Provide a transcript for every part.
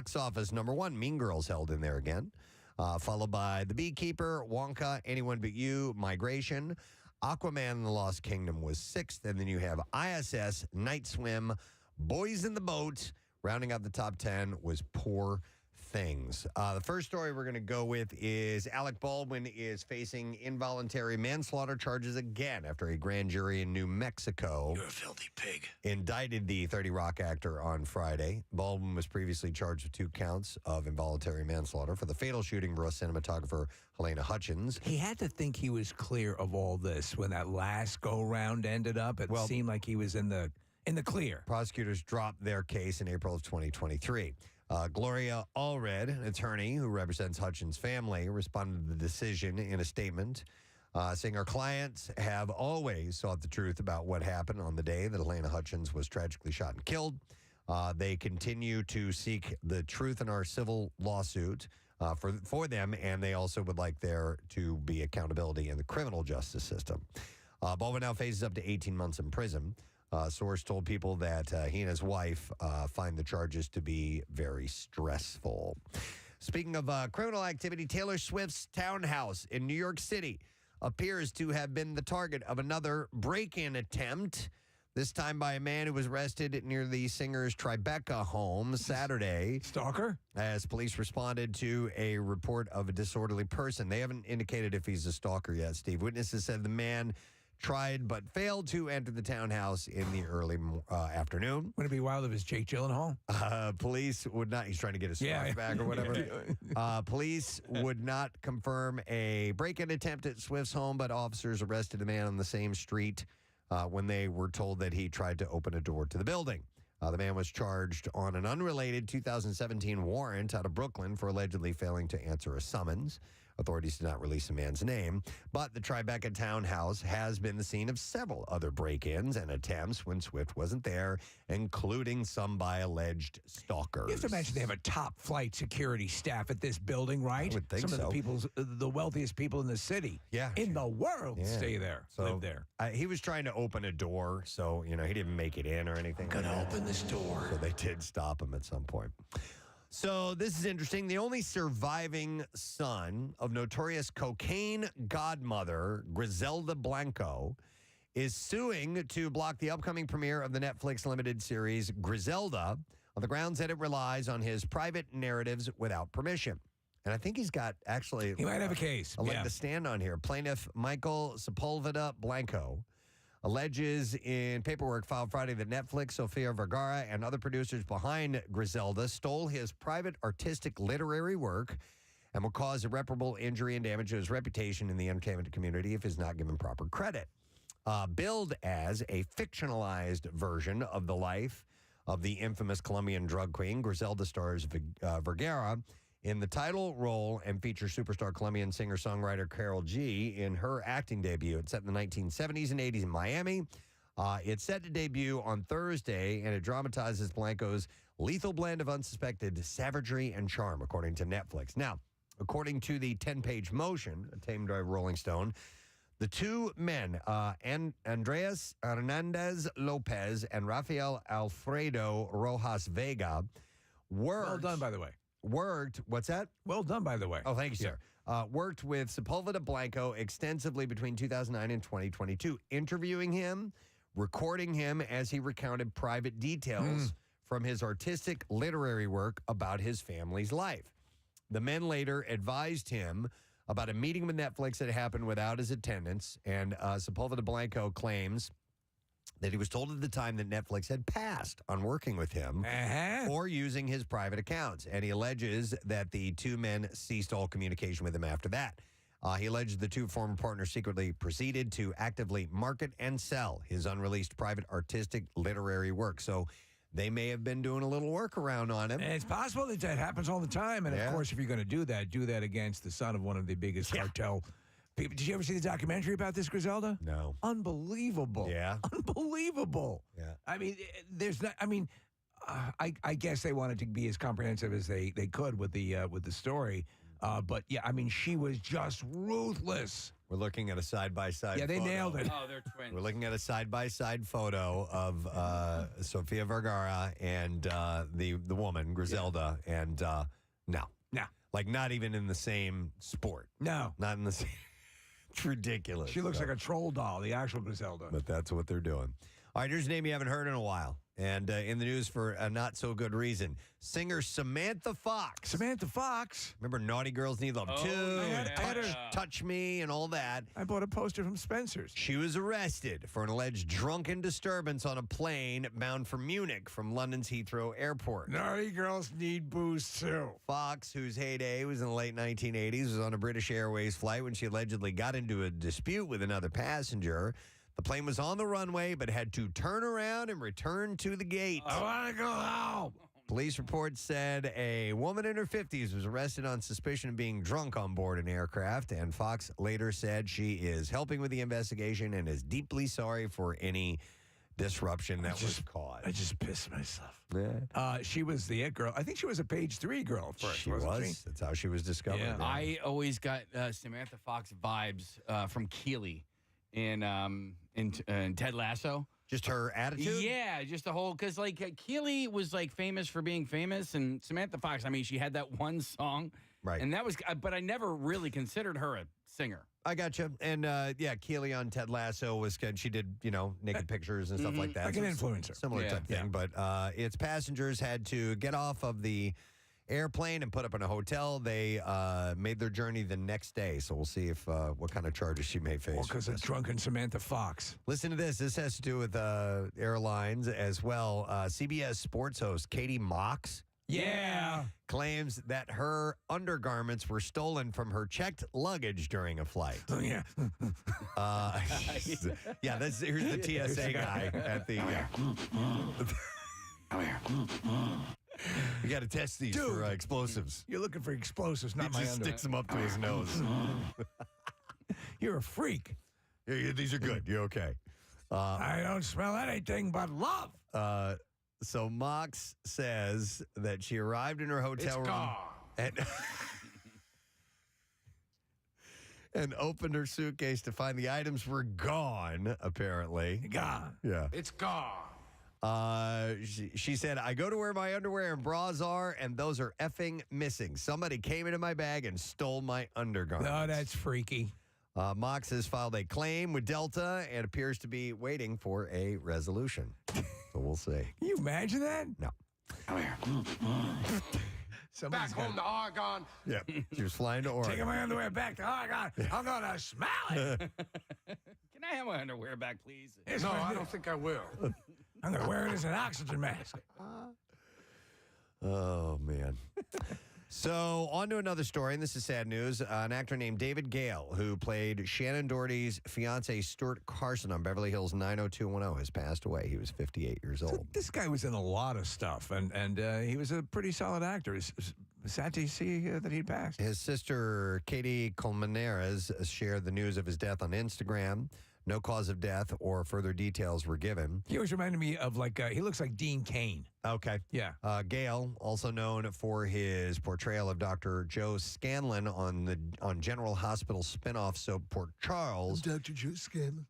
box office number 1, Mean Girls held in there again, followed by The Beekeeper, Wonka, Anyone But You, Migration. Aquaman and the Lost Kingdom was 6th, and then you have ISS, Night Swim, Boys in the Boat. Rounding out the top 10 was Poor Things. The first story we're going to go with is Alec Baldwin is facing involuntary manslaughter charges again after a grand jury in New Mexico. You're a filthy pig. Indicted the 30 Rock actor on Friday. Baldwin was previously charged with 2 counts of involuntary manslaughter for the fatal shooting of cinematographer Helena Hutchins. He had to think he was clear of all this when that last go-round ended up. It seemed like he was in the clear. Prosecutors dropped their case in April of 2023. Gloria Allred, an attorney who represents Hutchins' family, responded to the decision in a statement, saying, "Our clients have always sought the truth about what happened on the day that Helena Hutchins was tragically shot and killed. They continue to seek the truth in our civil lawsuit for them, and they also would like there to be accountability in the criminal justice system." Baldwin now faces up to 18 months in prison. Source told People that he and his wife find the charges to be very stressful. Speaking of criminal activity, Taylor Swift's townhouse in New York City appears to have been the target of another break-in attempt, this time by a man who was arrested near the singer's Tribeca home Saturday. Stalker? As police responded to a report of a disorderly person. They haven't indicated if he's a stalker yet, Steve. Witnesses said the man tried but failed to enter the townhouse in the early afternoon. Wouldn't it be wild if it's Jake Gyllenhaal? Police would not, he's trying to get his scarf back or whatever. Police would not confirm a break-in attempt at Swift's home, but officers arrested a man on the same street when they were told that he tried to open a door to the building. The man was charged on an unrelated 2017 warrant out of Brooklyn for allegedly failing to answer a summons. Authorities did not release the man's name, but the Tribeca townhouse has been the scene of several other break-ins and attempts when Swift wasn't there, including some by alleged stalkers. You have to imagine they have a top-flight security staff at this building, right? I would think Some so. of the wealthiest people in the city, in the world, stay there, live there. He was trying to open a door, so he didn't make it in or anything. Gonna open this door. So they did stop him at some point. So this is interesting. The only surviving son of notorious cocaine godmother Griselda Blanco is suing to block the upcoming premiere of the Netflix limited series Griselda on the grounds that it relies on his private narratives without permission. And I think he's got actually... He might have a case. I'd like to stand on here. Plaintiff Michael Sepulveda Blanco alleges in paperwork filed Friday that Netflix, Sofia Vergara, and other producers behind Griselda stole his private artistic literary work and will cause irreparable injury and damage to his reputation in the entertainment community if he's not given proper credit. Billed as a fictionalized version of the life of the infamous Colombian drug queen, Griselda stars Vergara in the title role and features superstar Colombian singer-songwriter Karol G in her acting debut. It's set in the 1970s and 80s in Miami. It's set to debut on Thursday, and it dramatizes Blanco's lethal blend of unsuspected savagery and charm, according to Netflix. Now, according to the 10-page motion, obtained by Rolling Stone, the two men, Andreas Hernandez Lopez and Rafael Alfredo Rojas Vega, worked... Well done, by the way. What's that? Well done, by the way. Oh, thank you, sir. Worked with Sepulveda Blanco extensively between 2009 and 2022, interviewing him, recording him as he recounted private details from his artistic literary work about his family's life. The men later advised him about a meeting with Netflix that happened without his attendance, and Sepulveda Blanco claims that he was told at the time that Netflix had passed on working with him or using his private accounts. And he alleges that the two men ceased all communication with him after that. He alleged the two former partners secretly proceeded to actively market and sell his unreleased private artistic literary work. So they may have been doing a little workaround on him. And it's possible that happens all the time. And, of course, if you're going to do that against the son of one of the biggest cartel people. Did you ever see the documentary about this, Griselda? No. Unbelievable. Yeah. Unbelievable. Yeah. I mean, there's not. I mean, I guess they wanted to be as comprehensive as they could with the story. But yeah, I mean, she was just ruthless. We're looking at a side-by-side Yeah, they photo. nailed it. Oh, they're twins. We're looking at a side-by-side photo of Sofia Vergara and the woman, Griselda, and no. Like, not even in the same sport. No. Not in the same. It's ridiculous. She looks like a troll doll, the actual Griselda. But that's what they're doing. All right, here's a name you haven't heard in a while. And in the news for a not-so-good reason. Singer Samantha Fox. Samantha Fox. Remember Naughty Girls Need Love 2, yeah. Touch Me, and all that. I bought a poster from Spencer's. She was arrested for an alleged drunken disturbance on a plane bound for Munich from London's Heathrow Airport. Naughty girls need booze, too. Fox, whose heyday was in the late 1980s, was on a British Airways flight when she allegedly got into a dispute with another passenger. The plane was on the runway, but had to turn around and return to the gate. I want to go home. Police reports said a woman in her 50s was arrested on suspicion of being drunk on board an aircraft, and Fox later said she is helping with the investigation and is deeply sorry for any disruption that was caused. I just pissed myself. Yeah. She was the it girl. I think she was a page 3 girl first. She wasn't was. That's how she was discovered. Yeah. I always got Samantha Fox vibes from Keely in Ted Lasso. Just her attitude? Yeah, just the whole, because like Keely was like famous for being famous, and Samantha Fox, I mean, she had that one song. Right. And that was, but I never really considered her a singer. I got you. And yeah, Keely on Ted Lasso was good. She did, naked pictures and stuff like that. Like an influencer. Similar type thing. But its passengers had to get off of the airplane and put up in a hotel. They made their journey the next day. So we'll see if what kind of charges she may face. Well, because of drunken Samantha Fox. Listen to this. This has to do with airlines as well. CBS sports host Katie Mox. Yeah. Claims that her undergarments were stolen from her checked luggage during a flight. Oh, yeah. Yeah, here's the TSA guy at the. Come here. You got to test these for explosives. You're looking for explosives, He not my just underwear. sticks them up to his nose. You're a freak. Yeah, these are good. You're okay. I don't smell anything but love. So Mox says that she arrived in her hotel room and opened her suitcase to find the items were gone, apparently. Gone. Yeah. It's gone. She said, I go to where my underwear and bras are, and those are effing missing. Somebody came into my bag and stole my undergarments. No, that's freaky. Mox has filed a claim with Delta and appears to be waiting for a resolution. So we'll see. Can you imagine that? No. Come here. Back home to Oregon. Yeah. She was flying to Oregon. Taking my underwear back to Oregon. I'm going to smell it. Can I have my underwear back, please? No, I don't think I will. I'm going to wear it as an oxygen mask. Oh, man. So, on to another story, and this is sad news. An actor named David Gale, who played Shannon Doherty's fiancé Stuart Carson on Beverly Hills 90210, has passed away. He was 58 years old. This guy was in a lot of stuff, and he was a pretty solid actor. It's sad to see that he'd passed. His sister, Katie Colmenares, shared the news of his death on Instagram. No cause of death or further details were given. He always reminded me of, he looks like Dean Cain. Okay. Yeah. Gale, also known for his portrayal of Dr. Joe Scanlon on General Hospital spinoff soap Port Charles. Dr. Joe Scanlon.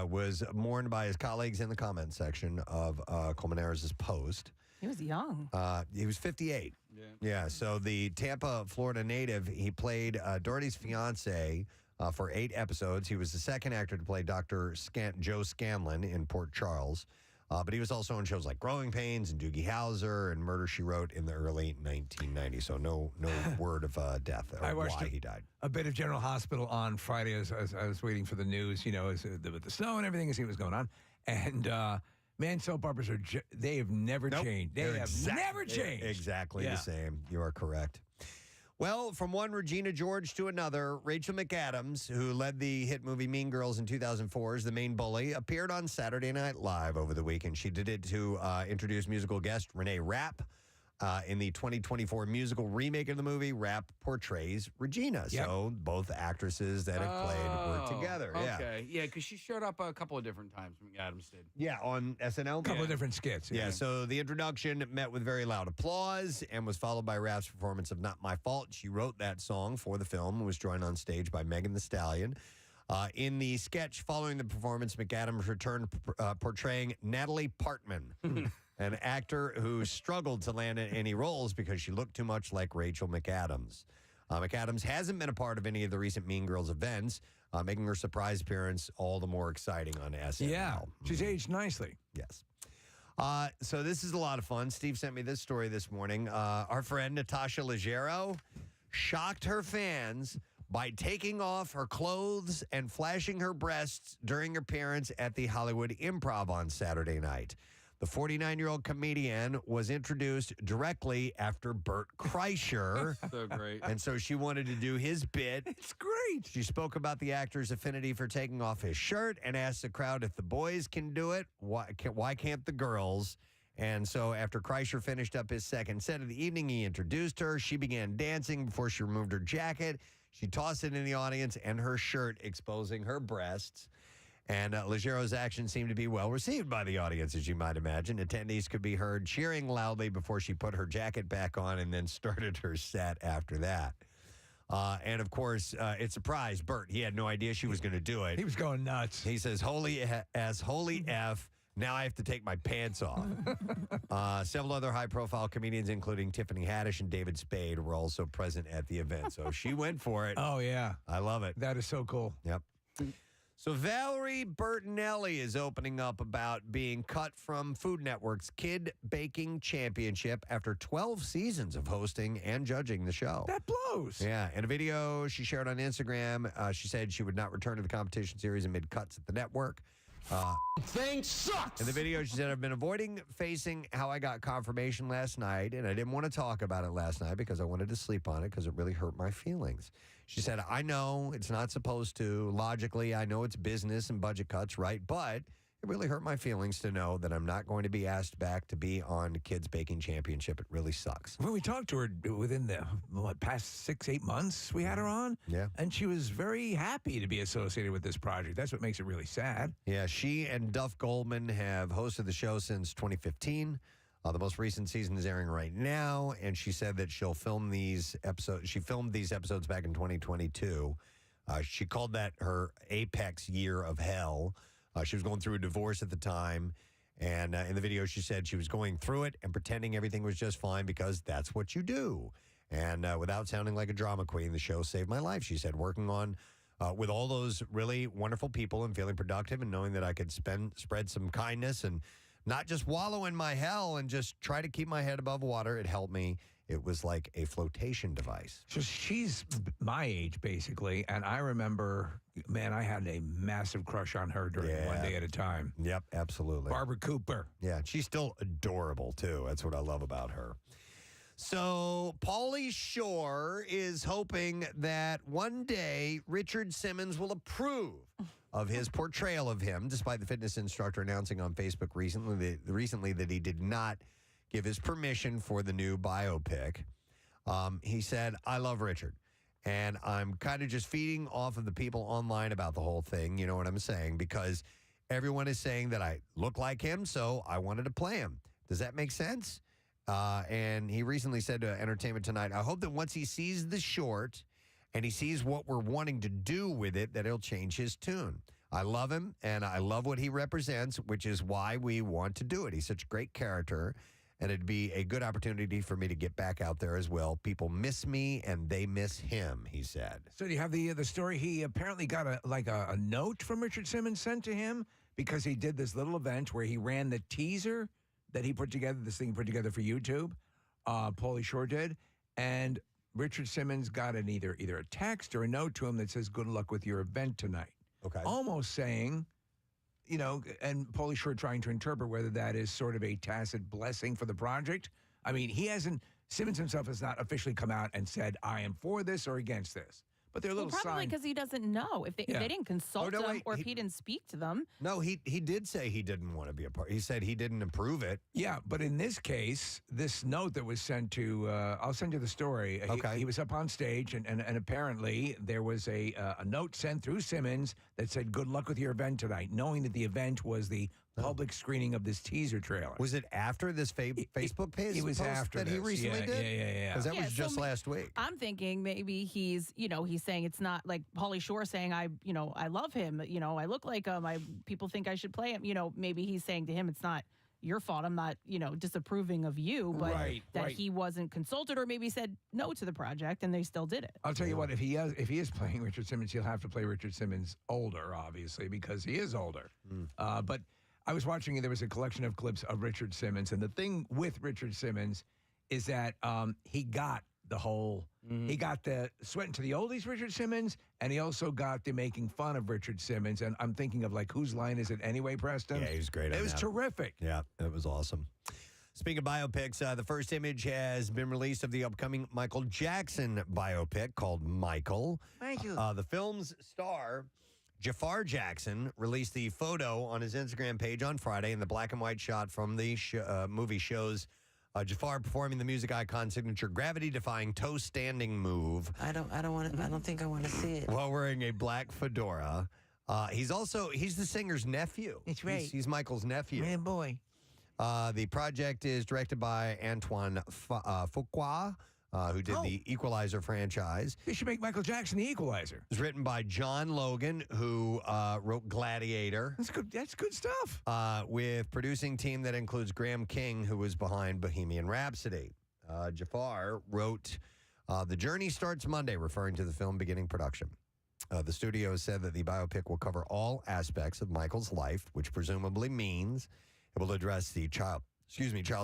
Was mourned by his colleagues in the comment section of Colmenares' post. He was young. He was 58. Yeah. So the Tampa, Florida native, he played Doherty's fiance for 8 episodes. He was the second actor to play Dr. Joe Scanlon in Port Charles. But he was also in shows like Growing Pains and Doogie Howser and Murder, She Wrote in the early 1990s. So no word of death or why he died. A bit of General Hospital on Friday as I was waiting for the news, with the snow and everything, to see what was going on. And, man, soap operas they have never changed. They have never changed. Exactly the same. You are correct. Well, from one Regina George to another, Rachel McAdams, who led the hit movie Mean Girls in 2004 as the main bully, appeared on Saturday Night Live over the weekend. She did it to introduce musical guest Renee Rapp. In the 2024 musical remake of the movie, Rapp portrays Regina. Yep. So both actresses that have played were together. Okay. Yeah, because she showed up a couple of different times when Adams did. Yeah, on SNL. A couple of different skits. Yeah, so the introduction met with very loud applause and was followed by Rapp's performance of Not My Fault. She wrote that song for the film and was joined on stage by Megan Thee Stallion. In the sketch following the performance, McAdams returned portraying Natalie Portman, an actor who struggled to land any roles because she looked too much like Rachel McAdams. McAdams hasn't been a part of any of the recent Mean Girls events, making her surprise appearance all the more exciting on SNL. Yeah, she's aged nicely. Yes. So this is a lot of fun. Steve sent me this story this morning. Our friend Natasha Leggero shocked her fans by taking off her clothes and flashing her breasts during her appearance at the Hollywood Improv on Saturday night. The 49-year-old comedian was introduced directly after Bert Kreischer. So great. And so she wanted to do his bit. It's great. She spoke about the actor's affinity for taking off his shirt and asked the crowd if the boys can do it, why can't the girls? And so after Kreischer finished up his second set of the evening, he introduced her. She began dancing before she removed her jacket. She tossed it in the audience and her shirt, exposing her breasts. And Leggero's action seemed to be well received by the audience, as you might imagine. Attendees could be heard cheering loudly before she put her jacket back on and then started her set after that. And, of course, it surprised Bert. He had no idea she was going to do it. He was going nuts. He says, holy F, now I have to take my pants off. Several other high-profile comedians, including Tiffany Haddish and David Spade, were also present at the event. So she went for it. Oh, yeah. I love it. That is so cool. Yep. So Valerie Bertinelli is opening up about being cut from Food Network's Kid Baking Championship after 12 seasons of hosting and judging the show. That blows. Yeah. In a video she shared on Instagram, she said she would not return to the competition series amid cuts at the network. Thing sucks. In the video, she said, I've been avoiding facing how I got confirmation last night, and I didn't want to talk about it last night because I wanted to sleep on it because it really hurt my feelings. She said, I know it's not supposed to. Logically, I know it's business and budget cuts, right? But it really hurt my feelings to know that I'm not going to be asked back to be on the Kids Baking Championship. It really sucks. When we talked to her within the past 6-8 months, we had her on. Yeah. And she was very happy to be associated with this project. That's what makes it really sad. Yeah, she and Duff Goldman have hosted the show since 2015. The most recent season is airing right now, and she said that she'll film these episodes. She filmed these episodes back in 2022. She called that her apex year of hell. She was going through a divorce at the time, and in the video she said she was going through it and pretending everything was just fine because that's what you do. And without sounding like a drama queen, the show saved my life, she said, working on with all those really wonderful people and feeling productive and knowing that I could spread some kindness and not just wallow in my hell and just try to keep my head above water. It helped me. It was like a flotation device. So she's my age, basically. And I remember, man, I had a massive crush on her during One Day at a Time. Yep, absolutely. Barbara Cooper. Yeah, she's still adorable, too. That's what I love about her. So Pauly Shore is hoping that one day Richard Simmons will approve of his portrayal of him, despite the fitness instructor announcing on Facebook recently that he did not give his permission for the new biopic. He said, I love Richard, and I'm kind of just feeding off of the people online about the whole thing, you know what I'm saying, because everyone is saying that I look like him, so I wanted to play him. Does that make sense? And he recently said to Entertainment Tonight, I hope that once he sees the short and he sees what we're wanting to do with it, that he'll change his tune. I love him, and I love what he represents, which is why we want to do it. He's such a great character, and it'd be a good opportunity for me to get back out there as well. People miss me, and they miss him, he said. So do you have the story? He apparently got a note from Richard Simmons sent to him because he did this little event where he ran the teaser that he put together, this thing he put together for YouTube. Pauly Shore did, and Richard Simmons got either a text or a note to him that says, good luck with your event tonight. Okay. Almost saying, you know, and Pauly Shore trying to interpret whether that is sort of a tacit blessing for the project. I mean, Simmons himself has not officially come out and said, I am for this or against this. But they're a little probably because he doesn't know. If they didn't consult him or if he didn't speak to them. No, he did say he didn't want to be a part. He said he didn't approve it. Yeah, but in this case, this note that was sent to, I'll send you the story. Okay. He was up on stage, and apparently there was a note sent through Simmons that said, good luck with your event tonight, knowing that the event was the public screening of this teaser trailer. Was it after this Facebook page? It was post after that he this. recently Yeah, did? yeah. Because that Yeah, was so just last week. I'm thinking maybe he's saying it's not like Pauly Shore saying I love him. I look like him. People think I should play him. Maybe he's saying to him, it's not your fault. I'm not, disapproving of you, but that he wasn't consulted, or maybe said no to the project and they still did it. I'll tell you what, if he is playing Richard Simmons, he'll have to play Richard Simmons older, obviously, because he is older. But I was watching, there was a collection of clips of Richard Simmons, and the thing with Richard Simmons is that he got the whole, he got the Sweating to the Oldies Richard Simmons, and he also got the making fun of Richard Simmons. And I'm thinking of like, whose line is it anyway, Preston? Yeah, he was great on It was that. terrific. Yeah, it was awesome. Speaking of biopics, the first image has been released of the upcoming Michael Jackson biopic called Michael. The film's star, Jafar Jackson, released the photo on his Instagram page on Friday, and the black and white shot from the movie shows Jafar performing the music icon signature gravity-defying toe-standing move. I don't think I want to see it. While wearing a black fedora. He's the singer's nephew. That's right. He's Michael's nephew. Man, boy. The project is directed by Antoine Fuqua, who did the Equalizer franchise. They should make Michael Jackson the Equalizer. It's written by John Logan, who wrote Gladiator. That's good stuff. With producing team that includes Graham King, who was behind Bohemian Rhapsody. Jafar wrote, "The journey starts Monday," referring to the film beginning production. The studio has said that the biopic will cover all aspects of Michael's life, which presumably means it will address the child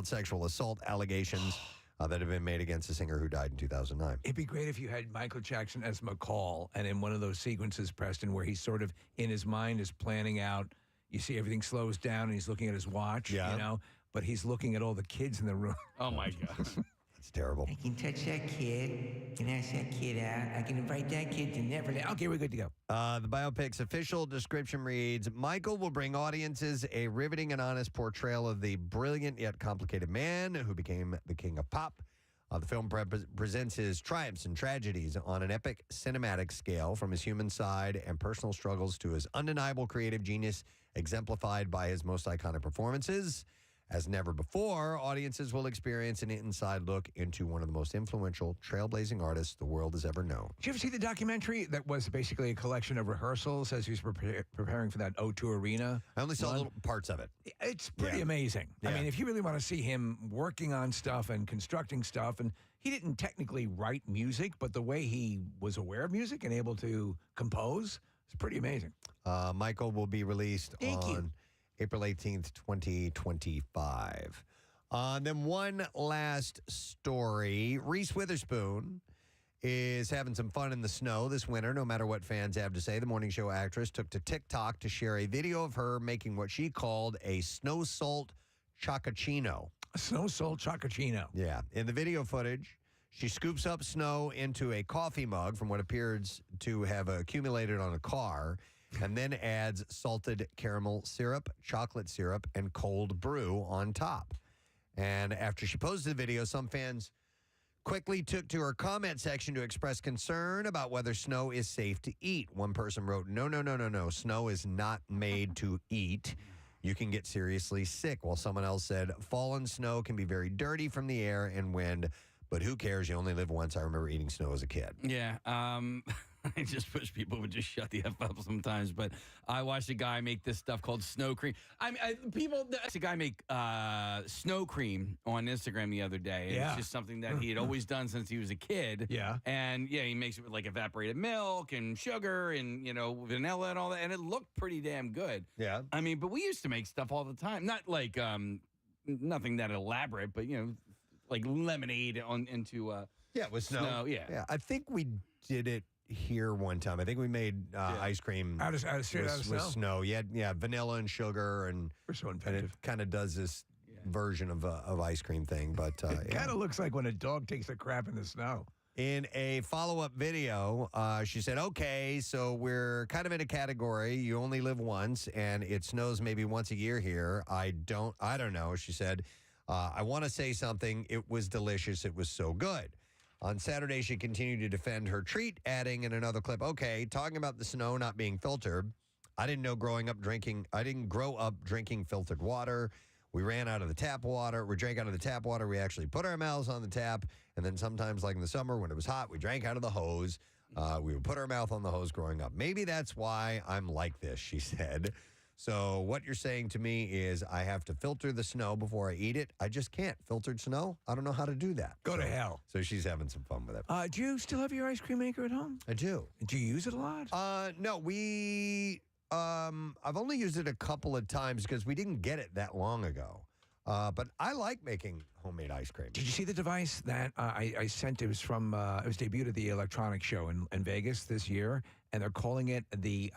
sexual assault allegations that have been made against the singer who died in 2009. It'd be great if you had Michael Jackson as McCall, and in one of those sequences, Preston, where he's sort of in his mind is planning out, you see everything slows down and he's looking at his watch, but he's looking at all the kids in the room. Oh, my God. It's terrible. I can touch that kid. Can ask that kid out. I can invite that kid to Neverland. Okay, we're good to go. The biopic's official description reads, Michael will bring audiences a riveting and honest portrayal of the brilliant yet complicated man who became the king of pop. The film presents his triumphs and tragedies on an epic cinematic scale, from his human side and personal struggles to his undeniable creative genius, exemplified by his most iconic performances. As never before, audiences will experience an inside look into one of the most influential, trailblazing artists the world has ever known. Did you ever see the documentary that was basically a collection of rehearsals as he was preparing for that O2 Arena? I only saw little parts of it. It's pretty amazing. I mean, if you really want to see him working on stuff and constructing stuff, and he didn't technically write music, but the way he was aware of music and able to compose, it's pretty amazing. Michael will be released on April 18th, 2025. Then one last story. Reese Witherspoon is having some fun in the snow this winter, no matter what fans have to say. The morning show actress took to TikTok to share a video of her making what she called a snow salt chocachino. A snow salt chocachino. Yeah. In the video footage, she scoops up snow into a coffee mug from what appears to have accumulated on a car, and then adds salted caramel syrup, chocolate syrup, and cold brew on top. And after she posted the video, some fans quickly took to her comment section to express concern about whether snow is safe to eat. One person wrote, No. Snow is not made to eat. You can get seriously sick. While someone else said, fallen snow can be very dirty from the air and wind, but who cares? You only live once. I remember eating snow as a kid. Yeah. I just wish people would just shut the F up sometimes. But I watched a guy make this stuff called snow cream. I watched a guy make snow cream on Instagram the other day. Yeah. It's just something that he had always done since he was a kid. Yeah. And he makes it with like evaporated milk and sugar and, vanilla and all that. And it looked pretty damn good. Yeah. I mean, but we used to make stuff all the time. Not like nothing that elaborate, but, like lemonade into with snow. Yeah. I think we did it here one time. I think we made ice cream Out of with snow. Yeah, vanilla and sugar, and We're so and it inventive. kind of does this version of ice cream thing. But It kind of looks like when a dog takes a crap in the snow. in a follow-up video, she said, "Okay, so we're kind of in a category. You only live once, and it snows maybe once a year here. I don't know." She said, "I want to say something. It was delicious. It was so good." On Saturday, she continued to defend her treat, adding in another clip, "Okay, talking about the snow not being filtered, I didn't know growing up drinking. I didn't grow up drinking filtered water. We ran out of the tap water. We drank out of the tap water. We actually put our mouths on the tap. And then sometimes, like in the summer when it was hot, we drank out of the hose. We would put our mouth on the hose growing up. Maybe that's why I'm like this, she said. So what you're saying to me is I have to filter the snow before I eat it. I just can't. Filtered snow? I don't know how to do that. Go to hell. So she's having some fun with it. Do you still have your ice cream maker at home? I do. Do you use it a lot? No, I've only used it a couple of times because we didn't get it that long ago. But I like making homemade ice cream. Did you see the device that I sent? It was from it was debuted at the electronics show in Vegas this year, and they're calling it the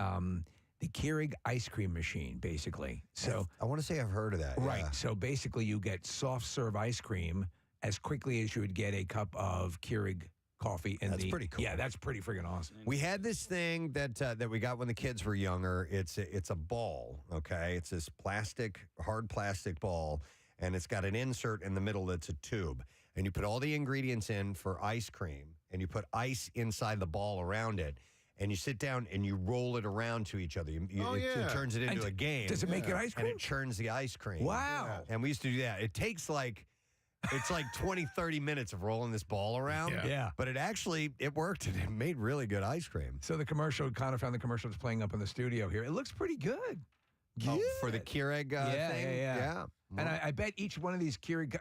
Keurig ice cream machine, basically. So I want to say I've heard of that. right. Yeah. So basically, you get soft serve ice cream as quickly as you would get a cup of Keurig coffee. That's pretty cool. Yeah, that's pretty friggin' awesome. We had this thing that we got when the kids were younger. It's a ball, okay? It's this hard plastic ball, and it's got an insert in the middle that's a tube. And you put all the ingredients in for ice cream, and you put ice inside the ball around it, and you sit down and you roll it around to each other. It turns it into a game. Does it make it ice cream? And it churns the ice cream. Wow. And we used to do that. It takes it's like 20, 30 minutes of rolling this ball around. Yeah. But it worked, and it made really good ice cream. So the commercial, Connor found the commercial that's playing up in the studio here. It looks pretty good. Oh, for the Keurig thing? Yeah. And I bet each one of these Keurig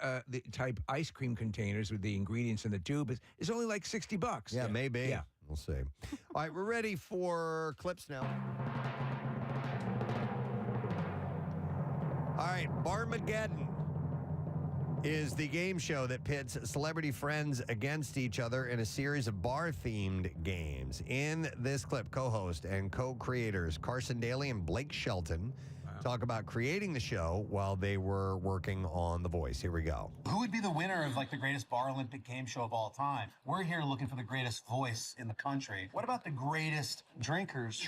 type ice cream containers with the ingredients in the tube is only like $60. Yeah, maybe. Yeah. We'll see. All right, we're ready for clips now. All right, Barmageddon is the game show that pits celebrity friends against each other in a series of bar-themed games. In this clip, co-host and co-creators Carson Daly and Blake Shelton talk about creating the show while they were working on The Voice. Here we go. Who would be the winner of the greatest bar Olympic game show of all time? We're here looking for the greatest voice in the country. What about the greatest drinkers,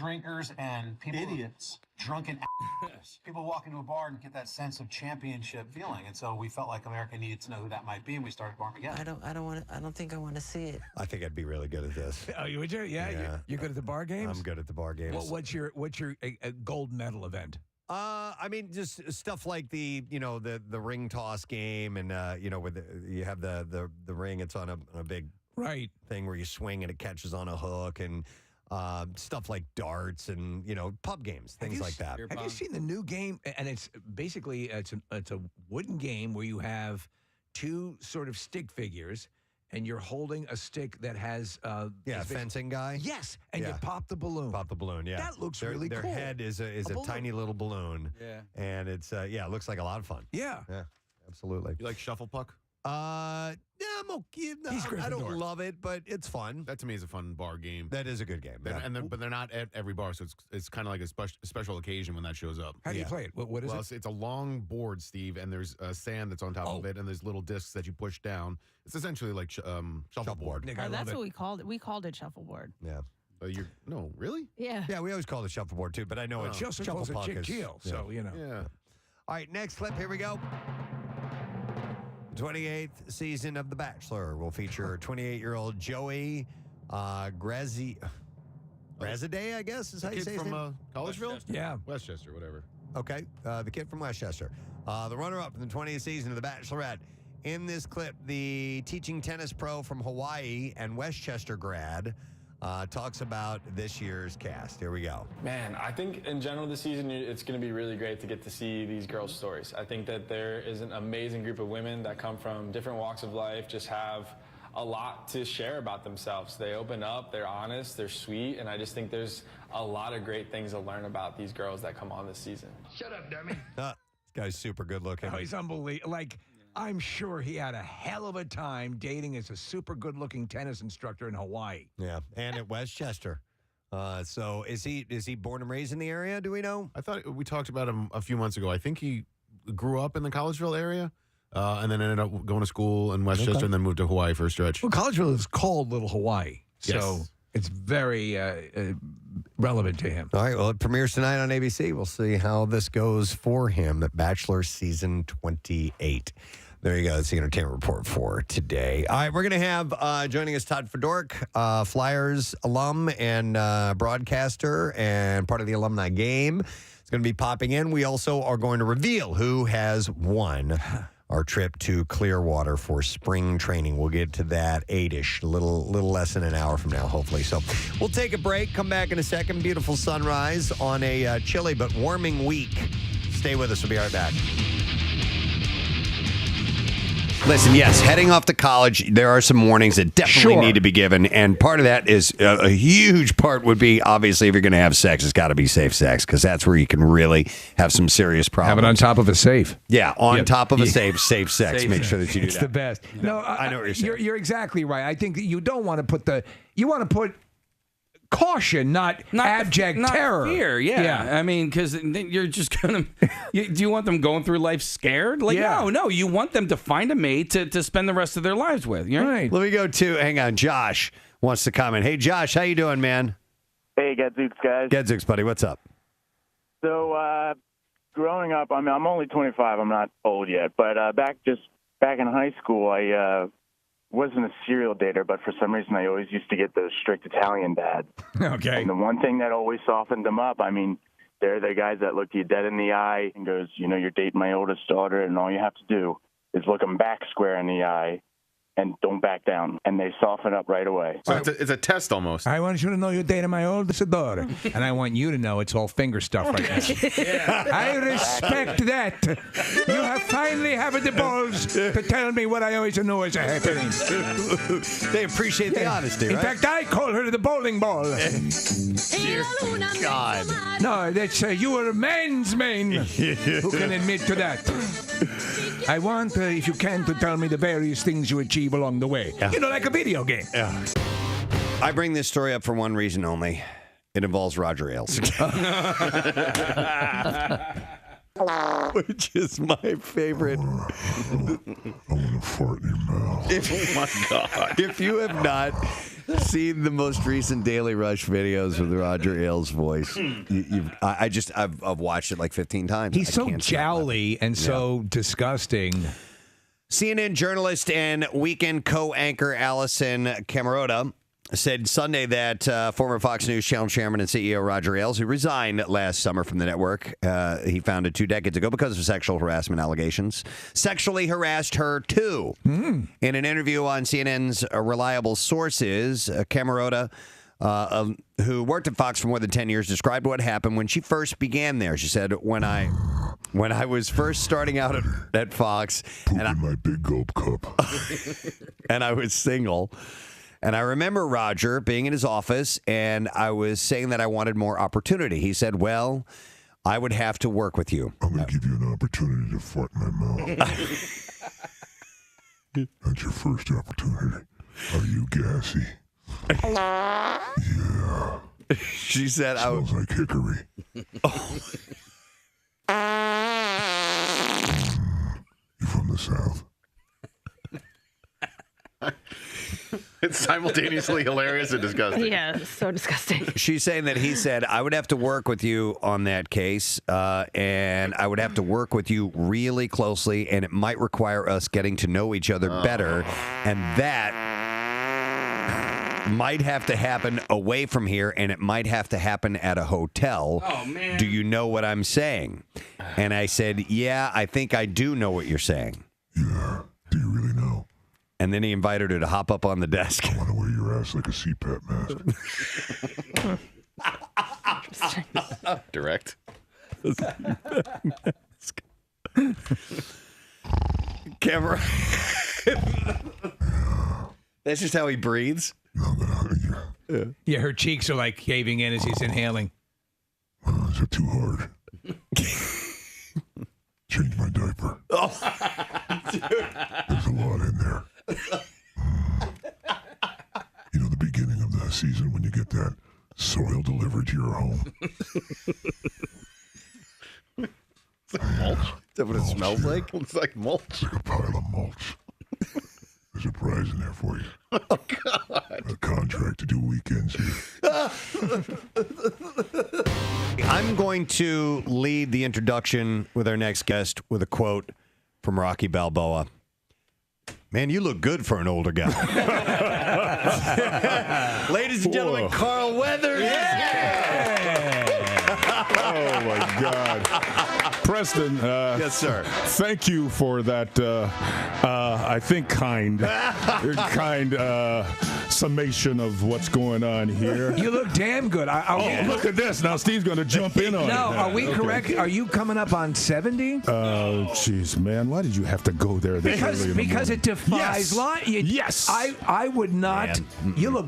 and people idiots, drunken assholes? People walk into a bar and get that sense of championship feeling, and so we felt like America needed to know who that might be, and we started Barmageddon. I don't think I want to see it. I think I'd be really good at this. Oh, you would? Yeah. You're good at the bar games? I'm good at the bar games. Well, what's your gold medal event? I mean, just stuff like the ring toss game, and with you have the ring. It's on a big thing where you swing and it catches on a hook, and stuff like darts and pub games, things like that. Have you seen the new game? And it's basically it's a wooden game where you have two sort of stick figures. And you're holding a stick that has fencing guy. Yes, and you pop the balloon. Pop the balloon. Yeah, that looks really cool. Their head is a tiny little balloon. Yeah, and it's it looks like a lot of fun. Yeah, absolutely. You like shuffle puck? Yeah, I'm okay. I don't love it, but it's fun. That to me is a fun bar game. That is a good game. But they're not at every bar, so it's kind of like a special occasion when that shows up. How do you play it? What is it? It's a long board, Steve, and there's sand that's on top of it, and there's little discs that you push down. It's essentially like shuffleboard. Nick, that's what we called it. We called it shuffleboard. Yeah. No, really? Yeah. Yeah, we always call it shuffleboard too, but I know it's she also calls it chick Jill, so Yeah. All right, next clip. Here we go. 28th season of The Bachelor will feature 28-year-old Joey Graziadei, I guess is how you say his name. From Collegeville? Yeah. Westchester, whatever. Okay, the kid from Westchester. The runner-up in the 20th season of The Bachelorette. In this clip, the teaching tennis pro from Hawaii and Westchester grad talks about this year's cast. Here we go. Man, I think in general this season, it's going to be really great to get to see these girls' stories. I think that there is an amazing group of women that come from different walks of life, just have a lot to share about themselves. They open up, they're honest, they're sweet, and I just think there's a lot of great things to learn about these girls that come on this season. Shut up, dummy. This guy's super good looking. Oh, he's unbelievable. I'm sure he had a hell of a time dating as a super good-looking tennis instructor in Hawaii. Yeah, and at Westchester. So is he born and raised in the area? Do we know? I thought we talked about him a few months ago. I think he grew up in the Collegeville area and then ended up going to school in Westchester and then moved to Hawaii for a stretch. Well, Collegeville is called Little Hawaii, so it's very relevant to him. All right, well, it premieres tonight on ABC. We'll see how this goes for him at Bachelor Season 28. There you go. That's the entertainment report for today. All right, we're going to have joining us Todd Fedoruk, Flyers alum and broadcaster and part of the alumni game. It's going to be popping in. We also are going to reveal who has won our trip to Clearwater for spring training. We'll get to that 8-ish, a little less than an hour from now, hopefully. So we'll take a break, come back in a second. Beautiful sunrise on a chilly but warming week. Stay with us. We'll be right back. Listen, yes, heading off to college, there are some warnings that definitely need to be given. And part of that is a huge part would be, obviously, if you're going to have sex, it's got to be safe sex because that's where you can really have some serious problems. Have it on top of a safe. Yeah, on top of a safe sex. Make sure that you do that. It's the best. No, I know what you're saying. You're exactly right. I think that you don't want to put you want to put caution, not abject terror. Fear, yeah. I mean, because you're just going to... Do you want them going through life scared? Like, no. You want them to find a mate to spend the rest of their lives with. Right. Let me go to... Hang on. Josh wants to comment. Hey, Josh, how you doing, man? Hey, Gadzooks, guys. Gadzooks, buddy. What's up? So, growing up, I'm only 25. I'm not old yet. But back in high school, I... wasn't a serial dater, but for some reason I always used to get those strict Italian dads. Okay. And the one thing that always softened them up, I mean, they're the guys that look you dead in the eye and goes, you're dating my oldest daughter, and all you have to do is look them back square in the eye and don't back down. And they soften up right away. So it's a test almost. I want you to know you're dating my oldest daughter. And I want you to know it's all finger stuff right now. I respect that. You have finally have the balls to tell me what I always know is happening. They appreciate the honesty, In right? fact, I call her the bowling ball. Dear God. No, that's you are a man's man who can admit to that. I want, if you can, to tell me the various things you achieve along the way. Yeah. Like a video game. Yeah. I bring this story up for one reason only. It involves Roger Ailes. Which is my favorite. I want to fart in your mouth. Oh, my God. If you have not seen the most recent Daily Rush videos with Roger Ailes' voice, I've watched it like 15 times. He's so jowly and so disgusting. CNN journalist and weekend co-anchor Allison Camerota said Sunday that former Fox News Channel chairman and CEO Roger Ailes, who resigned last summer from the network, he founded 2 decades ago because of sexual harassment allegations, sexually harassed her too. In an interview on CNN's Reliable Sources, Camerota, who worked at Fox for more than 10 years, described what happened when she first began there. She said, when I was first starting out at Fox, Poop in my big gulp cup. and I was single, and I remember Roger being in his office, and I was saying that I wanted more opportunity. He said, well, I would have to work with you. I'm going to give you an opportunity to fart in my mouth. That's your first opportunity. Are you gassy? Yeah. She said, Smells like hickory. You from the South? It's simultaneously hilarious and disgusting. Yeah, so disgusting. She's saying that he said, I would have to work with you on that case, and I would have to work with you really closely, and it might require us getting to know each other better, and that might have to happen away from here, and it might have to happen at a hotel. Oh, man. Do you know what I'm saying? And I said, yeah, I think I do know what you're saying. Yeah. Do you really know? And then he invited her to hop up on the desk. I want to wear your ass like a CPAP mask. Direct. Camera. That's just how he breathes. Yeah, her cheeks are like caving in as he's inhaling. Is it too hard? Change my diaper. Oh, There's a lot in there. You know the beginning of the season when you get that soil delivered to your home? It's like mulch. Is that what it smells like? It's like mulch. It's like a pile of mulch. There's a prize in there for you. Oh, God. A contract to do weekends here. I'm going to lead the introduction with our next guest with a quote from Rocky Balboa. Man, you look good for an older guy. Ladies and gentlemen, Carl Weathers. Oh, my God. Preston. Yes, sir. Thank you for that, I think, kind summation of what's going on here. You look damn good. Look at this. Now Steve's going to jump in on it. No, are we correct? Are you coming up on 70? Oh, jeez, man. Why did you have to go there this early in the Because morning? it defies Yes. I would not. You look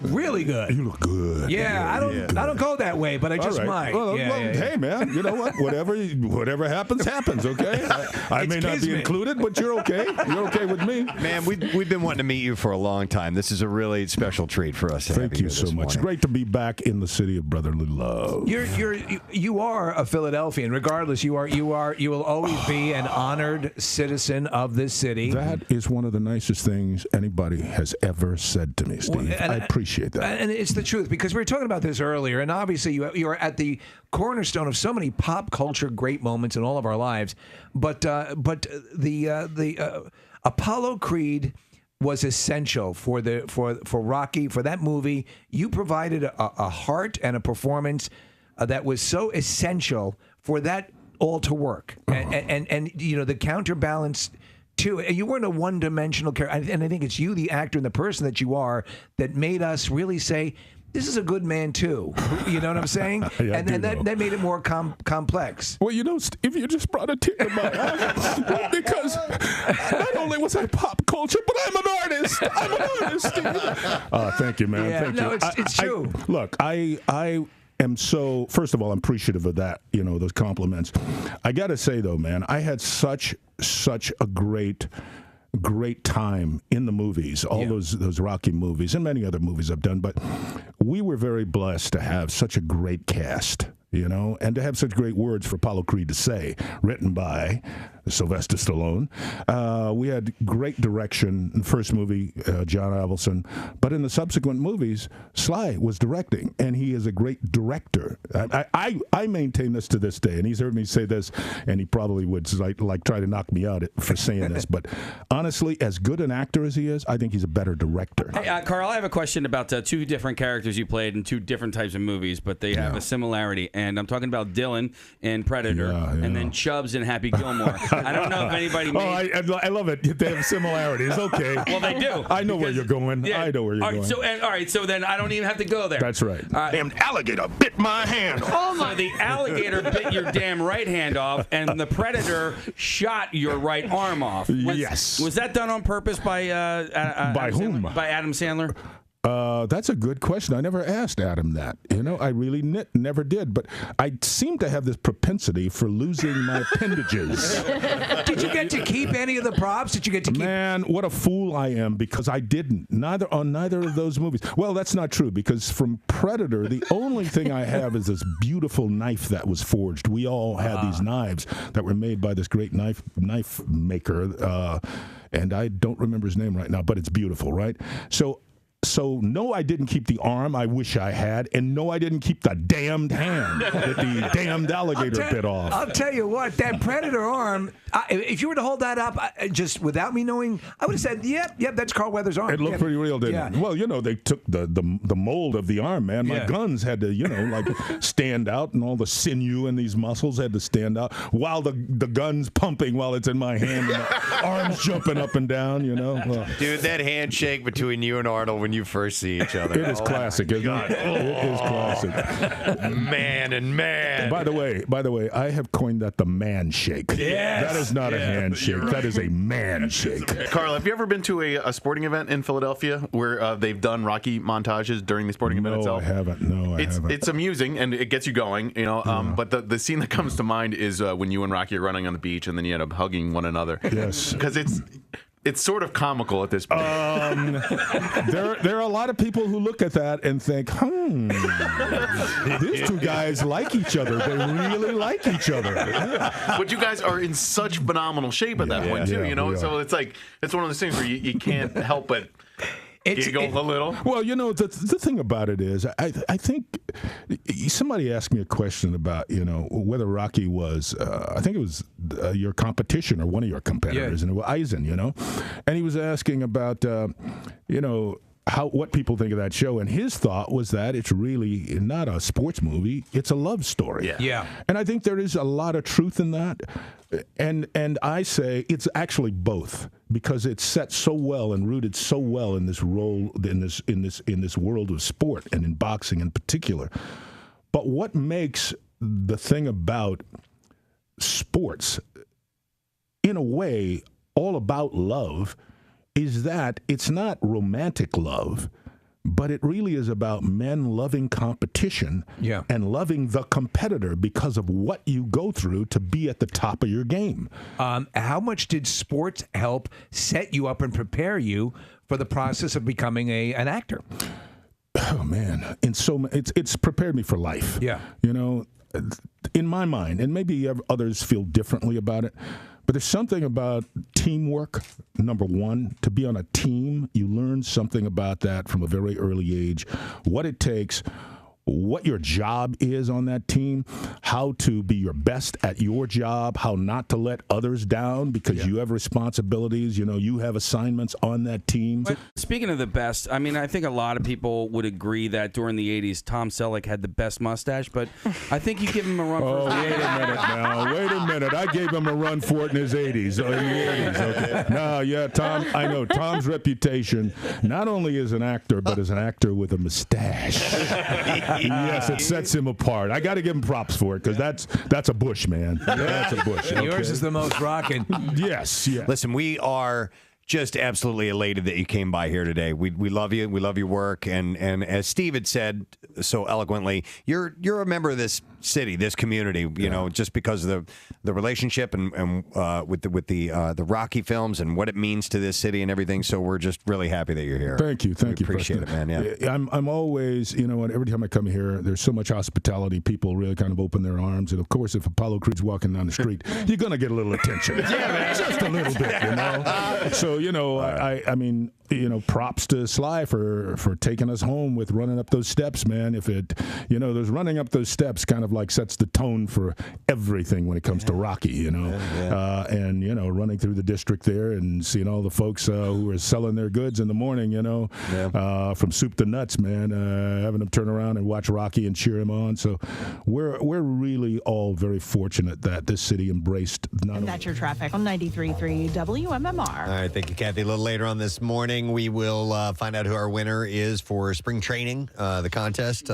really good. You look good. Yeah, I don't go that way, but I just All might. right. Well, hey, man, you know what? Whatever happens, okay? I may not be included, but you're okay. You're okay with me. Man, we've been wanting to meet you for a long time. This is a really special treat for us. Thank you so much. Great to be back in the city of brotherly love. You are a Philadelphian. Regardless, you will always be an honored citizen of this city. That is one of the nicest things anybody has ever said to me, Steve. I appreciate that. And it's the truth, because we were talking about this earlier, and obviously you are at the cornerstone of so many pop culture great moments in all of our lives. But the Apollo Creed was essential for Rocky, for that movie. You provided a heart and a performance that was so essential for that all to work, and you know, the counterbalance. Too, you weren't a one-dimensional character, and I think it's you, the actor and the person that you are, that made us really say, this is a good man too. You know what I'm saying? Yeah, and that made it more complex. Well, you know, Steve, you just brought a tear to my eye, because not only was I pop culture, but I'm an artist. Steve. Thank you, man. Thank you. It's true. Look, I am so, first of all, I'm appreciative of that, you know, those compliments. I got to say, though, man, I had such a great time in the movies, all those Rocky movies and many other movies I've done, but we were very blessed to have such a great cast, you know, and to have such great words for Apollo Creed to say, written by Sylvester Stallone. We had great direction in the first movie, John Avildsen, but in the subsequent movies, Sly was directing, and he is a great director. I maintain this to this day, and he's heard me say this, and he probably would like try to knock me out for saying this, but honestly, as good an actor as he is, I think he's a better director. Hey, Carl, I have a question about two different characters you played in two different types of movies, but they have a similarity, and I'm talking about Dylan in Predator, and then Chubbs in Happy Gilmore. I don't know if anybody made... I love it. They have similarities. Okay. Well, they do. I know where you're going. Yeah. I know where you're going. All right, so then I don't even have to go there. That's right. Damn alligator bit my hand. Oh my! So the alligator bit your damn right hand off, and the Predator shot your right arm off. Yes. Was that done on purpose by by whom? By Adam Sandler. That's a good question. I never asked Adam that. You know, I really never did. But I seem to have this propensity for losing my appendages. Did you get to keep any of the props? Did you get to keep? Man, what a fool I am, because I didn't. Neither of those movies. Well, that's not true, because from Predator, the only thing I have is this beautiful knife that was forged. We all had these knives that were made by this great knife maker, and I don't remember his name right now, but it's beautiful, right? So, no, I didn't keep the arm. I wish I had. And no, I didn't keep the damned hand that the damned alligator bit off. I'll tell you what, that Predator arm, if you were to hold that up, just without me knowing, I would have said, yep, that's Carl Weathers' arm. It looked pretty real, didn't it? Well, you know, they took the mold of the arm, man. My guns had to, you know, like stand out, and all the sinew and these muscles had to stand out while the gun's pumping while it's in my hand, and the arm's jumping up and down, you know. Well, dude, that handshake between you and Arnold when you first see each other. It is classic, isn't it? It is classic. Man and man. By the way, I have coined that the man shake. Yes. That is not a handshake. That is a man shake. Carl, have you ever been to a sporting event in Philadelphia where they've done Rocky montages during the sporting event itself? I haven't. No, I haven't. It's amusing, and it gets you going, you know. But the scene that comes to mind is when you and Rocky are running on the beach, and then you end up hugging one another. Yes. Because it's sort of comical at this point. There are a lot of people who look at that and think, these two guys like each other. They really like each other. But you guys are in such phenomenal shape at that point, too, you know? So it's like, it's one of those things where you can't help but giggle a little. Well, the thing about it is, I think somebody asked me a question about, whether Rocky was, I think it was your competition or one of your competitors, and it was Eisen, and he was asking about, what people think of that show, and his thought was that it's really not a sports movie; it's a love story. Yeah. And I think there is a lot of truth in that, and I say it's actually both, because it's set so well and rooted so well in this role in this world of sport and in boxing in particular. But what makes the thing about sports, in a way, all about love, is that it's not romantic love, but it really is about men loving competition and loving the competitor because of what you go through to be at the top of your game. How much did sports help set you up and prepare you for the process of becoming an actor? Oh man, it's prepared me for life. Yeah. In my mind, and maybe others feel differently about it, but there's something about teamwork, number one. To be on a team, you learn something about that from a very early age, what it takes, what your job is on that team, how to be your best at your job, how not to let others down because you have responsibilities, you have assignments on that team. But speaking of the best, I mean, I think a lot of people would agree that during the 80s, Tom Selleck had the best mustache, but I think you give him a run for his wait a minute now. Wait a minute. I gave him a run for it in his 80s. Okay. No, Tom, I know Tom's reputation, not only as an actor, but as an actor with a mustache. Yes, it sets him apart. I got to give him props for it because that's a bush, man. That's a bush. Okay? Yours is the most rocking. Yes. Listen, we are just absolutely elated that you came by here today. We love you. We love your work. And as Steve had said so eloquently, you're a member of this city, this community, just because of the relationship and with the Rocky films and what it means to this city and everything. So we're just really happy that you're here. Thank you. We appreciate Preston. it, man. Yeah. I'm always, every time I come here, there's so much hospitality. People really kind of open their arms. And of course, if Apollo Creed's walking down the street, you're going to get a little attention. Just a little bit, So, I mean, props to Sly for taking us home with running up those steps, man. If it, there's running up those steps kind of like sets the tone for everything when it comes to Rocky, and, running through the district there and seeing all the folks who are selling their goods in the morning, from soup to nuts, man, having them turn around and watch Rocky and cheer him on. So we're really all very fortunate that this city embraced. And that's your traffic on 93.3 WMMR. All right, thank you, Kathy. A little later on this morning, we will find out who our winner is for spring training, the contest.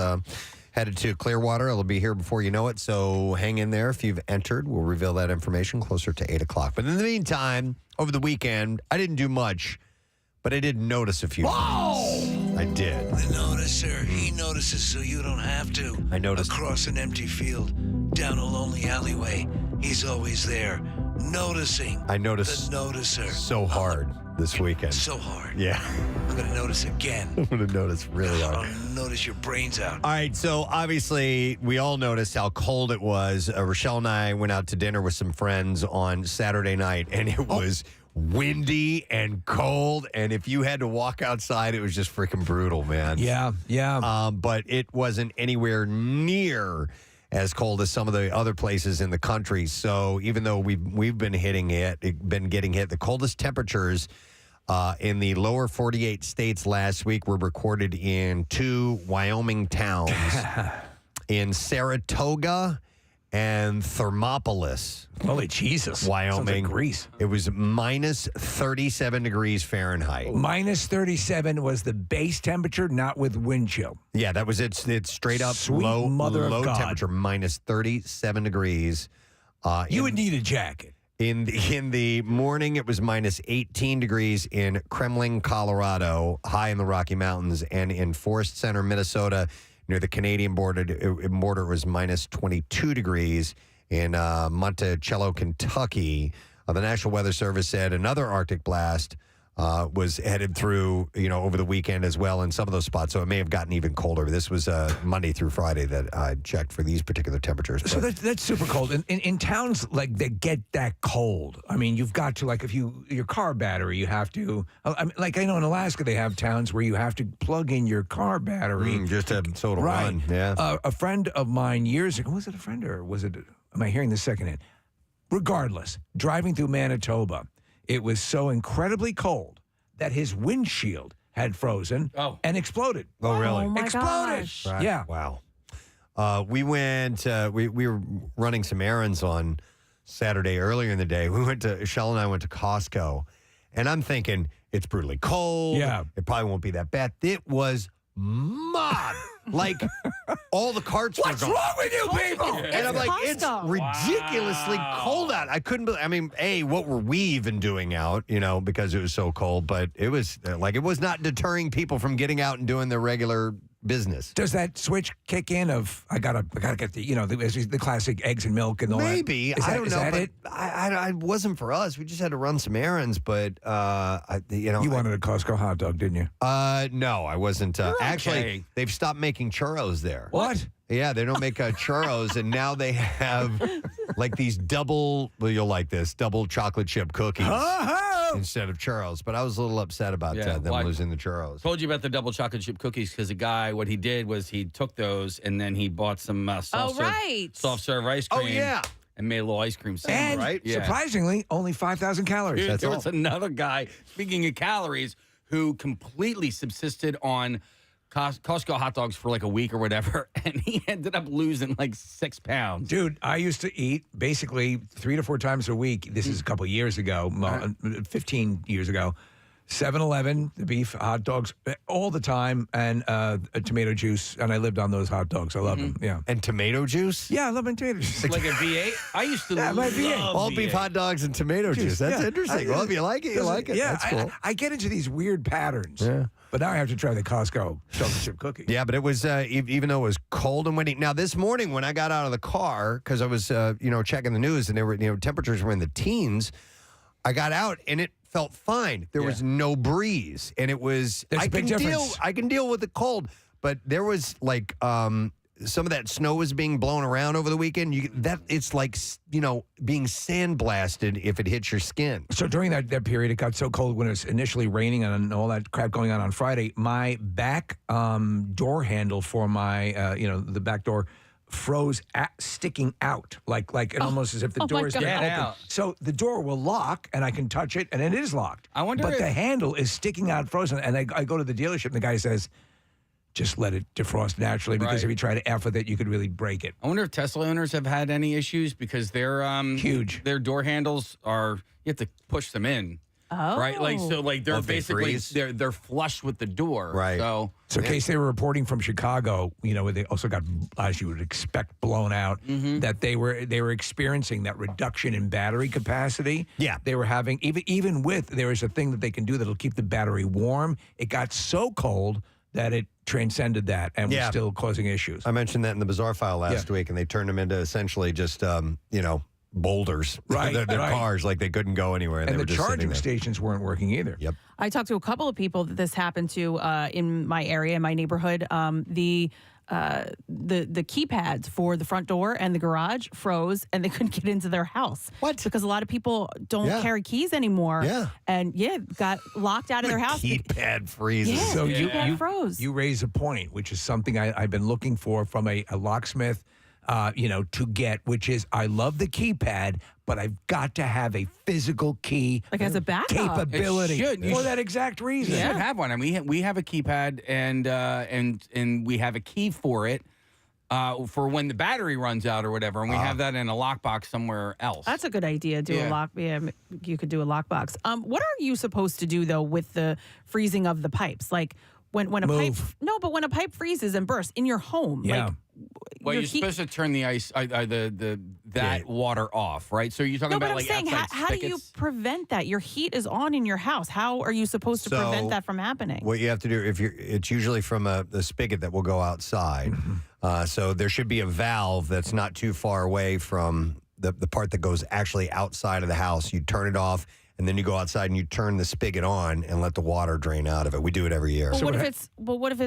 Headed to Clearwater. It'll be here before you know it, so hang in there if you've entered. We'll reveal that information closer to 8 o'clock. But in the meantime, over the weekend, I didn't do much, but I did notice a few things. I did. The noticer. He notices so you don't have to. I noticed. Across an empty field, down a lonely alleyway, he's always there, noticing. I noticed the noticer. So hard this weekend. So hard. Yeah. I'm going to notice again. I'm going to notice really hard. I'll notice your brains out. All right, so obviously we all noticed how cold it was. Rochelle and I went out to dinner with some friends on Saturday night, and it was windy and cold, and if you had to walk outside, it was just freaking brutal, man. Yeah. But it wasn't anywhere near as cold as some of the other places in the country. So even though we've been getting hit, the coldest temperatures in the lower 48 states last week were recorded in 2 Wyoming towns, in Saratoga and Thermopolis. Holy Jesus. Wyoming. Sounds like Greece. It was minus 37 degrees Fahrenheit. Minus 37 was the base temperature, not with wind chill. Yeah, that was it's straight up Sweet low God. temperature, minus 37 degrees. You would need a jacket. In the morning, it was minus 18 degrees in Kremling, Colorado, high in the Rocky Mountains, and in Forest Center, Minnesota, near the Canadian border, it was minus 22 degrees. In Monticello, Kentucky, the National Weather Service said another Arctic blast was headed through, over the weekend as well in some of those spots. So it may have gotten even colder. This was Monday through Friday that I checked for these particular temperatures. So that's super cold. In towns like that get that cold, I mean, you've got to, like, if your car battery, you have to, like I know in Alaska they have towns where you have to plug in your car battery. Just so it'll run. Yeah. A friend of mine years ago, was it a friend or was it, am I hearing this secondhand? Regardless, driving through Manitoba, it was so incredibly cold that his windshield had frozen and exploded. Oh, really? Oh, my Exploded. gosh. Right. Yeah. Wow. We went, we were running some errands on Saturday earlier in the day. Shell and I went to Costco, and I'm thinking it's brutally cold. Yeah. It probably won't be that bad. It was mud. Like, all the carts were What's gone. wrong with you people? And I'm like, it's Costco. ridiculously cold out. I couldn't believe, what were we even doing out, because it was so cold, but it was it was not deterring people from getting out and doing their regular business. Does that switch kick in of I gotta get the classic eggs and milk and all Maybe. that? I don't know. Is that But it? I wasn't for us. We just had to run some errands, but You wanted a Costco hot dog, didn't you? no, I wasn't. Actually, okay. they've stopped making churros there. What? Yeah, they don't make churros, and now they have like these double chocolate chip cookies instead of churros. But I was a little upset about them losing the churros. Told you about the double chocolate chip cookies because the guy, what he did was he took those and then he bought some soft serve ice cream. Oh, yeah. And made a little ice cream And sandwich. right? Yeah. surprisingly, only 5,000 calories. Dude, That's there all. was another guy, speaking of calories, who completely subsisted on Costco hot dogs for like a week or whatever, and he ended up losing like 6 pounds. Dude, I used to eat basically 3 to 4 times a week. This is a couple of years ago, 15 years ago. 7-Eleven, the beef hot dogs all the time, and a tomato juice. And I lived on those hot dogs. I love them. Yeah. And tomato juice? Yeah, I love my tomato juice. Like a V8? I used to Yeah, my love V8. All beef hot dogs and tomato juice. That's Yeah. interesting. Well, if you like it, you like it. Yeah, That's cool. I get into these weird patterns. Yeah. But now I have to try the Costco chocolate chip cookie. Yeah, but it was even though it was cold and windy. Now this morning when I got out of the car because I was checking the news and there were temperatures were in the teens, I got out and it felt fine. There was no breeze and it was There's a big difference. I can deal with the cold, but there was like some of that snow was being blown around over the weekend. It's like being sandblasted if it hits your skin. So during that period, it got so cold when it was initially raining and all that crap going on Friday. My back door handle for my the back door froze sticking out like almost as if the door is God. going to Get open. out. So the door will lock and I can touch it and it is locked. I wonder but if- the handle is sticking out frozen. And I go to the dealership and the guy says, just let it defrost naturally because Right. if you try to F with it, you could really break it. I wonder if Tesla owners have had any issues because they're Huge. Their door handles are, you have to push them in. Oh. Right? Like they're Oh, they basically freeze? they're flush with the door. Right. So So in case they were reporting from Chicago, where they also got, as you would expect, blown out, that they were experiencing that reduction in battery capacity. Yeah. They were having, even with, there is a thing that they can do that'll keep the battery warm. It got so cold that it transcended that and was Yeah. still causing issues. I mentioned that in the Bizarre File last week, and they turned them into essentially just, boulders. Right, Their right. cars, like they couldn't go anywhere. And, And they the were just sitting charging there. stations weren't working either. Yep. I talked to a couple of people that this happened to in my area, in my neighborhood. The keypads for the front door and the garage froze, and they couldn't get into their house. What? Because a lot of people don't Yeah. carry keys anymore. Yeah. And got locked out of their house. Keypad freezes. Yeah. So Keypad froze. you raise a point, which is something I've been looking for from a locksmith, to get, which is I love the keypad, but I've got to have a physical key Like as a backup. capability It should. You for should. that exact reason. you should have one. I mean, we have a keypad and we have a key for it for when the battery runs out or whatever, and we have that in a lockbox somewhere else. That's a good idea. Do a Yeah. lock. Yeah, you could do a lockbox. What are you supposed to do though with the freezing of the pipes? Like when a pipe. Move. No, but when a pipe freezes and bursts in your home. Yeah. Like, Well, your you're heat- supposed to turn the ice, that water off, right? So you're talking No, about but I'm like saying, outside how do you spigots? prevent that? Your heat is on in your house. How are you supposed to prevent So, that from happening? What you have to do, it's usually from the spigot that will go outside. So there should be a valve that's not too far away from the part that goes actually outside of the house. You turn it off, and then you go outside and you turn the spigot on and let the water drain out of it. We do it every year. Well, what if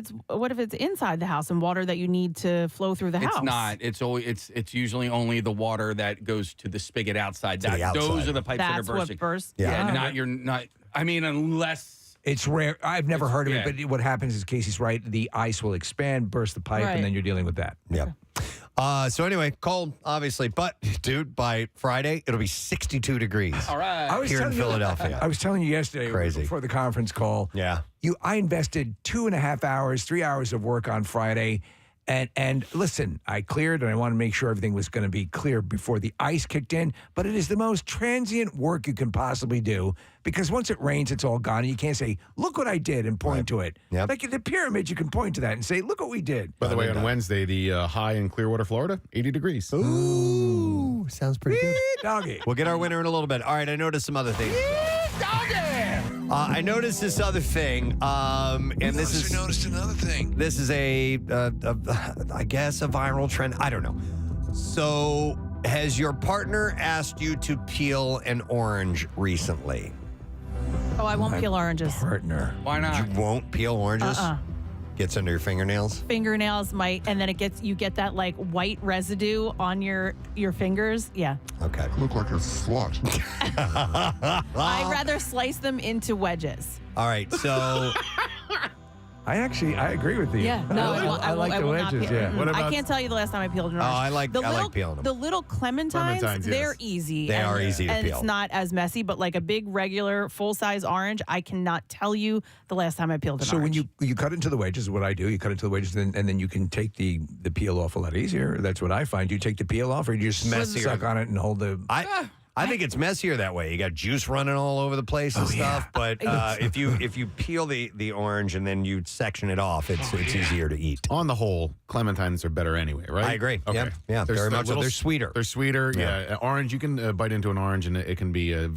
it's inside the house and water that you need to flow through the house? It's not. It's usually only the water that goes to the spigot outside. the outside. Those are the pipes That's that are bursting. what bursts. Yeah. You're not. I mean, unless It's rare. I've never heard of yeah. it, but what happens is Casey's right. The ice will expand, burst the pipe, Right. and then you're dealing with that. Yeah. So anyway, cold, obviously. But, dude, by Friday, it'll be 62 degrees. all right. Here in Philadelphia. I was telling you yesterday Crazy. before the conference call. Yeah. I invested 2.5 hours, 3 hours of work on Friday. And listen, I cleared and I wanted to make sure everything was going to be clear before the ice kicked in. But it is the most transient work you can possibly do because once it rains, it's all gone. And you can't say, look what I did and point to it. Yep. Like at the pyramids, you can point to that and say, look what we did. By the way, on Wednesday, the high in Clearwater, Florida, 80 degrees. Ooh, sounds pretty good. Doggy. We'll get our winner in a little bit. All right, I noticed some other things. I noticed this other thing, and this is noticed another thing. this is I guess a viral trend. I don't know. So, has your partner asked you to peel an orange recently? Oh, I won't peel oranges. Partner. Why not? You won't peel oranges? Gets under your fingernails? Fingernails might, and then you get that like white residue on your fingers. Yeah. Okay. Look like a slut. I'd rather slice them into wedges. All right, so I agree with you. Yeah. No, I like the will not wedges. peel. Yeah. What I about- can't tell you the last time I peeled an orange. I like peeling them. The little clementines, Clementines, they're yes. easy. They are easy to and peel. it's not as messy, but like a big, regular, full-size orange, I cannot tell you the last time I peeled an So orange. when you cut into the wedges, what I do, you cut into the wedges, and then you can take the peel off a lot easier. That's what I find. Do you take the peel off, or do you just Messier. suck on it and hold the? I think it's messier that way. You got juice running all over the place and stuff. But if you peel the orange and then you section it off, it's easier to eat. On the whole, clementines are better anyway, right? I agree. Okay. Yeah, There's very the much so. little- They're sweeter. They're sweeter. Yeah. Orange, you can bite into an orange and it can be a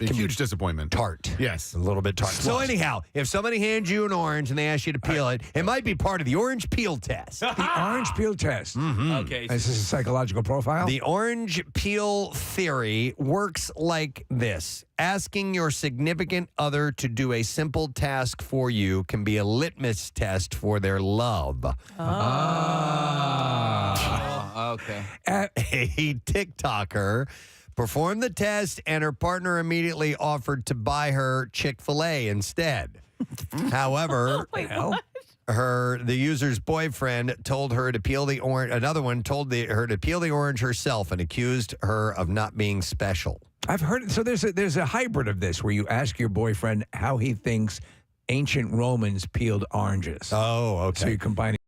huge disappointment. Tart. Yes. A little bit tart. So anyhow, if somebody hands you an orange and they ask you to peel it, it might be part of the orange peel test. The orange peel test. Okay. Is this a psychological profile? The orange peel theory works like this. Asking your significant other to do a simple task for you can be a litmus test for their love. Okay. A TikToker performed the test, and her partner immediately offered to buy her Chick-fil-A instead. However, the user's boyfriend told her to peel the orange. Another one told her to peel the orange herself and accused her of not being special. I've heard. So there's a hybrid of this where you ask your boyfriend how he thinks ancient Romans peeled oranges. Oh, okay. So you're combining.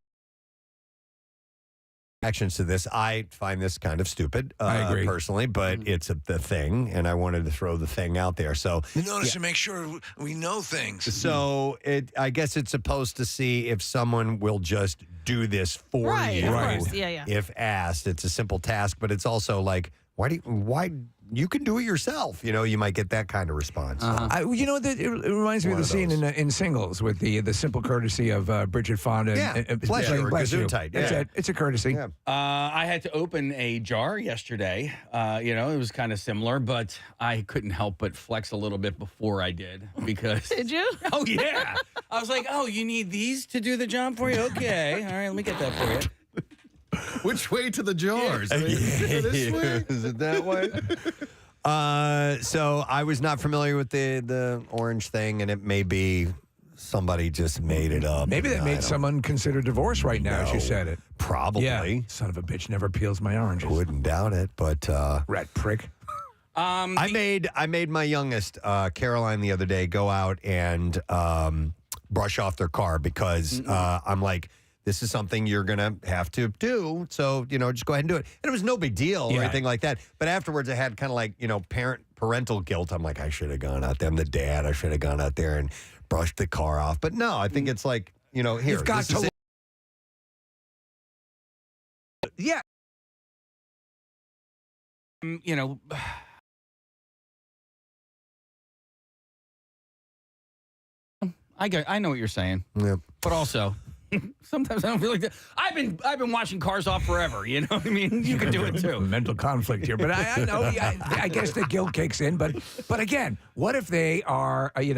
Actions to this. I find this kind of stupid. I agree. Personally, but it's the thing, and I wanted to throw the thing out there. So, You notice to make sure we know things. so I guess it's supposed to see if someone will just do this for Right, you. of course. Yeah. If asked, it's a simple task, but it's also like, why you can do it yourself? You might get that kind of response. It reminds me of the scene in Singles with the simple courtesy of Bridget Fonda. Yeah, bless you, or Gesundheit, That's yeah. it. It's a courtesy. Yeah. I had to open a jar yesterday. It was kind of similar, but I couldn't help but flex a little bit before I did because. Did you? Oh yeah. I was like, oh, you need these to do the job for you? Okay. All right, let me get that for you. Which way to the jars? This way? Is it that way? So I was not familiar with the orange thing, and it may be somebody just made it up. Maybe that made someone consider divorce right now as you said it. Probably. Yeah. Son of a bitch never peels my oranges. Wouldn't doubt it, but Rat prick. I made my youngest Caroline the other day go out and brush off their car because I'm like, this is something you're going to have to do. So, just go ahead and do it. And it was no big deal or anything like that. But afterwards, I had kind of like, parental guilt. I'm like, I should have gone out there. I'm the dad. I should have gone out there and brushed the car off. But no, I think it's like, here. You've got this is to. it. Yeah. I know what you're saying. Yeah. But also, Sometimes I don't feel like that. I've been washing cars off forever. You know what I mean? You can do it too. Mental conflict here, but I know. I guess the guilt kicks in. But again, what if they are? You're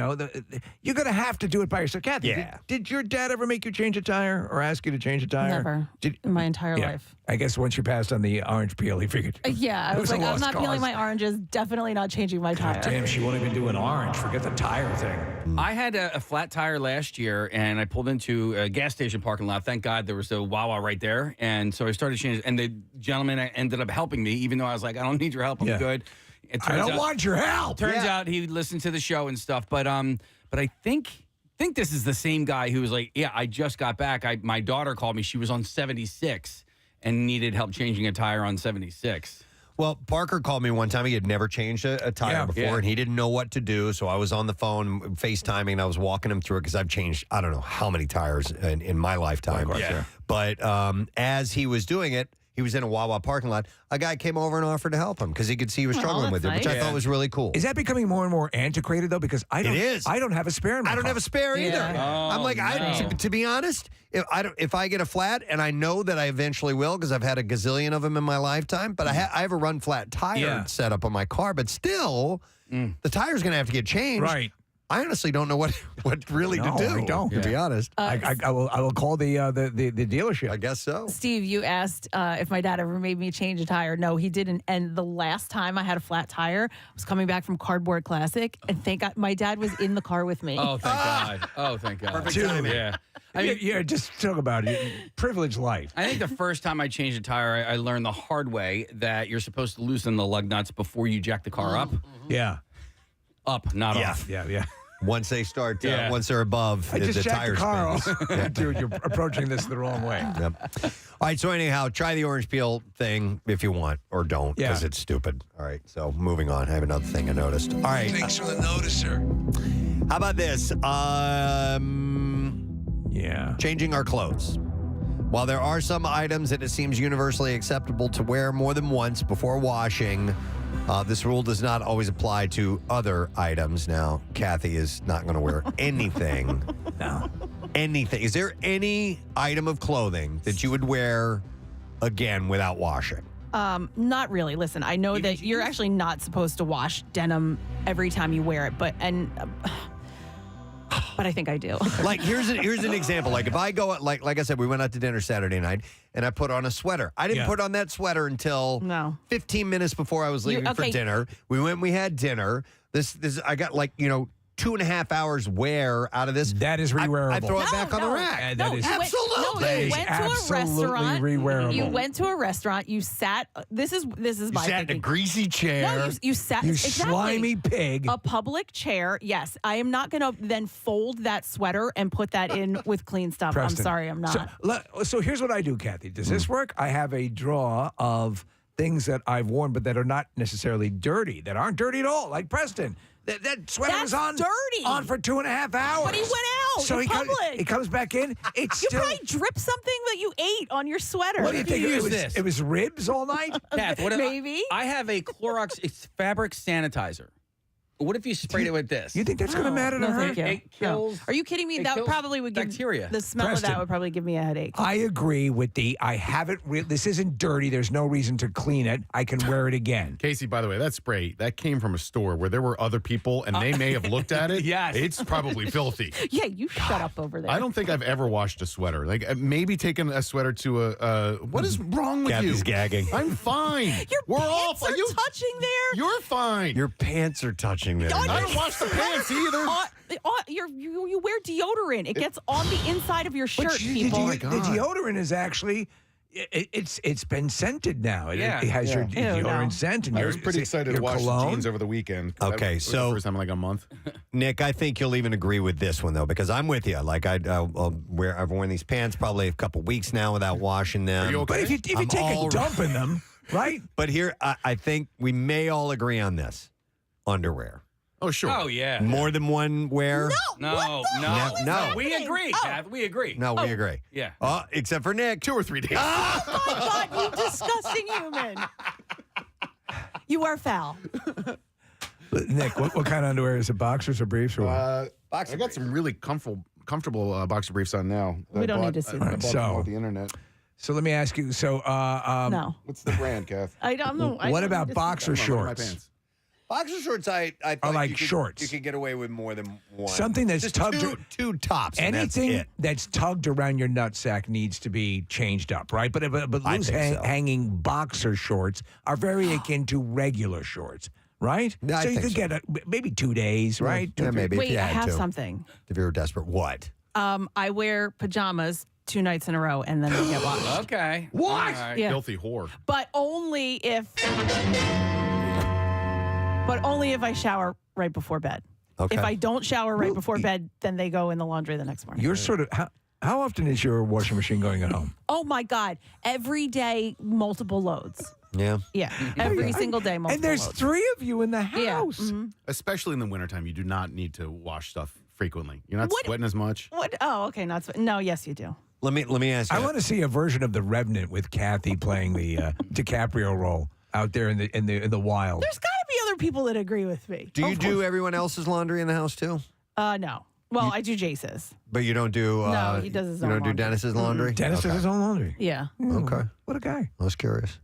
going to have to do it by yourself. Kathy, Yeah. did your dad ever make you change a tire or ask you to change a tire? Never in my entire life. I guess once you passed on the orange peel, he figured. Yeah, I it was a like, I'm lost not cause. peeling my oranges. Definitely not changing my tire. Damn, she won't even do an orange. Forget the tire thing. I had a flat tire last year, and I pulled into a gas station parking lot. Thank God there was a Wawa right there, and so I started changing. And the gentleman ended up helping me, even though I was like, I don't need your help. I'm good. It I turns don't out- want your help. Turns out he listened to the show and stuff, but I think this is the same guy who was like, yeah, I just got back. My daughter called me. She was on 76 and needed help changing a tire on 76. Well, Parker called me one time. He had never changed a tire before, and he didn't know what to do. So I was on the phone FaceTiming, and I was walking him through it because I've changed, I don't know how many tires in my lifetime. But as he was doing it, he was in a Wawa parking lot. A guy came over and offered to help him because he could see he was struggling with it, which I thought was really cool. Is that becoming more and more antiquated though? Because I don't. It is. I don't have a spare. In my I don't car. have a spare either. I'm like, to be honest, if I get a flat, and I know that I eventually will because I've had a gazillion of them in my lifetime, but I have a run flat tire set up on my car, but still, the tire's going to have to get changed. Right. I honestly don't know what really to do. I don't. To be honest, I will call the dealership. I guess so. Steve, you asked if my dad ever made me change a tire. No, he didn't. And the last time I had a flat tire, I was coming back from Cardboard Classic, and thank God my dad was in the car with me. Oh, thank God. Oh, thank God. Perfect timing. Yeah. Just talk about it. Privileged life. I think the first time I changed a tire, I learned the hard way that you're supposed to loosen the lug nuts before you jack the car up. Yeah. Up, not off. Yeah. Once they start, once they're above, I just the jacked tire the car spins. off. Dude, you're approaching this the wrong way. Yep. All right, so anyhow, try the orange peel thing if you want, or don't, because it's stupid. All right, so moving on. I have another thing I noticed. All right. Thanks for the noticer. How about this? Changing our clothes. While there are some items that it seems universally acceptable to wear more than once before washing, this rule does not always apply to other items. Now, Kathy is not going to wear anything. No. Anything. Is there any item of clothing that you would wear again without washing? Not really. Listen, I know that you're actually not supposed to wash denim every time you wear it, but I think I do. Like here's an example. Like if I go like I said, we went out to dinner Saturday night, and I put on a sweater. I didn't put on that sweater until 15 minutes before I was leaving for dinner. We went. We had dinner. This I got 2.5 hours wear out of this. That is rewearable. I throw it back on the rack. That is absolutely. You went to a restaurant. Rewearable. You went to a restaurant. You sat. This is my sat in a greasy chair. No, you sat. You exactly. slimy pig. A public chair. Yes, I am not going to then fold that sweater and put that in with clean stuff. Preston. I'm sorry, I'm not. So here's what I do, Kathy. Does this work? I have a drawer of things that I've worn, but that are not necessarily dirty. That aren't dirty at all. Like Preston. That sweater was on dirty. On for 2.5 hours. But he went out so in he public. he comes back in. It's You still. probably drip something that you ate on your sweater. What do you think? use this? It was ribs all night. Kath, what if Maybe. I have a Clorox fabric sanitizer. What if you sprayed it with this? You think that's going to matter to no, her? thank you. It kills. Are you kidding me? it That kills probably would give bacteria. the smell of Preston. that would probably give me a headache. I agree with I haven't. This isn't dirty. There's no reason to clean it. I can wear it again. Casey, by the way, that spray, that came from a store where there were other people and they may have looked at it. Yes. It's probably filthy. Yeah, you shut up over there. I don't think I've ever washed a sweater. Like maybe taken a sweater to a what is wrong with Kathy's you? gagging. I'm fine. Your We're pants all are touching there. You're fine. Your pants are touching there. I don't wash the pants either. You wear deodorant. It gets on the inside of your shirt, people. The deodorant is actually. It's been scented now. It has your deodorant scent. And I was pretty excited to wash the jeans over the weekend. Okay, that was so the first time in like a month. Nick, I think you'll even agree with this one though, because I'm with you. Like I've worn these pants probably a couple weeks now without washing them. Are you okay? But if you take a dump in them, right? But here, I think we may all agree on this: underwear. Oh sure. Oh yeah. More than one wear? No. No. We agree, Kath. We agree. No, we agree. Yeah. Except for Nick. 2 or 3 days. Oh my God, you disgusting human! You are foul. Nick, what kind of underwear is it? Boxers or briefs or what? I got some really comfortable comfortable boxer briefs on now. We don't need to see I them. bought them So- off the internet. So let me ask you. So No. What's the brand, Kath? I don't know. I what don't about need to see boxer them. Look at my shorts? pants. Boxer shorts, I thought like you could, shorts. You could get away with more than one. Something that's Just tugged. two tops. and that's Anything it. that's tugged around your nutsack needs to be changed up, right? But I loose think so. hanging boxer shorts are very akin to regular shorts, right? Yeah, I so you think could so. get maybe 2 days, right? Yeah, maybe. if Wait, you I had have to. something. If you were desperate. What? I wear pajamas 2 nights in a row and then they get washed. Okay. What? All right. Yeah. Filthy whore. But only if I shower right before bed. Okay. If I don't shower right before bed, then they go in the laundry the next morning. You're sort of how often is your washing machine going at home? Oh my God. Every day, multiple loads. Yeah. Yeah. Every single day, multiple And there's loads. 3 of you in the house. Yeah. Mhm. Especially in the wintertime, you do not need to wash stuff frequently. You're not What- sweating as much. What? Oh, okay. No, yes, you do. Let me ask you. I want to see a version of The Revenant with Kathy playing the DiCaprio role out there in the wild. There's got to be other people that agree with me. do you do everyone else's laundry in the house too? No. Well, I do Jace's. But you don't do. No, he does his You own don't do laundry. Dennis's laundry. Dennis okay. does his own laundry. Yeah. Okay. What a guy. I was curious.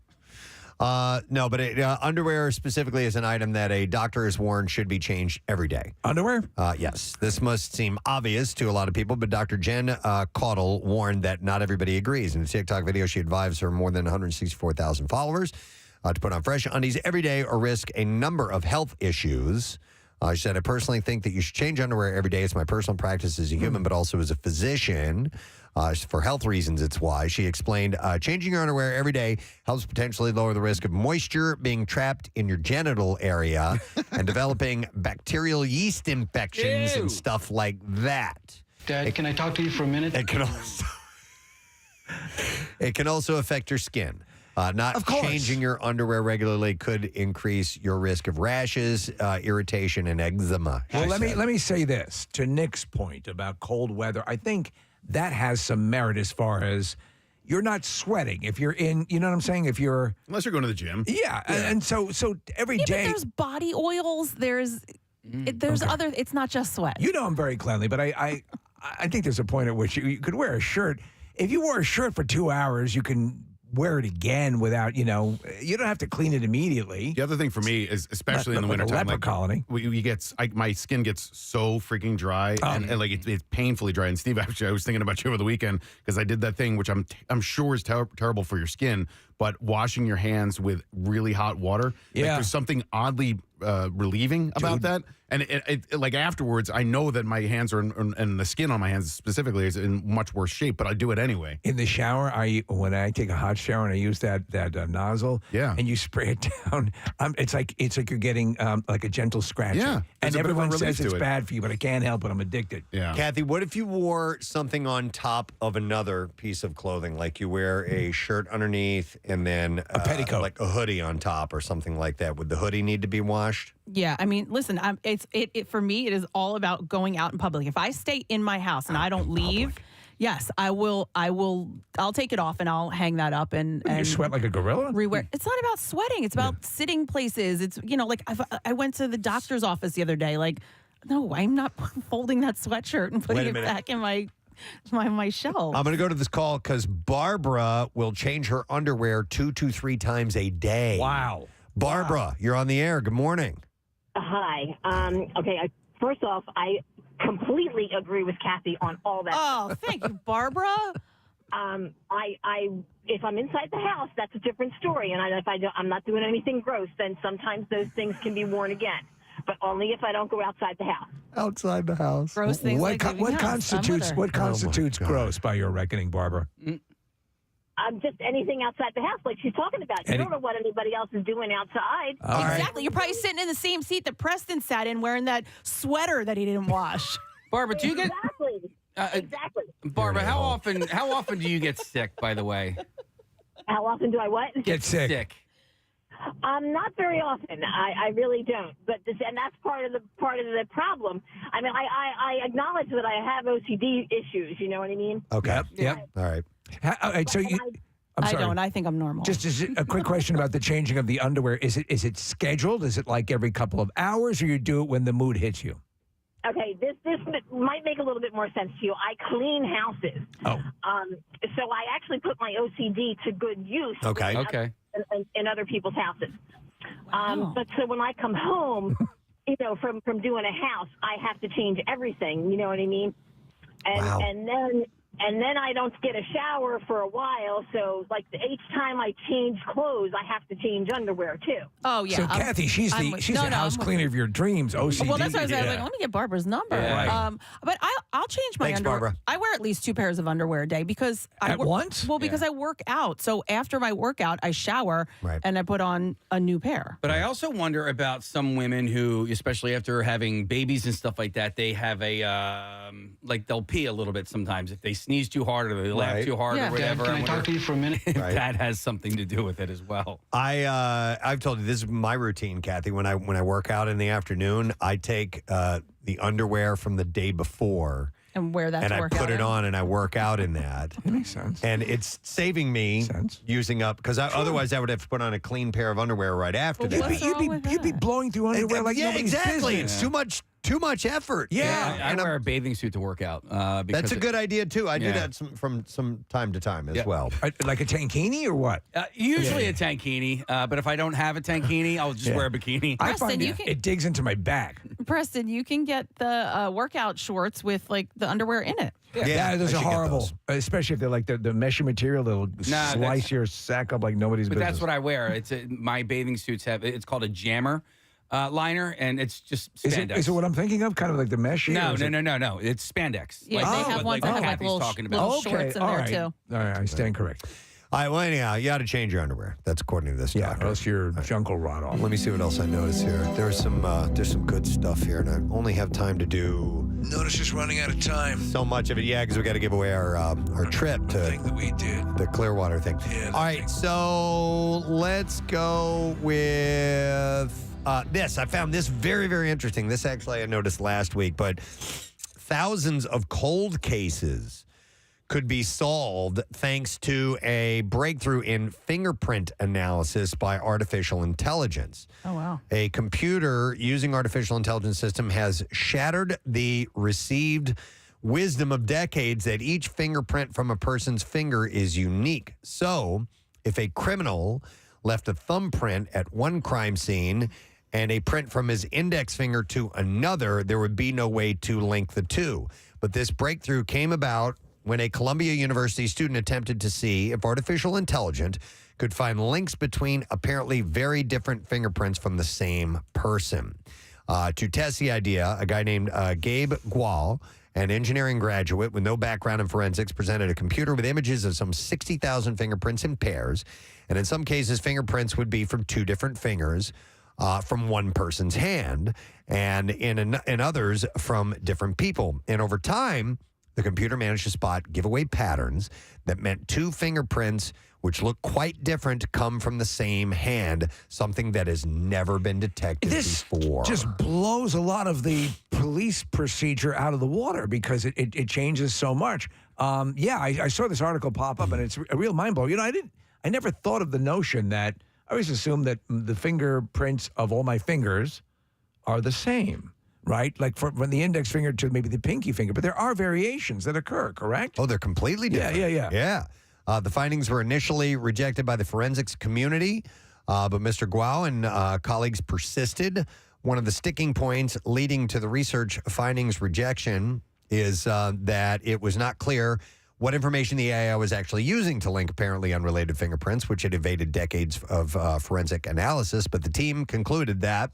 No, but underwear specifically is an item that a doctor has warned should be changed every day. Underwear? Yes, this must seem obvious to a lot of people, but Dr. Jen Caudle warned that not everybody agrees. In a TikTok video, she advised her more than 164,000 followers to put on fresh undies every day or risk a number of health issues. She said, I personally think that you should change underwear every day. It's my personal practice as a human, but also as a physician. For health reasons, it's why. She explained, changing your underwear every day helps potentially lower the risk of moisture being trapped in your genital area and developing bacterial yeast infections and stuff like that. Dad, can I talk to you for a minute? It can also affect your skin. Not Of course. changing your underwear regularly could increase your risk of rashes, irritation, and eczema. Well, she let said. me say this to Nick's point about cold weather. I think that has some merit as far as you're not sweating if you're in. You know what I'm saying? If you're Unless you're going to the gym. yeah, and so every Yeah, day. but there's body oils. There's other. It's not just sweat. You know I'm very cleanly, but I think there's a point at which you could wear a shirt. If you wore a shirt for 2 hours, you can wear it again without, you don't have to clean it immediately. The other thing for me is, especially in the Like a wintertime, leper colony. My skin gets so freaking dry, and like it's painfully dry. And Steve, actually, I was thinking about you over the weekend because I did that thing, which I'm sure is terrible for your skin, but washing your hands with really hot water, like, there's something oddly relieving about that. And it like afterwards, I know that my hands are and the skin on my hands specifically is in much worse shape, but I do it anyway. In the shower, when I take a hot shower and I use that nozzle, and you spray it down, it's like you're getting like a gentle scratching. Yeah, and there's a bit of a everyone relief says to it's it. bad for you, but I can't help it. I'm addicted. Yeah. Kathy, what if you wore something on top of another piece of clothing, like you wear a shirt underneath and then a petticoat, like a hoodie on top or something like that? Would the hoodie need to be washed? Yeah, I mean, listen, it for me, it is all about going out in public. If I stay in my house and I don't leave, yes, I'll take it off and I'll hang that up and You sweat like a gorilla? rewear. It's not about sweating. It's about sitting places. It's, like I went to the doctor's office the other day. Like, no, I'm not folding that sweatshirt and putting Wait a it minute. back in my shelf. I'm going to go to this call because Barbara will change her underwear 2 to 3 times a day. Wow. Barbara, you're on the air. Good morning. Hi. Okay. First off, I completely agree with Kathy on all that. Oh, thank you, Barbara. If I'm inside the house, that's a different story. And I'm not doing anything gross, then sometimes those things can be worn again. But only if I don't go outside the house. Outside the house. Gross things What like leaving house. I'm with her. what constitutes God. gross by your reckoning, Barbara? Just anything outside the house, like she's talking about. You don't know what anybody else is doing outside. Exactly. You're probably sitting in the same seat that Preston sat in wearing that sweater that he didn't wash. Barbara, do you get Exactly. Barbara? How often do you get sick? By the way, How often do I what? Get sick. Not very often. I really don't. But and that's part of the problem. I mean, I acknowledge that I have OCD issues. You know what I mean? Okay. Yep. All right. All right, so I'm I sorry. don't. I think I'm normal. Just a quick question about the changing of the underwear. Is it scheduled? Is it like every couple of hours, or you do it when the mood hits you? Okay, this might make a little bit more sense to you. I clean houses. Oh. So I actually put my OCD to good use. Okay. In other people's houses. But so when I come home, from doing a house, I have to change everything. You know what I mean? And then I don't get a shower for a while. So like each time I change clothes, I have to change underwear too. Oh yeah. So Kathy, she's the house cleaner of your dreams. OCD. Well, that's why I was like, let me get Barbara's number. Yeah. Right. But I'll change my Thanks, underwear. Barbara. I wear at least 2 pairs of underwear a day because At once? Well, because I work out. So after my workout, I shower and I put on a new pair. But I also wonder about some women who, especially after having babies and stuff like that, they have a they'll pee a little bit sometimes if they sneeze too hard or they laugh too hard or whatever. Can I talk to you for a minute? That has something to do with it as well. I've told you this is my routine, Kathy. When I work out in the afternoon, I take the underwear from the day before and wear that and to I work put out it in. on and I work out in that. That makes sense. And it's saving me using up because otherwise I would have to put on a clean pair of underwear right after that. You'd be blowing through underwear like nobody's exactly. business. It's too much effort. Yeah. I wear a bathing suit to work out. Because That's a good idea too. I do Yeah. that from some time to time as well. Like a tankini or what? Usually a tankini, but if I don't have a tankini, I'll just wear a bikini. I find it digs into my back. Preston, you can get the workout shorts with like the underwear in it. Yeah, those are horrible. Especially if they're like the meshy material that'll slice your sack up like nobody's But business. that's what I wear. My bathing suits it's called a jammer liner, and it's just spandex. Is it what I'm thinking of? Kind of like the mesh? No. It's spandex. Yeah, they have ones that have like little, little shorts in there too. All right, I stand correct. All right, well, anyhow, you got to change your underwear. That's according to this doctor. Else your junk will rot off. Let me see what else I notice here. There's some good stuff here, and I only have time to do Notice is running out of time. so much of it. Yeah, because we got to give away our trip to That we did. the Clearwater thing. All right, so let's go with this. I found this very, very interesting. This actually I noticed last week, but thousands of cold cases could be solved thanks to a breakthrough in fingerprint analysis by artificial intelligence. Oh, wow. A computer using artificial intelligence system has shattered the received wisdom of decades that each fingerprint from a person's finger is unique. So, if a criminal left a thumbprint at one crime scene and a print from his index finger to another, there would be no way to link the two. But this breakthrough came about when a Columbia University student attempted to see if artificial intelligence could find links between apparently very different fingerprints from the same person. To test the idea, a guy named Gabe Gual, an engineering graduate with no background in forensics, presented a computer with images of some 60,000 fingerprints in pairs. And in some cases, fingerprints would be from two different fingers from one person's hand, and in others from different people. And over time, the computer managed to spot giveaway patterns that meant two fingerprints, which look quite different, come from the same hand, something that has never been detected before. Just blows a lot of the police procedure out of the water because it changes so much. I saw this article pop up, and it's a real mind blow. I never thought of the notion that I always assumed that the fingerprints of all my fingers are the same. Right? Like from the index finger to maybe the pinky finger. But there are variations that occur, correct? Oh, they're completely different. Yeah. The findings were initially rejected by the forensics community, but Mr. Guo and colleagues persisted. One of the sticking points leading to the research findings rejection is that it was not clear what information the AI was actually using to link apparently unrelated fingerprints, which had evaded decades of forensic analysis. But the team concluded that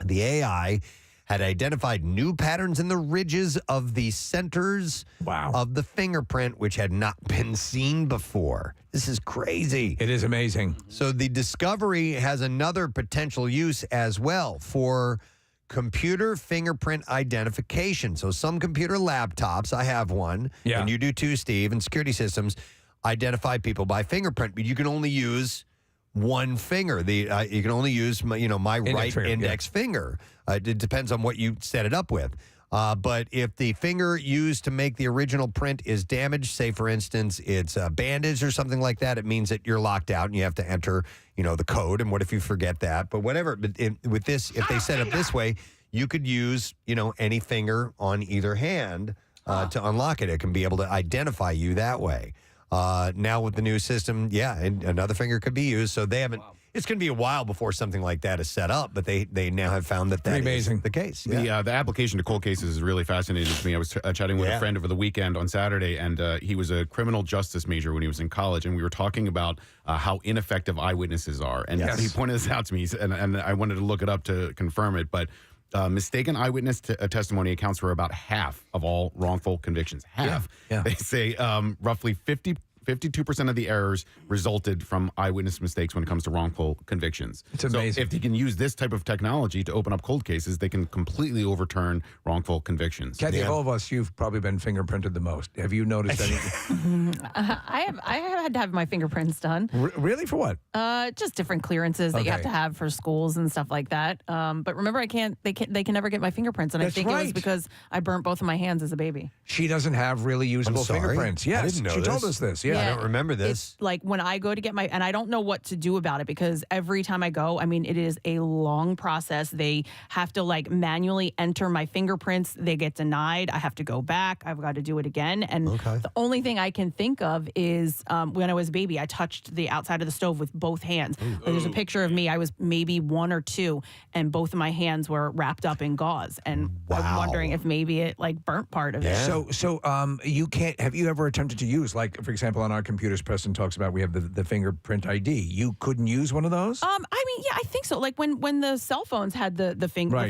the AI had identified new patterns in the ridges of the centers of the fingerprint, which had not been seen before. This is crazy. It is amazing. So the discovery has another potential use as well for computer fingerprint identification. So some computer laptops, I have one, and you do too, Steve, and security systems identify people by fingerprint, but you can only use one finger. You can only use my right index finger. It depends on what you set it up with. But if the finger used to make the original print is damaged, say for instance it's bandaged or something like that, it means that you're locked out and you have to enter, the code. And what if you forget that? But whatever. But with this, if they set up this way, you could use, any finger on either hand to unlock it. It can be able to identify you that way. Now with the new system, and another finger could be used. So they haven't. It's going to be a while before something like that is set up, but they now have found that is the case. Yeah. The application to cold cases is really fascinating to me. I was chatting with a friend over the weekend on Saturday, and he was a criminal justice major when he was in college, and we were talking about how ineffective eyewitnesses are. And he pointed this out to me, and I wanted to look it up to confirm it, but mistaken eyewitness testimony accounts for about half of all wrongful convictions. Half. Yeah. They say roughly 52% of the errors resulted from eyewitness mistakes when it comes to wrongful convictions. It's amazing. So if they can use this type of technology to open up cold cases, they can completely overturn wrongful convictions. Kathy, of all of us, you've probably been fingerprinted the most. Have you noticed anything? I have had to have my fingerprints done. Really? For what? Just different clearances that you have to have for schools and stuff like that. But remember, they can never get my fingerprints, and That's I think it was right. because I burnt both of my hands as a baby. She doesn't have really usable fingerprints. Yes, I didn't know she told us this. Yeah. I don't remember this. It's like when I go to get and I don't know what to do about it because every time I go, it is a long process. They have to manually enter my fingerprints. They get denied. I have to go back. I've got to do it again. And the only thing I can think of is when I was a baby, I touched the outside of the stove with both hands. There's a picture of me. I was maybe 1 or 2, and both of my hands were wrapped up in gauze. And I'm wondering if maybe it burnt part of it. So you can't. Have you ever attempted to use, for example, on our computers? Preston talks about we have the fingerprint ID. You couldn't use one of those? I think so. Like when the cell phones had the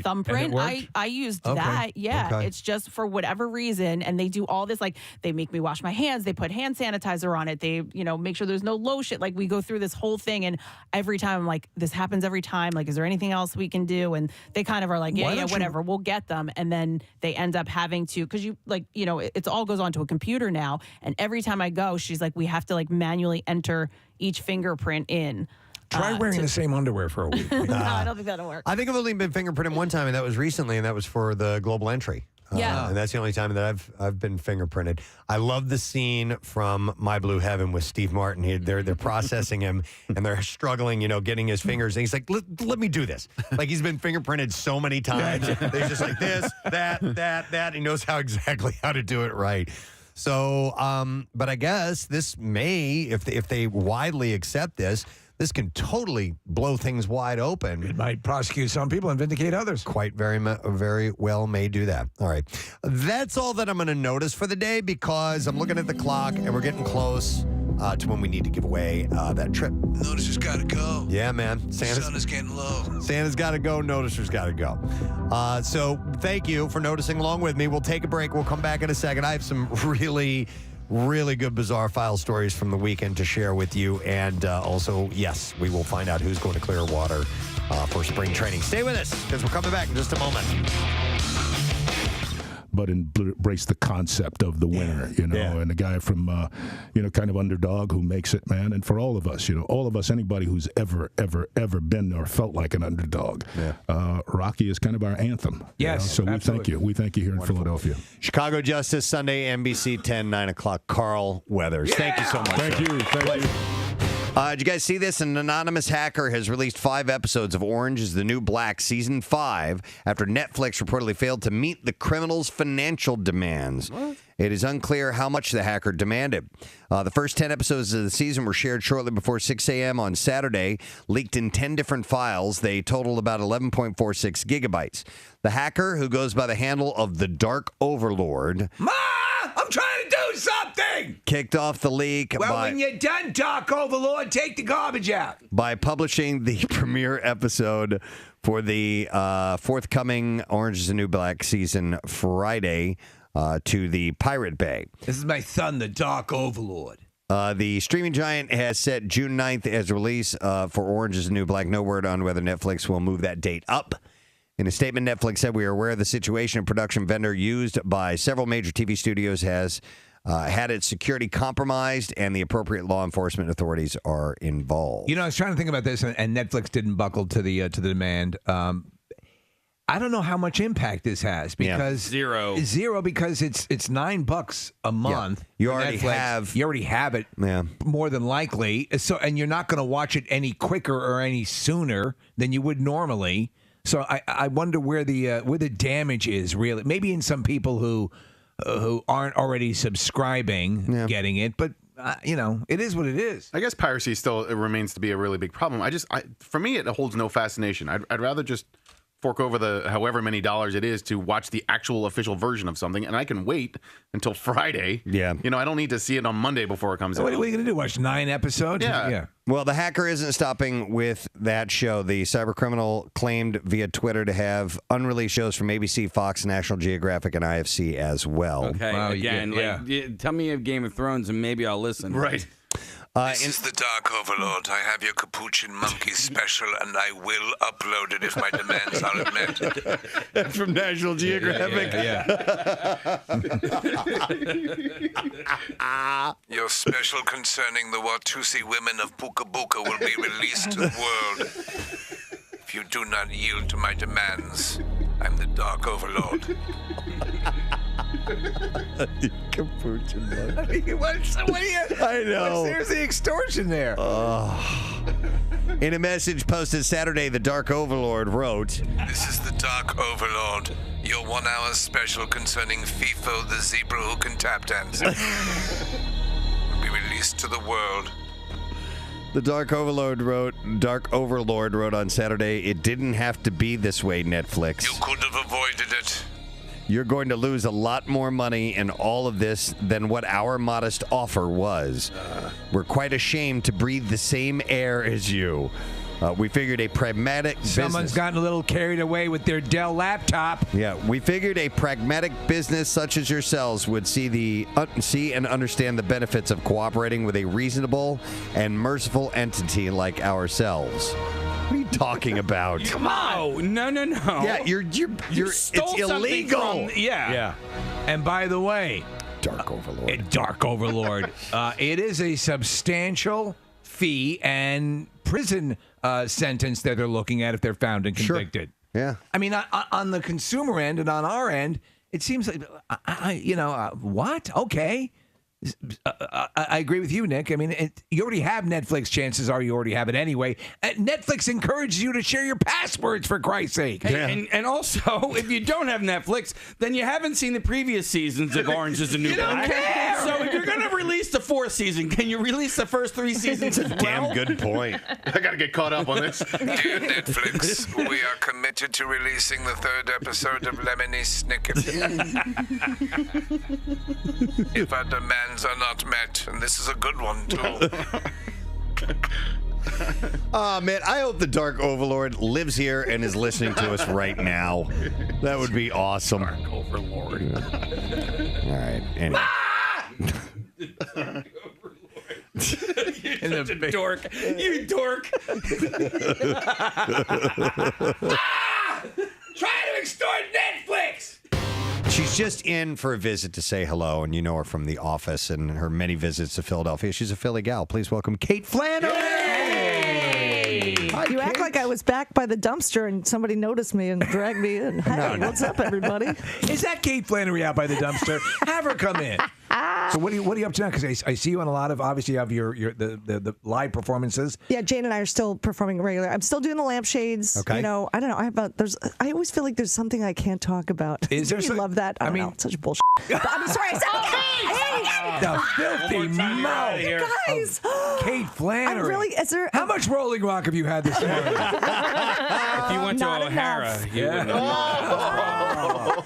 thumbprint, I used that. Yeah. It's just for whatever reason, and they do all this. They make me wash my hands. They put hand sanitizer on it. They make sure there's no lotion. We go through this whole thing, and every time I'm like, this happens every time. Is there anything else we can do? And they kind of are like, whatever, we'll get them. And then they end up having to, because it all goes onto a computer now. And every time I go, she's like, we have to manually enter each fingerprint in. Try wearing the same underwear for a week. No, I don't think that'll work. I think I've only been fingerprinted one time, and that was recently, and that was for the global entry. And that's the only time that I've been fingerprinted. I love the scene from My Blue Heaven with Steve Martin. They're processing him, and they're struggling, getting his fingers. And he's like, let me do this. He's been fingerprinted so many times. They're just like this, that. He knows exactly how to do it right. So, but I guess this may, if they widely accept this can totally blow things wide open. It might prosecute some people and vindicate others. Quite very well may do that. All right. That's all that I'm going to notice for the day because I'm looking at the clock and we're getting close to when we need to give away that trip. Noticer's got to go. Yeah, man. The sun is getting low. Santa's got to go. Noticer's got to go. So thank you for noticing along with me. We'll take a break. We'll come back in a second. I have some really good bizarre file stories from the weekend to share with you. And also, yes, we will find out who's going to Clearwater for spring training. Stay with us because we're coming back in just a moment. But embrace the concept of the winner, and the guy from, kind of underdog who makes it, man. And for all of us, anybody who's ever been or felt like an underdog, Rocky is kind of our anthem. Yes, so absolutely. we thank you. We thank you here in Philadelphia. Chicago Justice, Sunday, NBC 10, 9 o'clock. Carl Weathers. Yeah! Thank you so much. Thank you. Did you guys see this? An anonymous hacker has released 5 episodes of Orange is the New Black Season 5 after Netflix reportedly failed to meet the criminal's financial demands. What? It is unclear how much the hacker demanded. The first 10 episodes of the season were shared shortly before 6 a.m. on Saturday, leaked in 10 different files. They totaled about 11.46 gigabytes. The hacker, who goes by the handle of the Dark Overlord... Ma! I'm trying to do something! Kicked off the leak when you're done, Dark Overlord, take the garbage out. By publishing the premiere episode for the forthcoming Orange is the New Black season Friday to the Pirate Bay. This is my son, the Dark Overlord. The streaming giant has set June 9th as release for Orange is the New Black. No word on whether Netflix will move that date up. In a statement, Netflix said, we are aware of the situation. A production vendor used by several major TV studios has had its security compromised, and the appropriate law enforcement authorities are involved. I was trying to think about this, and Netflix didn't buckle to the demand. I don't know how much impact this has because Zero because it's $9 a month. Yeah. You already have it. More than likely. So, and you're not going to watch it any quicker or any sooner than you would normally. So I wonder where the damage is really. Maybe in some people who aren't already subscribing, getting it, but it is what it is. I guess piracy still remains to be a really big problem. For me, it holds no fascination. I'd rather just fork over the however many dollars it is to watch the actual official version of something, and I can wait until Friday. Yeah. I don't need to see it on Monday before it comes out. What are you going to do? Watch 9 episodes? Yeah. Well, the hacker isn't stopping with that show. The cybercriminal claimed via Twitter to have unreleased shows from ABC, Fox, National Geographic, and IFC as well. Okay, again, tell me of Game of Thrones and maybe I'll listen. Right. This is the Dark Overlord. I have your Capuchin Monkey special, and I will upload it if my demands are met. From National Geographic. Your special concerning the Watusi women of Puka Buka will be released to the world. If you do not yield to my demands, I'm the Dark Overlord. Capuchin monkey. I know. There's the extortion there. In a message posted Saturday, the Dark Overlord wrote, This is the Dark Overlord, your 1-hour special concerning FIFO, the zebra who can tap dance. Will be released to the world. The Dark Overlord wrote on Saturday, it didn't have to be this way, Netflix. You could have avoided it. You're going to lose a lot more money in all of this than what our modest offer was. We're quite ashamed to breathe the same air as you. We figured a pragmatic Someone's gotten a little carried away with their Dell laptop. Yeah, we figured a pragmatic business such as yourselves would see and understand the benefits of cooperating with a reasonable and merciful entity like ourselves. What are you talking about? Come on. No. Yeah, you're stole it's illegal. Yeah. And by the way, Dark Overlord. Dark Overlord. It is a substantial fee and prison sentence that they're looking at if they're found and convicted. Sure. Yeah. I mean, on the consumer end and on our end, it seems like, what? Okay. I agree with you, Nick. I mean, you already have Netflix. Chances are you already have it anyway. Netflix encourages you to share your passwords, for Christ's sake. Hey, and also, if you don't have Netflix, then you haven't seen the previous seasons of Orange is the New Black. You don't care. So if you're going to release the 4th season, can you release the first 3 seasons as well? Damn good point. I got to get caught up on this. Dear Netflix, we are committed to releasing the 3rd episode of Lemony Snicket. If our demands are not met, and this is a good one, too. Oh, man, I hope the Dark Overlord lives here and is listening to us right now. That would be awesome. Dark Overlord. All right, anyway. You're such a dork. You dork. Try to extort Netflix. She's just in for a visit to say hello, and you know her from The Office and her many visits to Philadelphia. She's a Philly gal. Please welcome Kate Flannery. You act like I was back by the dumpster and somebody noticed me and dragged me in. Hey, what's up, everybody? Is that Kate Flannery out by the dumpster? Have her come in. So what are you up to now? Because I see you on a lot of, obviously you have the live performances. Yeah, Jane and I are still performing regular. I'm still doing the lampshades. Okay. You know, I don't know. I always feel like there's something I can't talk about. Is there you love that? I mean, know. It's such bullshit. But I'm sorry. I said, The filthy mouth. you guys. Kate Flannery. I'm really. Is there? How much Rolling Rock have you had this morning? If you went to Not O'Hara, enough. you wouldn't have.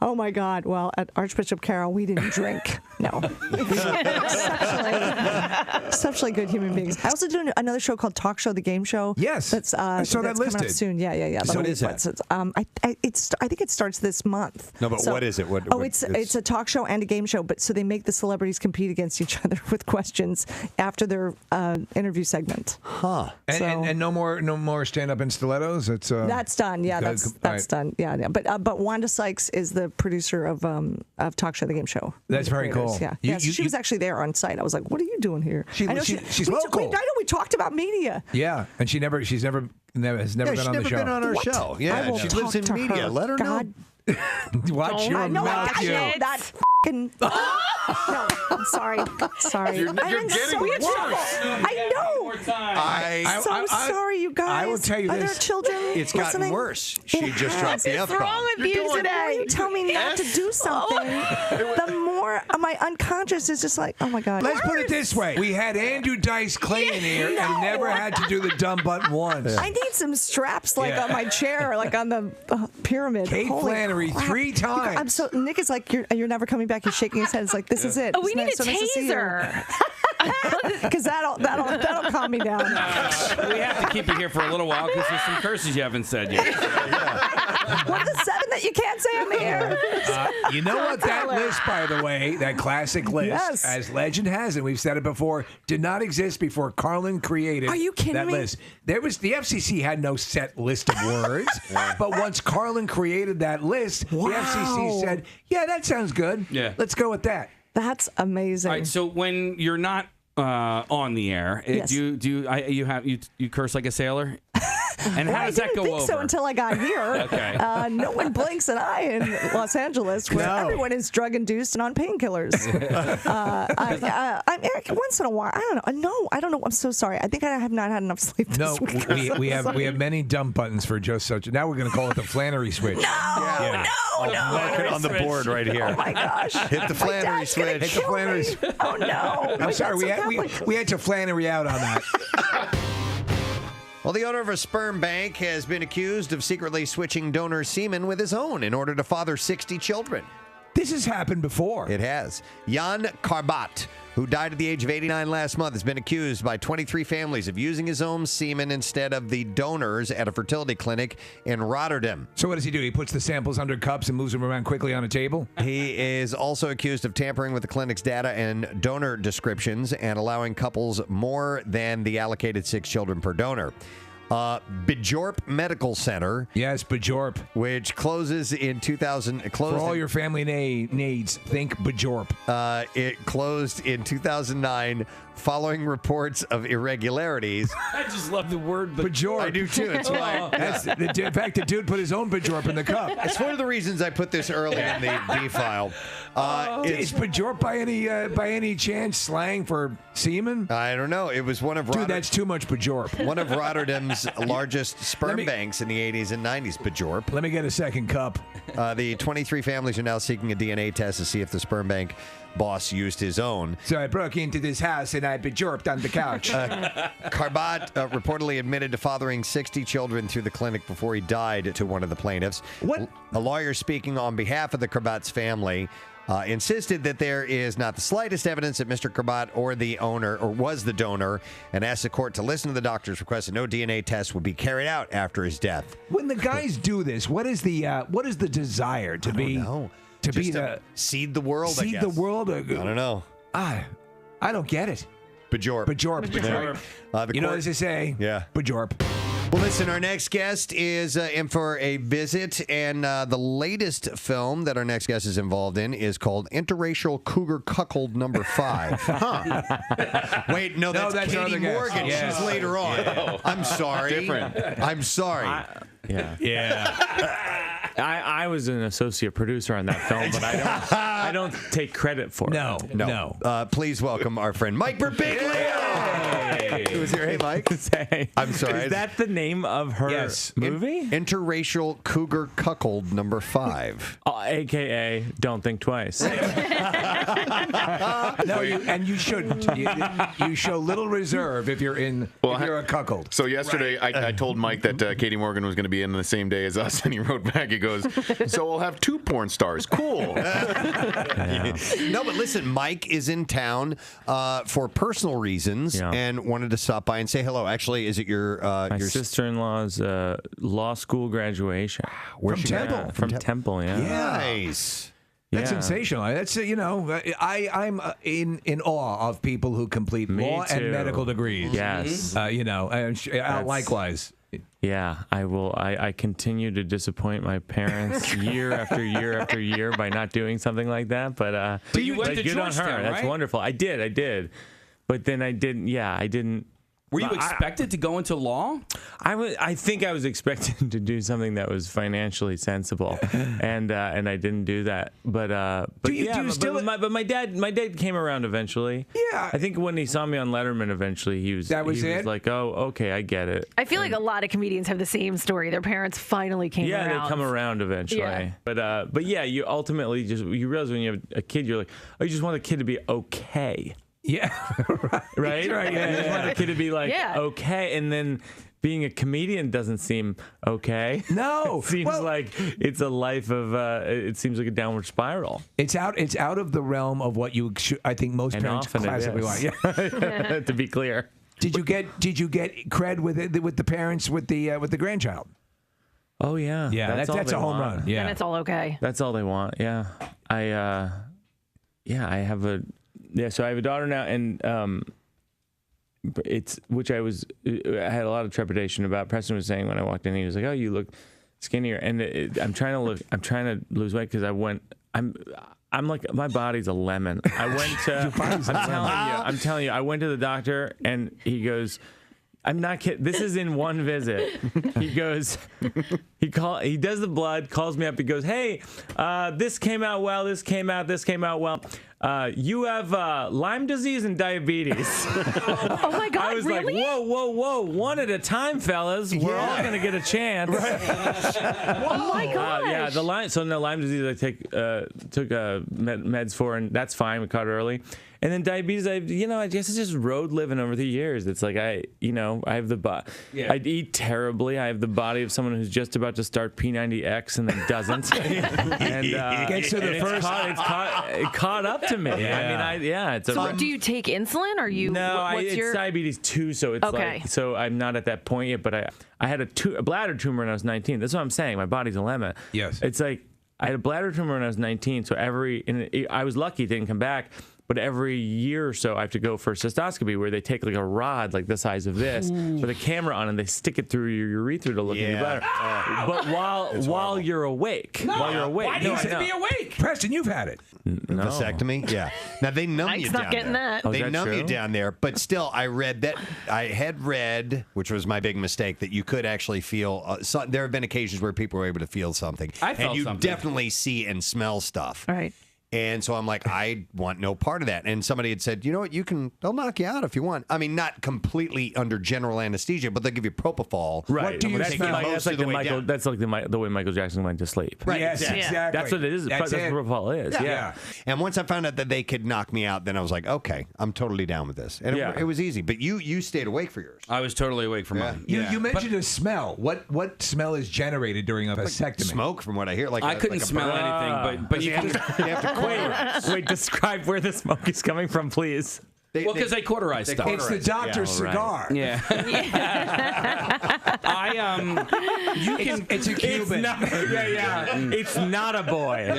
Oh my God! Well, at Archbishop Carroll, we didn't drink. No, exceptionally good human beings. I also do another show called Talk Show, the Game Show. Yes, that's I saw that's that coming up listed. soon. Yeah. So what is that? I think it starts this month. No, but what is it? It's a talk show and a game show. But so they make the celebrities compete against each other with questions after their interview segment. Huh? And no more stand up in stilettos. It's that's done. Yeah, that's done. Yeah. But Wanda Sykes is the producer of Talk Show, the Game Show. That's very cool. Yeah, she was actually there on site. I was like, "What are you doing here?" She's local. I know we talked about media. Yeah, and she's never been on the show. She's never been on our show. Yeah, she lives in media. Her. Let her God. know. Watch your mouth, you. I know that fucking. No, I'm sorry. You're getting worse. I know. So sorry, you guys. I will tell you Are this. there children It's gotten listening? worse. She just dropped the What's F-bomb. wrong with you today? You tell me not to do something. The more my unconscious is just like, oh my God. Let's put it this way. We had Andrew Dice Clay in here and never had to do the dumb button once. I need some straps like on my chair, like on the pyramid. Kate Holy Flannery crap. 3 times. I'm so Nick is like, you're never coming back. He's shaking his head. It's like, this is it. Oh, we need a So nice to see you. taser. Because that'll calm me down. We have to keep you here for a little while because there's some curses you haven't said yet. What are the 7 that you can't say I'm here? You know what? That list, by the way, that classic list, Yes. as legend has it, we've said it before, did not exist before Carlin created Are you kidding that me? list. There was the FCC had no set list of words, but once Carlin created that list, the FCC said, "Yeah, that sounds good. Yeah. Let's go with that." That's amazing. All right, so when you're not on the air, Yes. you curse like a sailor? And Well, how I does that didn't go think over? so until I got here. Okay. No one blinks an eye in Los Angeles, where everyone is drug induced and on painkillers. I'm Eric. Once in a while, I don't know. No, I don't know. I'm so sorry. I think I have not had enough sleep this No, week. we have many dumb buttons for just such. Now we're going to call it the Flannery switch. No. Mark it on the board right here. Oh my gosh! Hit the Flannery Dad's gonna switch. Hit the kill Flannery me. switch. Oh no! I'm sorry, we had to Flannery out on that. Well, the owner of a sperm bank has been accused of secretly switching donor semen with his own in order to father 60 children. This has happened before. It has. Jan Karbat, who died at the age of 89 last month, has been accused by 23 families of using his own semen instead of the donors at a fertility clinic in Rotterdam. So what does he do? He puts the samples under cups and moves them around quickly on a table? He is also accused of tampering with the clinic's data and donor descriptions and allowing couples more than the allocated 6 children per donor. Bajorp Medical Center. Yes, Bajorp. Which closes in 2000. For all your family needs, think Bajorp. It closed in 2009 following reports of irregularities. I just love the word Bajorp. I do too. It's why. In fact, the dude put his own Bajorp in the cup. It's one of the reasons I put this early in the D file. Is Bajorp by any chance slang for semen? I don't know. It was one of Dude, that's too much Bajorp. one of Rotterdam's largest sperm banks in the 80s and 90s. Bajorp. Let me get a second cup. The 23 families are now seeking a DNA test to see if the sperm bank boss used his own. So I broke into this house and I Bajorped on the couch. Karbat reportedly admitted to fathering 60 children through the clinic before he died to one of the plaintiffs. What? A lawyer speaking on behalf of the Karbat's family insisted that there is not the slightest evidence that Mr. Karbat or the owner or was the donor and asked the court to listen to the doctor's request that no DNA test would be carried out after his death. When the guys do this, what is the desire to be? To Just be to the seed the world, I seed guess. the world. I don't know. I don't get it. Bajorp. Bajorp. You know, court- as they say. Yeah. Bajorp. Well, listen, our next guest is in for a visit, and the latest film that our next guest is involved in is called Interracial Cougar Cuckold Number 5. Wait, no, that's that's our Katie other guest. Morgan. Yes. She's later on. Yeah. I'm sorry. Different. I'm sorry. I was an associate producer on that film, but I don't take credit for it. No. Please welcome our friend Mike Birbiglia. Who was here? Hey, Mike. Hey. I'm sorry. Is that the name of her movie? Interracial Cougar Cuckold Number 5. AKA Don't Think Twice. No, you shouldn't. You show little reserve if you're if you're a cuckold. So yesterday, I told Mike that Katie Morgan was going to be in the same day as us, and he wrote back. He goes, "So we'll have 2 porn stars. Cool." No, but listen, Mike is in town for personal reasons and wanted to stop by and say hello. Actually, is it your My your sister-in-law's law school graduation. Where's she at? Yeah, from Temple, yeah. Nice. That's Yeah. sensational. That's I'm in awe of people who complete Me law and too. medical degrees. Yes. Likewise. Yeah, I will. I continue to disappoint my parents year after year after year by not doing something like that. But you went to good on her. Georgetown, That's right? wonderful. I did. But then I didn't. Yeah, I didn't. Were you expected to go into law? I think I was expected to do something that was financially sensible, and I didn't do that. But my dad came around eventually. Yeah. I think when he saw me on Letterman, eventually he was like, oh, okay, I get it. I feel like a lot of comedians have the same story. Their parents finally came around. Yeah, they come around eventually. Yeah. But yeah, you ultimately you realize when you have a kid, you're like, oh, you just want the kid to be okay. Yeah. Right? Right. You just want the kid to be like, Yeah. okay. And then being a comedian doesn't seem okay. No. It seems like it's a life of, it seems like a downward spiral. It's out of the realm of what I think most And parents often it classically is. want. Yeah. To be clear. Did you get cred with the parents with the grandchild? Oh, yeah. Yeah, that's all a they home want. run. Yeah. And it's all okay. That's all they want. Yeah. I have so I have a daughter now, and I had a lot of trepidation about. Preston was saying when I walked in, he was like, "Oh, you look skinnier," and I'm trying to lose weight because I'm like, my body's a lemon. I went to, I'm telling you, I went to the doctor and he goes, I'm not kidding. This is in one visit. He goes, he does the blood, calls me up. He goes, hey, this came out well. This came out well. You have Lyme disease and diabetes. Oh my God! I was really? like, whoa, one at a time, fellas. We're all gonna get a chance. Oh my gosh! Yeah, the Lyme. So no, Lyme disease. I took meds for, and that's fine. We caught it early. And then diabetes, I guess it's just road living over the years. It's like I have the body. Yeah. I eat terribly. I have the body of someone who's just about to start P90X and then doesn't. And Gets to the first. It caught up to me. Yeah. I mean, it's So do you take insulin? Or you? No, what's it's your diabetes too. So it's Okay. like, so I'm not at that point yet. But I had a bladder tumor when I was 19. That's what I'm saying. My body's a lemon. Yes. It's like I had a bladder tumor when I was 19. So I was lucky it didn't come back. But every year or so, I have to go for a cystoscopy where they take like a rod like the size of this with a camera on and they stick it through your urethra to look in your bladder. But while you're awake, Why do you say be awake? Preston, you've had it. No. Vasectomy? Yeah. Now they numb Mike's you not down getting there. that. Oh, is They that numb you true? down there, but still, I had read, which was my big mistake, that you could actually feel. There have been occasions where people were able to feel something, I felt and you something. definitely see and smell stuff. All right. And so I'm like, I want no part of that. And somebody had said, you know what, they'll knock you out if you want. I mean, not completely under general anesthesia, but they'll give you propofol. Right. What do you Take smell? That's like the way Michael Jackson went to sleep. Right. Yes, exactly. That's what it is. That's what propofol is. Yeah. And once I found out that they could knock me out, then I was like, okay, I'm totally down with this. And it was easy. But you stayed awake for yours. I was totally awake for mine. You mentioned a smell. What smell is generated during a vasectomy? Smoke, from what I hear. I couldn't smell anything, but you can. You have to Wait, describe where the smoke is coming from, please. Well, because they cauterize stuff. It's the doctor's cigar. Yeah. You can. It's a Cuban. It's not a boy.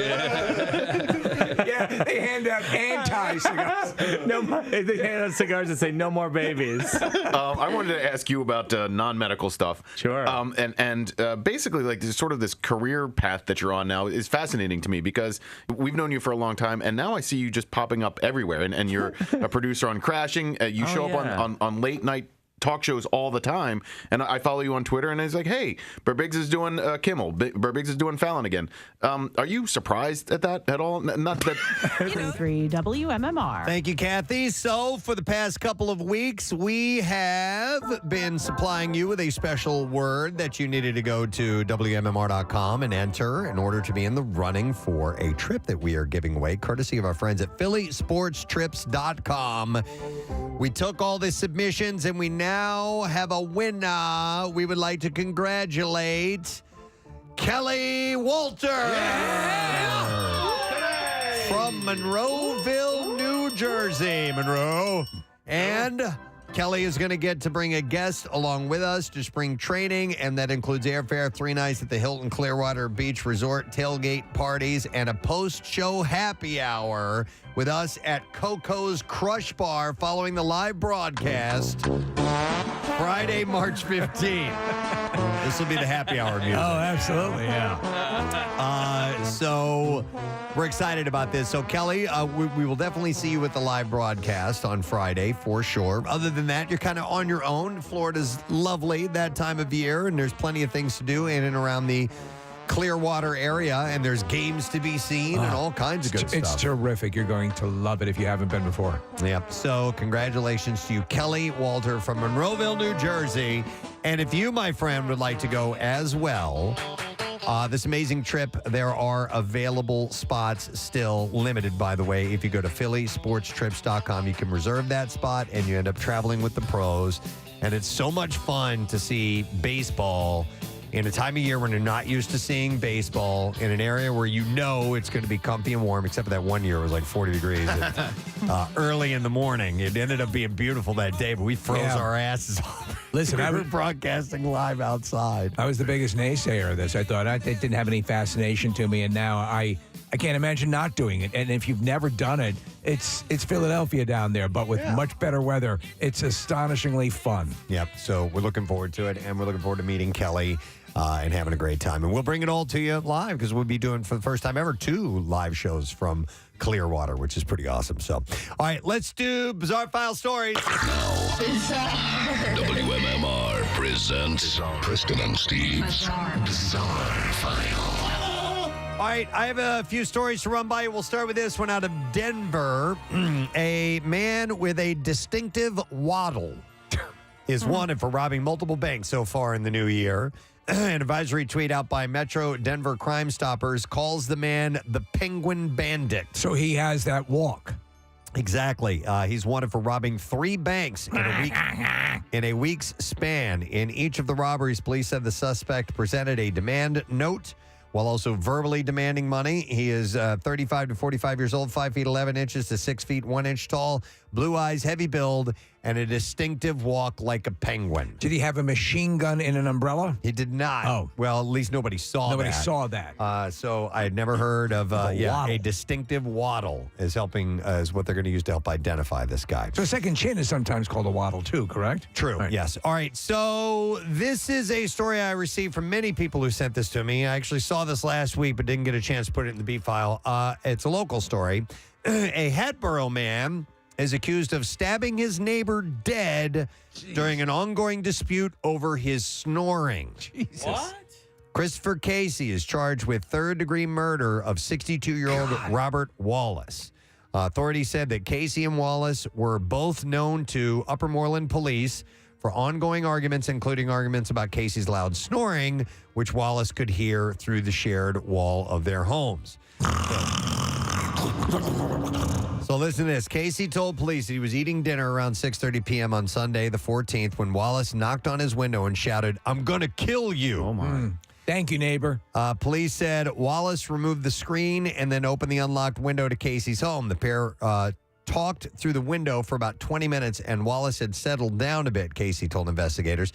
Yeah, they hand out anti-cigars. They hand out cigars that say "No more babies." I wanted to ask you about non-medical stuff. Sure. And basically, like, this career path that you're on now is fascinating to me because we've known you for a long time, and now I see you just popping up everywhere. And you're a producer on Crashing. You show up on late night talk shows all the time, and I follow you on Twitter, and it's like, hey, Burbiggs is doing Kimmel, Burbiggs is doing Fallon again. Are you surprised at that at all? Not that. 3 WMMR. Thank you, Kathy. So, for the past couple of weeks, we have been supplying you with a special word that you needed to go to WMMR.com and enter in order to be in the running for a trip that we are giving away, courtesy of our friends at PhillySportsTrips.com. We took all the submissions, and we now have a winner. We would like to congratulate Kelly Walter from Monroeville, New Jersey. Monroe. And Kelly is going to get to bring a guest along with us to spring training, and that includes airfare, 3 nights at the Hilton Clearwater Beach Resort, tailgate parties, and a post-show happy hour with us at Coco's Crush Bar following the live broadcast. Friday, March 15th. This will be the happy hour music. Oh, absolutely, yeah. So we're excited about this. So, Kelly, we will definitely see you at the live broadcast on Friday for sure. Other than that, you're kind of on your own. Florida's lovely that time of year, and there's plenty of things to do in and around the Clearwater area, and there's games to be seen and all kinds of good stuff. It's terrific. You're going to love it if you haven't been before. Yep. So congratulations to you, Kelly Walter from Monroeville, New Jersey. And if you, my friend, would like to go as well, this amazing trip, there are available spots still, limited, by the way. If you go to phillysportstrips.com, you can reserve that spot, and you end up traveling with the pros. And it's so much fun to see baseball in a time of year when you're not used to seeing baseball in an area where you know it's going to be comfy and warm, except for that one year it was like 40 degrees early in the morning. It ended up being beautiful that day, but we froze our asses off. Listen, we were broadcasting live outside. I was the biggest naysayer of this. I thought it didn't have any fascination to me, and now I can't imagine not doing it. And if you've never done it, it's Philadelphia down there, but with much better weather. It's astonishingly fun. Yep. So we're looking forward to it, and we're looking forward to meeting Kelly and having a great time. And we'll bring it all to you live because we'll be doing, for the first time ever, 2 live shows from Clearwater, which is pretty awesome. So, all right, let's do Bizarre File Stories. WMMR presents Preston and Steve's Bizarre File. All right, I have a few stories to run by you. We'll start with this one out of Denver. A man with a distinctive waddle is wanted for robbing multiple banks so far in the new year. An advisory tweet out by Metro Denver Crime Stoppers calls the man the Penguin Bandit. So he has that walk. Exactly. He's wanted for robbing 3 banks in a week's span. In each of the robberies, police said the suspect presented a demand note while also verbally demanding money. He is 35 to 45 years old, 5 feet 11 inches to 6 feet 1 inch tall, blue eyes, heavy build, and a distinctive walk like a penguin. Did he have a machine gun in an umbrella? He did not. Oh. Well, at least nobody saw Nobody that. saw that. So I had never heard of a distinctive waddle is what they're going to use to help identify this guy. So a second chin is sometimes called a waddle too, correct? True, yes. All right, so this is a story I received from many people who sent this to me. I actually saw this last week but didn't get a chance to put it in the B file. It's a local story. A Hatboro man is accused of stabbing his neighbor dead during an ongoing dispute over his snoring. Jesus. What? Christopher Casey is charged with third-degree murder of 62-year-old Robert Wallace. Authorities said that Casey and Wallace were both known to Upper Moreland police for ongoing arguments, including arguments about Casey's loud snoring, which Wallace could hear through the shared wall of their homes. So listen to this. Casey told police he was eating dinner around 6:30 p.m. on Sunday, the 14th, when Wallace knocked on his window and shouted, "I'm going to kill you." Oh, my. Thank you, neighbor. Police said Wallace removed the screen and then opened the unlocked window to Casey's home. The pair talked through the window for about 20 minutes, and Wallace had settled down a bit, Casey told investigators.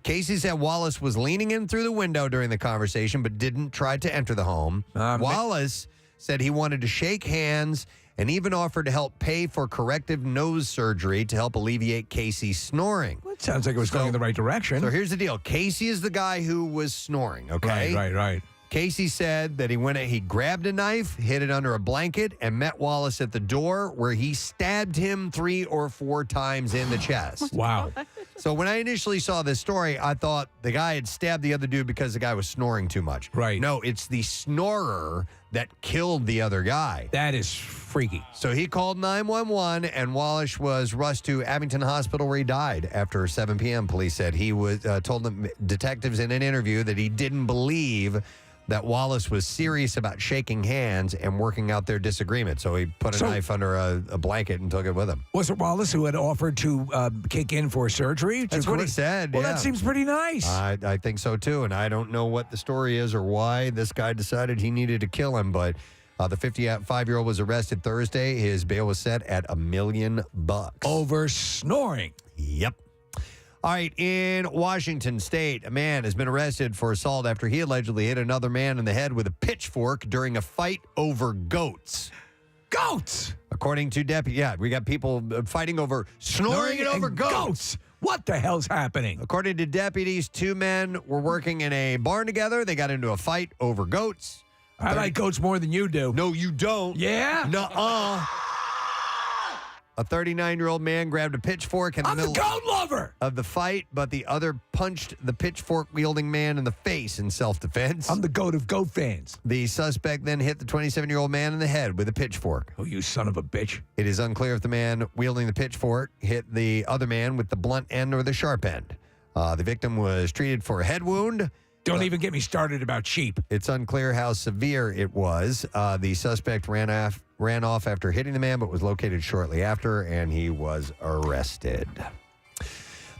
Casey said Wallace was leaning in through the window during the conversation but didn't try to enter the home. Wallace said he wanted to shake hands and even offered to help pay for corrective nose surgery to help alleviate Casey's snoring. Well, it sounds like it was going in the right direction. So here's the deal. Casey is the guy who was snoring, okay? Right. Casey said that he grabbed a knife, hid it under a blanket, and met Wallace at the door where he stabbed him 3 or 4 times in the chest. Wow. So when I initially saw this story, I thought the guy had stabbed the other dude because the guy was snoring too much. Right. No, it's the snorer that killed the other guy. That is freaky. So he called 911, and Wallace was rushed to Abington Hospital where he died after 7 p.m., police said. He was told the detectives in an interview that he didn't believe that Wallace was serious about shaking hands and working out their disagreement. So he put a knife under a blanket and took it with him. Was it Wallace who had offered to kick in for surgery? That's what he said. Well, that seems pretty nice. I think so, too. And I don't know what the story is or why this guy decided he needed to kill him. But the 55-year-old was arrested Thursday. His bail was set at $1 million. Over snoring. Yep. All right, in Washington State, a man has been arrested for assault after he allegedly hit another man in the head with a pitchfork during a fight over goats. Goats! According to deputy, we got people fighting over snoring and over goats. What the hell's happening? According to deputies, 2 men were working in a barn together. They got into a fight over goats. I like goats more than you do. No, you don't. Yeah? Nuh-uh. A 39-year-old man grabbed a pitchfork in the middle goat lover of the fight, but the other punched the pitchfork-wielding man in the face in self-defense. I'm the goat of goat fans. The suspect then hit the 27-year-old man in the head with a pitchfork. Oh, you son of a bitch. It is unclear if the man wielding the pitchfork hit the other man with the blunt end or the sharp end. The victim was treated for a head wound. Don't even get me started about sheep. It's unclear how severe it was. The suspect ran off after hitting the man, but was located shortly after, and he was arrested.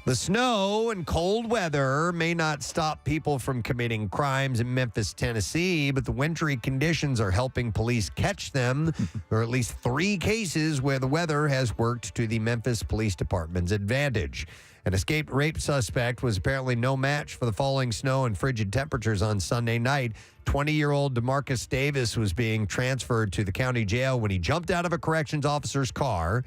The snow and cold weather may not stop people from committing crimes in Memphis, Tennessee, but the wintry conditions are helping police catch them. There are at least 3 cases where the weather has worked to the Memphis Police Department's advantage. An escaped rape suspect was apparently no match for the falling snow and frigid temperatures on Sunday night. 20-year-old DeMarcus Davis was being transferred to the county jail when he jumped out of a corrections officer's car.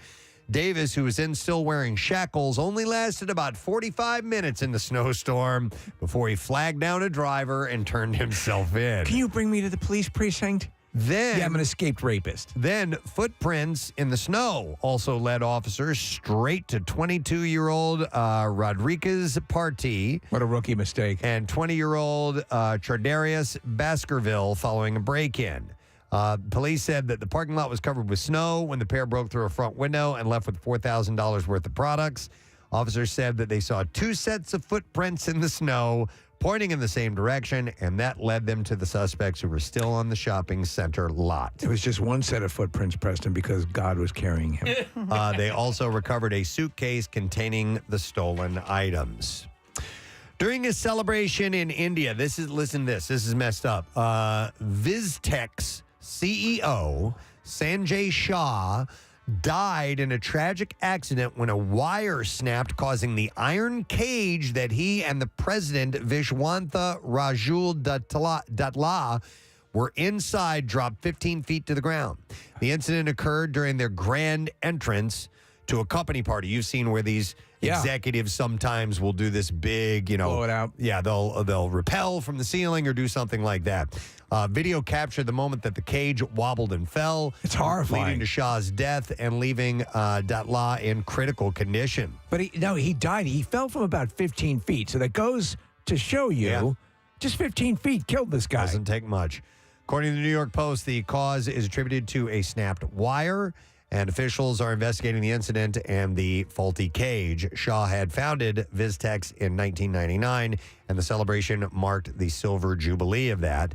Davis, who was then still wearing shackles, only lasted about 45 minutes in the snowstorm before he flagged down a driver and turned himself in. Can you bring me to the police precinct? Then, I'm an escaped rapist. Then footprints in the snow also led officers straight to 22-year-old Rodriguez Partee. What a rookie mistake. And 20-year-old Chardarius Baskerville following a break-in. Police said that the parking lot was covered with snow when the pair broke through a front window and left with $4,000 worth of products. Officers said that they saw 2 sets of footprints in the snow pointing in the same direction, and that led them to the suspects who were still on the shopping center lot. It was just 1 set of footprints, Preston, because God was carrying him. They also recovered a suitcase containing the stolen items. During a celebration in India, this is messed up. Viztech's CEO, Sanjay Shah, died in a tragic accident when a wire snapped, causing the iron cage that he and the president, Vishwantha Rajul Datla, were inside dropped 15 feet to the ground. The incident occurred during their grand entrance to a company party. You've seen where these executives sometimes will do this big, blow it out. Yeah, they'll rappel from the ceiling or do something like that. Video captured the moment that the cage wobbled and fell. It's horrifying. Leading to Shah's death and leaving Datla in critical condition. But he died. He fell from about 15 feet. So that goes to show you, just 15 feet killed this guy. Doesn't take much. According to the New York Post, the cause is attributed to a snapped wire, and officials are investigating the incident and the faulty cage. Shah had founded Viztex in 1999, and the celebration marked the silver jubilee of that.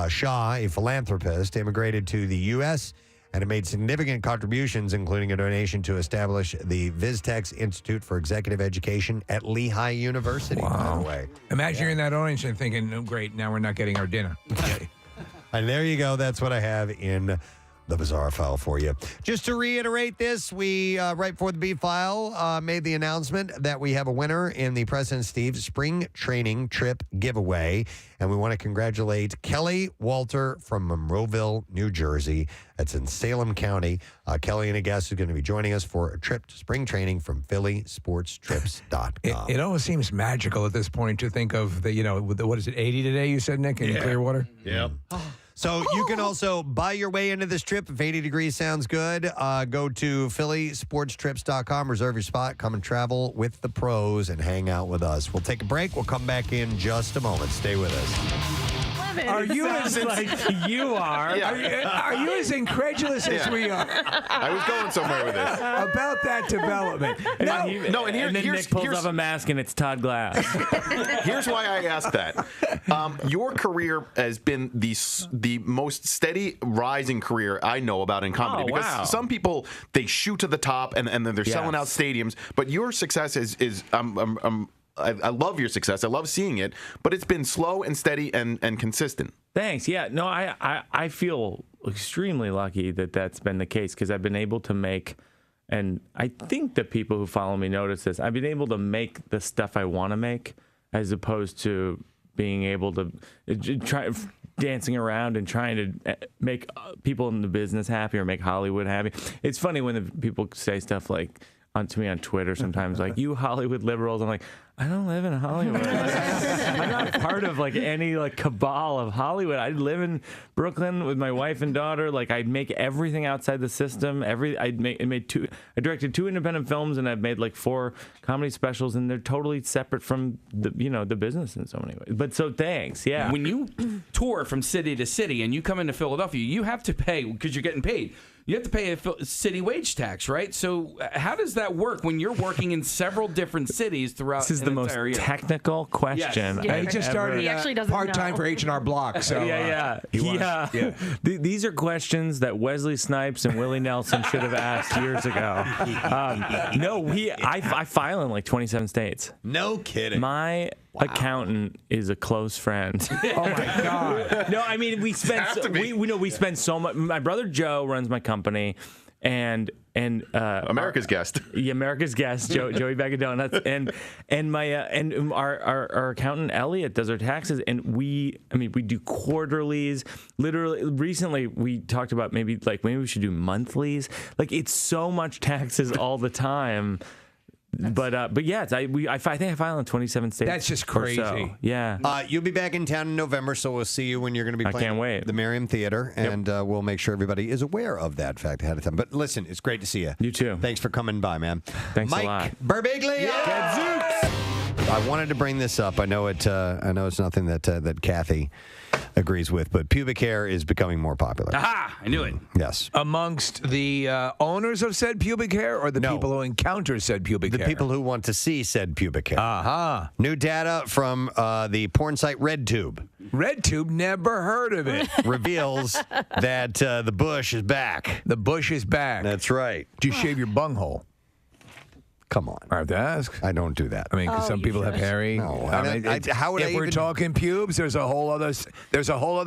Shah, a philanthropist, immigrated to the U.S. and made significant contributions, including a donation to establish the Viztex Institute for Executive Education at Lehigh University, by the way. Imagine you're in that audience and thinking, oh, great, now we're not getting our dinner. Okay. And there you go. That's what I have in the bizarre file for you. Just to reiterate this, we, right before the B file, made the announcement that we have a winner in the President Steve Spring Training Trip giveaway. And we want to congratulate Kelly Walter from Monroeville, New Jersey. That's in Salem County. Kelly and a guest is going to be joining us for a trip to spring training from PhillySportsTrips.com. It almost seems magical at this point to think of what is it, 80 today, you said, Nick, in Clearwater? Yep. So you can also buy your way into this trip. If 80 degrees sounds good, go to PhillySportsTrips.com, reserve your spot, come and travel with the pros and hang out with us. We'll take a break. We'll come back in just a moment. Stay with us. Are you as you are? Are you as incredulous as we are? I was going somewhere with this. About that development. And then Nick pulls off a mask and it's Todd Glass. Here's why I asked that. Your career has been the most steady rising career I know about in comedy. Because some people, they shoot to the top and then they're selling out stadiums. But your success is I love your success. I love seeing it, but it's been slow and steady and consistent. Thanks. Yeah. No, I feel extremely lucky that that's been the case because I've been able to make, and I think the people who follow me notice this, I've been able to make the stuff I want to make as opposed to being able to try dancing around and trying to make people in the business happy or make Hollywood happy. It's funny when the people say stuff like, to me on Twitter sometimes, like, you Hollywood liberals. I'm like, I don't live in Hollywood. I'm not part of like any like cabal of Hollywood. I live in Brooklyn with my wife and daughter. Like, I'd make everything outside the system. I directed 2 independent films, and I've made like 4 comedy specials, and they're totally separate from the business in so many ways. But so thanks, yeah. When you tour from city to city and you come into Philadelphia, you have to pay, because you're getting paid. You have to pay a city wage tax, right? So how does that work when you're working in several different cities throughout? This is the most technical question. Yes. Yeah, he just started part-time for H&R Block. So These are questions that Wesley Snipes and Willie Nelson should have asked years ago. I file in like 27 states. No kidding. My accountant is a close friend. Oh my God! No, I mean we spend so much. My brother Joe runs my company, and America's Guest. Yeah, America's Guest, Joey Bag of Donuts, and our accountant Elliot does our taxes, and we do quarterlies. Literally, recently we talked about maybe we should do monthlies. Like, it's so much taxes all the time. But yeah, I think I file in 27 states. That's just crazy. So. Yeah. You'll be back in town in November, so we'll see you when you're going to be playing can't wait. the Merriam Theater, and we'll make sure everybody is aware of that fact ahead of time. But listen, it's great to see you. You too. Thanks for coming by, man. Thanks Mike a lot. Birbiglia. I wanted to bring this up. I know it's nothing that Kathy agrees with, but pubic hair is becoming more popular. Aha! I knew it. Yes. Amongst the owners of said pubic hair, or the people who encounter said pubic hair? The people who want to see said pubic hair. Uh-huh. New data from the porn site RedTube. RedTube, never heard of it. Reveals that the bush is back. The bush is back. That's right. Do you shave your bunghole? Come on. I have to ask. I don't do that. I mean, because some people have hairy. No, how would if we're talking pubes, there's a whole other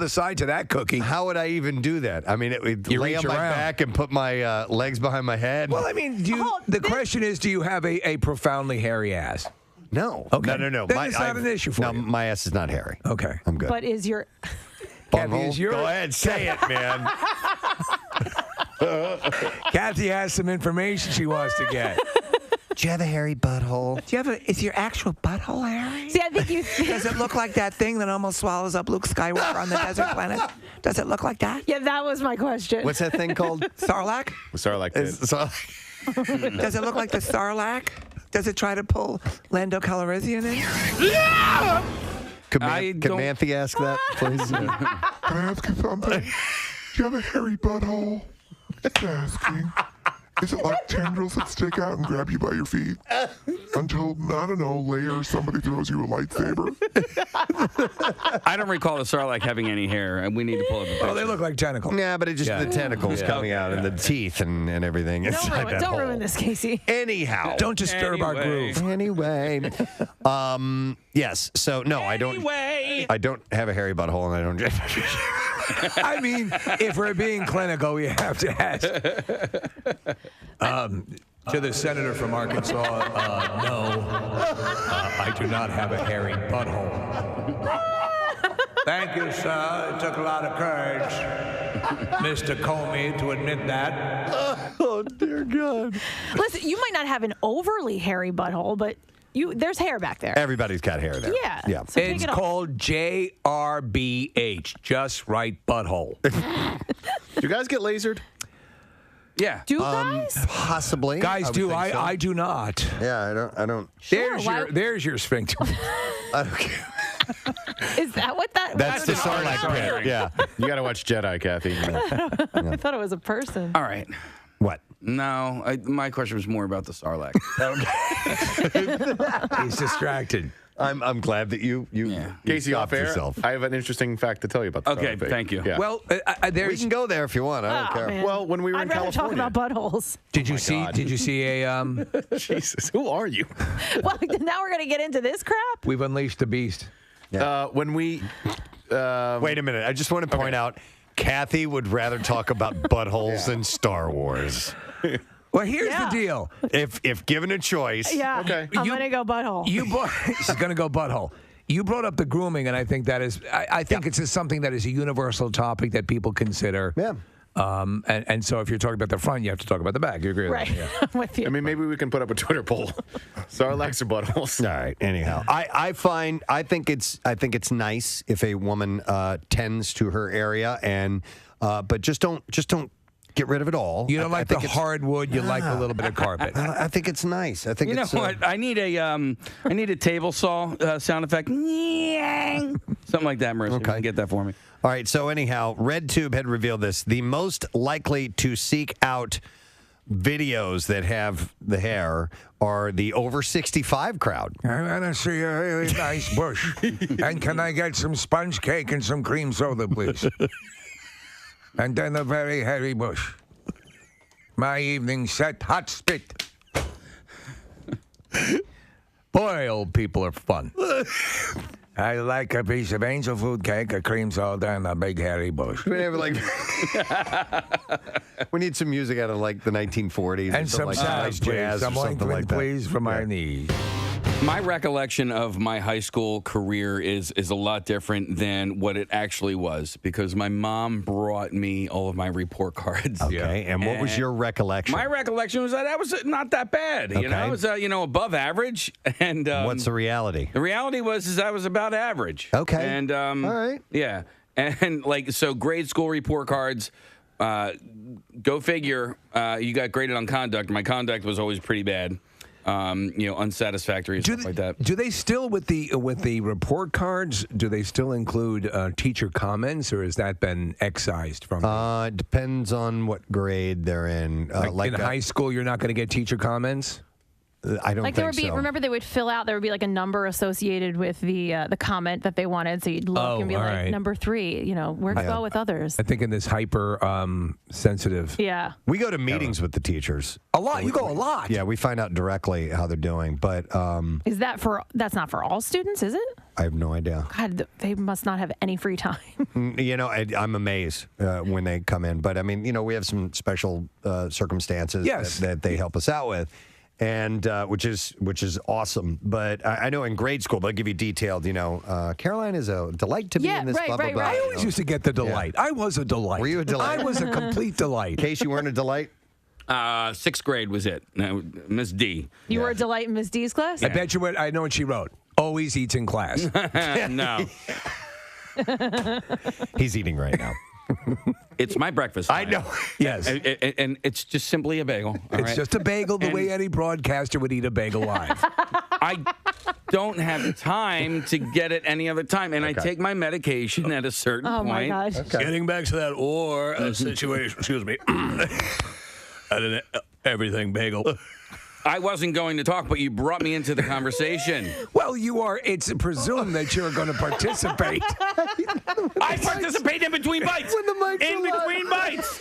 side to that cookie. How would I even do that? I mean, You lay reach on my around. back and put my legs behind my head. Well, I mean, the question is, do you have a profoundly hairy ass? No. Okay. No. Then it's not an issue for you. My ass is not hairy. Okay. I'm good. But is your Kathy, is your Go ahead, say it, man. Kathy has some information she wants to get. Do you have a hairy butthole? Is your actual butthole hairy? See, I think you. Does it look like that thing that almost swallows up Luke Skywalker on the desert planet? Does it look like that? Yeah, that was my question. What's that thing called? Sarlacc? Sarlacc did. Does it look like the Sarlacc? Does it try to pull Lando Calrissian in? Can Manthe ask that, please? Can I ask you something? Do you have a hairy butthole? Just asking. Is it like tendrils that stick out and grab you by your feet? Until, I don't know, later somebody throws you a lightsaber? I don't recall the Sarlacc having any hair, and we need to pull up a picture. Oh, they look like tentacles. Yeah, but it's just the tentacles coming out and the teeth and everything inside that Don't hole. ruin this, Casey. Anyhow. Don't disturb our groove. Anyway. Yes. So, no, I don't. I don't have a hairy butthole, and I don't. I mean, if we're being clinical, we have to ask. To the senator from Arkansas, no, I do not have a hairy butthole. Thank you, sir. It took a lot of courage, Mr. Comey, to admit that. Oh, dear God. Listen, you might not have an overly hairy butthole, but there's hair back there. Everybody's got hair there. Yeah. Yeah. So take It's it off. called JRBH, just right butthole. Do you guys get lasered? Yeah. Do guys? Possibly. Guys would do. think so. I do not. Yeah, I don't. There's your sphincter. I don't care. Is that what that? That's the Sarlacc pit. Yeah. You got to watch Jedi, Kathy. I thought it was a person. All right. What? No, my question was more about the Sarlacc. He's distracted. I'm glad that you Casey, off stopped air, yourself. I have an interesting fact to tell you about the Okay, Sarlacc. thank you. Yeah. Well, We can go there if you want. I don't care. Man. Well, when we were I'd in rather talk California. about buttholes. Did you see? God. Did you see a? Jesus, who are you? Well, now we're gonna get into this crap. We've unleashed the beast. When we Wait a minute. I just want to point out, Kathy would rather talk about buttholes than Star Wars. Well, here's the deal. If given a choice. Yeah. Okay. I'm gonna go butthole. She's gonna go butthole. You brought up the grooming, and I think that is. I think it's just something that is a universal topic that people consider. Yeah. And so if you're talking about the front, you have to talk about the back. You agree with Right. that? Yeah. I'm with you. I mean, maybe we can put up a Twitter poll. So our legs are buttholes. All right. Anyhow, I think it's nice if a woman tends to her area, and but just don't get rid of it all. You don't like the hardwood. You like a little bit of carpet. I think it's nice. I think You know it's, what? I need a table saw sound effect. Something like that, Marissa. Okay. Get that for me. All right. So anyhow, RedTube had revealed this: the most likely to seek out videos that have the hair are the over 65 crowd. I want to see a really nice bush. And can I get some sponge cake and some cream soda, please? And then a very hairy bush. My evening set, hot spit. Boy, old people are fun. I like a piece of angel food cake, a cream soda, and a big hairy bush. We have we need some music out of like the 1940s And some like jazz, jazz or some something like that. please, from our knees. My recollection of my high school career is a lot different than what it actually was because my mom brought me all of my report cards. Okay, and what was your recollection? My recollection was that I was not that bad. You know, I was above average. And what's the reality? The reality was I was about average. Okay, and all right, yeah, and so grade school report cards. Go figure. You got graded on conduct. My conduct was always pretty bad. Unsatisfactory and stuff like that. Do they still with the report cards? Do they still include teacher comments, or has that been excised from? It depends on what grade they're in. Like in high school, you're not going to get teacher comments. I don't like there would be. Remember, they would fill out. There would be like a number associated with the comment that they wanted. So you'd look and be like, right. number 3. Works well with others. I think in this hyper sensitive. Yeah. We go to meetings with the teachers a lot. You go a lot. Yeah, we find out directly how they're doing. But is that that's not for all students? Is it? I have no idea. God, they must not have any free time. I'm amazed when they come in. But I mean, we have some special circumstances that they help us out with. And which is awesome, but I know in grade school they'll give you detailed. Caroline is a delight to be in this. Blah, blah, blah. I always used to get the delight. Yeah. I was a delight. Were you a delight? I was a complete delight. In case you weren't a delight. 6th grade was it? Miss D. You were a delight in Miss D's class. I bet you what. I know what she wrote. Always eats in class. No. He's eating right now. It's my breakfast. I know. Yes. And it's just simply a bagel. It's just a bagel the way any broadcaster would eat a bagel live. I don't have time to get it any other time. And I take my medication at a certain point. My God. Okay. Getting back to that situation, excuse me, everything bagel. I wasn't going to talk, but you brought me into the conversation. Well, it's presumed that you're going to participate. I participate in between bites. In between bites.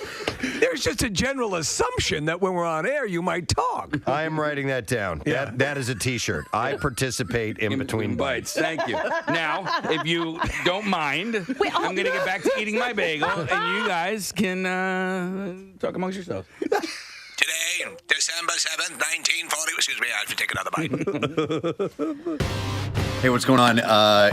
There's just a general assumption that when we're on air, you might talk. I am writing that down. Yeah. That is a T-shirt. I participate in between bites. Thank you. Now, if you don't mind, I'm going to get back to eating my bagel, and you guys can talk amongst yourselves. Today, December 7th, 1940. Excuse me, I have to take another bite. Hey, what's going on?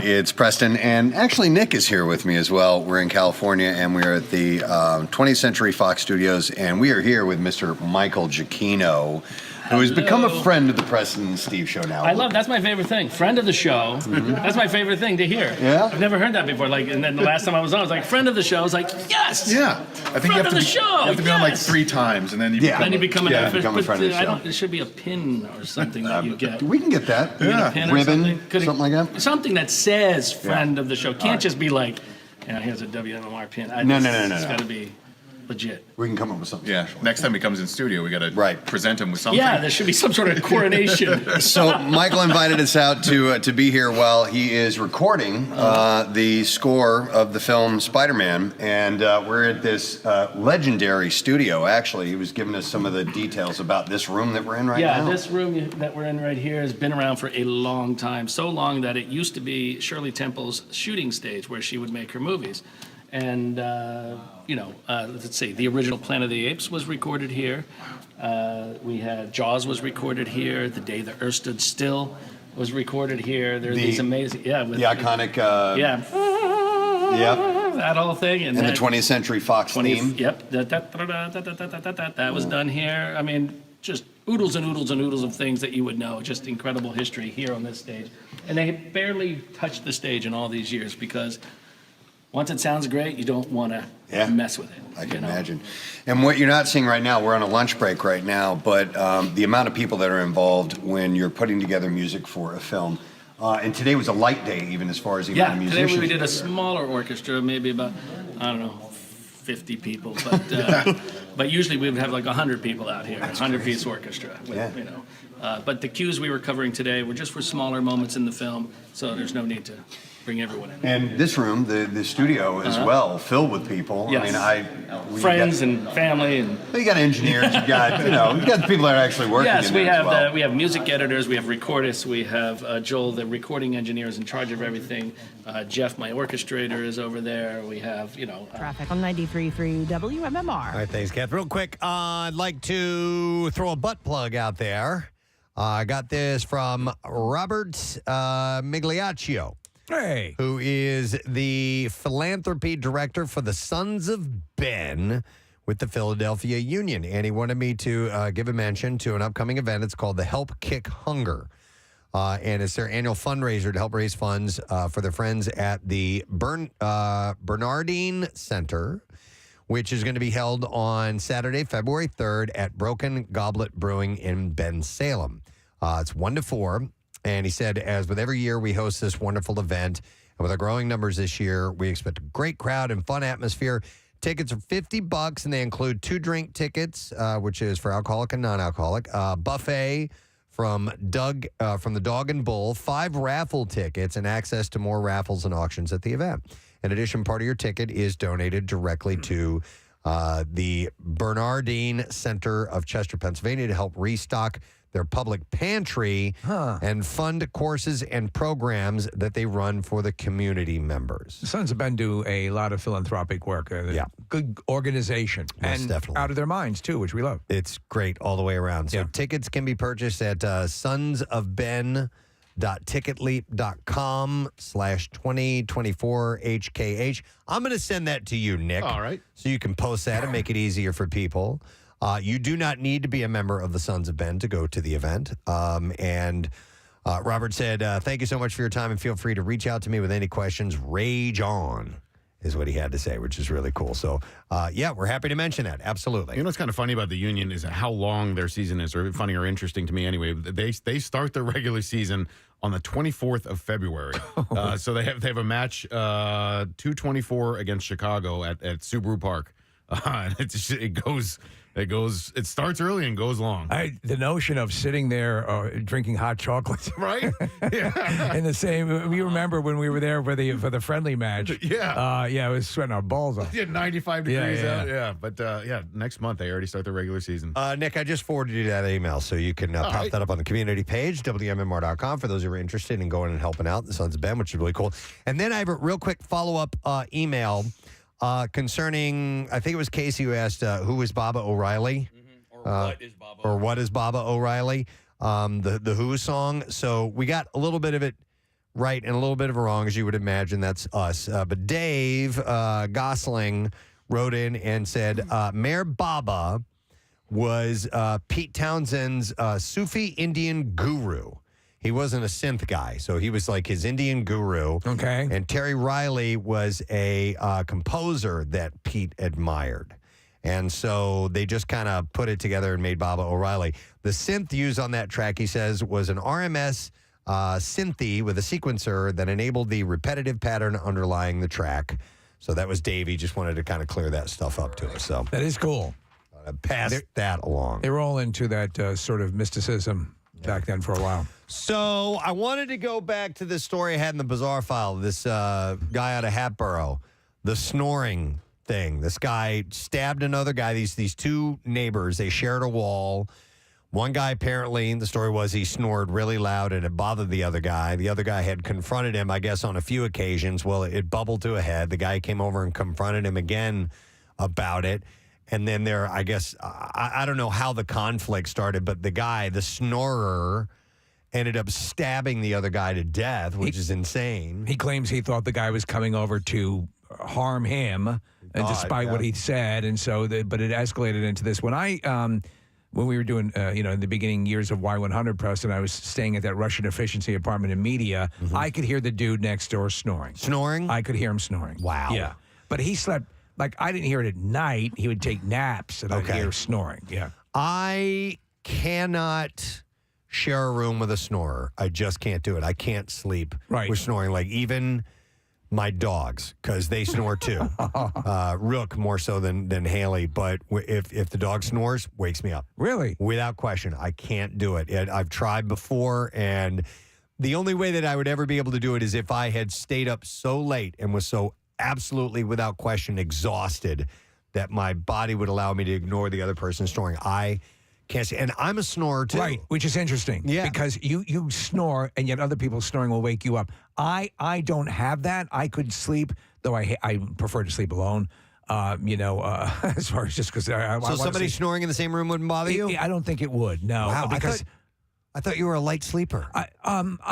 It's Preston, and actually Nick is here with me as well. We're in California, and we're at the 20th Century Fox Studios, and we are here with Mr. Michael Giacchino, who has become a friend of the Preston and Steve show now. That's my favorite thing. Friend of the show. Mm-hmm. That's my favorite thing to hear. Yeah? I've never heard that before. And then the last time I was on, I was like, friend of the show. I was like, yes! Yeah. I think you have to be on like 3 times, and then you become, then you become a friend of the show. There should be a pin or something that you get. We can get that. Yeah. Ribbon, something like that. Something that says friend of the show. Can't just be like, here's a WMMR pin. No. It's got to be legit. We can come up with something. Yeah. Next time he comes in studio, we got to present him with something. Yeah, there should be some sort of coronation. So Michael invited us out to be here while he is recording the score of the film Spider-Man, and we're at this legendary studio. Actually, he was giving us some of the details about this room that we're in right now. Yeah, this room that we're in right here has been around for a long time, so long that it used to be Shirley Temple's shooting stage where she would make her movies. And, let's see, the original Planet of the Apes was recorded here. We had Jaws was recorded here. The Day the Earth Stood Still was recorded here. There are these amazing, the iconic, that whole thing. And the 20th Century Fox theme. Yep. That was done here. I mean, just oodles and oodles and oodles of things that you would know. Just incredible history here on this stage. And they barely touched the stage in all these years because once it sounds great, you don't want to mess with it. I can imagine. And what you're not seeing right now, we're on a lunch break right now, but the amount of people that are involved when you're putting together music for a film. And today was a light day, even as far as the amount of musicians. Today we did a smaller orchestra, maybe about, 50 people. But but usually we would have like 100 people out here, 100-piece orchestra. But the cues we were covering today were just for smaller moments in the film, so there's no need to bring everyone in. And this room, the studio as well, filled with people. Yes. I mean, friends and family, and you got engineers. You got you got the people that are actually working. Yes, in we there have as well. we have music editors, we have recordists, we have Joel, the recording engineer, is in charge of everything. Jeff, my orchestrator, is over there. We have Traffic on 93.3 WMMR. All right, thanks, Kath. Real quick, I'd like to throw a butt plug out there. I got this from Robert Migliaccio. Hey. Who is the philanthropy director for the Sons of Ben with the Philadelphia Union. And he wanted me to give a mention to an upcoming event. It's called the Help Kick Hunger. And it's their annual fundraiser to help raise funds for their friends at the Bernardine Center, which is going to be held on Saturday, February 3rd at Broken Goblet Brewing in Bensalem. It's 1 to 4. And he said, as with every year, we host this wonderful event. And with our growing numbers this year, we expect a great crowd and fun atmosphere. Tickets are $50, and they include 2 drink tickets, which is for alcoholic and non-alcoholic, buffet from the Dog and Bull, 5 raffle tickets, and access to more raffles and auctions at the event. In addition, part of your ticket is donated directly to the Bernardine Center of Chester, Pennsylvania, to help restock their public pantry and fund courses and programs that they run for the community members. The Sons of Ben do a lot of philanthropic work. Good organization. Yes, and definitely. out of their minds, too, which we love. It's great all the way around. So tickets can be purchased at sonsofben.ticketleap.com/2024HKH. I'm going to send that to you, Nick. All right. So you can post that and make it easier for people. You do not need to be a member of the Sons of Ben to go to the event. And Robert said, thank you so much for your time, and feel free to reach out to me with any questions. Rage on is what he had to say, which is really cool. So, we're happy to mention that. Absolutely. You know what's kind of funny about the Union is how long their season is, or funny or interesting to me anyway. They start their regular season on the 24th of February. So they have a match 2-24 against Chicago at Subaru Park. It starts early and goes long. The notion of sitting there drinking hot chocolate, right? Yeah. In the same. We remember when we were there for the friendly match. Yeah. It was sweating our balls off. Yeah, 95 degrees out. Yeah, but next month they already start their regular season. Nick, I just forwarded you that email, so you can pop that up on the community page, WMMR.com, for those who are interested in going and helping out the Sons of Ben, which is really cool. And then I have a real quick follow-up email concerning, I think it was Casey who asked, who is Baba O'Reilly? Or what is Baba O'Reilly? The Who song. So we got a little bit of it right and a little bit of it wrong, as you would imagine. That's us. But Dave Gosling wrote in and said, Mayor Baba was Pete Townsend's Sufi Indian guru. He wasn't a synth guy, so he was like his Indian guru. Okay. And Terry Riley was a composer that Pete admired. And so they just kind of put it together and made Baba O'Reilly. The synth used on that track, he says, was an RMS synthy with a sequencer that enabled the repetitive pattern underlying the track. So that was Dave. He just wanted to kind of clear that stuff up to us. So that is cool. Pass that along. They were all into that sort of mysticism back then for a while. So I wanted to go back to this story I had in the bizarre file. This guy out of Hatboro, the snoring thing. This guy stabbed another guy. These 2 neighbors, they shared a wall. One guy apparently, the story was, he snored really loud and it bothered the other guy. The other guy had confronted him, I guess, on a few occasions. Well, it bubbled to a head. The guy came over and confronted him again about it. And then I guess, I don't know how the conflict started, but the guy, the snorer, ended up stabbing the other guy to death, which is insane. He claims he thought the guy was coming over to harm him, and despite what he said, and so but it escalated into this. When we were doing, in the beginning years of Y100, Preston, I was staying at that Russian efficiency apartment in Media. I could hear the dude next door snoring. Snoring? I could hear him snoring. Wow. Yeah. But he slept, I didn't hear it at night. He would take naps, and I'd hear snoring. Yeah. I cannot share a room with a snorer. I just can't do it. I can't sleep with snoring. Like, even my dogs, because they snore too. Rook more so than Haley, but if the dog snores, wakes me up. Really? Without question. I can't do it. I've tried before, and the only way that I would ever be able to do it is if I had stayed up so late and was so absolutely, without question, exhausted that my body would allow me to ignore the other person snoring. I can't see. And I'm a snorer too. Right, which is interesting. Yeah. Because you snore, and yet other people snoring will wake you up. I don't have that. I could sleep, though I prefer to sleep alone. As far as just because So somebody snoring in the same room wouldn't bother you? I don't think it would. No. Wow, Because I thought you were a light sleeper. I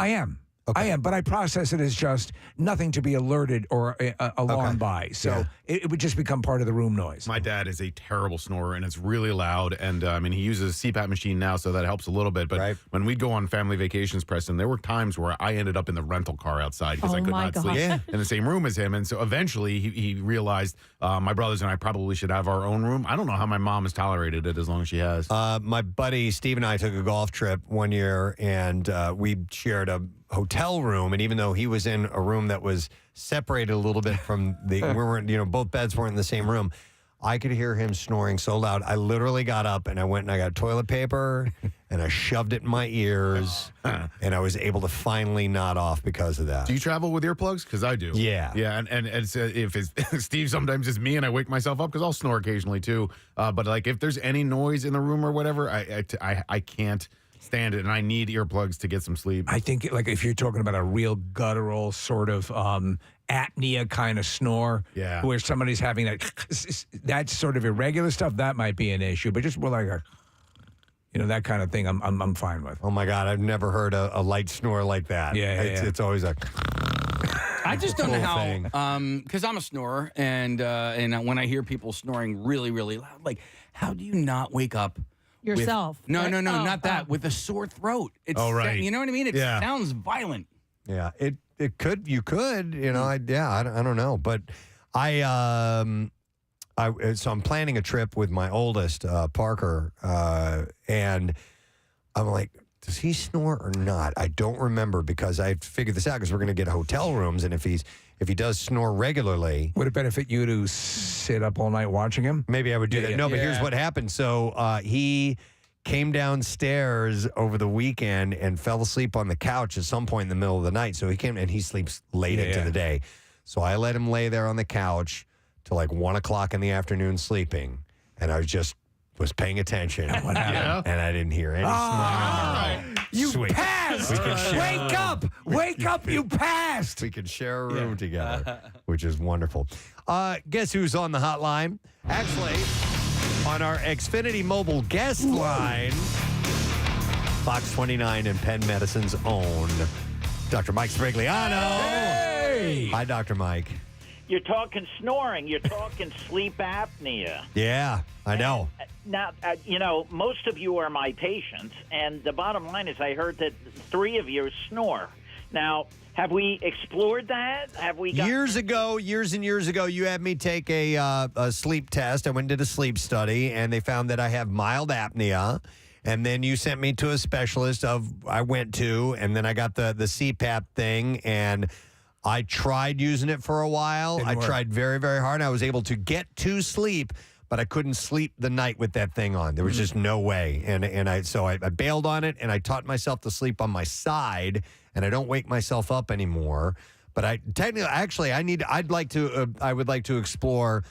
am. Okay. I am, but I process it as just nothing to be alerted or alarmed by. So it would just become part of the room noise. My dad is a terrible snorer, and it's really loud. And he uses a CPAP machine now, so that helps a little bit. But when we'd go on family vacations, Preston, there were times where I ended up in the rental car outside because I could not sleep in the same room as him. And so eventually he realized my brothers and I probably should have our own room. I don't know how my mom has tolerated it as long as she has. My buddy Steve and I took a golf trip one year, and we shared a hotel room, and even though he was in a room that was separated a little bit from we weren't, both beds weren't in the same room, I could hear him snoring so loud. I literally got up and I went and I got toilet paper and I shoved it in my ears, and I was able to finally nod off because of that. Do you travel with earplugs? Because I do. Yeah. Yeah, and it's, if it's Steve, sometimes it's me, and I wake myself up because I'll snore occasionally too. But like if there's any noise in the room or whatever, I can't stand it, and I need earplugs to get some sleep. I think if you're talking about a real guttural sort of apnea kind of snore, where somebody's having that sort of irregular stuff, that might be an issue. But just more like that kind of thing, I'm fine with. Oh my God, I've never heard a light snore like that. It's always a. I just don't know how, because I'm a snorer, and when I hear people snoring really, really loud, like, how do you not wake up? Yourself. No, not that. With a sore throat. It's, right. You know what I mean? It sounds violent. Yeah, it could. You could. I don't know, but so I'm planning a trip with my oldest, Parker, and I'm like, does he snore or not? I don't remember, because I figured this out because we're going to get hotel rooms, and if he does snore regularly, would it benefit you to sit up all night watching him? Maybe I would do that. No, but here's what happened. So he came downstairs over the weekend and fell asleep on the couch at some point in the middle of the night. So he came, and he sleeps late into the day. So I let him lay there on the couch till like 1 o'clock in the afternoon sleeping, and I was paying attention. And what happened? And I didn't hear any snoring. You passed! Wake up, you passed! We can share a room together, which is wonderful. Guess who's on the hotline? Actually, on our Xfinity Mobile guest line, Fox 29 and Penn Medicine's own Dr. Mike Sprigliano. Hey! Hi, Dr. Mike. You're talking snoring. You're talking sleep apnea. Yeah, I know. Now, most of you are my patients, and the bottom line is I heard that 3 of you snore. Now, have we explored that? Have we years and years ago, you had me take a sleep test. I went and did a sleep study, and they found that I have mild apnea. And then you sent me to a specialist I went to, and then I got the CPAP thing, and I tried using it for a while. I tried very, very hard. I was able to get to sleep, but I couldn't sleep the night with that thing on. There was just no way. So I bailed on it, and I taught myself to sleep on my side, and I don't wake myself up anymore. But I would like to explore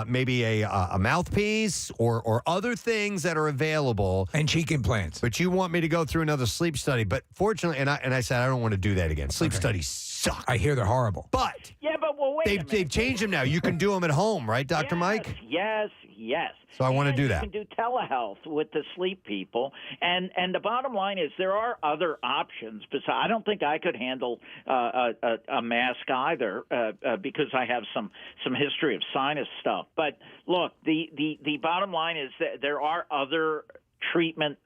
maybe a mouthpiece or other things that are available. And cheek implants. But you want me to go through another sleep study. But fortunately, and I said, I don't want to do that again. Sleep studies suck. I hear they're horrible. But wait a minute. they've changed them now. You can do them at home, right, Dr. Mike? Yes. yes. So I want to And do you that. can do telehealth with the sleep people, and the bottom line is there are other options. Besides, I don't think I could handle a mask either because I have some history of sinus stuff. But look, the bottom line is that there are other treatment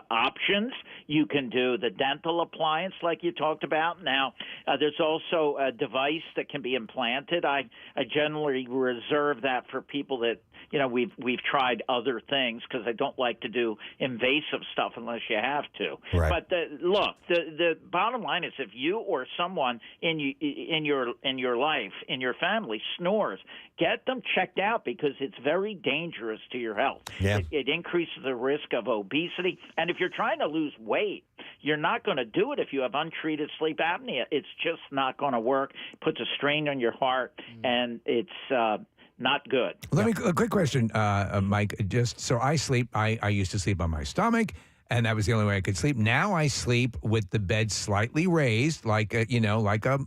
options. You can do the dental appliance like you talked about. Now, there's also a device that can be implanted. I generally reserve that for people that, we've tried other things because I don't like to do invasive stuff unless you have to. Right. But the bottom line is if you or someone in your life, in your family, snores, get them checked out because it's very dangerous to your health. Yeah. It increases the risk of obesity. And if you're trying to lose weight, you're not going to do it if you have untreated sleep apnea. It's just not going to work. It puts a strain on your heart, and it's not good. A quick question, Mike. Just so I sleep, I used to sleep on my stomach, and that was the only way I could sleep. Now I sleep with the bed slightly raised, like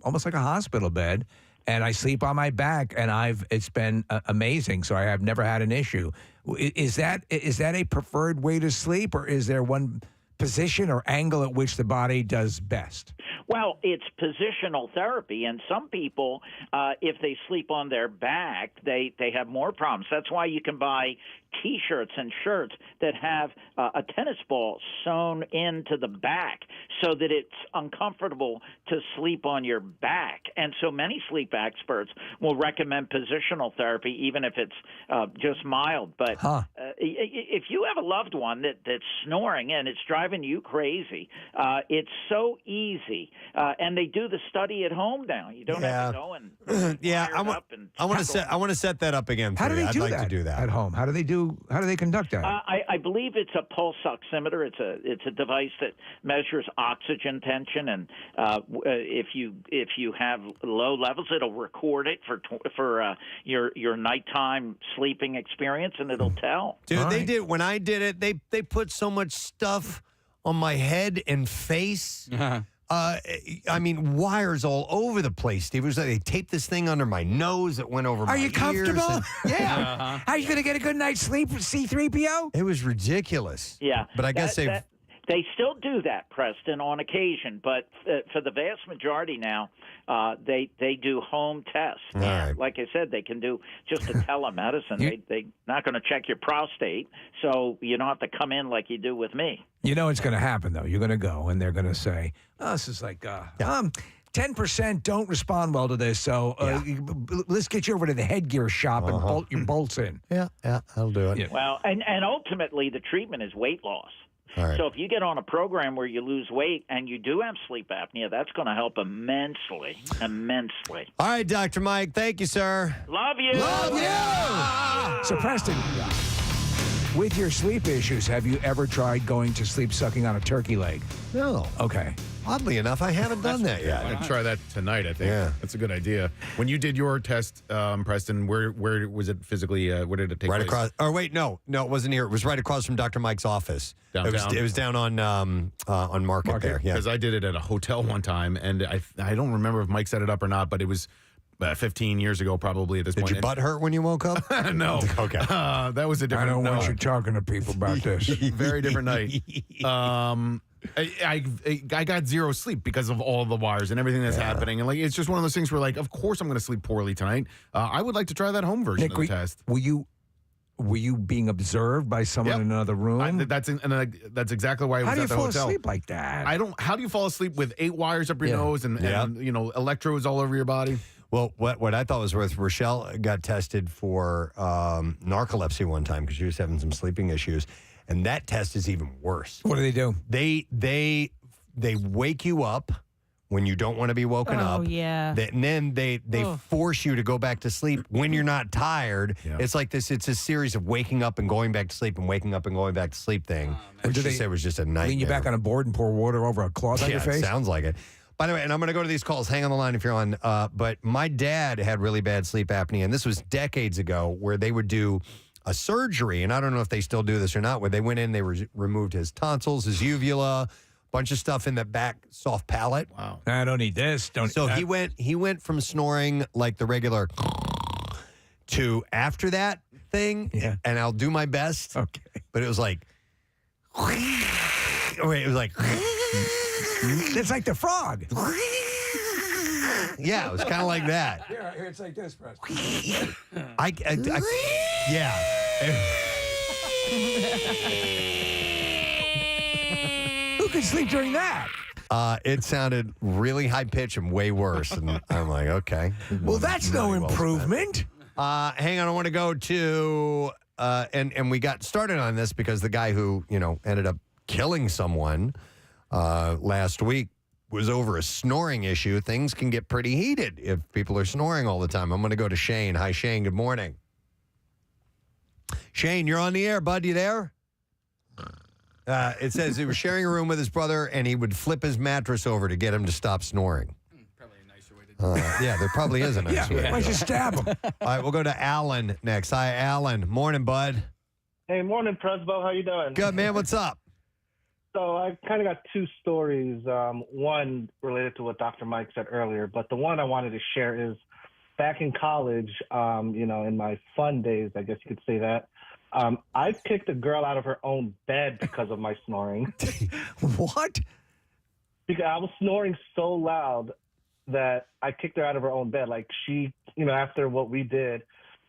almost like a hospital bed, and I sleep on my back, and it's been amazing. So I have never had an issue. Is that a preferred way to sleep, or is there one position or angle at which the body does best? Well, it's positional therapy, and some people, if they sleep on their back, they have more problems. That's why you can buy T-shirts and shirts that have a tennis ball sewn into the back so that it's uncomfortable to sleep on your back. And so many sleep experts will recommend positional therapy, even if it's just mild. But if you have a loved one that's snoring and it's driving you crazy, it's so easy. And they do the study at home now. You don't have to go and I want to set that up again. How do they I'd do like that to do that at home? How do they conduct that? I believe it's a pulse oximeter. It's a device that measures oxygen tension, and if you have low levels, it'll record it for your nighttime sleeping experience, and it'll tell. Dude, they did when I did it. They put so much stuff on my head and face. I mean, wires all over the place, Steve. It was like they taped this thing under my nose. It went over my ears. Are you comfortable? and- yeah. How are you going to get a good night's sleep with C-3PO? It was ridiculous. Yeah. But I guess they still do that, Preston, on occasion. But for the vast majority now, they do home tests. All right. Like I said, they can do just a telemedicine. They're not going to check your prostate, so you don't have to come in like you do with me. You know what's going to happen, though. You're going to go, and they're going to say, this is like 10% don't respond well to this, so let's get you over to the headgear shop and bolt your bolts in. Yeah, that'll do it. Yeah. Well, and ultimately, the treatment is weight loss. All right. So if you get on a program where you lose weight and you do have sleep apnea, that's going to help immensely. All right, Dr. Mike. Thank you, sir. Love you. Love you. So, Preston, with your sleep issues, have you ever tried going to sleep sucking on a turkey leg? No. Okay. Oddly enough, I haven't done that yet. I'm gonna try that tonight. I think. Yeah. That's a good idea. When you did your test, Preston, where was it physically? Where did it take Right place? across. Oh wait, no, it wasn't here. It was right across from Dr. Mike's office. Downtown? It was down on Market there. Yeah. Because I did it at a hotel one time, and I don't remember if Mike set it up or not, but it was 15 years ago probably at this Did point. your butt hurt when you woke up? No. Okay. That was a different. I don't want you talking to people about this. Very different night. I got zero sleep because of all the wires and everything that's happening, and like it's just one of those things where like, of course I'm going to sleep poorly tonight. I would like to try that home version Nick, of the test. Were you being observed by someone in another room? That's exactly why I was How do you at the fall hotel. asleep like that? How do you fall asleep with 8 wires up your nose and electrodes all over your body? Well, what I thought was worth, Rochelle got tested for narcolepsy one time because she was having some sleeping issues, and that test is even worse. What do they do? They wake you up when you don't want to be woken up. Oh, yeah. And then they force you to go back to sleep when you're not tired. Yeah. It's like this. It's a series of waking up and going back to sleep and waking up and going back to sleep thing. Which do she they said was just a nightmare. Lean you back on a board and pour water over a cloth on your face? It sounds like it. By the way, and I'm going to go to these calls. Hang on the line if you're on. But my dad had really bad sleep apnea, and this was decades ago, where they would do a surgery, and I don't know if they still do this or not, where they went in, they removed his tonsils, his uvula, bunch of stuff in the back soft palate. Wow. I don't need this. He went from snoring like the regular to after that thing, and I'll do my best. Okay. But it was like, wait, it was like, it's like the frog. Yeah, it was kind of like that. Here, it's like this, Preston. Yeah. Who could sleep during that? It sounded really high pitched and way worse. And I'm like, okay. Well, that's no improvement. Hang on, I want to go to and we got started on this because the guy who ended up killing someone last week was over a snoring issue. Things can get pretty heated if people are snoring all the time. I'm going to go to Shane. Hi, Shane. Good morning. Shane, you're on the air, bud. You there? It says he was sharing a room with his brother, and he would flip his mattress over to get him to stop snoring. Probably a nicer way to do it. Yeah, there probably is a nice way. Why don't you stab him? All right, we'll go to Alan next. Hi, Alan. Morning, bud. Hey, morning, Presbo. How you doing? Good, man. What's up? So I kind of got two stories. One related to what Dr. Mike said earlier, but the one I wanted to share is back in college, in my fun days, I guess you could say that, I kicked a girl out of her own bed because of my snoring. What? Because I was snoring so loud that I kicked her out of her own bed. Like she, after what we did,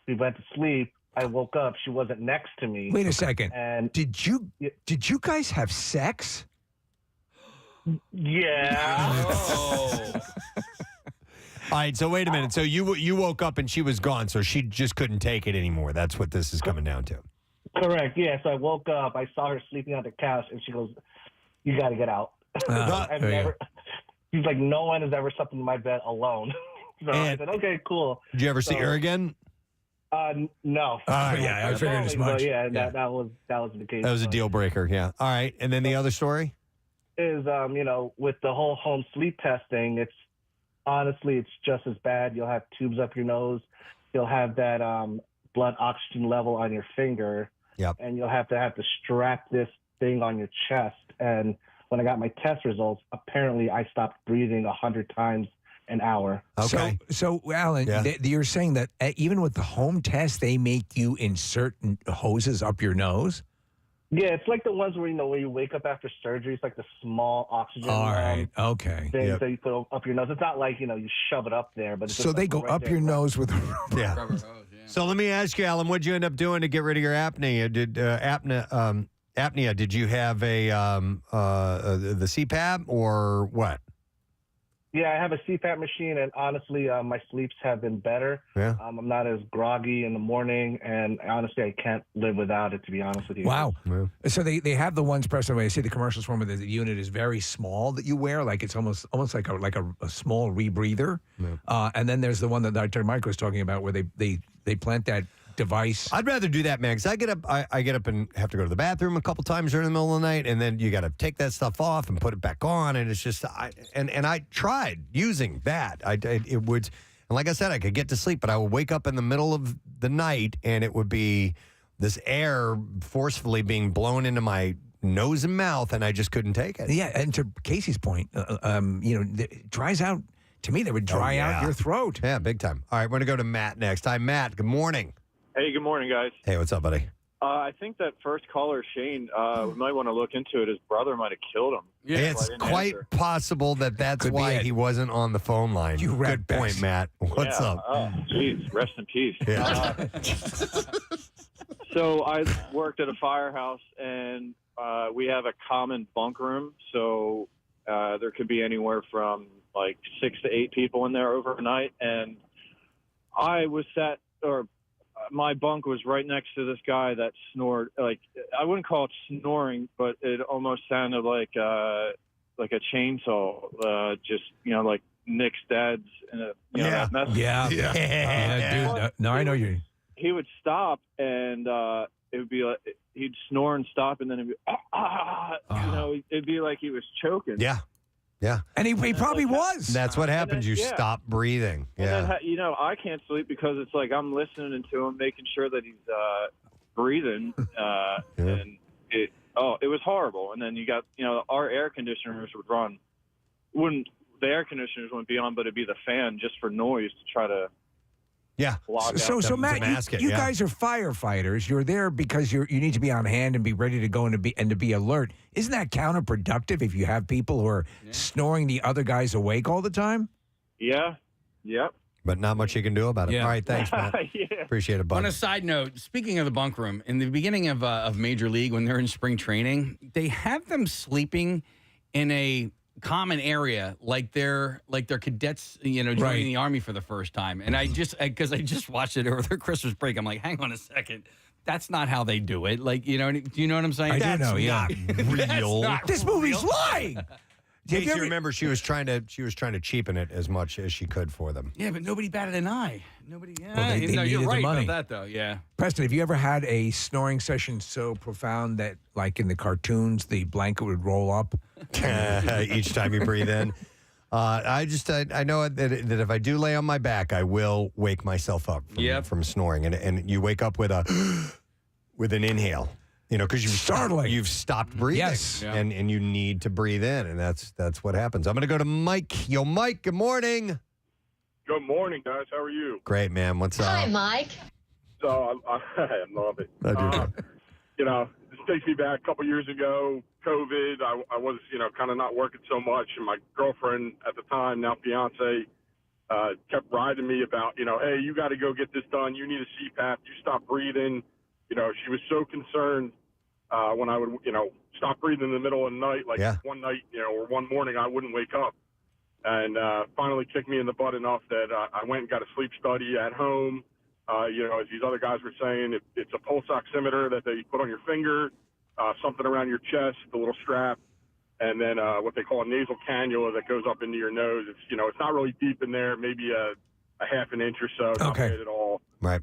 we went to sleep. I woke up. She wasn't next to me. Wait a second. And did you guys have sex? Yeah. All right, so wait a minute. So you woke up and she was gone, so she just couldn't take it anymore. That's what this is coming down to. Correct. Yeah. So I woke up. I saw her sleeping on the couch, and she goes, "You got to get out." I've never. She's like, "No one has ever slept in my bed alone." So I said, "Okay, cool." Did you ever see her again? No. Yeah, I figured as much. But yeah, that was the case. That was a deal breaker. Yeah. All right, and then the other story is, with the whole home sleep testing, it's just as bad. You'll have tubes up your nose. You'll have that blood oxygen level on your finger. Yep. And you'll have to strap this thing on your chest. And when I got my test results, apparently I stopped breathing 100 times an hour. Okay. So Alan, you're saying that even with the home test, they make you insert hoses up your nose? Yeah, it's like the ones where, when you wake up after surgery, it's like the small oxygen All right. Okay. things that you put up your nose. It's not like, you shove it up there. But it's So just they like go right up there. your nose with Yeah. Rubber hose, So let me ask you, Alan, what'd you end up doing to get rid of your apnea? Did apnea? Did you have the CPAP or what? Yeah, I have a CPAP machine, and honestly, my sleeps have been better. Yeah. I'm not as groggy in the morning, and honestly, I can't live without it, to be honest with you. Wow. So they have the ones, Preston, when I see the commercials for them, the unit is very small that you wear, like it's almost like a small rebreather. And then there's the one that Dr. Mike was talking about where they plant that device. I'd rather do that, man, because I get up and have to go to the bathroom a couple times during the middle of the night, and then you got to take that stuff off and put it back on, and it's just and I tried using that. It would, and like I said, I could get to sleep, but I would wake up in the middle of the night, and it would be this air forcefully being blown into my nose and mouth, and I just couldn't take it. Yeah, and to Casey's point, it dries out. To me, they would dry out your throat. Yeah, big time. All right, we're going to go to Matt next. Hi, Matt. Good morning. Hey, good morning, guys. Hey, what's up, buddy? I think that first caller, Shane, we might want to look into it. His brother might have killed him. It's quite possible that's why he wasn't on the phone line. Good point, Matt. What's up? Oh, jeez. Rest in peace. Yeah. So I worked at a firehouse, and we have a common bunk room. So there could be anywhere from like 6 to 8 people in there overnight. And I was my bunk was right next to this guy that snored. Like, I wouldn't call it snoring, but it almost sounded like a chainsaw. Just like Nick's dad's. That message. Yeah, dude. No, I know you. He would stop, and it would be like he'd snore and stop, and then it'd be it'd be like he was choking. Yeah. Yeah. And he probably was. That's what happens. You stop breathing. And Yeah. then, I can't sleep because it's like I'm listening to him, making sure that he's breathing. And it was horrible. And then you got, our air conditioners would run. The air conditioners wouldn't be on, but it'd be the fan just for noise to try to. Yeah. So Matt, you guys are firefighters. You're there because you need to be on hand and be ready to go and to be alert. Isn't that counterproductive if you have people who are snoring the other guys awake all the time? Yeah. Yep. But not much you can do about it. Yeah. All right, thanks, Matt. Appreciate it, bud. On a side note, speaking of the bunk room, in the beginning of Major League, when they're in spring training, they have them sleeping in a common area like they're cadets, joining the Army for the first time. And I just watched it over their Christmas break. I'm like, hang on a second. That's not how they do it. Like, do you know what I'm saying? I do know, yeah. Real. This movie's lying. Casey, remember she was trying to cheapen it as much as she could for them. Yeah, but nobody batted an eye. Nobody. Yeah, Well, they no, you're needed the right money. about that, though. Yeah. Preston, have you ever had a snoring session so profound that, like in the cartoons, the blanket would roll up each time you breathe in? I know that if I do lay on my back, I will wake myself up from snoring, and you wake up with an inhale. Because you've stopped breathing. Yes. Yeah. And you need to breathe in, and that's what happens. I'm going to go to Mike. Yo, Mike, good morning. Good morning, guys. How are you? Great, man. What's up? Hi, Mike. So I love it. I do. This takes me back a couple years ago, COVID. I was, kind of not working so much, and my girlfriend at the time, now fiance, kept riding me about, hey, you got to go get this done. You need a CPAP. You stop breathing. She was so concerned when I would, stop breathing in the middle of the night. Like one night, or one morning, I wouldn't wake up. And finally kicked me in the butt enough that I went and got a sleep study at home. As these other guys were saying, it's a pulse oximeter that they put on your finger, something around your chest, the little strap, and then what they call a nasal cannula that goes up into your nose. It's, it's not really deep in there, maybe a half an inch or so, not bad at all. Right.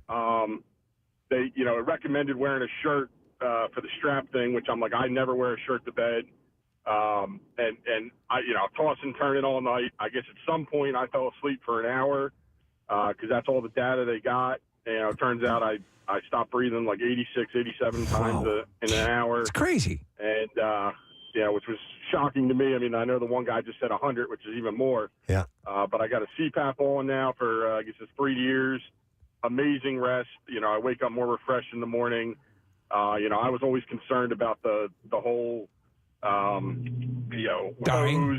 They, recommended wearing a shirt for the strap thing, which I'm like, I never wear a shirt to bed. And I, toss and turn it all night. I guess at some point I fell asleep for an hour because that's all the data they got. And it turns out I stopped breathing like 86, 87 times in an hour. It's crazy. And, which was shocking to me. I mean, I know the one guy just said 100, which is even more. Yeah. But I got a CPAP on now for, I guess it's 3 years. Amazing rest. I wake up more refreshed in the morning. I was always concerned about the whole, hose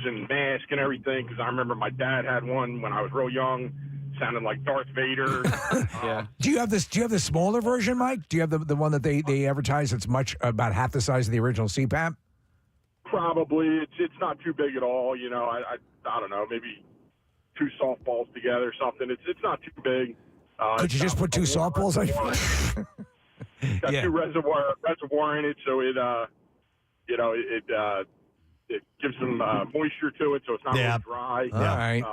and mask and everything, because I remember my dad had one when I was real young, sounded like Darth Vader. Yeah. Do you have this? Do you have the smaller version, Mike? Do you have the one that they advertise that's about half the size of the original CPAP? Probably. It's not too big at all. I don't know, maybe 2 softballs together or something. It's not too big. Could you just put 2 softballs on your Got 2 reservoir in it, so it gives some moisture to it, so it's not really dry. All right.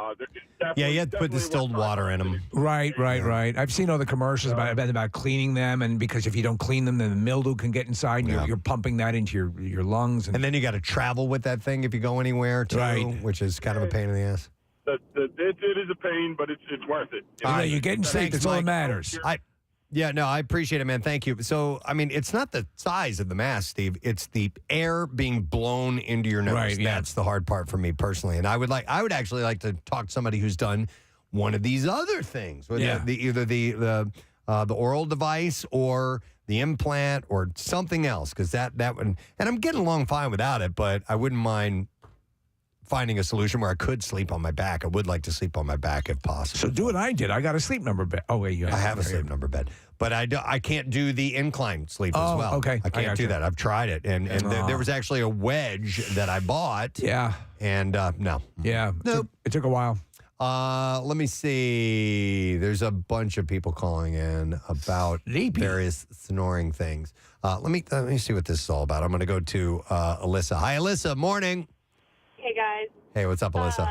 You have to put distilled water in them. Right. I've seen all the commercials about cleaning them, and because if you don't clean them, then the mildew can get inside, and you're pumping that into your lungs. And then you got to travel with that thing if you go anywhere, too, which is kind of a pain in the ass. It is a pain, but it's worth it. You're getting sleep. That's all that matters. I appreciate it, man. Thank you. So, I mean, it's not the size of the mask, Steve. It's the air being blown into your nose. Right, yeah. That's the hard part for me personally. And I would actually like to talk to somebody who's done one of these other things, either the oral device or the implant or something else, because that one. And I'm getting along fine without it, but I wouldn't mind finding a solution where I could sleep on my back. I would like to sleep on my back if possible. So do what I did. I got a sleep number bed. Oh wait, I have a sleep number bed, but I can't do the incline sleep as well. Okay, I can't do that. I've tried it, and there was actually a wedge that I bought. Yeah, and no. Yeah, nope. It took a while. Let me see. There's a bunch of people calling in about various snoring things. Let me see what this is all about. I'm going to go to Alyssa. Hi, Alyssa. Morning. Hey, guys. Hey, what's up, Alyssa?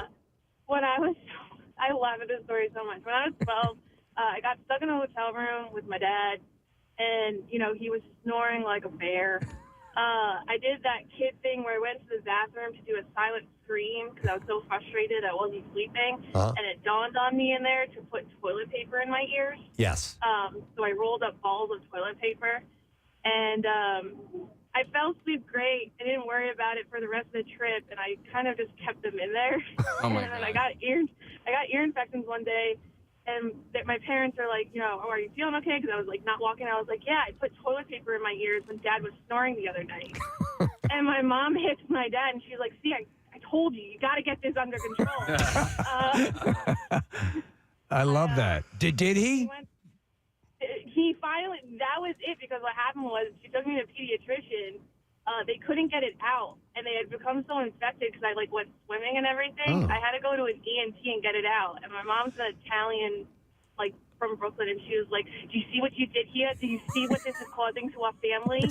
I laugh at this story so much. When I was 12, I got stuck in a hotel room with my dad, and, he was snoring like a bear. I did that kid thing where I went to the bathroom to do a silent scream because I was so frustrated I wasn't sleeping, and it dawned on me in there to put toilet paper in my ears. Yes. So I rolled up balls of toilet paper, and I fell asleep great. I didn't worry about it for the rest of the trip, and I kind of just kept them in there. Oh my and then God. I got ear infections one day, And my parents are like, oh, are you feeling okay? Because I was like not walking. I was like, yeah, I put toilet paper in my ears when Dad was snoring the other night. And my mom hits my dad, and she's like, see, I told you, you got to get this under control. I love that. Did he? He finally, that was it, because what happened was she took me to a pediatrician. They couldn't get it out, and they had become so infected because I went swimming and everything. I had to go to an ENT and get it out. And my mom's an Italian, from Brooklyn, and she was like, "Do you see what you did here? Do you see what this is causing to our family?"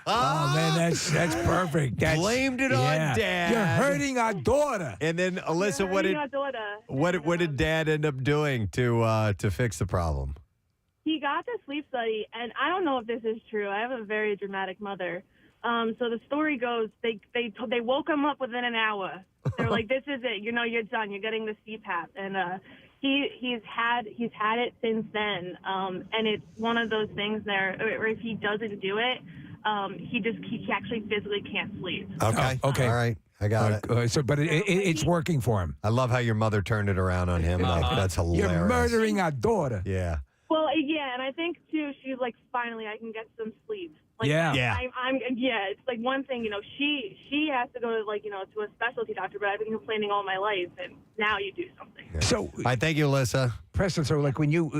Oh man, that's perfect. Blamed it on Dad. You're hurting our daughter. And then Alyssa, what did Dad end up doing to fix the problem? He got the sleep study, and I don't know if this is true. I have a very dramatic mother. So the story goes, they woke him up within an hour. They're like, "This is it. You're done. You're getting the CPAP." And he's had it since then. And it's one of those things where if he doesn't do it, he actually physically can't sleep. Okay. Okay. All right. I got it. But it's working for him. I love how your mother turned it around on him. That's hilarious. You're murdering our daughter. Yeah. Well, yeah, and I think too, she's like, finally, I can get some sleep. Yeah. It's like one thing, she has to go to to a specialty doctor, but I've been complaining all my life, and now you do something. Yeah. So, all right, thank you, Alyssa. Preston. So, when you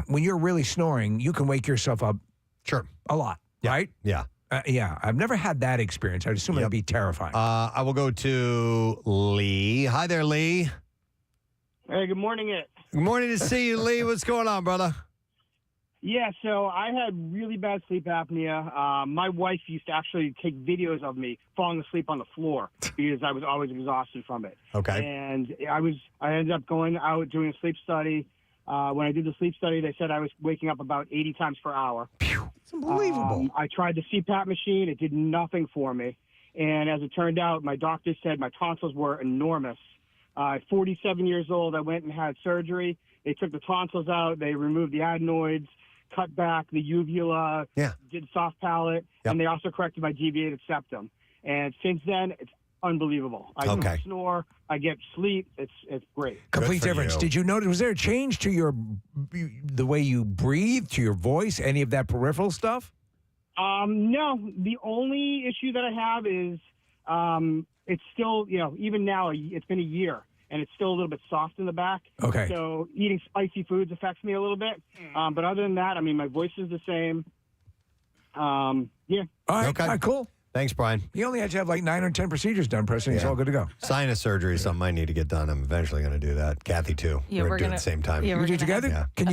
when you're really snoring, you can wake yourself up. Sure. A lot, right? Yeah. Yeah. I've never had that experience. I'd assume it'd be terrifying. I will go to Lee. Hi there, Lee. Hey, good morning, Good morning to see you, Lee. What's going on, brother? Yeah, so I had really bad sleep apnea. My wife used to actually take videos of me falling asleep on the floor because I was always exhausted from it. Okay. And I ended up going out doing a sleep study. When I did the sleep study, they said I was waking up about 80 times per hour. It's unbelievable. I tried the CPAP machine. It did nothing for me. And as it turned out, my doctor said my tonsils were enormous. 47 years old, I went and had surgery. They took the tonsils out. They removed the adenoids, cut back the uvula, did soft palate, and they also corrected my deviated septum. And since then, it's unbelievable. I can snore. I get sleep. It's great. Complete difference. Did you notice? Was there a change to the way you breathe, to your voice, any of that peripheral stuff? No. The only issue that I have is it's still, even now, it's been a year, and it's still a little bit soft in the back. Okay. So eating spicy foods affects me a little bit. But other than that, my voice is the same. Yeah. All right. Okay. All right, cool. Thanks, Brian. You only had to have 9 or 10 procedures done, Preston. It's all good to go. Sinus surgery is something I need to get done. I'm eventually going to do that. Kathy, too. Yeah, we're we're going to do it gonna- at the same time. yeah, You we're do it gonna together? have- Can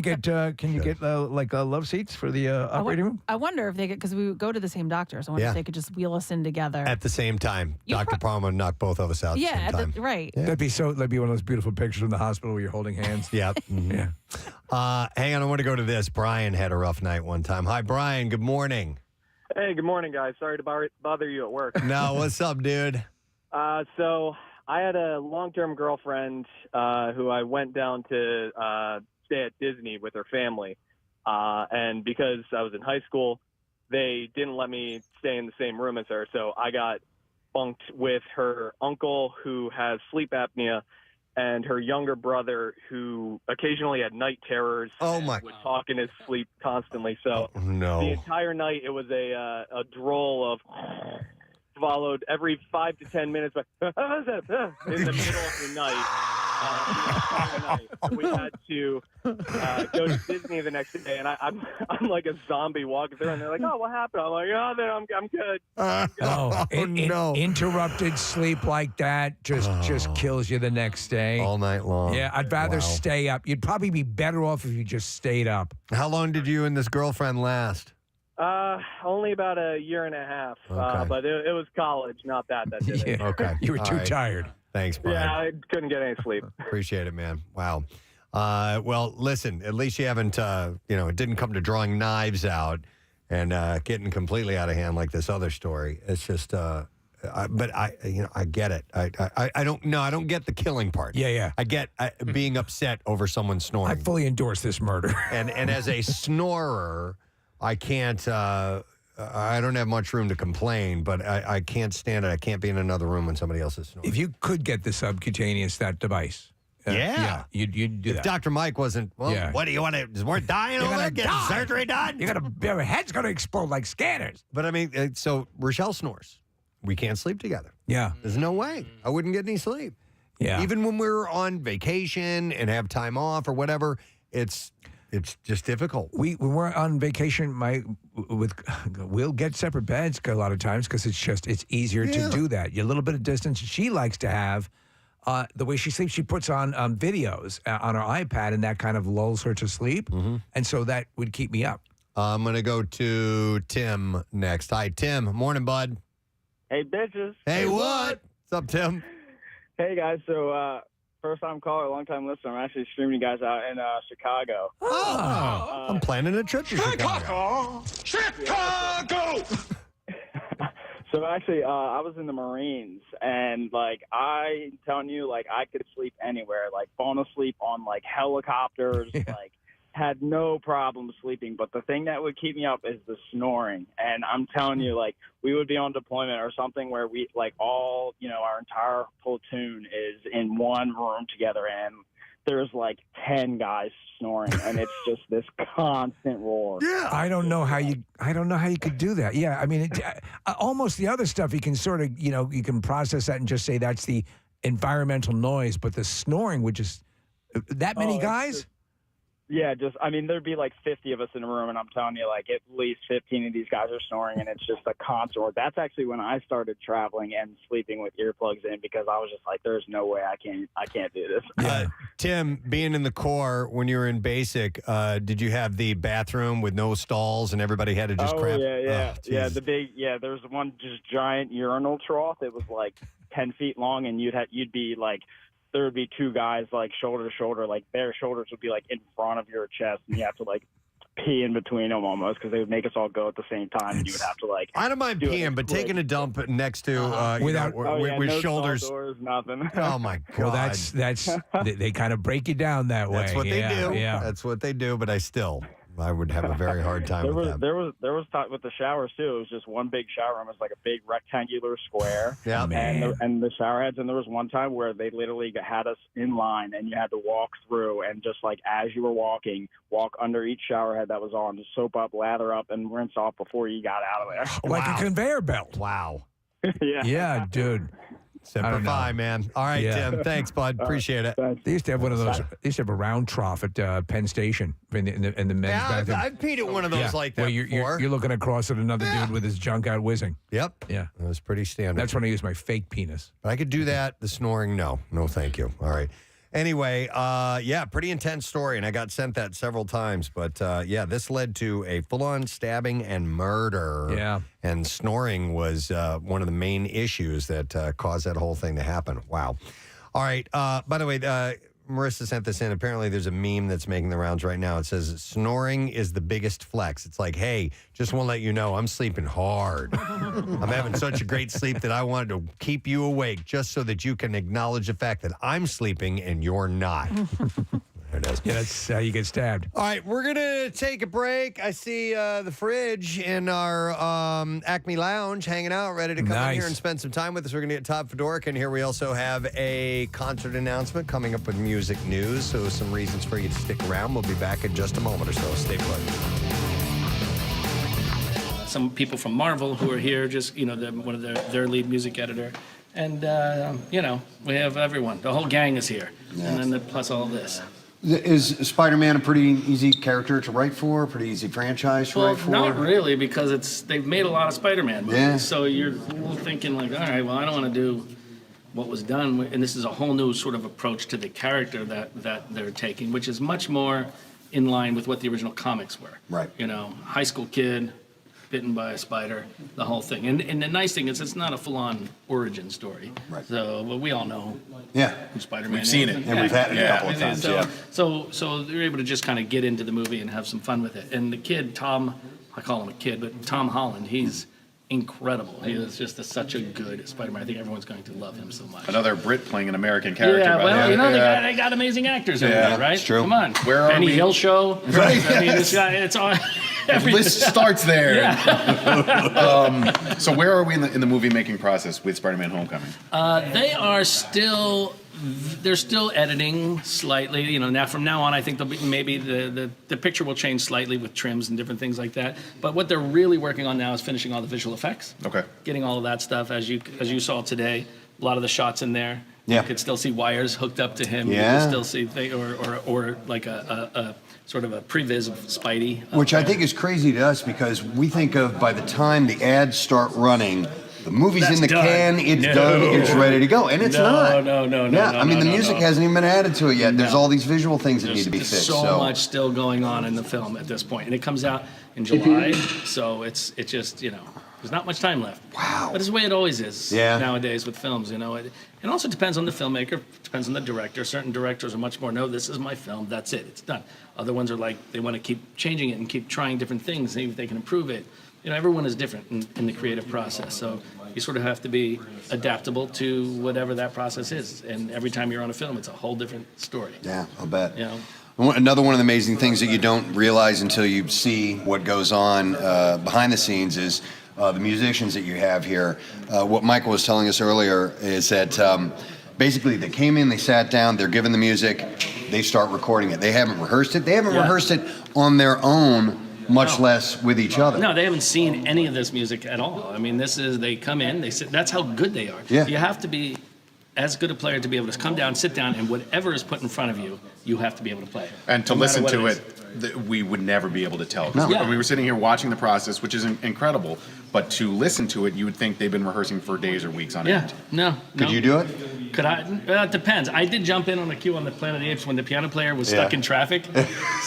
you get love seats for the operating room? I wonder if they because we would go to the same doctor, so I wonder Yeah. if they could just wheel us in together. At the same time. Dr. Palmer knocked both of us out yeah, at the same time. right. That'd be one of those beautiful pictures in the hospital where you're holding hands. Yeah. Mhm. Hang on, I want to go to this. Brian had a rough night one time. Hi, Brian. Good morning. Hey, good morning, guys. Sorry to bother you at work. No, what's up, dude? So I had a long-term girlfriend who I went down to stay at Disney with her family. And because I was in high school, they didn't let me stay in the same room as her. So I got bunked with her uncle who has sleep apnea and her younger brother who occasionally had night terrors. Oh, my. Would talk in his sleep constantly. So no. the entire night it was a droll of followed every 5 to 10 minutes by in the middle of the night. We had to go to Disney the next day, and I'm like a zombie walking through, and they're like, "Oh, what happened?" I'm like, "Oh, I'm good." No. Interrupted sleep like that just kills you the next day. All night long. Yeah, I'd rather Wow. stay up. You'd probably be better off if you just stayed up. How long did you and this girlfriend last? Only about a year and a half, Okay. but it was college, not that did it. Okay. You were All too right. tired. Thanks, Brian. Yeah, I couldn't get any sleep. Appreciate it, man. Wow. Well, listen, at least you haven't, it didn't come to drawing knives out and getting completely out of hand like this other story. It's just, but I get it. I don't get the killing part. Yeah. I get being upset over someone snoring. I fully endorse this murder. And as a snorer, I can't I don't have much room to complain, but I can't stand it. I can't be in another room when somebody else is snoring. If you could get the subcutaneous that device, you'd do if that. Dr. Mike wasn't, what do you want to? Is more dying over there? Get surgery done? Your head's gonna explode like scanners. But I mean, so Rochelle snores. We can't sleep together. Yeah, there's no way. I wouldn't get any sleep. Yeah, even when we're on vacation and have time off or whatever, it's just difficult. When we're on vacation, we'll get separate beds a lot of times because it's easier to do that. A little bit of distance. She likes to have the way she sleeps. She puts on videos on her iPad, and that kind of lulls her to sleep. And so that would keep me up. I'm gonna go to Tim next. Hi, Tim. Morning, bud. Hey, bitches. Hey, what? What's up, Tim? Hey, guys. So, first-time caller, long-time listener. I'm actually streaming you guys out in Chicago. I'm planning a trip to Chicago. Chicago! So, actually, I was in the Marines, and, I'm telling you, I could sleep anywhere. Falling asleep on, helicopters, had no problem sleeping, but the thing that would keep me up is the snoring. And I'm telling you, we would be on deployment or something where we, all, our entire platoon is in one room together, and there's 10 guys snoring, and it's just this constant roar. Yeah, I don't know how you could do that. Yeah, I mean, almost the other stuff you can sort of, you can process that and just say that's the environmental noise, but the snoring would just that many guys. Yeah, there'd be 50 of us in a room, and I'm telling you, at least 15 of these guys are snoring, and it's just a constant roar. That's actually when I started traveling and sleeping with earplugs in, because I was just there's no way I can't do this. Tim, being in the Corps, when you were in basic, did you have the bathroom with no stalls and everybody had to just crap? Yeah. Oh, There was one just giant urinal trough. It was 10 feet long, and you'd be there would be two guys shoulder to shoulder, their shoulders would be in front of your chest, and you have to pee in between them almost, because they would make us all go at the same time, and you would have to I don't mind peeing, but taking a dump next to with no shoulders, stall doors, nothing. Oh my god! Well, that's they kind of break you down that way. That's what they do. Yeah, that's what they do. But I would have a very hard time with that. There was talk with the showers too. It was just one big shower room. It was a big rectangular square. Yeah, and the shower heads. And there was one time where they literally had us in line, and you had to walk through, and just as you were walking, walk under each shower head that was on, just soap up, lather up, and rinse off before you got out of there. Like a conveyor belt. Wow. Yeah, dude. Semper Fi, man. All right, Tim. Thanks, bud. Appreciate it. They used to have one of those. They used to have a round trough at Penn Station in the men's bathroom. I've peed at one of those like that where you're looking across at another dude with his junk out whizzing. Yep. Yeah. That was pretty standard. That's when I used my fake penis. But I could do that. The snoring, no, thank you. All right. Anyway, pretty intense story, and I got sent that several times. But this led to a full-on stabbing and murder. Yeah. And snoring was one of the main issues that caused that whole thing to happen. Wow. All right. By the way, Marissa sent this in. Apparently, there's a meme that's making the rounds right now. It says, snoring is the biggest flex. It's like, hey, just want to let you know I'm sleeping hard. I'm having such a great sleep that I wanted to keep you awake just so that you can acknowledge the fact that I'm sleeping and you're not. There it is. Yeah, that's how you get stabbed. All right, we're going to take a break. I see the fridge in our Acme Lounge hanging out, ready to come in here and spend some time with us. We're going to get Todd Fedoruk in here. We also have a concert announcement coming up with music news, so some reasons for you to stick around. We'll be back in just a moment or so. Stay put. Some people from Marvel who are here, just, one of their lead music editor. And, we have everyone. The whole gang is here. Yeah. And then plus all this. Is Spider-Man a pretty easy character to write for? Pretty easy franchise to write for? Not really, because they've made a lot of Spider-Man movies. Yeah. So you're thinking all right, well, I don't want to do what was done, and this is a whole new sort of approach to the character that they're taking, which is much more in line with what the original comics were. Right. High school kid, bitten by a spider, the whole thing. And the nice thing is it's not a full-on origin story. Right. So, well, we all know who Spider-Man We've is. seen it. And we've had it a couple of times, So they're able to just kind of get into the movie and have some fun with it. And the kid, Tom, I call him a kid, but Tom Holland, he's incredible. He is just such a good Spider-Man. I think everyone's going to love him so much. Another Brit playing an American character. Yeah, well, they got amazing actors over there, right? It's true. Come on. Where are Benny we? Hill show. Right. I mean, it's all... The list starts there. Yeah. So where are we in the movie making process with Spider-Man: Homecoming? They are still. They're still editing slightly. You know, now from now on, I think they'll be, maybe the picture will change slightly with trims and different things like that. But what they're really working on now is finishing all the visual effects. Okay. Getting all of that stuff, as you saw today, a lot of the shots in there. Yeah. You could still see wires hooked up to him. Yeah. You could still see or like a sort of a previs of Spidey. Which I think is crazy to us because we think of by the time the ads start running, the movie's That's in the done. can, it's No. done, it's ready to go. And it's not. No. Yeah, I mean, the music hasn't even been added to it yet. There's all these visual things that need to be There's fixed. so much still going on in the film at this point, and it comes out in July, so it's just, you know, there's not much time left. Wow. But it's the way it always is Yeah. nowadays with films, you know. It also depends on the filmmaker, depends on the director. Certain directors are much more, no, this is my film, that's it, it's done. Other ones are like, they want to keep changing it and keep trying different things, see if they can improve it. You know, everyone is different in the creative process, so you sort of have to be adaptable to whatever that process is. And every time you're on a film, it's a whole different story. Yeah, I'll bet. You know? Another one of the amazing things that you don't realize until you see what goes on behind the scenes is the musicians that you have here. What Michael was telling us earlier is that basically they came in, they sat down, they're given the music, they start recording it. They haven't rehearsed it. They haven't rehearsed it on their own, much less with each other. No, they haven't seen any of this music at all. I mean, they come in, they sit, that's how good they are. Yeah. You have to be as good a player to be able to come down, sit down, and whatever is put in front of you, you have to be able to play it. And to No matter listen what to is. we would never be able to tell. 'Cause No. we, Yeah. we were sitting here watching the process, which is incredible. But to listen to it, you would think they've been rehearsing for days or weeks on Yeah, end. no. Could you do it? Could I? It depends. I did jump in on a cue on the Planet of the Apes when the piano player was stuck Yeah. in traffic.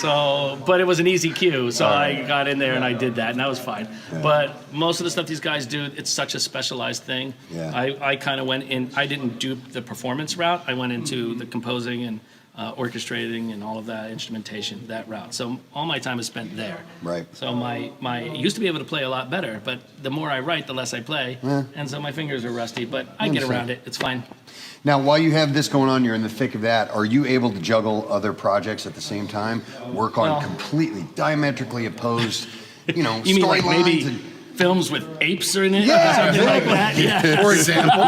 But it was an easy cue, so All I right. got in there and I did that, and that was fine. But most of the stuff these guys do, it's such a specialized thing. Yeah. I kind of went in. I didn't do the performance route. I went into the composing and orchestrating and all of that instrumentation, that route. So all my time is spent there. Right. So my I used to be able to play a lot better, but the more I write, the less I play, Yeah. and so my fingers are rusty. But I get understand. around it. It's fine. Now, while you have this going on, you're in the thick of that. Are you able to juggle other projects at the same time? Work on Well- completely diametrically opposed, you know, You mean like storylines maybe and films with apes in it? Yeah, or something like that? exactly. Yeah. For example,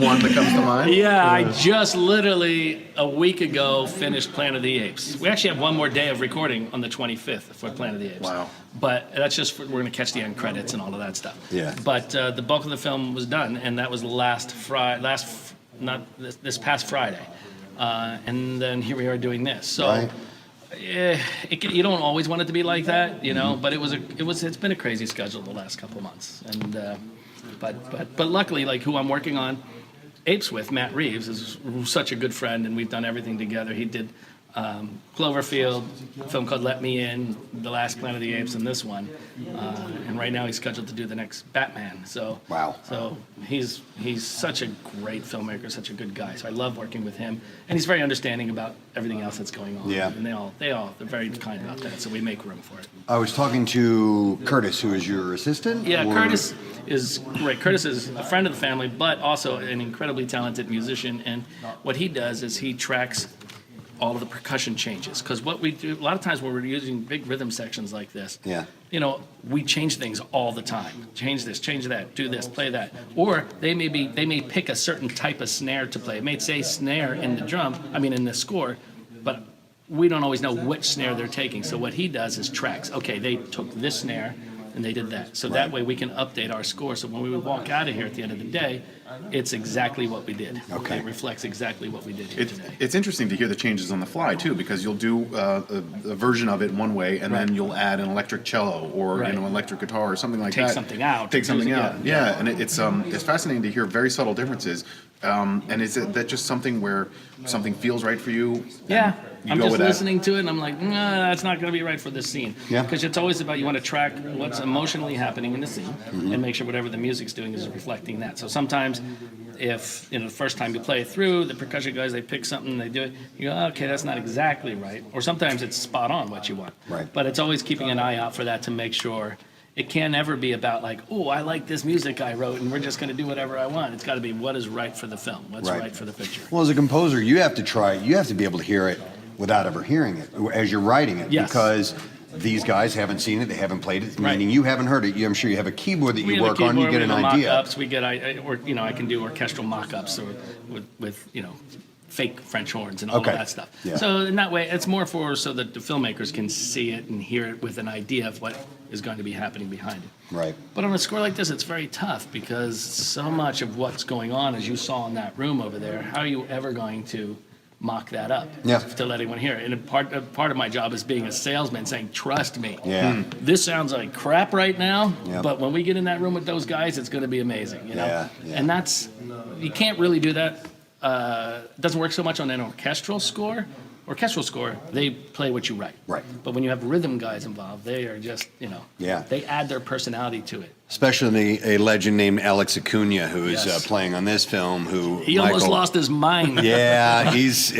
one that comes to mind. Yeah, I just literally a week ago finished Planet of the Apes. We actually have one more day of recording on the 25th for Planet of the Apes. Wow. But that's just, we're going to catch the end credits and all of that stuff. Yeah. But the bulk of the film was done, and that was this past Friday. And then here we are doing this. So. Right. You don't always want it to be like that, you know. But it's been a crazy schedule the last couple of months, and but luckily, like who I'm working on Apes with, Matt Reeves, is such a good friend, and we've done everything together. He did Cloverfield, a film called Let Me In, the last Planet of the Apes, and this one, and right now he's scheduled to do the next Batman. So wow. So he's such a great filmmaker, such a good guy. So I love working with him, and he's very understanding about everything else that's going on. Yeah. And they're very kind about that. So we make room for it. I was talking to Curtis, who is your assistant. Yeah, or- Curtis is great. Curtis is a friend of the family, but also an incredibly talented musician. And what he does is he tracks all of the percussion changes. Because what we do, a lot of times when we're using big rhythm sections like this, Yeah. you know, we change things all the time. Change this, change that, do this, play that. Or they may pick a certain type of snare to play. It may say snare in the score, but we don't always know which snare they're taking. So what he does is tracks. Okay, they took this snare and they did that. So that way we can update our score. So when we walk out of here at the end of the day, it's exactly what we did. Okay. It reflects exactly what we did here today. It's interesting to hear the changes on the fly too, because you'll do a version of it one way, and then you'll add an electric cello or Right. electric guitar or something like Take that. something out. Take something Use it, out. Yeah, and it's fascinating to hear very subtle differences. And is that just something where something feels right for you? Yeah. You I'm go just with that? listening to it and I'm like, nah, that's not going to be right for this scene. Yeah. Because it's always about you want to track what's emotionally happening in the scene Mhm. and make sure whatever the music's doing is reflecting that. So sometimes if, the first time you play it through, the percussion guys, they pick something, they do it, you go, okay, that's not exactly right. Or sometimes it's spot on what you want. Right. But it's always keeping an eye out for that to make sure it can't ever be about like, oh, I like this music I wrote and we're just going to do whatever I want. It's got to be what is right for the film, what's Right. right for the picture. Well, as a composer, you have to be able to hear it without ever hearing it as you're writing it. Yes. Because these guys haven't seen it, they haven't played it, Right. meaning you haven't heard it. I'm sure you have a keyboard that We you have a work on, you keyboard, get we an have idea. mock-ups. We get, or I can do orchestral mock-ups with fake French horns and all Okay. of that stuff. Yeah. So in that way, it's more so that the filmmakers can see it and hear it with an idea of what is going to be happening behind it. Right. But on a score like this, it's very tough because so much of what's going on, as you saw in that room over there, how are you ever going to mock that up to let anyone hear it? And part of my job is being a salesman, saying, trust me. Yeah. This sounds like crap right now, Yep. but when we get in that room with those guys, it's going to be amazing. You know? Yeah. And you can't really do that. It doesn't work so much on an orchestral score. Orchestral score, they play what you write. Right. But when you have rhythm guys involved, they are just, Yeah. they add their personality to it. Especially a legend named Alex Acuna, who is Yes. playing on this film. Who He almost lost his mind. Yeah, he's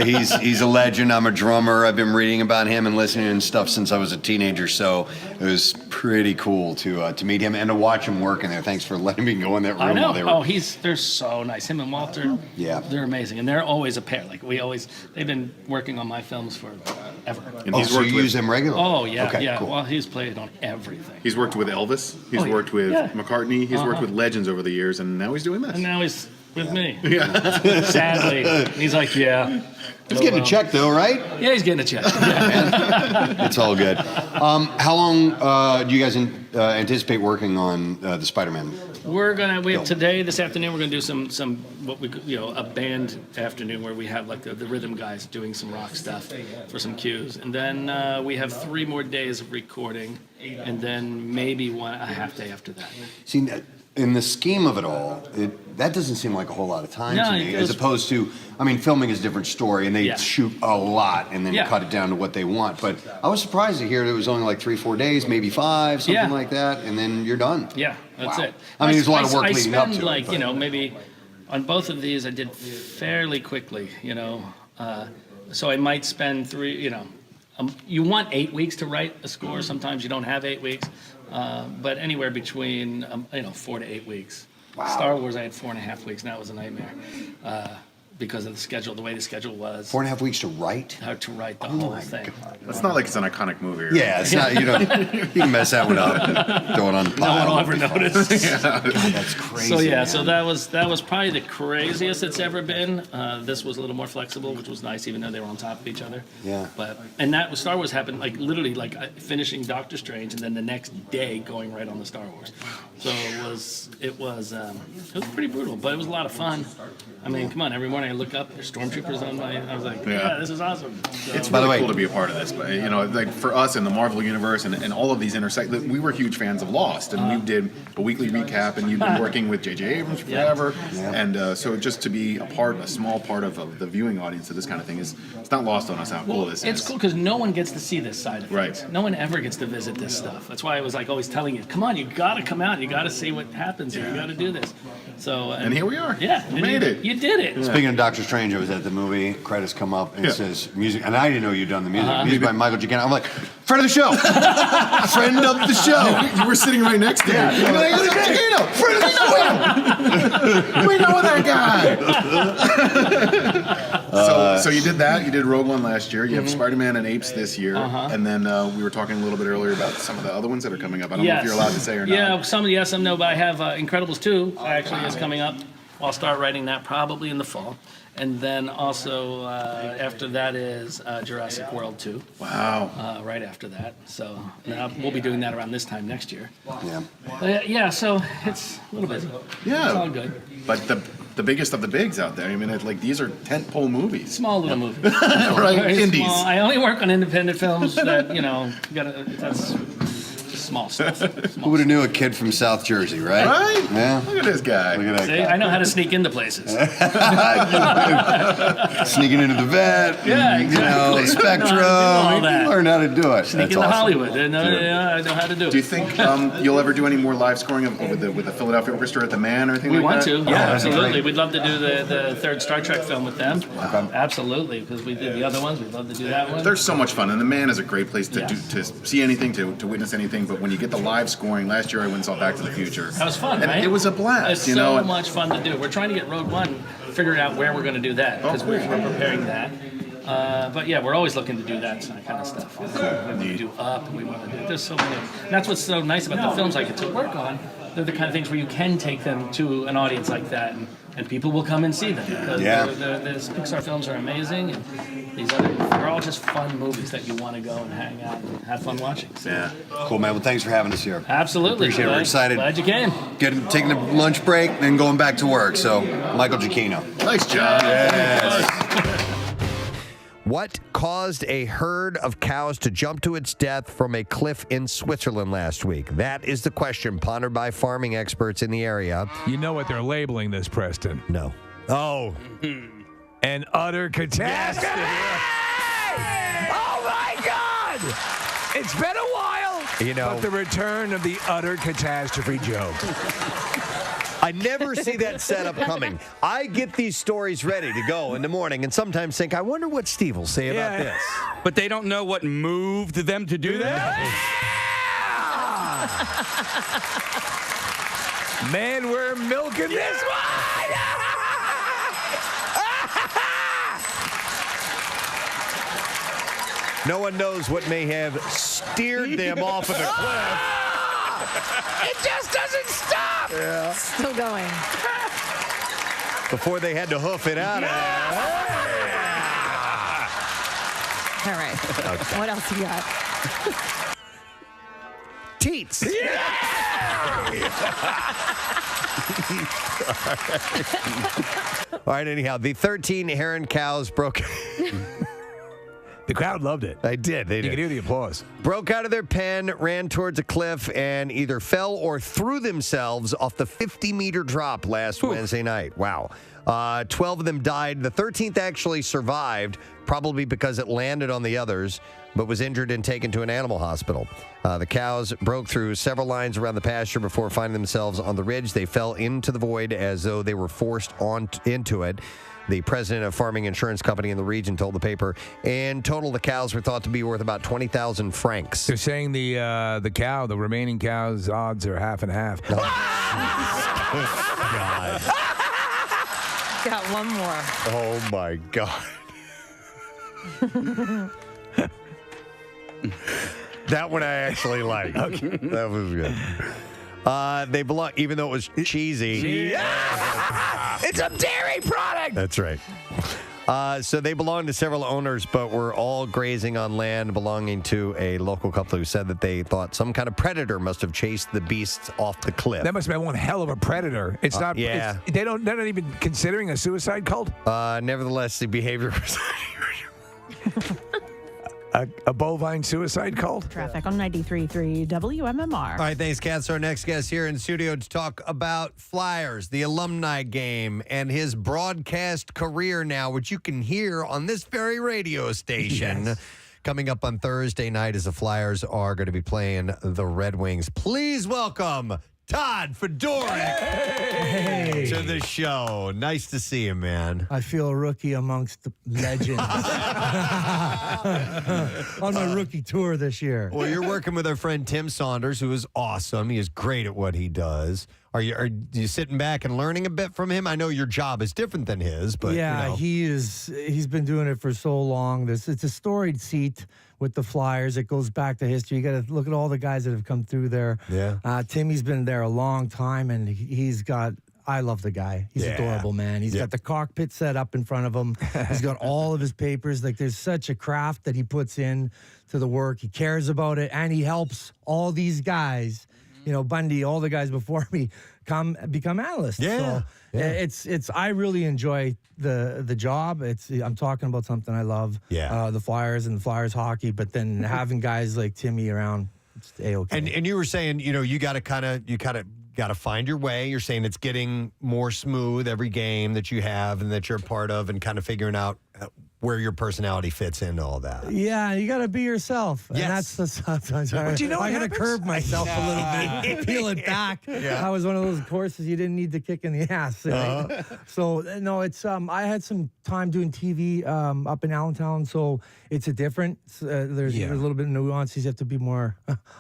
a legend. I'm a drummer. I've been reading about him and listening and stuff since I was a teenager. So it was pretty cool to meet him and to watch him work in there. Thanks for letting me go in that room. I know. While they were, They're so nice. Him and Walter. Yeah. They're amazing, and they're always a pair. Like they've been working on my films for ever. And oh, he's so worked you with- use them regularly? Oh yeah, Okay, yeah. cool. Well, he's played on everything. He's worked with Elvis. He's Oh, yeah. worked with Yeah. McCartney. He's worked Uh-huh. with legends over the years, and now he's doing this. And now he's with me. Yeah. Sadly, he's like, yeah. He's getting a check though, right? Yeah, he's getting a check. Yeah. It's all good. How long do you guys anticipate working on the Spider-Man? We have today, this afternoon, we're gonna do some what we a band afternoon where we have like the rhythm guys doing some rock stuff for some cues, and then we have 3 more days of recording, and then maybe a half day after that. See, in the scheme of it all, that doesn't seem like a whole lot of time No, to it me. goes- As opposed to, I mean, filming is a different story, and they Yeah. shoot a lot and then Yeah. cut it down to what they want. But I was surprised to hear that it was only like 3-4 days, maybe 5, something Yeah. like that, and then you're done. Yeah, that's Wow. it. I mean, there's a lot of work I leading up spend to it, like, but- maybe on both of these I did fairly quickly, so I might spend 3, you want 8 weeks to write a score. Sometimes you don't have 8 weeks, but anywhere between, 4 to 8 weeks. Wow. Star Wars, I had 4.5 weeks, and that was a nightmare because of the way the schedule was. 4.5 weeks to write? How to write the whole thing. It's not like it's an iconic movie. Or Yeah, it's not, you can mess that one up and throw it on the No pile. one will ever notice. God, that's crazy. So yeah, man. so that was probably the craziest it's ever been. This was a little more flexible, which was nice, even though they were on top of each other. Yeah. And that Star Wars happened like literally like finishing Doctor Strange, and then the next day going right on the Star Wars. So it was pretty brutal, but it was a lot of fun. I mean, come on, every morning I look up, there's stormtroopers on I was like, yeah, this is awesome. So, It's really cool to be a part of this, but like for us in the Marvel universe and all of these we were huge fans of Lost, and we did a weekly recap, and you've been working with J.J. Abrams forever, and so just to be a small part of the viewing audience of this kind of thing it's not lost on us how cool this is. It's cool because no one gets to see this side of Right. things. No one ever gets to visit this stuff. That's why I was like always telling you, come on, you got to come out. You got to see what happens here. You got to do this. So And here we are. Yeah, We and made it. You did it. Speaking of Doctor Strange, I was at the movie, credits come up, and it says music, and I didn't know you'd done the music. Music by Michael Giacchino. I'm like, friend of the show! Friend of the show! You were sitting right next to me. Yeah. You're like, "It's Giacchino! Friend of the show! We know that guy!" So you did that. You did Rogue One last year. You have Spider-Man and Apes this year. And then we were talking a little bit earlier about some of the other ones that are coming up. I don't know if you're allowed to say or not. Yeah, some no, but I have Incredibles 2 actually is coming up. I'll start writing that probably in the fall. And then also after that is Jurassic World 2. Wow. Right after that. So we'll be doing that around this time next year. Yeah. Yeah, so it's a little busy. Yeah. It's all good. But the biggest of the bigs out there. I mean, like these are tentpole movies. Small little movies. Right, Very indies. small. I only work on independent films that, that's small stuff. Who would have knew a kid from South Jersey, right? Right? Yeah. Look at this guy. Look at that See, guy. I know how to sneak into places. Sneaking into the vet, Yeah, exactly. Spectrum. I know how to do all that. You learn how to do it. Sneak That's into awesome. Hollywood. I know how to do it. Do you think you'll ever do any more live scoring with the Philadelphia Orchestra at the Man or anything We like want that? to, yeah, absolutely. We'd love to do the third Star Trek film with them. Absolutely, because we did the other ones. We'd love to do that one. They're so much fun, and the Man is a great place to see anything, to witness anything. But when you get the live scoring, last year I went and saw Back to the Future. That was fun, and right? It was a blast. It's so much fun to do. We're trying to get Rogue One figured out where we're going to do that because we're preparing that. But yeah, we're always looking to do that kind of stuff. We want to do Up, and we want to do. There's so many. And that's what's so nice about the films I get to work on. They're the kind of things where you can take them to an audience like that, and people will come and see them because the Pixar films are amazing, and they're all just fun movies that you want to go and hang out and have fun watching. So. Yeah, cool, man. Well, thanks for having us here. Absolutely. Appreciate it. We're excited. Glad you came. Taking a lunch break, then going back to work. So, Michael Giacchino. Nice job. Yes. What caused a herd of cows to jump to its death from a cliff in Switzerland last week? That is the question pondered by farming experts in the area. You know what they're labeling this, Preston? No. Oh. An utter catastrophe. Oh, my God! It's been a while, but the return of the utter catastrophe joke. I never see that setup coming. I get these stories ready to go in the morning and sometimes think, I wonder what Steve will say about this. But they don't know what moved them to do that? Man, we're milking this one! No one knows what may have steered them off of the cliff. It just doesn't stop! Yeah. Still going. Before they had to hoof it out of there. All right. Okay. What else you got? Teats. All right, anyhow, the 13 Heron cows broke... The crowd loved it. They did. You could hear the applause. Broke out of their pen, ran towards a cliff, and either fell or threw themselves off the 50-meter drop last Wednesday night. Wow. 12 of them died. The 13th actually survived, probably because it landed on the others, but was injured and taken to an animal hospital. The cows broke through several lines around the pasture before finding themselves on the ridge. They fell into the void as though they were forced into it. The president of Farming Insurance Company in the region told the paper, in total, the cows were thought to be worth about 20,000 francs. They're saying the remaining cow's odds are half and half. Oh. God. Got one more. Oh, my God. That one I actually liked. Okay. That was good. They belong, even though it was cheesy. It's a dairy product. That's right. So they belong to several owners, but were all grazing on land belonging to a local couple who said that they thought some kind of predator must have chased the beasts off the cliff. That must have been one hell of a predator. It's not. Yeah. They're not even considering a suicide cult. Nevertheless, the behavior was. A bovine suicide cult? Traffic on 93.3 WMMR. All right, thanks, Katz. Our next guest here in the studio to talk about Flyers, the alumni game, and his broadcast career now, which you can hear on this very radio station. Yes. Coming up on Thursday night as the Flyers are going to be playing the Red Wings. Please welcome Todd Fedoruk to the show. Nice to see you, man. I feel a rookie amongst the legends. On my rookie tour this year. Well, you're working with our friend Tim Saunders, who is awesome. He is great at what he does. Are you sitting back and learning a bit from him? I know your job is different than his, but yeah, he's been doing it for so long. It's a storied seat with the Flyers. It goes back to history. You got to look at all the guys that have come through there. Yeah. Timmy's been there a long time, and he's got. I love the guy. He's adorable, man. He's got the cockpit set up in front of him. He's got all of his papers. Like, there's such a craft that he puts in to the work. He cares about it, and he helps all these guys. You know, Bundy, all the guys before me become analysts. Yeah. So I really enjoy the job. I'm talking about something I love. Yeah. The Flyers and the Flyers hockey, but then having guys like Timmy around, it's A-okay. And you were saying, you got to find your way. You're saying it's getting more smooth every game that you have and that you're a part of, and kind of figuring out where your personality fits into all that. Yeah, you got to be yourself. Yes. And that's the sometimes hard. But you know, I got to curb myself a little bit, peel it back. Yeah. I was one of those courses you didn't need to kick in the ass. Right? So no, it's I had some time doing TV up in Allentown, so it's a different. There's a little bit of nuances. You have to be more.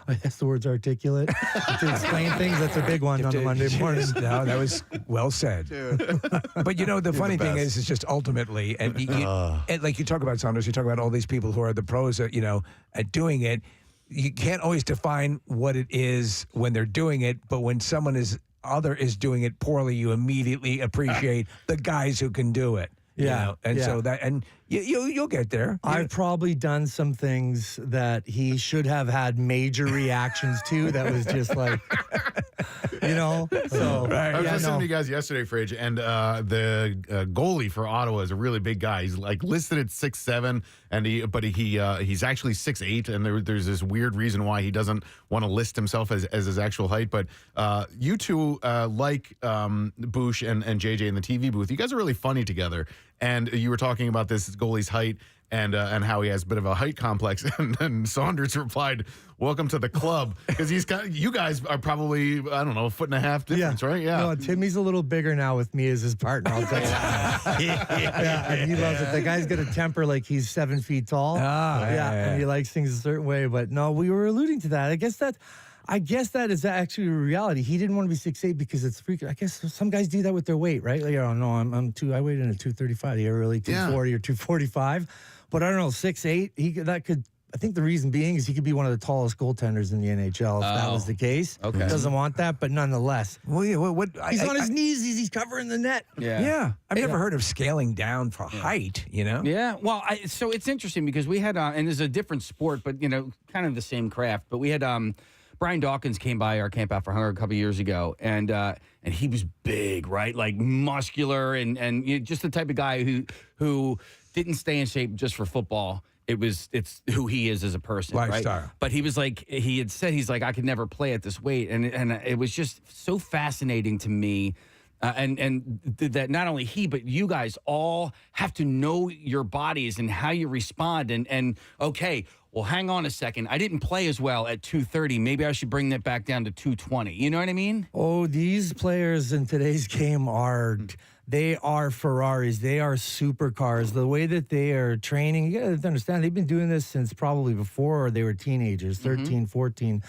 I guess the word's articulate to explain things. That's a big one on a Monday morning. No, that was well said. But the funny thing is, it's just ultimately, and and like you talk about, Saunders, you talk about all these people who are the pros at, at doing it. You can't always define what it is when they're doing it, but when someone is doing it poorly, you immediately appreciate the guys who can do it. Yeah, So that, and you'll get there. I've probably done some things that he should have had major reactions to. That was just like, So I was listening to you guys yesterday, Fridge, and the goalie for Ottawa is a really big guy. He's like listed at 6'7", and he's actually 6'8", and there's this weird reason why he doesn't want to list himself as his actual height. But you two, like Boosh and JJ in the TV booth, you guys are really funny together. And you were talking about this goalie's height and how he has a bit of a height complex. And Saunders replied, "Welcome to the club," because you guys are probably, I don't know, a foot and a half difference, right? Yeah. No, Timmy's a little bigger now with me as his partner. I'll tell you that. And he loves it. The guy's got a temper like he's 7 feet tall. And he likes things a certain way. But no, we were alluding to that. I guess that is actually a reality. He didn't want to be 6'8" because it's freaking. I guess some guys do that with their weight, right? Like, I weighed in at 235. You're really 240 or 245. But I don't know, 6'8", I think the reason being is he could be one of the tallest goaltenders in the NHL if that was the case. Okay. He doesn't want that, but nonetheless. Well, he's on his knees. He's covering the net. Yeah. I've never heard of scaling down for height, Yeah. Well, so it's interesting because we had, and it's a different sport, but, kind of the same craft. But we had Brian Dawkins came by our camp out for Hunger a couple years ago, and he was big, right? Like muscular and just the type of guy who didn't stay in shape just for football. It's who he is as a person, lifestyle. Right? But he was like, he had said, he's like, I could never play at this weight. And it was just so fascinating to me. And that not only he, but you guys all have to know your bodies and how you respond. And okay, well, hang on a second. I didn't play as well at 230. Maybe I should bring that back down to 220. You know what I mean? Oh, these players in today's game they are Ferraris. They are supercars. The way that they are training, you got to understand, they've been doing this since probably before they were teenagers, 13, 14,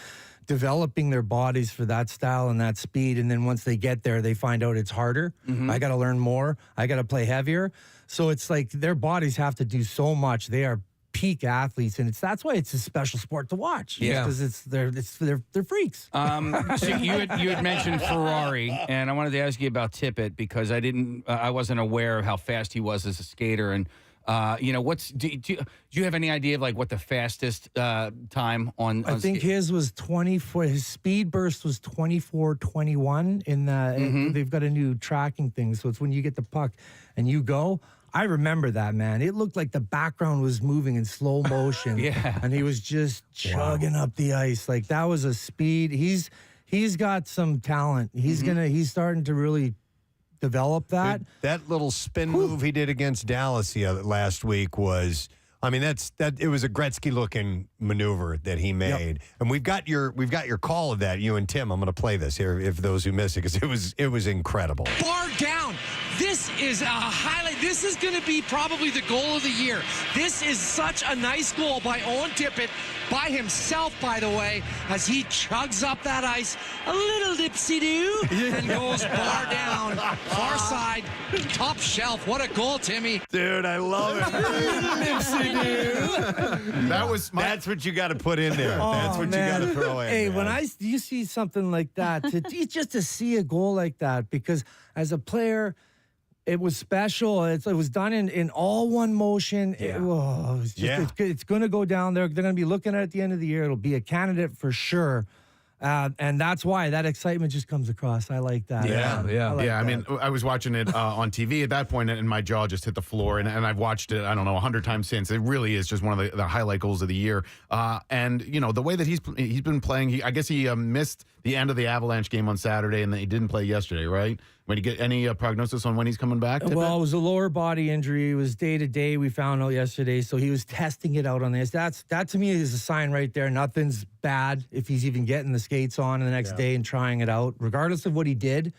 developing their bodies for that style and that speed. And then once they get there, they find out it's harder. I got to learn more. I got to play heavier. So it's like their bodies have to do so much. They are peak athletes, and that's why it's a special sport to watch. Yeah, because they're freaks. So you had mentioned Ferrari, and I wanted to ask you about Tippett because I wasn't aware of how fast he was as a skater, and do you have any idea of like what the fastest time on? I think his was 24. His speed burst was 24:21 in the. They've got a new tracking thing, so it's when you get the puck and you go. I remember that, man. It looked like the background was moving in slow motion. And he was just chugging up the ice. Like that was a speed. He's got some talent. He's starting to really develop that. That little spin move he did against Dallas last week was, it was a Gretzky looking maneuver that he made. And we've got your call of that, you and Tim. I'm going to play this here if those who missed it, because it was incredible. Bar down. This is a highlight. This is going to be probably the goal of the year. This is such a nice goal by Owen Tippett, by himself, by the way, as he chugs up that ice, a little dipsy-doo, and goes bar down, far side, top shelf. What a goal, Timmy. Dude, I love it. That's what you got to put in there. That's what you got to throw in. Hey, when you see something like that, just to see a goal like that, because as a player, it was special. It was done in all one motion. It's going to go down there. They're going to be looking at it at the end of the year. It'll be a candidate for sure. And that's why that excitement just comes across. I like that. I was watching it on TV at that point, and my jaw just hit the floor. And I've watched it, 100 times since. It really is just one of the highlight goals of the year. And the way that he's been playing, I guess he missed the end of the Avalanche game on Saturday, and then he didn't play yesterday, right? When you get any prognosis on when he's coming back? Well, it was a lower body injury. It was day to day. We found out yesterday, so he was testing it out on this. That to me is a sign right there. Nothing's bad if he's even getting the skates on the next day and trying it out, regardless of what he did.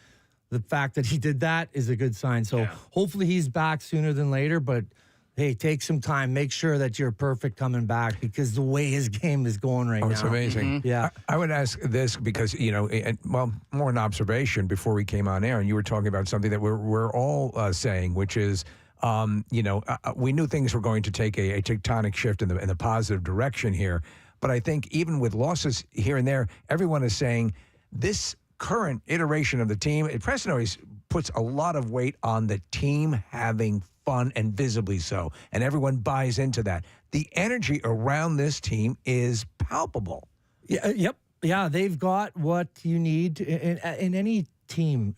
The fact that he did that is a good sign. So hopefully he's back sooner than later. But hey, take some time. Make sure that you're perfect coming back, because the way his game is going right now. It's amazing. Yeah. I would ask this because, more an observation before we came on air, and you were talking about something that we're all saying, which is We knew things were going to take a tectonic shift in the positive direction here. But I think even with losses here and there, everyone is saying this current iteration of the team, Preston always puts a lot of weight on the team having fun, and visibly so. And everyone buys into that. The energy around this team is palpable. Yeah, yep. Yeah, they've got what you need in any team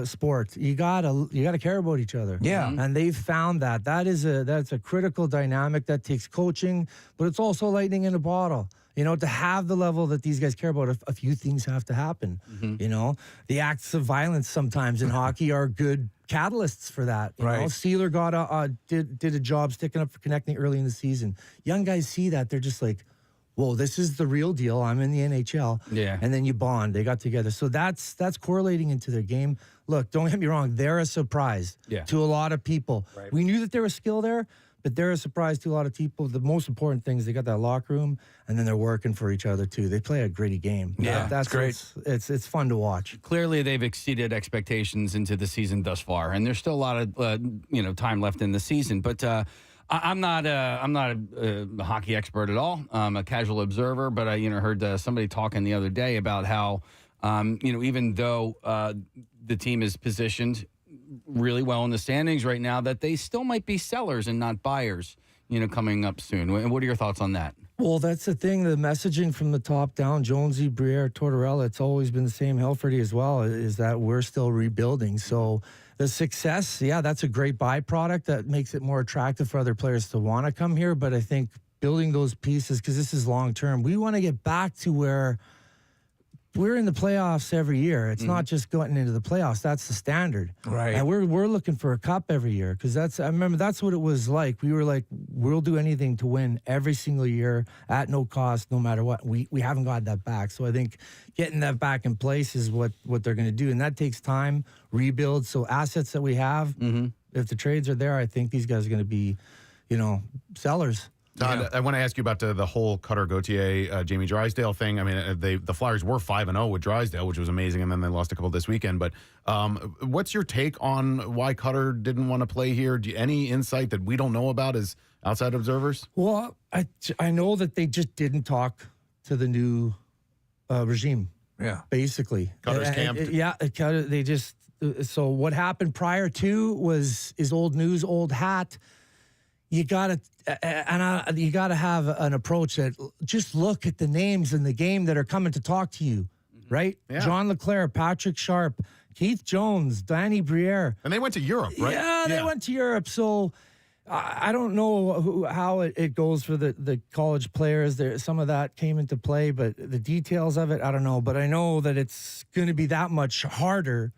sport. You gotta care about each other. Yeah, and they've found that. That's a critical dynamic that takes coaching, but it's also lightning in a bottle. To have the level that these guys care about, a few things have to happen. The acts of violence sometimes in hockey are good catalysts for that. Right. Sealer did a job sticking up for connecting early in the season. Young guys see that, they're just like, whoa, this is the real deal. I'm in the NHL. Yeah. And then you bond. They got together. So that's correlating into their game. Look, don't get me wrong. They're a surprise to a lot of people. Right. We knew that there was skill there, but they're a surprise to a lot of people. The most important thing is they got that locker room, and then they're working for each other, too. They play a gritty game. Yeah, that's great. It's fun to watch. Clearly, they've exceeded expectations into the season thus far, and there's still a lot of time left in the season. But I'm not a hockey expert at all. I'm a casual observer, but I heard somebody talking the other day about how even though the team is positioned really well in the standings right now, that they still might be sellers and not buyers, coming up soon. What are your thoughts on that? Well, that's the thing. The messaging from the top down, Jonesy, Briere, Tortorella, it's always been the same. Helferty as well, is that we're still rebuilding. So the success, that's a great byproduct that makes it more attractive for other players to want to come here. But I think building those pieces, because this is long term, we want to get back to where we're in the playoffs every year. It's not just going into the playoffs. That's the standard. Right. And we're looking for a cup every year, because I remember that's what it was like. We were like, we'll do anything to win every single year at no cost, no matter what. We haven't got that back. So I think getting that back in place is what they're going to do. And that takes time, rebuild. So assets that we have, if the trades are there, I think these guys are going to be, sellers. Todd, I want to ask you about the whole Cutter Gauthier, Jamie Drysdale thing. I mean, the Flyers were 5-0 with Drysdale, which was amazing, and then they lost a couple this weekend. But what's your take on why Cutter didn't want to play here? Any insight that we don't know about as outside observers? Well, I know that they just didn't talk to the new regime. Yeah, basically, Cutter's camped. Cutter. They just so what happened prior to is old news, old hat. You gotta have an approach that just look at the names in the game that are coming to talk to you, right? Yeah. John LeClaire, Patrick Sharp, Keith Jones, Danny Briere. And they went to Europe, right? Yeah, they went to Europe. So I don't know how it goes for the college players. Some of that came into play, but the details of it, I don't know. But I know that it's going to be that much harder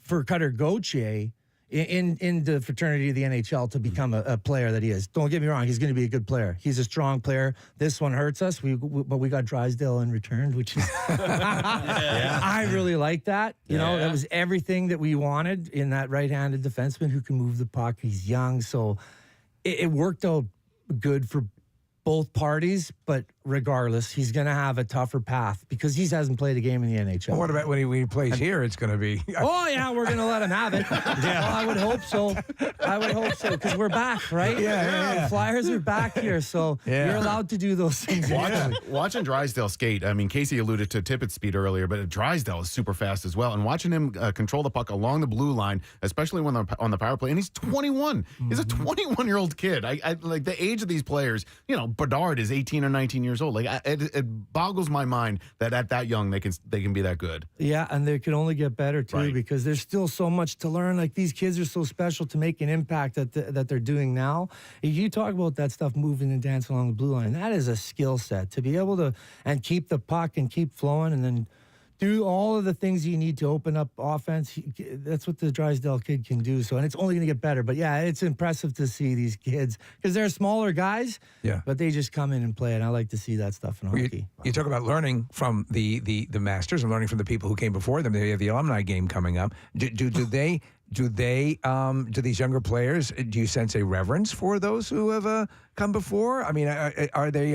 for Cutter Gauthier in the fraternity of the NHL to become a player that he is. Don't get me wrong, he's going to be a good player. He's a strong player. This one hurts us, but we got Drysdale in return, which is I really like that. That was everything that we wanted in that right-handed defenseman who can move the puck. He's young, so it worked out good for both parties, but regardless, he's going to have a tougher path because he hasn't played a game in the NHL. Well, what about when he plays here? It's going to be. We're going to let him have it. Well, I would hope so. Because we're back, right? Yeah. The Flyers are back here, so you're allowed to do those things. Watching Drysdale skate, I mean, Casey alluded to Tippett's speed earlier, but Drysdale is super fast as well. And watching him control the puck along the blue line, especially when on the power play, and he's 21. He's a 21-year-old kid. I like the age of these players. Bedard is 18 or 19 years old. Like it boggles my mind that at that young they can be that good. Yeah, and they can only get better too because there's still so much to learn. Like these kids are so special to make an impact that they're doing now. If you talk about that stuff moving and dancing along the blue line, that is a skill set to be able to and keep the puck and keep flowing and then do all of the things you need to open up offense. That's what the Drysdale kid can do. So, and it's only going to get better. But yeah, it's impressive to see these kids because they're smaller guys. Yeah, but they just come in and play, and I like to see that stuff in hockey. You talk about learning from the masters and learning from the people who came before them. They have the alumni game coming up. Do they Do they? Do these younger players? Do you sense a reverence for those who have come before? I mean, are they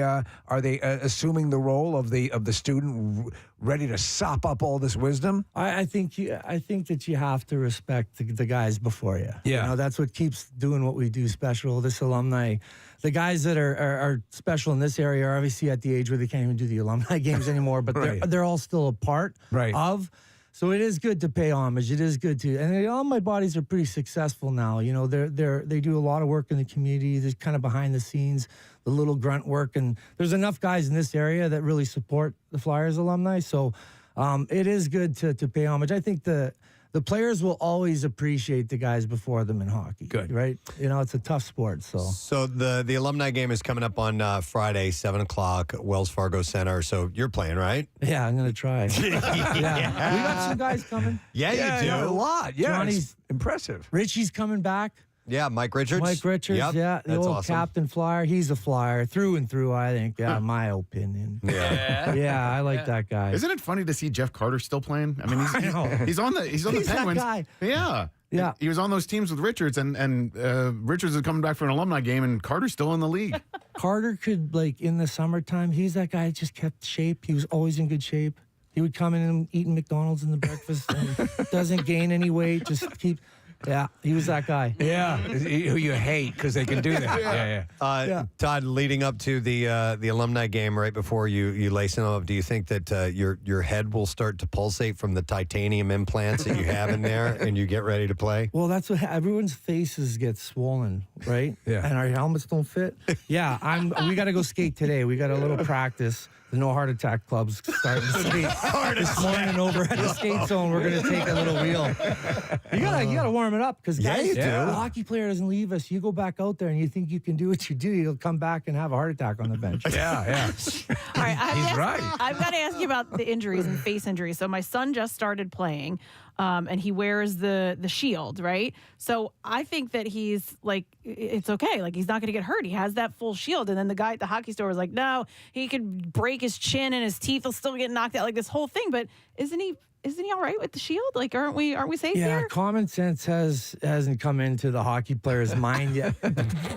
assuming the role of the student, ready to sop up all this wisdom? I think that you have to respect the guys before you. Yeah. You know, that's what keeps doing what we do special. This alumni, the guys that are special in this area are obviously at the age where they can't even do the alumni games anymore, but they're all still a part of. So it is good to pay homage. It is good to, and all my bodies are pretty successful now. You know, they do a lot of work in the community. They're kind of behind the scenes, the little grunt work, and there's enough guys in this area that really support the Flyers alumni. So it is good to pay homage. I think the players will always appreciate the guys before them in hockey. Good, right? You know, it's a tough sport. So the alumni game is coming up on Friday, 7:00, Wells Fargo Center. So you're playing, right? Yeah, I'm gonna try. Yeah. We got some guys coming. Yeah, you do. A lot. Yeah, Johnny's impressive. Richie's coming back. Yeah, Mike Richards. Mike Richards, Yep, yeah, the that's old awesome. Captain Flyer. He's a Flyer through and through, I think. Yeah, my opinion. Yeah, I like that guy. Isn't it funny to see Jeff Carter still playing? I mean, he's on the He's that Penguins. guy. Yeah. Yeah. He was on those teams with Richards, and Richards is coming back for an alumni game, and Carter's still in the league. Carter could, like, in the summertime, he's that guy that just kept shape. He was always in good shape. He would come in and eating McDonald's in the breakfast and doesn't gain any weight, just keep... Yeah, he was that guy. Yeah, who you hate because they can do that. Yeah. Todd, leading up to the alumni game, right before you lace them up, do you think that your head will start to pulsate from the titanium implants that you have in there, and you get ready to play? Well, that's what everyone's faces get swollen, right? Yeah. And our helmets don't fit. Yeah, we got to go skate today. We got a little practice. The No Heart Attack Club's starting to skate this morning over at the skate zone. We're going to take a little wheel. You gotta warm it up because guys, Yeah. the hockey player doesn't leave us. You go back out there and you think you can do what you do, you'll come back and have a heart attack on the bench. Yeah. All right, He's right. I've got to ask you about the injuries and face injuries. So my son just started playing, and he wears the shield, right? So I think that he's like, it's okay. Like, he's not going to get hurt. He has that full shield. And then the guy at the hockey store was like, no, he could break his chin and his teeth will still get knocked out. Like, this whole thing. But isn't he all right with the shield? Like, aren't we safe Yeah, here? common sense hasn't come into the hockey player's mind yet.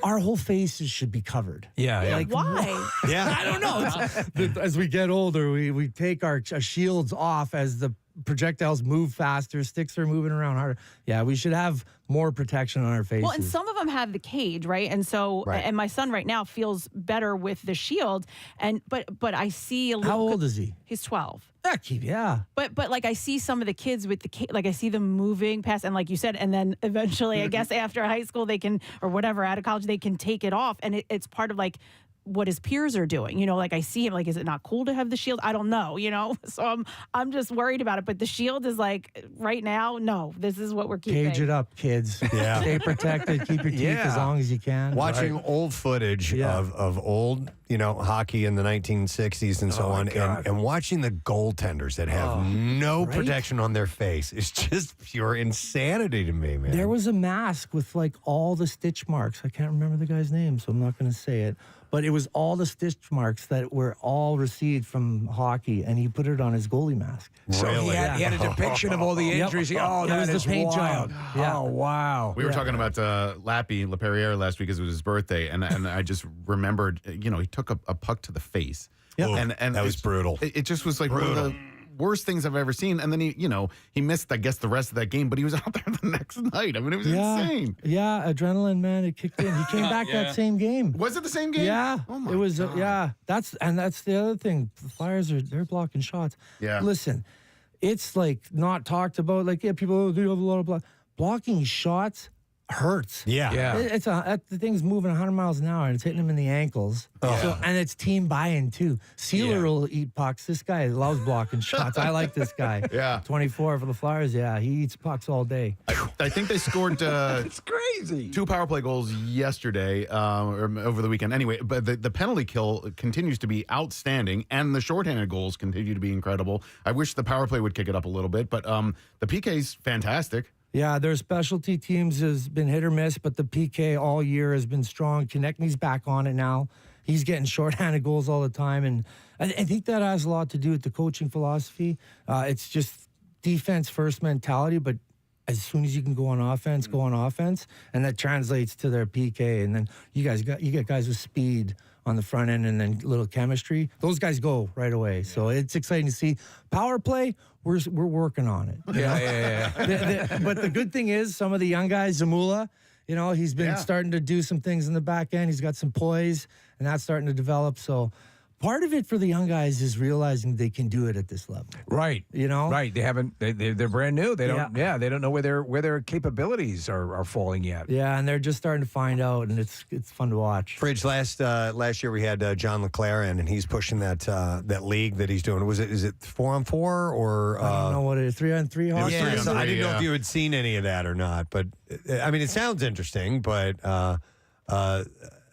Our whole faces should be covered. Yeah. Like, why? I don't know. As we get older, we take our shields off as the projectiles move faster, sticks are moving around harder. Yeah, we should have more protection on our faces. Well, and some of them have the cage, right? And so, and my son right now feels better with the shield. And but I see a little. How old is he? He's 12. Yeah. But like, I see some of the kids with the like, I see them moving past, and like you said, and then eventually, I guess after high school they can, or whatever, out of college they can take it off, and it's part of like what his peers are doing. You know, like, I see him, like, is it not cool to have the shield? I don't know, you know? So I'm just worried about it. But the shield is like, right now, no, this is what we're keeping. Cage it up, kids. Yeah. Stay protected. Keep your teeth as long as you can. Watching old footage of old, hockey in the 1960s and so on, and watching the goaltenders that have no protection on their face is just pure insanity to me, man. There was a mask with like all the stitch marks. I can't remember the guy's name, so I'm not going to say it. But it was all the stitch marks that were all received from hockey, and he put it on his goalie mask. So he had a depiction of all the injuries. Oh, it that was is the paint wild. job. Yeah. Oh, wow. We were talking about Lappy Laperriere last week because it was his birthday, and I just remembered, he took a puck to the face. Yep. And that was brutal. It just was like one of the worst things I've ever seen. And then he missed, I guess, the rest of that game, but he was out there the next night. I mean, it was insane. Yeah, adrenaline, man, it kicked in. He came back that same game. Was it the same game? Yeah. Oh my it was. God. That's the other thing. The Flyers they're blocking shots. Yeah. Listen, it's like not talked about. Like, people do have a lot of blocking shots. Hurts. Yeah. It's the thing's moving 100 miles an hour and it's hitting him in the ankles. So, and it's team buy-in too. Sealer will eat pucks. This guy loves blocking shots. I like this guy. Yeah. 24 for the Flyers. Yeah, he eats pucks all day. I think they scored It's crazy. 2 power play goals yesterday or over the weekend. Anyway, but the penalty kill continues to be outstanding, and the shorthanded goals continue to be incredible. I wish the power play would kick it up a little bit, but the PK's fantastic. Yeah, their specialty teams has been hit or miss, but the PK all year has been strong. Konechny's back on it now. He's getting shorthanded goals all the time, and I think that has a lot to do with the coaching philosophy. It's just defense first mentality, but as soon as you can go on offense, and that translates to their PK. And then you get guys with speed on the front end, and then little chemistry. Those guys go right away. So it's exciting to see. Power play, we're working on it. Yeah. But the good thing is, some of the young guys, Zamula, he's been starting to do some things in the back end. He's got some poise, and that's starting to develop. So part of it for the young guys is realizing they can do it at this level. Right. Right. They haven't. They're brand new. They don't. Yeah. They don't know where their capabilities are falling yet. Yeah, and they're just starting to find out, and it's fun to watch. Fridge, last year we had John LeClaire in, and he's pushing that league that he's doing. Is it 4-on-4 or? I don't know what it is. 3-on-3 hockey. Yeah, so I didn't know if you had seen any of that or not, but I mean, it sounds interesting, but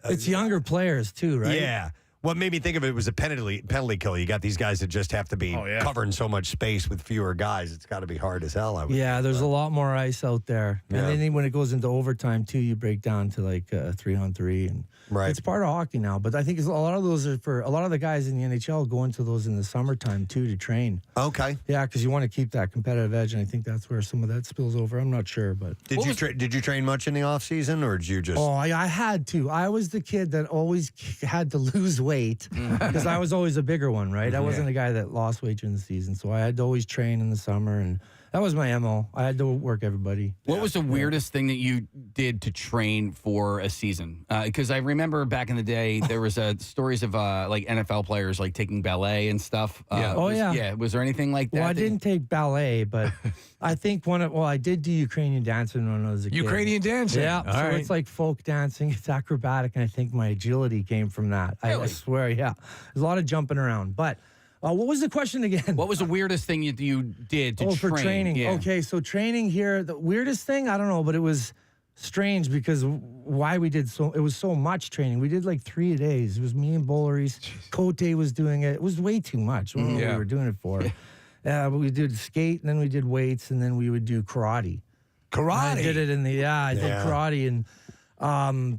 it's younger players too, right? Yeah. What made me think of it was a penalty kill. You got these guys that just have to be covering so much space with fewer guys. It's got to be hard as hell. There's a lot more ice out there. Yeah. And then when it goes into overtime, too, you break down to like 3-on-3. And it's part of hockey now. But I think a lot of those are for a lot of the guys in the NHL go into those in the summertime, too, to train. Okay. Yeah, because you want to keep that competitive edge. And I think that's where some of that spills over. I'm not sure. But did you train much in the off season, or did you just? Oh, I had to. I was the kid that always had to lose weight because I was always a bigger one, right? I wasn't a guy that lost weight during the season, so I had to always train in the summer, and that was my MO. I had to work everybody. What was the weirdest thing that you did to train for a season? Because I remember back in the day, there was stories of like NFL players like taking ballet and stuff. Was there anything like that? Well, I didn't take ballet, but I think I did do Ukrainian dancing when I was a kid. Ukrainian dancing? Yeah. All so right. it's like folk dancing. It's acrobatic, and I think my agility came from that. Really? I swear, yeah. There's a lot of jumping around. But what was the question again? What was the weirdest thing you did to train? For training. Yeah. Okay, so training here, the weirdest thing, I don't know, but it was strange because why we did it was so much training. We did like 3 days. It was me and Bowleries. Cote was doing it. It was way too much. I don't know what we were doing it for. We did skate, and then we did weights, and then we would do karate. Karate? I did it I did karate, and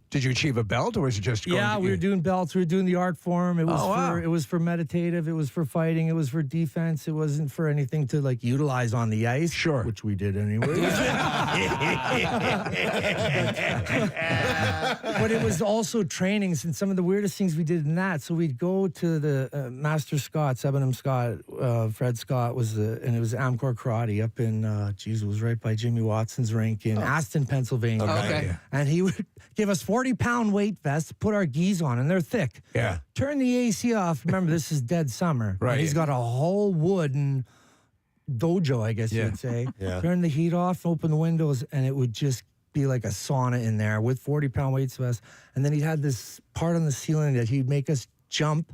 did you achieve a belt, or was it just going we were doing belts. We were doing the art form. It was it was for meditative. It was for fighting. It was for defense. It wasn't for anything to like utilize on the ice. Sure, which we did anyway. But it was also trainings, and some of the weirdest things we did in that. So we'd go to the Master Scott, Sebenham Scott, Fred Scott and it was Amcor Karate up in it was right by Jimmy Watson's rink in Aston, Pennsylvania. Okay. And he would give us 40-pound weight vests, put our gis on, and they're thick. Yeah. Turn the AC off. Remember, this is dead summer. Right. And he's got a whole wooden dojo, I guess you would say. Yeah. Turn the heat off, open the windows, and it would just be like a sauna in there with 40-pound weight vests. And then he had this part on the ceiling that he'd make us jump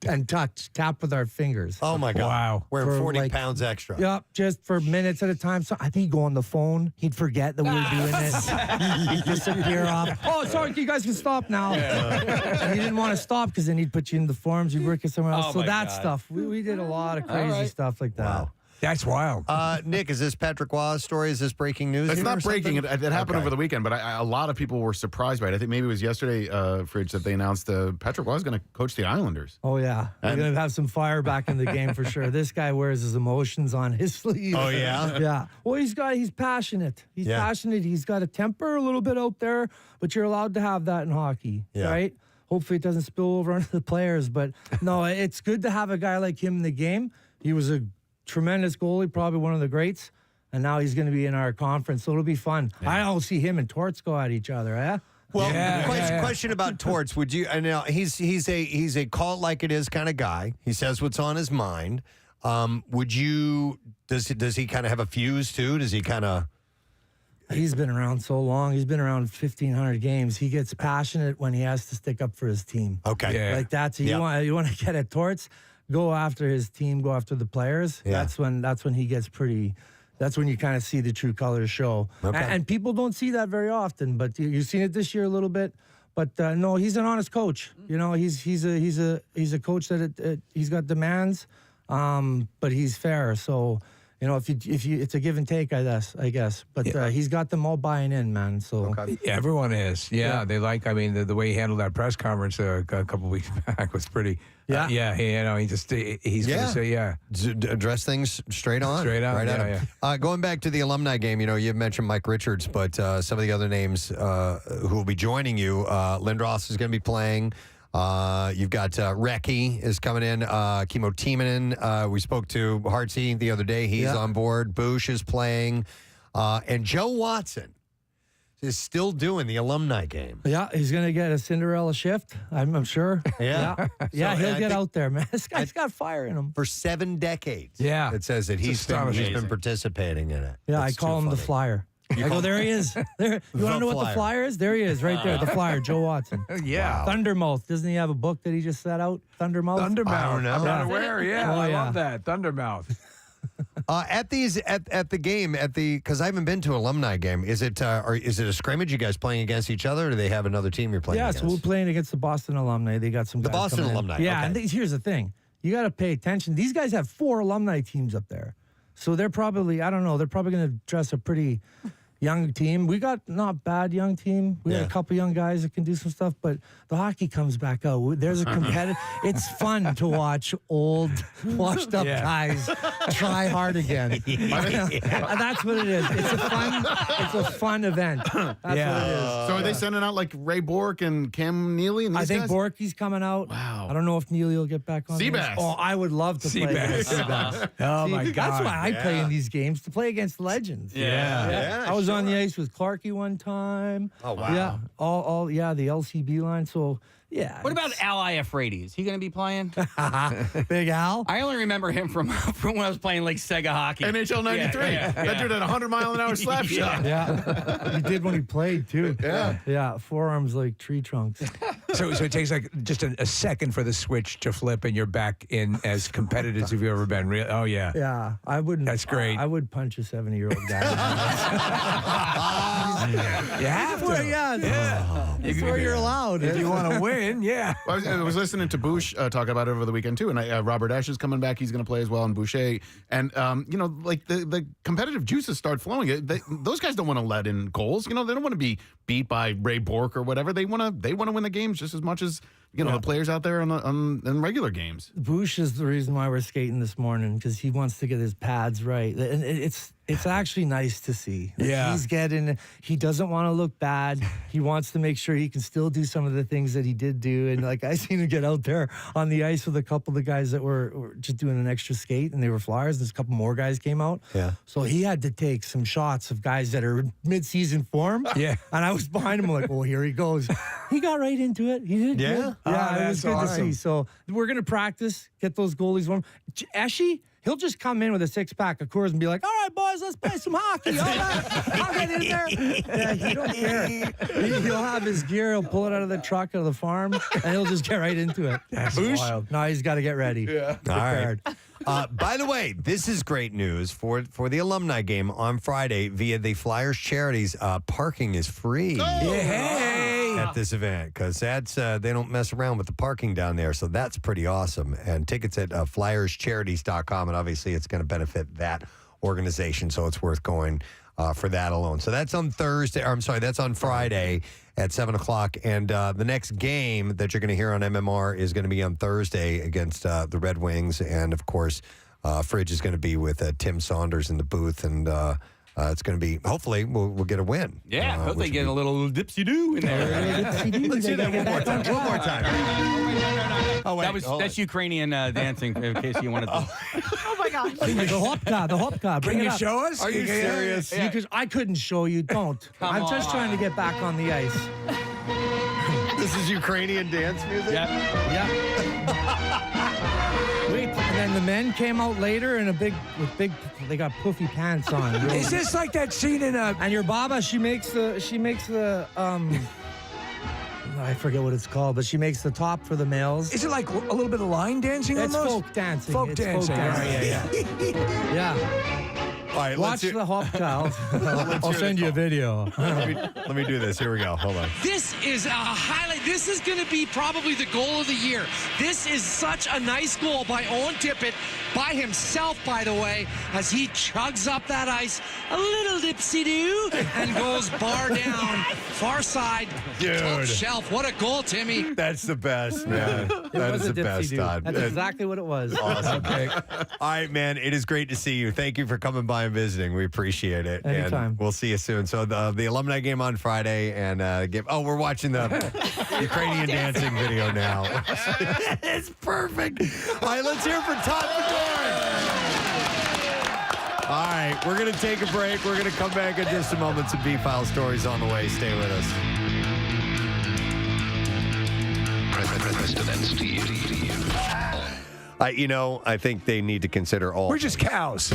and tap with our fingers. Oh my God! Wow, we're 40 pounds extra. Yep, just for minutes at a time. So I think he'd go on the phone. He'd forget that we were doing it. He'd disappear off. Oh, sorry, you guys can stop now. And he didn't want to stop because then he'd put you in the forms. You'd work it somewhere else. Oh, so my that God. stuff, we did a lot of crazy stuff like that. Wow. That's wild. Nick, is this Patrick Waugh's story? Is this breaking news? It's here not or breaking. It something? happened over the weekend, but a lot of people were surprised by it. I think maybe it was yesterday, Fridge, that they announced Patrick Waugh is going to coach the Islanders. Oh, yeah. We're going to have some fire back in the game for sure. This guy wears his emotions on his sleeve. Oh, yeah? Yeah. Well, he's passionate. He's passionate. He's got a temper a little bit out there, but you're allowed to have that in hockey, right? Hopefully it doesn't spill over onto the players. But no, it's good to have a guy like him in the game. He was a tremendous goalie, probably one of the greats, and now he's going to be in our conference, so it'll be fun. I don't see him and Torts go at each other, eh? Well, question about Torts. Would you? I know he's a call it like it is kind of guy. He says what's on his mind. Would you? Does he kind of have a fuse too? Does he kind of? He's been around so long. He's been around 1,500 games. He gets passionate when he has to stick up for his team. Okay, like that. So you want to get at Torts. Go after his team, go after the players. Yeah. That's when he gets pretty. That's when you kind of see the true colors show. Okay. And people don't see that very often, but you've seen it this year a little bit. But no, he's an honest coach. You know, he's a coach that he's got demands, but he's fair. So you know, if you, it's a give and take, I guess. But he's got them all buying in, man. So everyone is. Yeah, they like. I mean, the way he handled that press conference a couple weeks back was pretty. Yeah. You know, he's going to say address things straight on, right on. Going back to the alumni game, you know, you mentioned Mike Richards, but some of the other names who will be joining you, Lindros is going to be playing. You've got Reki is coming in. Kimmo Timonen. We spoke to Hartsey the other day. He's on board. Bush is playing. And Joe Watson is still doing the alumni game. Yeah, he's going to get a Cinderella shift, I'm sure. Yeah. Yeah, So, he'll I get think- out there, man. This guy's got fire in him. For 7 decades. Yeah. It says that he's been participating in it. Yeah, It's I call too him the funny. flyer. You I call go, there he is. There. You want to know what the flyer is? There he is, right there. The flyer, Joe Watson. Yeah. Thundermouth. Doesn't he have a book that he just set out? Thundermouth? Thundermouth. I don't know. I'm not aware. Yeah, Oh, I yeah. love that. Thundermouth. At the game because I haven't been to alumni game. Is it a scrimmage? You guys playing against each other, or do they have another team you're playing Yeah, against? so we're playing against the Boston alumni. They got some The guys Boston coming in. alumni, Yeah, okay. and here's the thing. You got to pay attention. These guys have 4 alumni teams up there. So they're probably, I don't know, they're probably going to dress a pretty young team. We got not bad young team. We got a couple young guys that can do some stuff, but the hockey comes back out. There's a competitive. It's fun to watch old, washed up guys try hard again. And that's what it is. It's a fun event. That's what it is. So are they sending out like Ray Bork and Cam Neely and these I think guys? Borky's coming out. Wow. I don't know if Neely will get back on. the Seabass. ice. Oh, I would love to play against Seabass. Oh, my God. That's why I play Yeah. in these games, to play against legends. Yeah. I was on the ice with Clarkie one time. Oh, wow. Yeah. All the LCB line. So yeah. What about Al Iafrate? Is he going to be playing? Big Al? I only remember him from when I was playing like Sega hockey. NHL 93. That dude had a 100-mile-an-hour slap shot. Yeah. He did when he played too. Yeah. Yeah. Forearms like tree trunks. So it takes like just a second for the switch to flip, and you're back in as competitive as you've ever been. Really? Oh yeah. Yeah. I wouldn't. That's great. I would punch a 70-year-old guy. You have to. Well, yeah. That's where you're allowed. If you want to win, yeah. Well, I was listening to Bush talk about it over the weekend too, and Robert Ashe is coming back. He's going to play as well, and Boucher. And you know, like the competitive juices start flowing. Those guys don't want to let in goals. You know, they don't want to be beat by Ray Bork or whatever. They want to win the games just as much as the players out there on regular games. Bush is the reason why we're skating this morning, because he wants to get his pads right, and it's actually nice to see. Yeah. He doesn't want to look bad. He wants to make sure he can still do some of the things that he did do. And like, I seen him get out there on the ice with a couple of the guys that were just doing an extra skate, and they were flyers. There's a couple more guys came out. Yeah. So he had to take some shots of guys that are in mid-season form. Yeah. And I was behind him like, well, here he goes. He got right into it. He did Yeah? good. Oh, Yeah, it was that's good to awesome. see. So we're going to practice, get those goalies warm. Eshy, he'll just come in with a 6-pack of Coors and be like, all right, boys, let's play some hockey. All right, I'll get in there. Yeah, he don't care. He'll have his gear. He'll pull it out of the truck out of the farm, and he'll just get right into it. That's Boosh? wild. No, he's got to get ready. Yeah. All right. Prepared. By the way, this is great news for the alumni game on Friday via the Flyers Charities. Parking is free at this event, because that's they don't mess around with the parking down there, so that's pretty awesome. And tickets at flyerscharities.com, and obviously it's going to benefit that organization, so it's worth going for that alone. So that's on Thursday. Or I'm sorry, that's on Friday at 7 o'clock. And the next game that you're going to hear on MMR is going to be on Thursday against the Red Wings. And, of course, Fridge is going to be with Tim Saunders in the booth. And it's going to be, hopefully, we'll get a win. Yeah, hopefully get a little dipsy-doo in there. Let's do that one more time. One more time. Oh, wait. That's Ukrainian dancing, in case you wanted to. Oh my gosh. The hopka. Bring Can it you up. show us? Are you serious? I couldn't show you. Don't. I'm just trying to get back on the ice. This is Ukrainian dance music? Yeah. Wait, and then the men came out later in they got puffy pants on. Is this like that scene in a? And your baba, she makes the I forget what it's called, but she makes the top for the males. Is it like a little bit of line dancing? It's almost? folk dancing. Folk It's dancing. folk dancing. Right, yeah. Yeah. All right, Watch the Hauptchild. I'll send you a video. let me do this. Here we go. Hold on. This is a highlight. This is going to be probably the goal of the year. This is such a nice goal by Owen Tippett, by himself, by the way, as he chugs up that ice, a little dipsy-doo, and goes bar down, far side, top Dude. shelf. What a goal, Timmy. That's the best, man. That is the best, Todd. That's exactly what it was. Awesome. Okay. All right, man. It is great to see you. Thank you for coming by and visiting. We appreciate it. Anytime. And we'll see you soon. So the alumni game on Friday, and we're watching the Ukrainian dancing video now. It's perfect. All right, let's hear it for Todd Fedoruk. All right, we're going to take a break. We're going to come back in just a moment. Some B-File stories on the way. Stay with us. Preston and Steve. I think they need to consider all. We're just cows.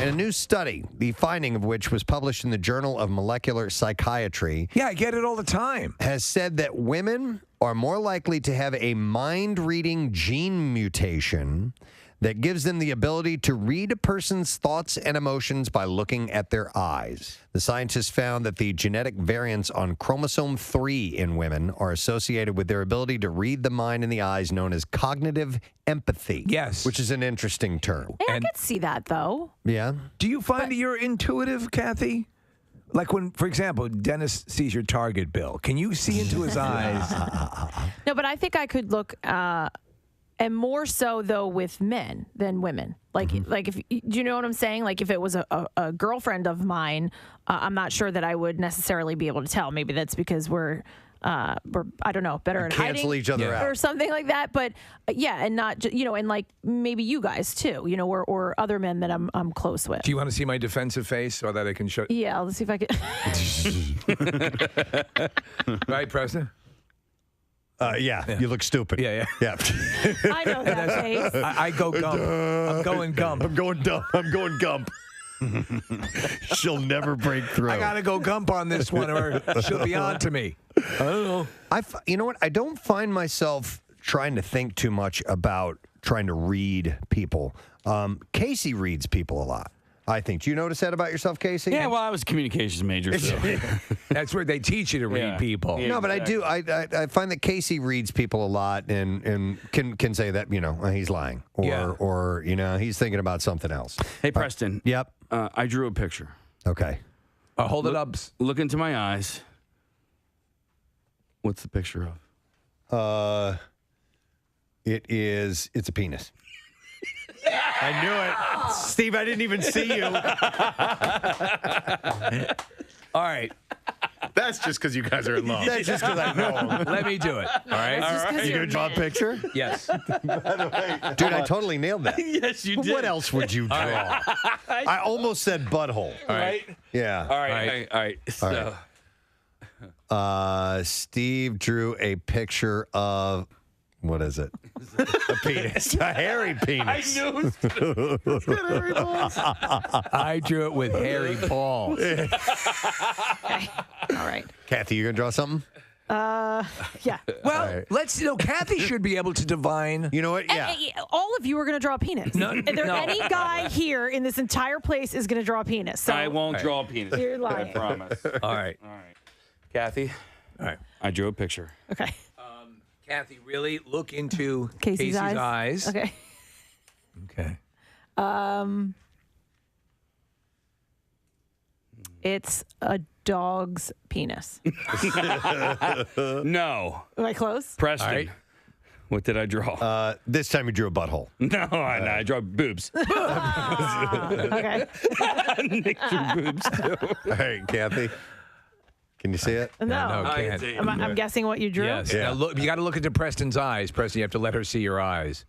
In a new study, the finding of which was published in the Journal of Molecular Psychiatry. Yeah, I get it all the time. Has said that women are more likely to have a mind-reading gene mutation that gives them the ability to read a person's thoughts and emotions by looking at their eyes. The scientists found that the genetic variants on chromosome 3 in women are associated with their ability to read the mind in the eyes, known as cognitive empathy. Yes. Which is an interesting term. I could see that, though. Yeah. Do you find that you're intuitive, Kathy? Like when, for example, Dennis sees your Target bill. Can you see into his eyes? No, but I think I could look, and more so though with men than women. Like if do you know what I'm saying? Like if it was a girlfriend of mine, I'm not sure that I would necessarily be able to tell. Maybe that's because we're I don't know, better at hiding Cancel each other out. or something like that. But yeah, and not and like maybe you guys too, or other men that I'm close with. Do you want to see my defensive face so that I can show? Yeah, let's see if I can. Right, Preston? You look stupid. Yeah. I know that face. I go gump. I'm going gump. I'm going dumb. I'm going gump. She'll never break through. I gotta go gump on this one, or she'll be on to me. I don't know. You know what? I don't find myself trying to think too much about trying to read people. Casey reads people a lot, I think. Do you notice that about yourself, Casey? Yeah, well, I was a communications major, so. That's where they teach you to read people. Yeah, no, but exactly. I find that Casey reads people a lot and can say that, he's lying or he's thinking about something else. Hey, Preston. Yep. I drew a picture. Okay. Hold it up. Look into my eyes. What's the picture of? It's a penis. I knew it. Steve, I didn't even see you. All right. That's just because you guys are in love. That's just because I know him. Let me do it. All right. You gonna draw a picture? Yes. Dude, I totally nailed that. Yes, you did. What else would you draw? I almost said butthole. All right. Yeah. All right. So, Steve drew a picture of, what is it? A penis. A hairy penis. I knew it was hairy balls. I drew it with hairy balls. Okay. All right. Kathy, you gonna draw something? Yeah. Well, Kathy should be able to divine. You know what? Yeah. And all of you are going to draw a penis. Any guy here in this entire place is going to draw a penis. So I won't draw a penis. You're lying. I promise. All right. Kathy. All right. I drew a picture. Okay. Kathy, really look into Casey's eyes. Okay. Okay. It's a dog's penis. No. Am I cllose? Preston. All right. What did I draw? This time you drew a butthole. No, I drew boobs. Okay. Nick drew boobs too. All right, Kathy. Can you see it? No. No, I can't. see. I'm guessing what you drew? Yes. Yeah. Now look, you got to look into Preston's eyes. Preston, you have to let her see your eyes.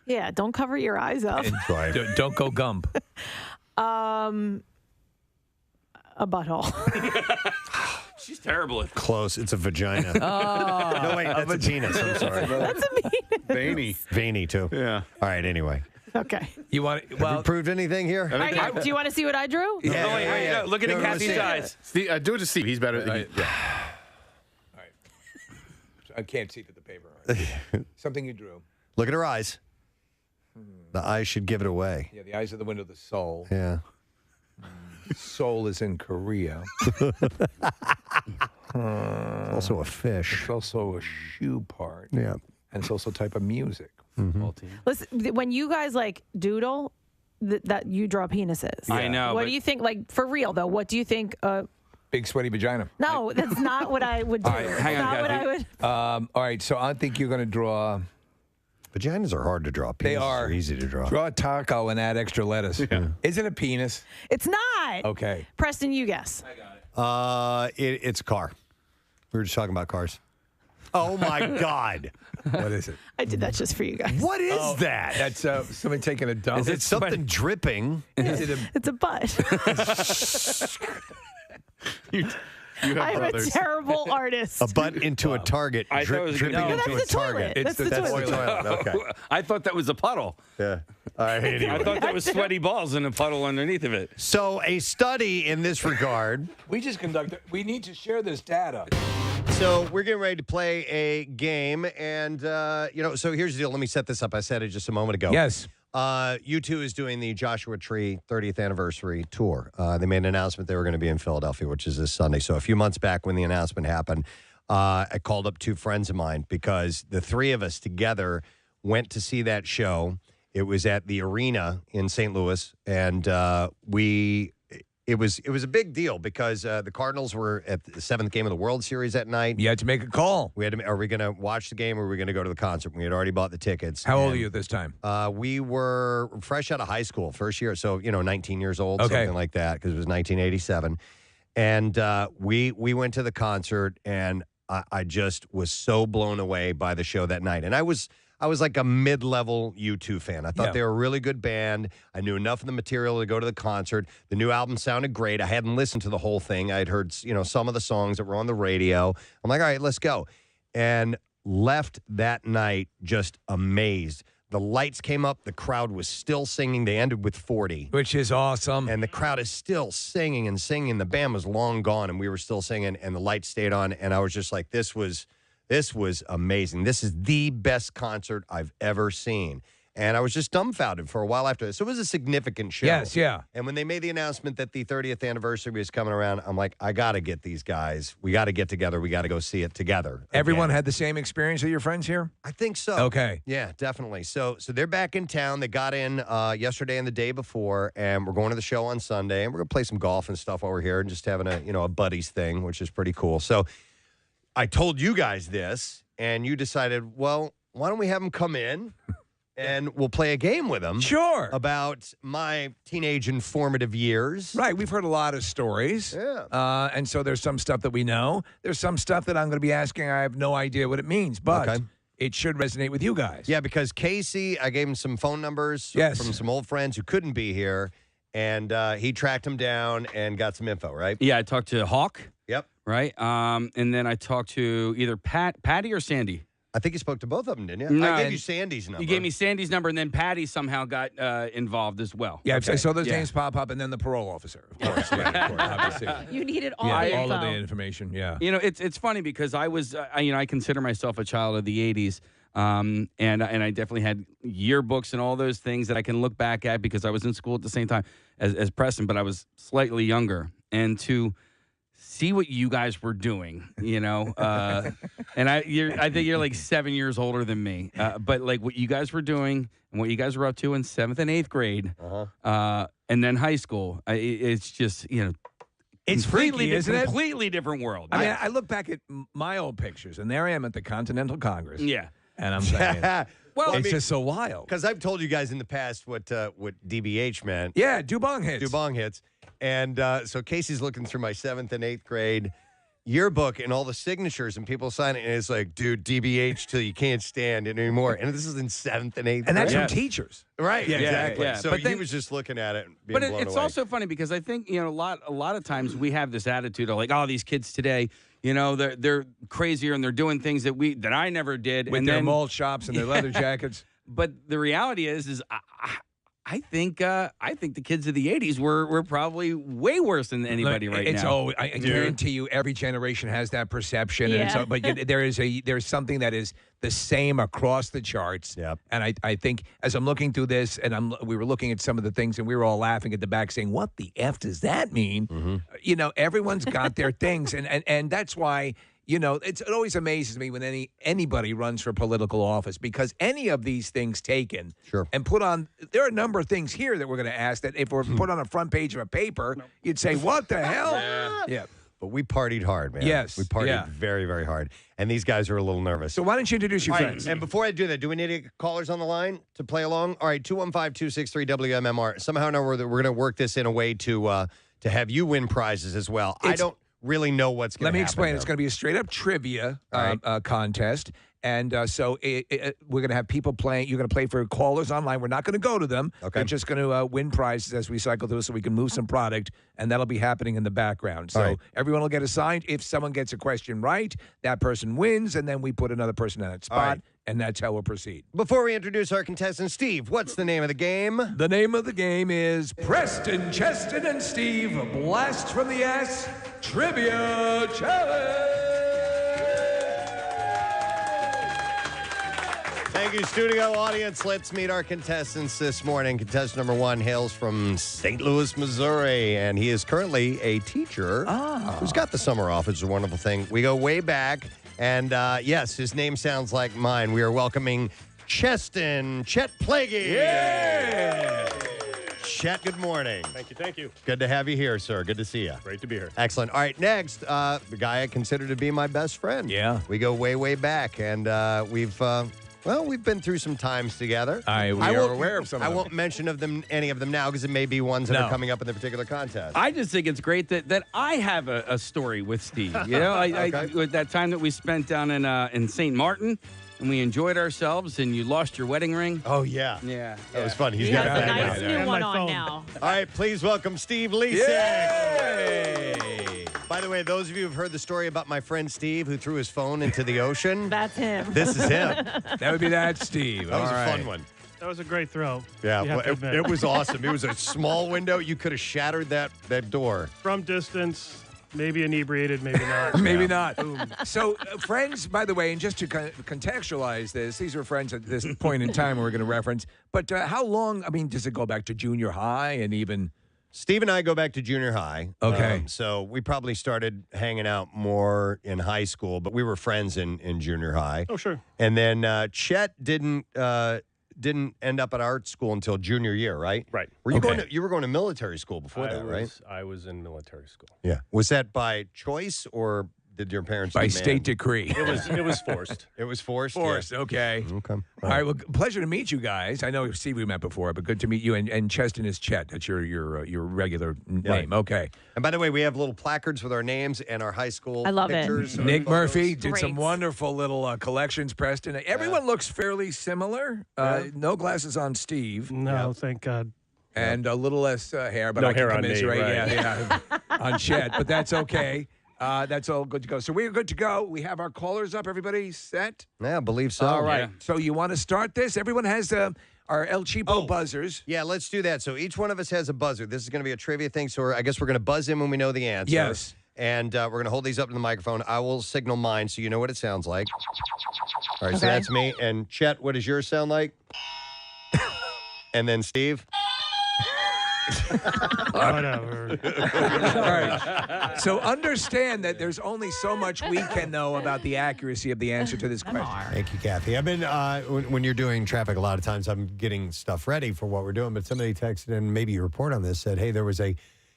Yeah, don't cover your eyes up. And don't go gump. A butthole. She's terrible at Close. It's a vagina. No, wait, that's a penis. I'm sorry. That's a penis. Veiny. Veiny, too. Yeah. All right, anyway. Okay. You want? Have you proved anything here? Do you want to see what I drew? Yeah, wait, no, look into Kathy's eyes. Steve, do it to Steve. He's better. All right. I can't see through the paper. Something you drew. Look at her eyes. The eyes should give it away. Yeah, the eyes are the window of the soul. Yeah. Seoul is in Korea. Also a fish. It's also a shoe part. Yeah. And it's also a type of music. Listen, when you guys like doodle, that you draw penises. I know, What but- do you think? Like for real though, what do you think? Big sweaty vagina. No, that's not what I would do. All right, hang on, not what Kathy. I would. All right, so I think you're going to draw. Vaginas are hard to draw. Penises They are easy to draw. Draw a taco and add extra lettuce. Is it a penis? It's not. Okay. Preston, you guess. It's a car. We were just talking about cars. Oh my God! What is it? I did that just for you guys. What is that? That's somebody taking a dump. Is it something dripping? Is it a It's a butt. You have I'm brothers. a terrible artist. A butt into a target. I thought it was dripping gonna into be- a That's the target. toilet. That's the toilet. Okay. I thought that was a puddle. Yeah. Anyway. I thought that was sweaty balls in a puddle underneath of it. So a study in this regard. We just conducted. We need to share this data. So we're getting ready to play a game, and so here's the deal. Let me set this up. I said it just a moment ago. Yes. U2 is doing the Joshua Tree 30th anniversary tour. They made an announcement they were going to be in Philadelphia, which is this Sunday. So a few months back when the announcement happened, I called up two friends of mine because the three of us together went to see that show. It was at the Arena in St. Louis, and it was a big deal because the Cardinals were at the seventh game of the World Series that night. You had to make a call. We had to. Are we going to watch the game or are we going to go to the concert? We had already bought the tickets. How old are you at this time? We were fresh out of high school, first year, so 19 years old, Okay. something like that, because it was 1987. And we went to the concert, and I just was so blown away by the show that night. And I was like a mid-level U2 fan. I thought they were a really good band. I knew enough of the material to go to the concert. The new album sounded great. I hadn't listened to the whole thing. I had heard, some of the songs that were on the radio. I'm like, all right, let's go. And left that night just amazed. The lights came up. The crowd was still singing. They ended with 40. Which is awesome. And the crowd is still singing and singing. The band was long gone, and we were still singing, and the lights stayed on. And I was just like, this was amazing. This is the best concert I've ever seen. And I was just dumbfounded for a while after this. So it was a significant show. Yes, yeah. And when they made the announcement that the 30th anniversary was coming around, I'm like, I got to get these guys. We got to get together. We got to go see it together. Everyone again. had the same experience of your friends here? I think so. Okay. Yeah, definitely. So they're back in town. They got in yesterday and the day before, and we're going to the show on Sunday, and we're going to play some golf and stuff while we're here and just having a buddies thing, which is pretty cool. So I told you guys this, and you decided, well, why don't we have them come in? And we'll play a game with them. Sure. About my teenage and formative years. Right. We've heard a lot of stories. Yeah. And so there's some stuff that we know. There's some stuff that I'm going to be asking. I have no idea what it means, but it should resonate with you guys. Yeah, because Casey, I gave him some phone numbers from some old friends who couldn't be here, and he tracked them down and got some info, right? Yeah, I talked to Hawk. Yep. Right. And then I talked to either Patty or Sandy. I think you spoke to both of them, didn't you? No, I gave and you Sandy's number. You gave me Sandy's number, and then Patty somehow got involved as well. Yeah, I saw those Yeah. names pop up, and then the parole officer, of course. Right, of course, obviously. You needed all Yeah, the all of info. the information, yeah. It's funny because I was, I consider myself a child of the 80s. And I definitely had yearbooks and all those things that I can look back at because I was in school at the same time as Preston, but I was slightly younger. And to see what you guys were doing, and I think you're like 7 years older than me, but like what you guys were doing and what you guys were up to in 7th and 8th grade, and then high school, it's just It's freaky, isn't it? Completely different world. I mean, I look back at my old pictures, and there I am at the Continental Congress. Yeah. And I'm saying, Well, it's just so wild. Because I've told you guys in the past what DBH meant. Yeah, Dubong hits. Dubong hits. And so Casey's looking through my 7th and 8th grade yearbook and all the signatures, and people sign it, and it's like, dude, DBH till you can't stand it anymore. And this is in 7th and 8th And that's grade. from teachers. Right, Yeah, exactly. yeah. So But he then- was just looking at it and being But blown it's away. also funny because I think a lot of times we have this attitude of like, oh, these kids today, they're crazier and they're doing things that I never did. With and their then, mold shops and their leather jackets. But the reality is I think the kids of the '80s were probably way worse than anybody right now. I guarantee you, every generation has that perception. Yeah. And so, but there's something that is the same across the charts. Yep. And I think as I'm looking through this, and we were looking at some of the things, and we were all laughing at the back, saying, "What the f does that mean?" Mm-hmm. Everyone's got their things, and that's why. It always amazes me when anybody runs for political office, because any of these things taken and put on, there are a number of things here that we're going to ask that if we're put on a front page of a paper, you'd say, what the hell? Yeah. But we partied hard, man. Yes, We partied yeah. very, very hard. And these guys are a little nervous. So why don't you introduce your All right, friends? and before I do that, do we need to get callers on the line to play along? All right, 215-263-WMMR. Somehow or another, we're going to work this in a way to have you win prizes as well. I don't really know what's going to happen. Let me explain. Though. It's going to be a straight-up trivia contest. And so we're going to have people playing. You're going to play for callers online. We're not going to go to them. Okay. They're just going to win prizes as we cycle through so we can move some product, and that'll be happening in the background. So All right. everyone will get assigned. If someone gets a question right, that person wins, and then we put another person in that spot, right. and that's how we'll proceed. Before we introduce our contestant, Steve, what's the name of the game? The name of the game is Preston, Cheston, and Steve Blast from the Ass Trivia Challenge. Thank you, studio audience. Let's meet our contestants this morning. Contestant number 1 hails from St. Louis, Missouri, and he is currently a teacher who's got the summer off. It's a wonderful thing. We go way back, and yes, his name sounds like mine. We are welcoming Cheston Chet Plaguey. Yeah! Chet, good morning. Thank you. Good to have you here, sir. Good to see you. Great to be here. Excellent. All right, next, the guy I consider to be my best friend. Yeah. We go way, way back, and we've been through some times together. We are aware of some of I them. won't mention any of them now because it may be ones that No. are coming up in the particular contest. I just think it's great that I have a story with Steve. I with that time that we spent down in St. Martin, and we enjoyed ourselves, and you lost your wedding ring. Oh, yeah. Yeah. That was fun. He's He got has a a bag nice now. new one on now. All right, please welcome Steve Leasick. Yay! By the way, those of you who've heard the story about my friend Steve who threw his phone into the ocean, That's him. this is him. That would be that, Steve. That was All a right. fun one. That was a great throw. Yeah, You have to admit. it was awesome. It was a small window. You could have shattered that door. From distance, maybe inebriated, maybe not. Maybe not. So, friends, by the way, and just to contextualize this, these were friends at this point in time we're going to reference. But how long, does it go back to junior high and even... Steve and I go back to junior high. Okay. So we probably started hanging out more in high school, but we were friends in junior high. Oh, sure. And then Chet didn't end up at art school until junior year, right? Right. Were you Okay. you were going to military school before that, right? I was in military school. Yeah. Was that by choice or did your parents By demand? state decree. It was forced. It was forced? Forced, Yeah. okay. Okay. All right, well, pleasure to meet you guys. I know Steve we met before, but good to meet you. And Cheston is Chet. That's your regular name. Okay. And by the way, we have little placards with our names and our high school I love it. pictures. Nick photos. Murphy did some Great. wonderful little collections, Preston. Everyone looks fairly similar. No glasses on Steve. No, thank God. And a little less hair, but No I can hair on me, commiserate. right. Yeah, on Chet, but that's okay. That's all good to go. So we're good to go. We have our callers up. Everybody set? Yeah, I believe so. All right. Yeah. So you want to start this? Everyone has our El Cheapo buzzers. Yeah, let's do that. So each one of us has a buzzer. This is going to be a trivia thing. So I guess we're going to buzz in when we know the answer. Yes. And we're going to hold these up to the microphone. I will signal mine so you know what it sounds like. All right, so Okay. that's me. And Chet, what does yours sound like? And then Steve? Whatever. All right. So understand that there's only so much we can know about the accuracy of the answer to this question. Thank you, Kathy. I've been, when you're doing traffic, a lot of times I'm getting stuff ready for what we're doing, but somebody texted in, maybe you report on this, said, hey, there was a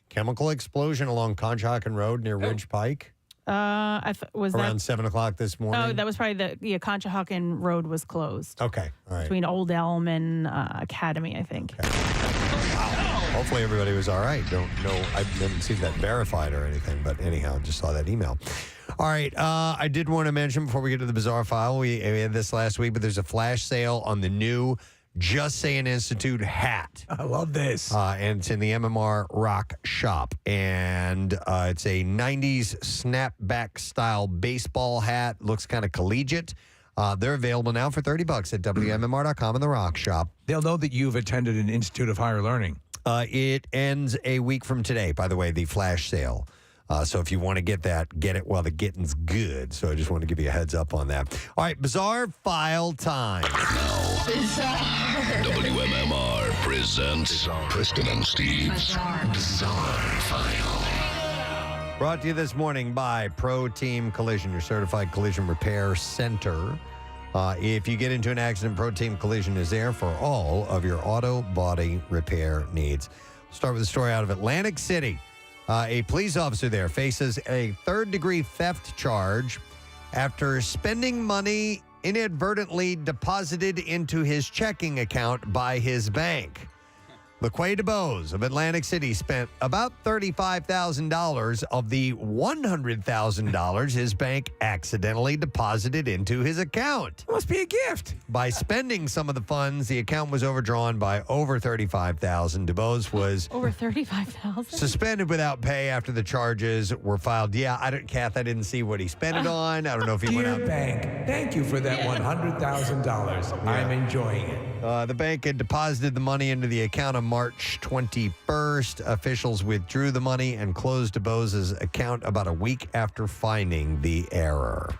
chemical explosion along Conshohocken Road near Ridge Pike Was around that? 7 o'clock this morning. Oh, that was probably Conshohocken Road was closed. Okay, all right. Between Old Elm and Academy, I think. Hopefully everybody was all right. Don't know. I haven't seen that verified or anything, but anyhow, just saw that email. All right. I did want to mention before we get to the bizarre file, we had this last week, but there's a flash sale on the new Just Saying Institute hat. I love this. And it's in the MMR Rock shop. And it's a 90s snapback style baseball hat. Looks kind of collegiate. They're available now for $30 at WMMR.com in the Rock Shop. They'll know that you've attended an Institute of Higher Learning. It ends a week from today, by the way, the flash sale. So if you want to get that, get it while the getting's good. So I just want to give you a heads up on that. All right, Bizarre File time. WMMR presents Preston and Steve's Bizarre File. Brought to you this morning by Pro Team Collision, your certified collision repair center. If you get into an accident, Pro Team Collision is there for all of your auto body repair needs. Start with a story out of Atlantic City. A police officer there faces a third-degree theft charge after spending money inadvertently deposited into his checking account by his bank. LaQuay DeBose of Atlantic City spent about $35,000 of the $100,000 his bank accidentally deposited into his account. Must be a gift. By spending some of the funds, the account was overdrawn by over $35,000. DeBose was Over $35,000. suspended without pay after the charges were filed. Yeah, Kath, I didn't see what he spent it on. I don't know if he went Dear out. bank, thank you for that $100,000. I'm enjoying it. The bank had deposited the money into the account on March 21st. Officials withdrew the money and closed DeBose's account about a week after finding the error.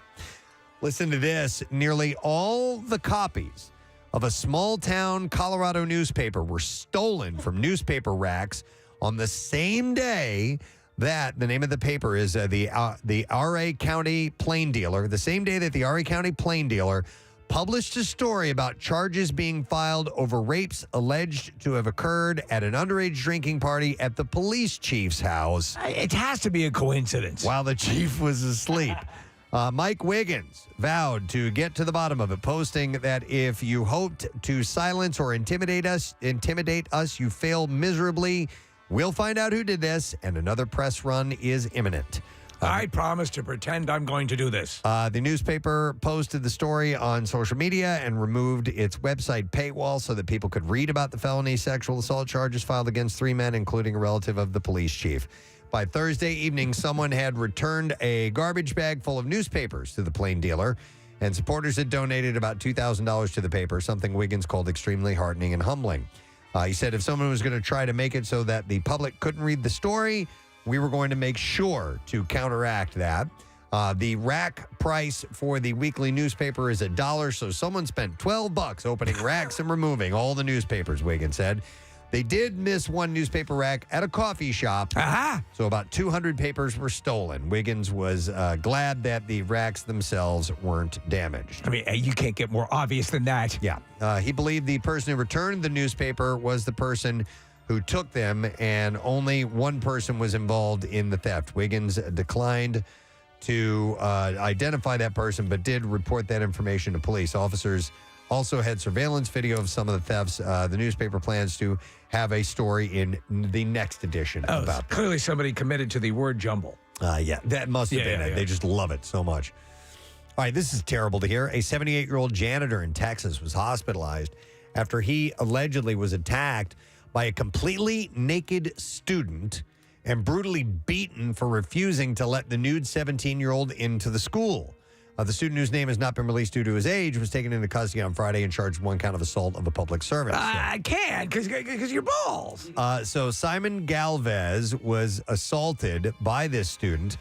Listen to this. Nearly all the copies of a small-town Colorado newspaper were stolen from newspaper racks on the same day that the name of the paper is the R.A. County Plain Dealer, the same day that the R.A. County Plain Dealer published a story about charges being filed over rapes alleged to have occurred at an underage drinking party at the police chief's house. It has to be a coincidence. While the chief was asleep. Mike Wiggins vowed to get to the bottom of it, posting that if you hoped to silence or intimidate us, you failed miserably. We'll find out who did this, and another press run is imminent. I promise to pretend I'm going to do this. The newspaper posted the story on social media and removed its website paywall so that people could read about the felony sexual assault charges filed against 3 men, including a relative of the police chief. By Thursday evening, someone had returned a garbage bag full of newspapers to the Plain Dealer, and supporters had donated about $2,000 to the paper, something Wiggins called extremely heartening and humbling. He said if someone was going to try to make it so that the public couldn't read the story, we were going to make sure to counteract that. The rack price for the weekly newspaper is $1, so someone spent $12 opening racks and removing all the newspapers, Wiggins said. They did miss one newspaper rack at a coffee shop, so about 200 papers were stolen. Wiggins was glad that the racks themselves weren't damaged. I mean, you can't get more obvious than that. Yeah. He believed the person who returned the newspaper was the person who took them, and only one person was involved in the theft. Wiggins declined to identify that person, but did report that information to police. Officers also had surveillance video of some of the thefts. The newspaper plans to have a story in the next edition about that. Clearly somebody committed to the word jumble. Yeah, that must have been it. They just love it so much. All right, this is terrible to hear. A 78-year-old janitor in Texas was hospitalized after he allegedly was attacked by a completely naked student and brutally beaten for refusing to let the nude 17-year-old into the school. The student, whose name has not been released due to his age, was taken into custody on Friday and charged one count of assault of a public servant. I can't, because your balls. So Simon Galvez was assaulted by this student.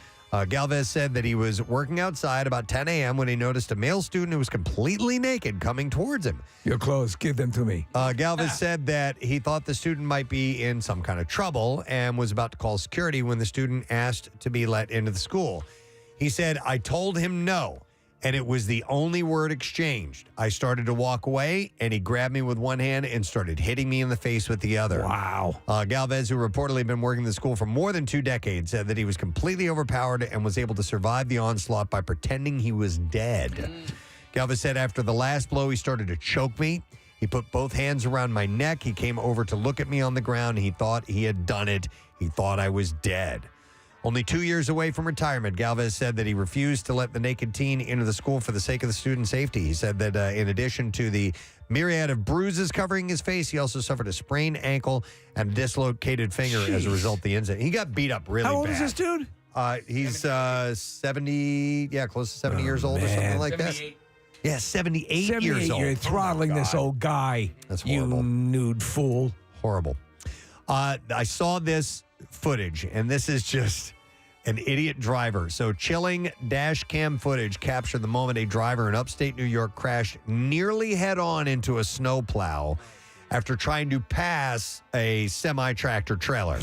Galvez said that he was working outside about 10 a.m. when he noticed a male student who was completely naked coming towards him. Your clothes, give them to me. Galvez said that he thought the student might be in some kind of trouble and was about to call security when the student asked to be let into the school. He said, I told him no, and it was the only word exchanged. I started to walk away, and he grabbed me with one hand and started hitting me in the face with the other. Wow. Galvez, who reportedly had been working the school for more than 2 decades, said that he was completely overpowered and was able to survive the onslaught by pretending he was dead. Galvez said after the last blow, he started to choke me. He put both hands around my neck. He came over to look at me on the ground. He thought he had done it. He thought I was dead. Only 2 years away from retirement, Galvez said that he refused to let the naked teen into the school for the sake of the student's safety. He said that in addition to the myriad of bruises covering his face, he also suffered a sprained ankle and a dislocated finger as a result of the incident. He got beat up really bad. How old is this dude? He's 70, close to 70 years old or something like that. Yeah, 78 years old. You're throttling this old guy. That's horrible. You nude fool. Horrible. I saw this footage, and this is just an idiot driver. So chilling dash cam footage captured the moment a driver in upstate New York crashed nearly head-on into a snowplow after trying to pass a semi-tractor trailer.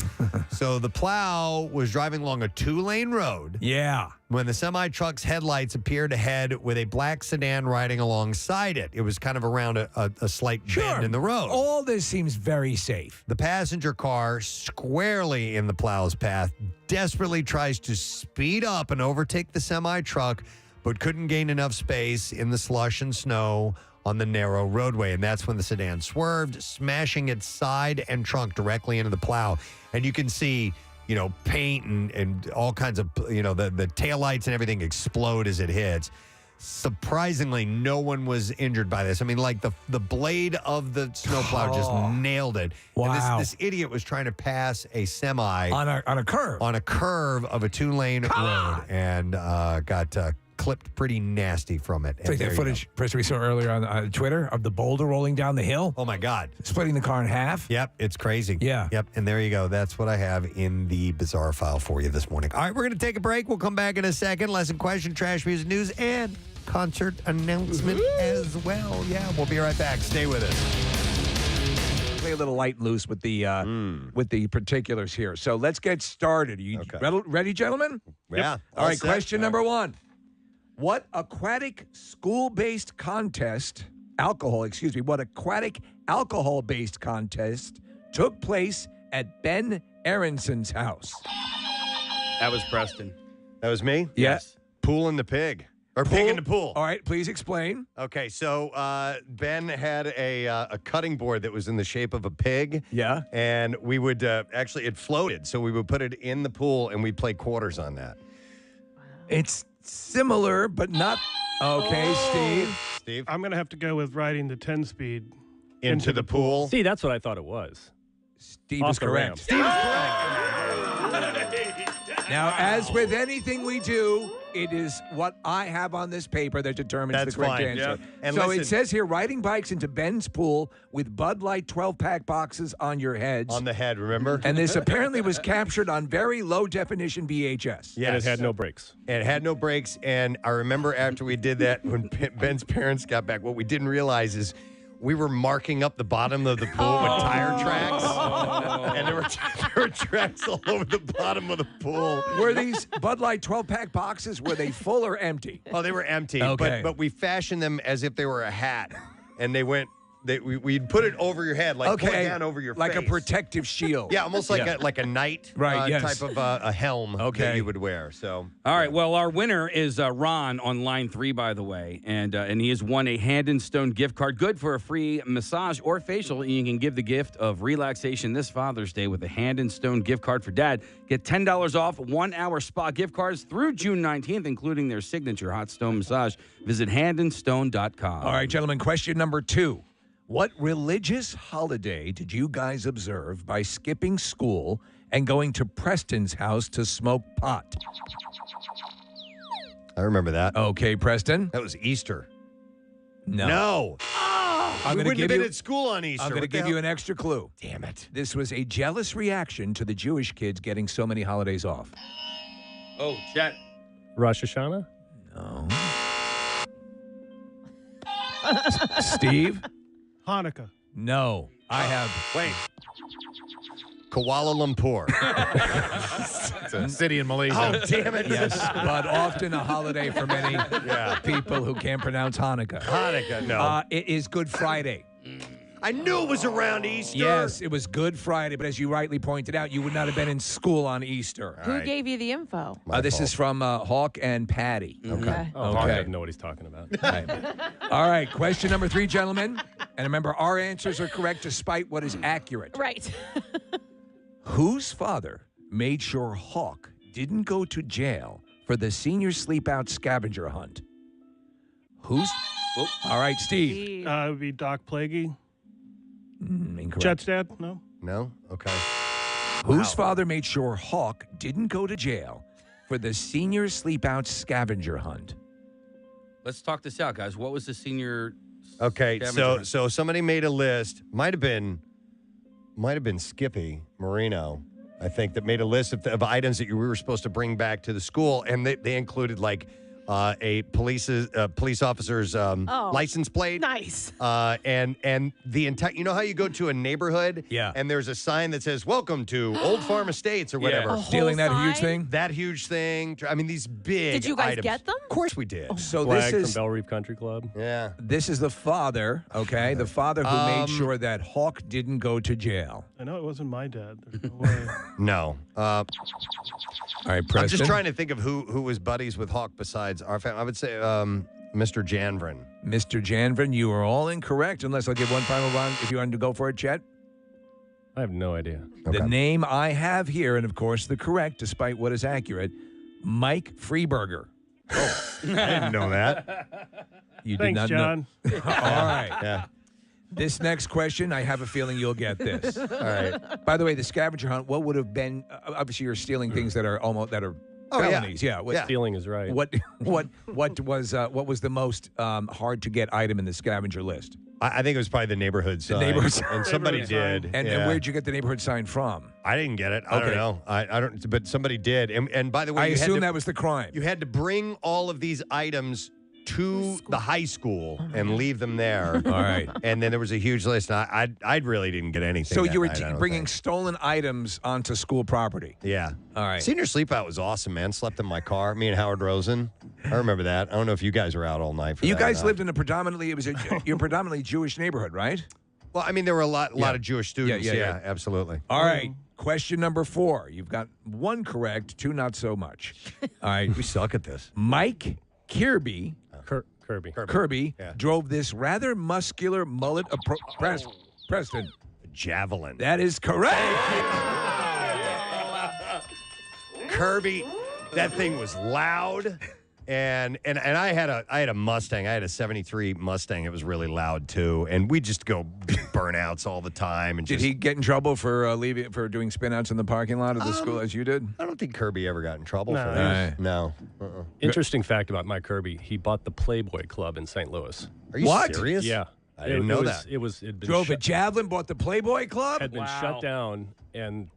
So the plow was driving along a 2-lane road. Yeah. When the semi-truck's headlights appeared ahead with a black sedan riding alongside it. It was kind of around a slight bend in the road. All this seems very safe. The passenger car, squarely in the plow's path, desperately tries to speed up and overtake the semi-truck, but couldn't gain enough space in the slush and snow on the narrow roadway. And that's when the sedan swerved, smashing its side and trunk directly into the plow. And you can see, paint and all kinds of, the taillights and everything explode as it hits. Surprisingly, no one was injured by this. I mean, like the blade of the snowplow just nailed it. Wow. And this idiot was trying to pass a semi on a curve. On a curve of a 2-lane road and got clipped pretty nasty from it. It's like that footage, Preston, we saw earlier on Twitter of the boulder rolling down the hill. Oh, my God. Splitting the car in half. Yep, it's crazy. Yeah. Yep, and there you go. That's what I have in the bizarre file for you this morning. All right, we're going to take a break. We'll come back in a second. Lesson question, trash music news, and concert announcement as well. Yeah, we'll be right back. Stay with us. Play a little light and loose with the particulars here. So let's get started. Are you ready, gentlemen? Yeah. All right, question number 1. What aquatic alcohol-based contest took place at Ben Aronson's house? That was Preston. That was me? Yes. Pool in the pig. Or pig in the pool. All right, please explain. Okay, so Ben had a cutting board that was in the shape of a pig. Yeah. And we would actually, it floated. So we would put it in the pool and we'd play quarters on that. It's similar, but not. Okay, Steve? I'm going to have to go with riding the 10-speed into the pool. See, that's what I thought it was. Steve is correct. Steve is Now, as with anything we do, it is what I have on this paper that determines That's the correct fine. answer. Yep. And so listen- it says here, riding bikes into Ben's pool with Bud Light 12-pack boxes on your heads. On the head, remember? And this apparently was captured on very low-definition VHS. Yes. And it had no brakes. And it had no brakes. And I remember after we did that, when Ben's parents got back, what we didn't realize is we were marking up the bottom of the pool with tire tracks. And there were tracks all over the bottom of the pool. Were these Bud Light 12-pack boxes, were they full or empty? Oh, they were empty. Okay. But we fashioned them as if they were a hat. And they went... We'd put it over your head, like pull it down over your like face. a protective shield. Yeah, almost like a knight yes. type of a helm that you would wear. So, all right. Well, our winner is Ron on line 3, by the way, and he has won a Hand and Stone gift card, good for a free massage or facial. And you can give the gift of relaxation this Father's Day with a Hand and Stone gift card for Dad. Get $10 off 1-hour spa gift cards through June 19th, including their signature hot stone massage. Visit handandstone.com. All right, gentlemen. Question number 2. What religious holiday did you guys observe by skipping school and going to Preston's house to smoke pot? I remember that. Okay, Preston. That was Easter. No. We wouldn't have been at school on Easter. I'm going to What the give you hell? an extra clue. Damn it. This was a jealous reaction to the Jewish kids getting so many holidays off. Oh, Chet. Rosh Hashanah? No. Steve? Hanukkah. No. I have. Wait. Kuala Lumpur. It's a city in Malaysia. Oh, damn it. Yes, but often a holiday for many people who can't pronounce Hanukkah. Hanukkah, no. It is Good Friday. I knew it was around Easter. Yes, it was Good Friday, but as you rightly pointed out, you would not have been in school on Easter. Who gave you the info? This is from Hawk and Patty. Okay. Oh, Hawk doesn't know what he's talking about. All right, question number 3, gentlemen. And remember, our answers are correct despite what is accurate. Right. Whose father made sure Hawk didn't go to jail for the senior sleep out scavenger hunt? Who's? All right, Steve. It would be Doc Plaguey. Incorrect. Chet's dad? No. No? Okay. Whose father made sure Hawk didn't go to jail for the senior sleep out scavenger hunt? Let's talk this out, guys. What was the senior? Okay, scavenger hunt? so somebody made a list. Might have been Skippy Marino, I think, that made a list of items that we were supposed to bring back to the school, and they included like a police officer's license plate. Nice. And the entire, you know how you go to a neighborhood, and there's a sign that says "Welcome to Old Farm Estates" or whatever. A Stealing that huge thing. That huge thing. I mean, these big. Did you guys items. get them? Of course we did. So Flag this is from Bell Reef Country Club. Yeah. This is the father, okay? The father who made sure that Hawk didn't go to jail. I know it wasn't my dad. There's no way. No. All right, Preston. I'm just trying to think of who was buddies with Hawk besides our family. I would say Mr. Janvrin. Mr. Janvrin, you are all incorrect, unless I'll give one final round if you want to go for it, Chet. I have no idea. The name I have here, and of course the correct, despite what is accurate, Mike Freeburger. Oh, I didn't know that. You Thanks, did not John. know. All right. Yeah. This next question, I have a feeling you'll get this. All right. By the way, the scavenger hunt, what would have been, obviously you're stealing things that are felonies. Yeah. Stealing is right. What was the most hard to get item in the scavenger list? I think it was probably the neighborhood sign. neighborhood sign. And somebody did. And where'd you get the neighborhood sign from? I didn't get it. I don't know. I don't. But somebody did. And by the way, I you had assume to- that was the crime. You had to bring all of these items to the high school and leave them there. All right. And then there was a huge list. And I really didn't get anything. So that you were night, I don't bringing think. stolen items onto school property. Yeah. All right. Senior sleep out was awesome, man. Slept in my car. Me and Howard Rosen. I remember that. I don't know if you guys were out all night for You that or guys not. lived in you're predominantly Jewish neighborhood, right? Well, I mean, there were a lot of Jewish students. Yeah. Yeah, absolutely. All right. Question number 4. You've got 1 correct, 2 not so much. All right. We suck at this. Mike Kirby. Kirby. Drove this rather muscular mullet Preston. Javelin. That is correct. Kirby, that thing was loud. And I had a Mustang. I had a 73 Mustang. It was really loud too. And we just go burnouts all the time. And Did he get in trouble for doing spinouts in the parking lot of the school as you did? I don't think Kirby ever got in trouble No. for that. No. Interesting fact about Mike Kirby: he bought the Playboy Club in St. Louis. Are you What? serious? Yeah, I didn't know that. It'd been Drove a javelin, bought the Playboy Club? had been shut down, and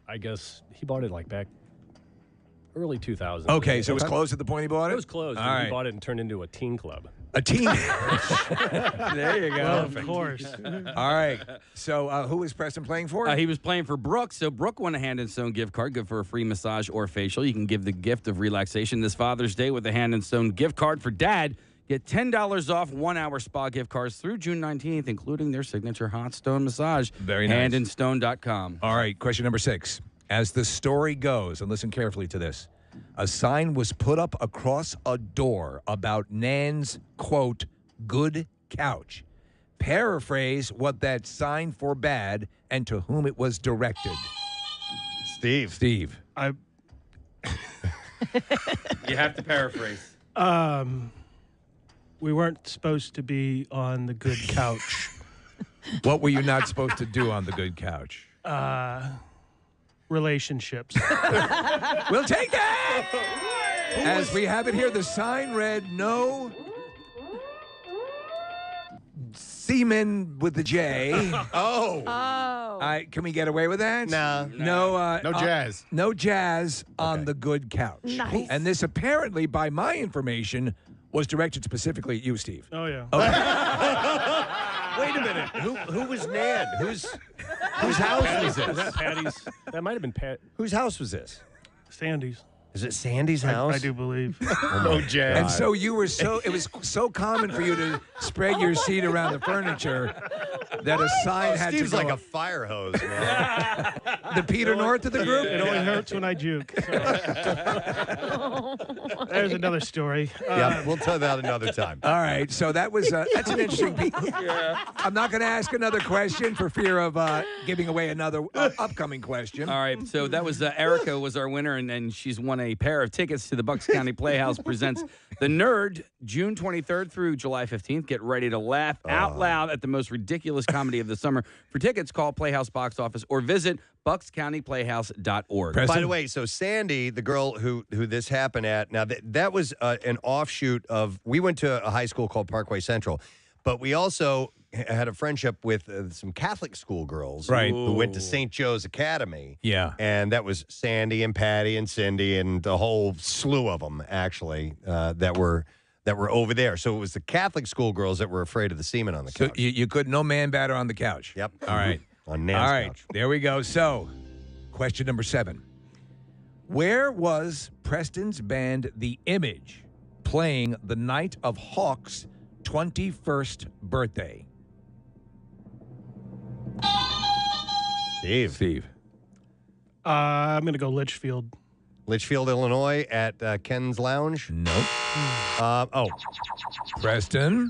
I guess he bought it like back early 2000s. Okay, so it was closed at the point he bought it? It was closed. All and right. He bought it and turned into a teen club. A teen. There you go. Well, of course. All right. So who was Preston playing for? He was playing for Brooke. So Brooke won a Hand and Stone gift card, good for a free massage or facial. You can give the gift of relaxation this Father's Day with a Hand and Stone gift card for Dad. Get $10 off 1-hour spa gift cards through June 19th, including their signature hot stone massage. Very nice. Handandstone.com. All right, question number 6. As the story goes, and listen carefully to this, a sign was put up across a door about Nan's, quote, good couch. Paraphrase what that sign forbade and to whom it was directed. Steve. I You have to paraphrase. we weren't supposed to be on the good couch. What were you not supposed to do on the good couch? Relationships. We'll take that! As we have it here, the sign read, no semen with the J. Oh. Can we get away with that? No. No jazz. No jazz on the good couch. Nice. And this apparently, by my information, was directed specifically at you, Steve. Oh, yeah. Wait a minute. Who was Nan? Whose house was Was that this? Patty's? That might have been Pat. Whose house was this? Sandy's. Is it Sandy's house? I do believe. Oh, jazz. And so it was so common for you to spread your seat around the furniture that a sign had Steve's to go like a fire hose, man. the Peter North of the group. It only hurts when I juke. So. There's another story. Yeah, we'll tell that another time. All right, so that's an interesting piece. I'm not going to ask another question for fear of giving away another upcoming question. All right, so that was Erica was our winner, and she's won a pair of tickets to the Bucks County Playhouse presents The Nerd, June 23rd through July 15th. Get ready to laugh out loud at the most ridiculous comedy of the summer. For tickets, call Playhouse Box Office or visit buckscountyplayhouse.org. By the way, so Sandy, the girl who this happened at, now that was an offshoot of, we went to a high school called Parkway Central, but we also had a friendship with some Catholic school girls who went to St. Joe's Academy. Yeah. And that was Sandy and Patty and Cindy and a whole slew of them, actually, that were over there. So it was the Catholic school girls that were afraid of the semen on the couch. So you could no man batter on the couch. Yep. All right. On Nan's All right. couch. There we go. So, question number 7. Where was Preston's band The Image playing the night of Hawk's 21st birthday? Steve. I'm going to go Litchfield. Litchfield, Illinois at Ken's Lounge? Nope. Preston?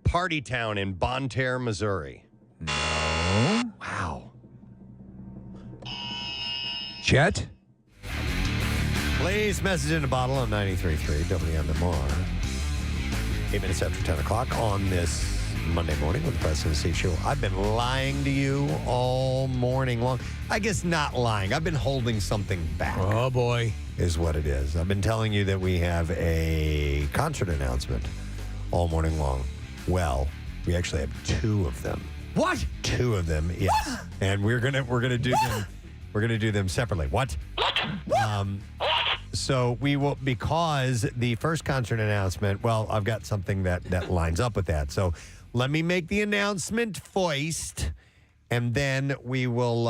Party Town in Bonne Terre, Missouri. No. Wow. Chet? Please message in a bottle on 93.3 WMMR. 8 minutes after 10 o'clock on this Monday morning with the Preston and Steve Show. I've been lying to you all morning long. I guess not lying. I've been holding something back. Oh, boy. Is what it is. I've been telling you that we have a concert announcement all morning long. Well, we actually have 2 of them. What? 2 of them, yes. What? And we're gonna do them. We're gonna do them separately. What? So we will, because the first concert announcement. Well, I've got something that lines up with that. So let me make the announcement first, and then we will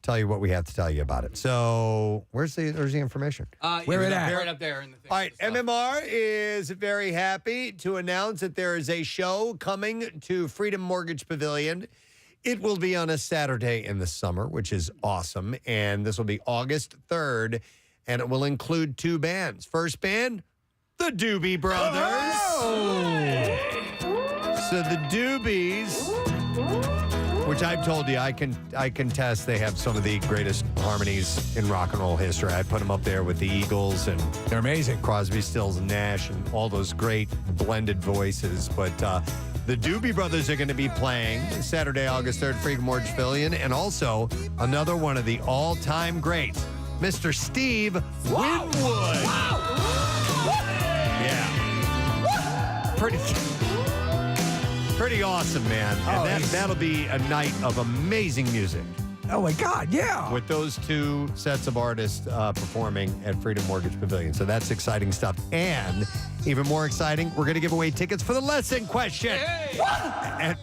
tell you what we have to tell you about it. So where's the information? Where it at? Right up there. In the thing. All right, MMR is very happy to announce that there is a show coming to Freedom Mortgage Pavilion. It will be on a Saturday in the summer, which is awesome. And this will be August 3rd, and it will include 2 bands. First band, the Doobie Brothers. So the Doobies, which I've told you, I contest they have some of the greatest harmonies in rock and roll history. I put them up there with the Eagles, and they're amazing. Crosby, Stills, and Nash, and all those great blended voices. But the Doobie Brothers are going to be playing Saturday, August 3rd, Freedom Mortgage Pavilion, and also another one of the all-time greats, Mr. Steve Winwood. Wow. Yeah. Pretty awesome, man. And that'll be a night of amazing music. Oh, my God, yeah. With those 2 sets of artists performing at Freedom Mortgage Pavilion. So that's exciting stuff. And even more exciting, we're going to give away tickets for the lesson question. Hey! And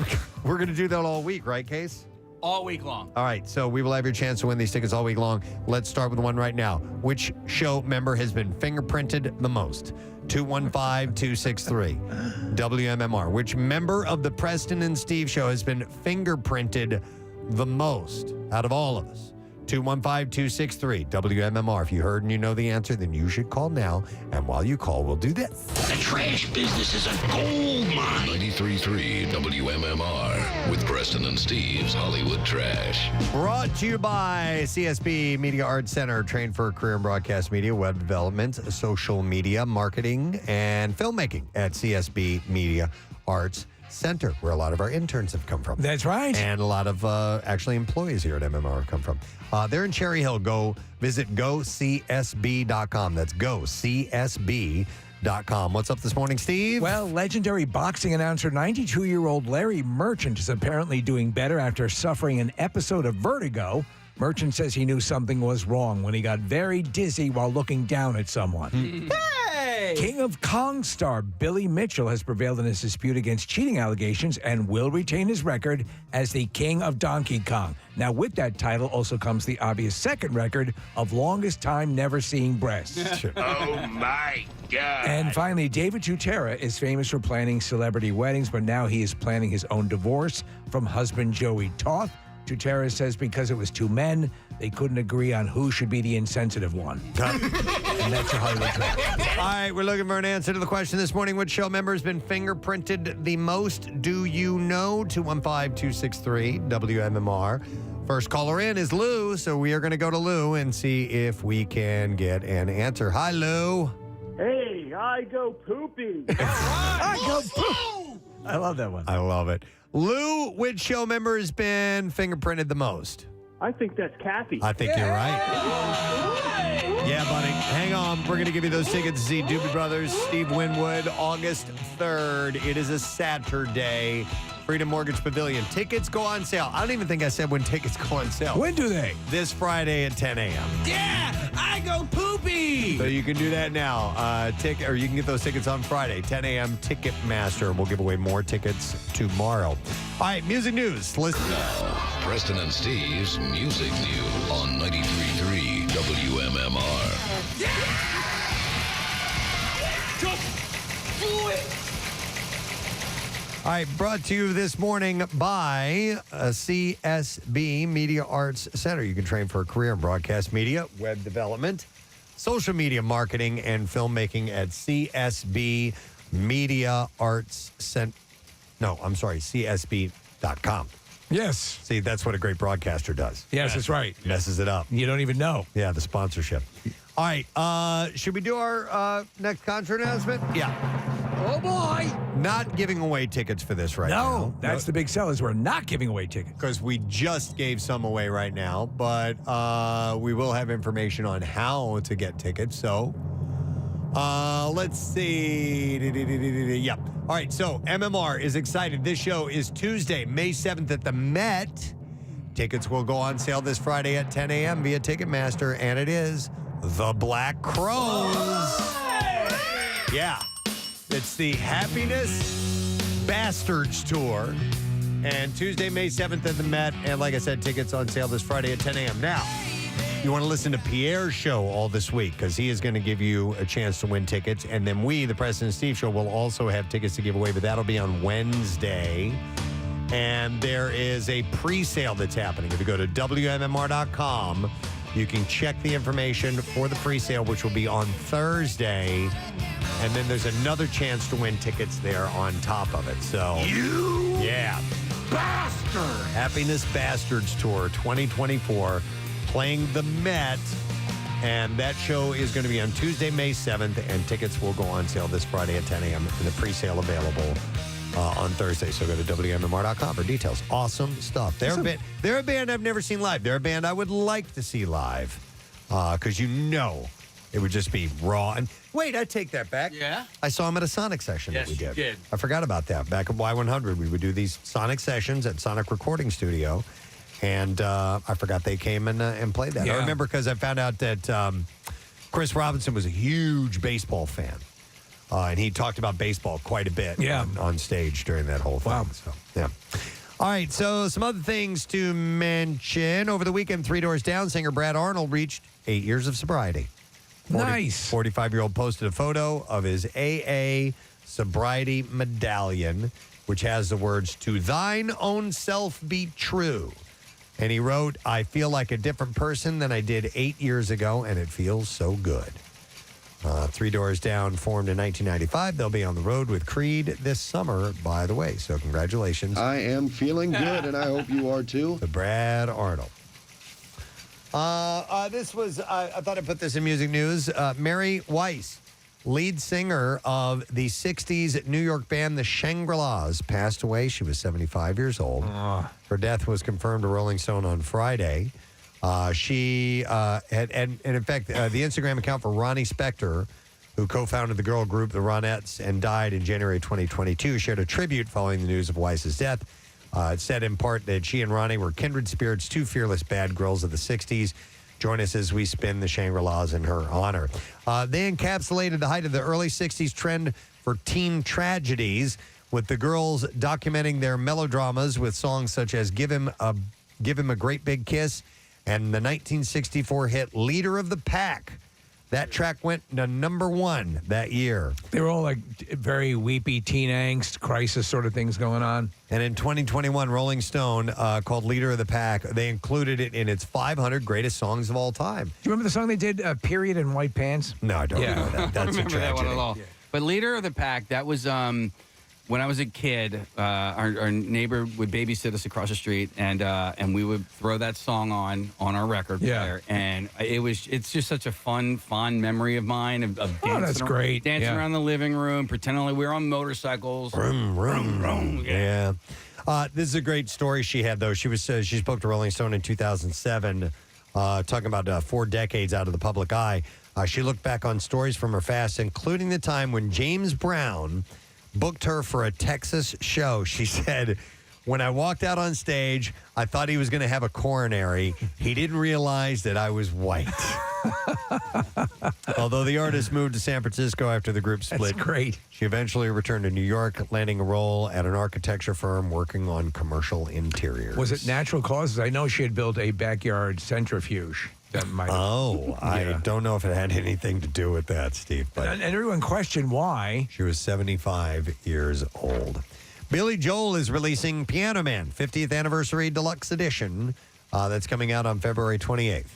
we're going to do that all week, right, Case? All week long. All right, so we will have your chance to win these tickets all week long. Let's start with one right now. Which show member has been fingerprinted the most? 215-263 WMMR. Which member of the Preston and Steve Show has been fingerprinted the most out of all of us? 215-263 WMMR. If you heard and you know the answer, then you should call now. And while you call, we'll do this. The trash business is a gold mine. 93.3 WMMR with Preston and Steve's Hollywood Trash. Brought to you by CSB Media Arts Center, trained for a career in broadcast media, web development, social media, marketing, and filmmaking at CSB Media Arts Center, where a lot of our interns have come from. That's right. And a lot of actually employees here at MMR have come from. They're in Cherry Hill. Go visit GoCSB.com. That's GoCSB.com. What's up this morning, Steve? Well, legendary boxing announcer 92-year-old Larry Merchant is apparently doing better after suffering an episode of vertigo. Merchant says he knew something was wrong when he got very dizzy while looking down at someone. Hey! King of Kong star Billy Mitchell has prevailed in his dispute against cheating allegations and will retain his record as the King of Donkey Kong. Now, with that title also comes the obvious second record of longest time never seeing breasts. Oh, my God. And finally, David Tutera is famous for planning celebrity weddings, but now he is planning his own divorce from husband Joey Toth. Tutera says because it was 2 men, they couldn't agree on who should be the insensitive one. And that's your Hollywood Trash. All right, we're looking for an answer to the question this morning. Which show member has been fingerprinted the most? Do you know? 215-263 WMMR. First caller in is Lou, so we are going to go to Lou and see if we can get an answer. Hi, Lou. Hey, I go poopy. I go poop. I love that one. I love it. Lou, which show member has been fingerprinted the most? I think that's Kathy. I think you're right. Yeah, buddy. Hang on. We're going to give you those tickets to see Doobie Brothers, Steve Winwood, August 3rd. It is a Saturday. Freedom Mortgage Pavilion. Tickets go on sale. I don't even think I said when tickets go on sale. When do they? This Friday at 10 a.m. Yeah, I go poopy. So you can do that now. Or you can get those tickets on Friday, 10 a.m. Ticketmaster. We'll give away more tickets tomorrow. All right, music news. Listen. Now, Preston and Steve's Music News on 93.3 WMMR. Just do it. All right, brought to you this morning by CSB Media Arts Center. You can train for a career in broadcast media, web development, social media marketing, and filmmaking at CSB Media Arts Center. No, I'm sorry, CSB.com. Yes. See, that's what a great broadcaster does. Yes, that's right. Messes it up. You don't even know. Yeah, the sponsorship. All right, should we do our next concert announcement? Yeah. Oh, boy. Not giving away tickets for this right now. No, that's the big sell is we're not giving away tickets. Because we just gave some away right now, but we will have information on how to get tickets. So let's see. Yep. All right, so MMR is excited. This show is Tuesday, May 7th at the Met. Tickets will go on sale this Friday at 10 a.m. via Ticketmaster, and it is the Black Crows. Yeah. It's the Happiness Bastards Tour. And Tuesday, May 7th at the Met. And like I said, tickets on sale this Friday at 10 a.m. Now, you want to listen to Pierre's show all this week because he is going to give you a chance to win tickets. And then we, the Preston and Steve Show, will also have tickets to give away, but that'll be on Wednesday. And there is a pre-sale that's happening. If you go to WMMR.com, you can check the information for the pre-sale, which will be on Thursday. And then there's another chance to win tickets there on top of it. So, yeah. Bastard! Happiness Bastards Tour 2024, playing the Met. And that show is going to be on Tuesday, May 7th, and tickets will go on sale this Friday at 10 a.m. and the pre-sale available on Thursday. So go to WMMR.com for details. Awesome stuff. They're a band I've never seen live. They're a band I would like to see live because it would just be raw. And wait, I take that back. Yeah? I saw them at a Sonic session that we did. You did. I forgot about that. Back at Y100, we would do these Sonic sessions at Sonic Recording Studio. And I forgot they came and played that. Yeah. I remember because I found out that Chris Robinson was a huge baseball fan. And he talked about baseball quite a bit on stage during that whole thing. Wow. So, yeah. All right, so some other things to mention. Over the weekend, Three Doors Down singer Brad Arnold reached 8 years of sobriety. Nice. 45-year-old posted a photo of his AA sobriety medallion, which has the words, "To thine own self be true." And he wrote, "I feel like a different person than I did 8 years ago, and it feels so good." Three Doors Down formed in 1995. They'll be on the road with Creed this summer, by the way. So congratulations. I am feeling good, and I hope you are too. To Brad Arnold. This was, I thought I'd put this in music news. Mary Weiss, lead singer of the 60s New York band The Shangri-Las, passed away. She was 75 years old. Her death was confirmed to Rolling Stone on Friday. She had, and in fact, the Instagram account for Ronnie Spector, who co-founded the girl group The Ronettes and died in January 2022, shared a tribute following the news of Weiss's death. It said in part that she and Ronnie were kindred spirits, two fearless bad girls of the 60s. Join us as we spin the Shangri-Las in her honor. They encapsulated the height of the early 60s trend for teen tragedies, with the girls documenting their melodramas with songs such as Give Him a Great Big Kiss and the 1964 hit Leader of the Pack. That track went to #1 that year. They were all like very weepy teen angst, crisis sort of things going on. And in 2021, Rolling Stone called Leader of the Pack, they included it in its 500 greatest songs of all time. Do you remember the song they did, Period in White Pants? No, I don't remember that. I don't That's a remember that one tragedy. at all. But Leader of the Pack, that was when I was a kid, our neighbor would babysit us across the street, and we would throw that song on our record player, and it's just such a fond memory of mine of dancing. That's great. Dancing around the living room, pretending like we were on motorcycles. Vroom, vroom, vroom. Yeah. This is a great story she had, though. She spoke to Rolling Stone in 2007, talking about 4 decades out of the public eye. She looked back on stories from her fast, including the time when James Brown booked her for a Texas show. She said, when I walked out on stage, I thought he was going to have a coronary. He didn't realize that I was white. Although the artist moved to San Francisco after the group split. That's great. She eventually returned to New York, landing a role at an architecture firm working on commercial interiors. Was it natural causes? I know she had built a backyard centrifuge. That might I don't know if it had anything to do with that, Steve. But and everyone questioned why. She was 75 years old. Billy Joel is releasing Piano Man, 50th Anniversary Deluxe Edition. That's coming out on February 28th.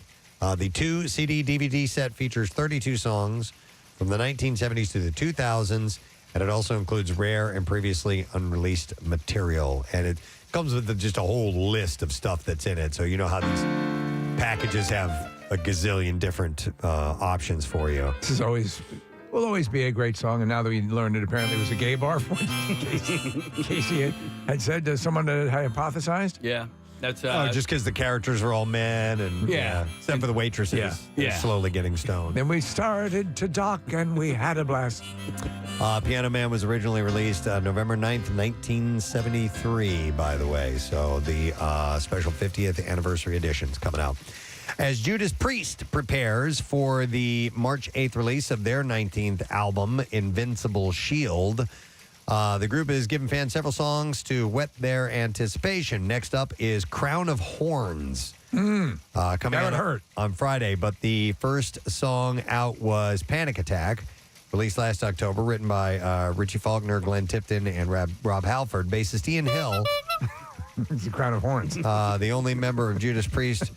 The 2 CD DVD set features 32 songs from the 1970s to the 2000s, and it also includes rare and previously unreleased material. And it comes with just a whole list of stuff that's in it, so you know how these packages have a gazillion different options for you. This will always be a great song, and now that we learned it apparently was a gay bar for Casey had said, someone had hypothesized? Yeah. That's just because the characters are all men, and except for the waitresses, they're slowly getting stoned. Then we started to dock, and we had a blast. Piano Man was originally released November 9th, 1973, by the way. So the special 50th anniversary edition is coming out. As Judas Priest prepares for the March 8th release of their 19th album, Invincible Shield, the group is giving fans several songs to whet their anticipation. Next up is Crown of Horns. Coming out on Friday, but the first song out was Panic Attack, released last October, written by Richie Faulkner, Glenn Tipton, and Rob Halford. Bassist Ian Hill. It's the Crown of Horns. The only member of Judas Priest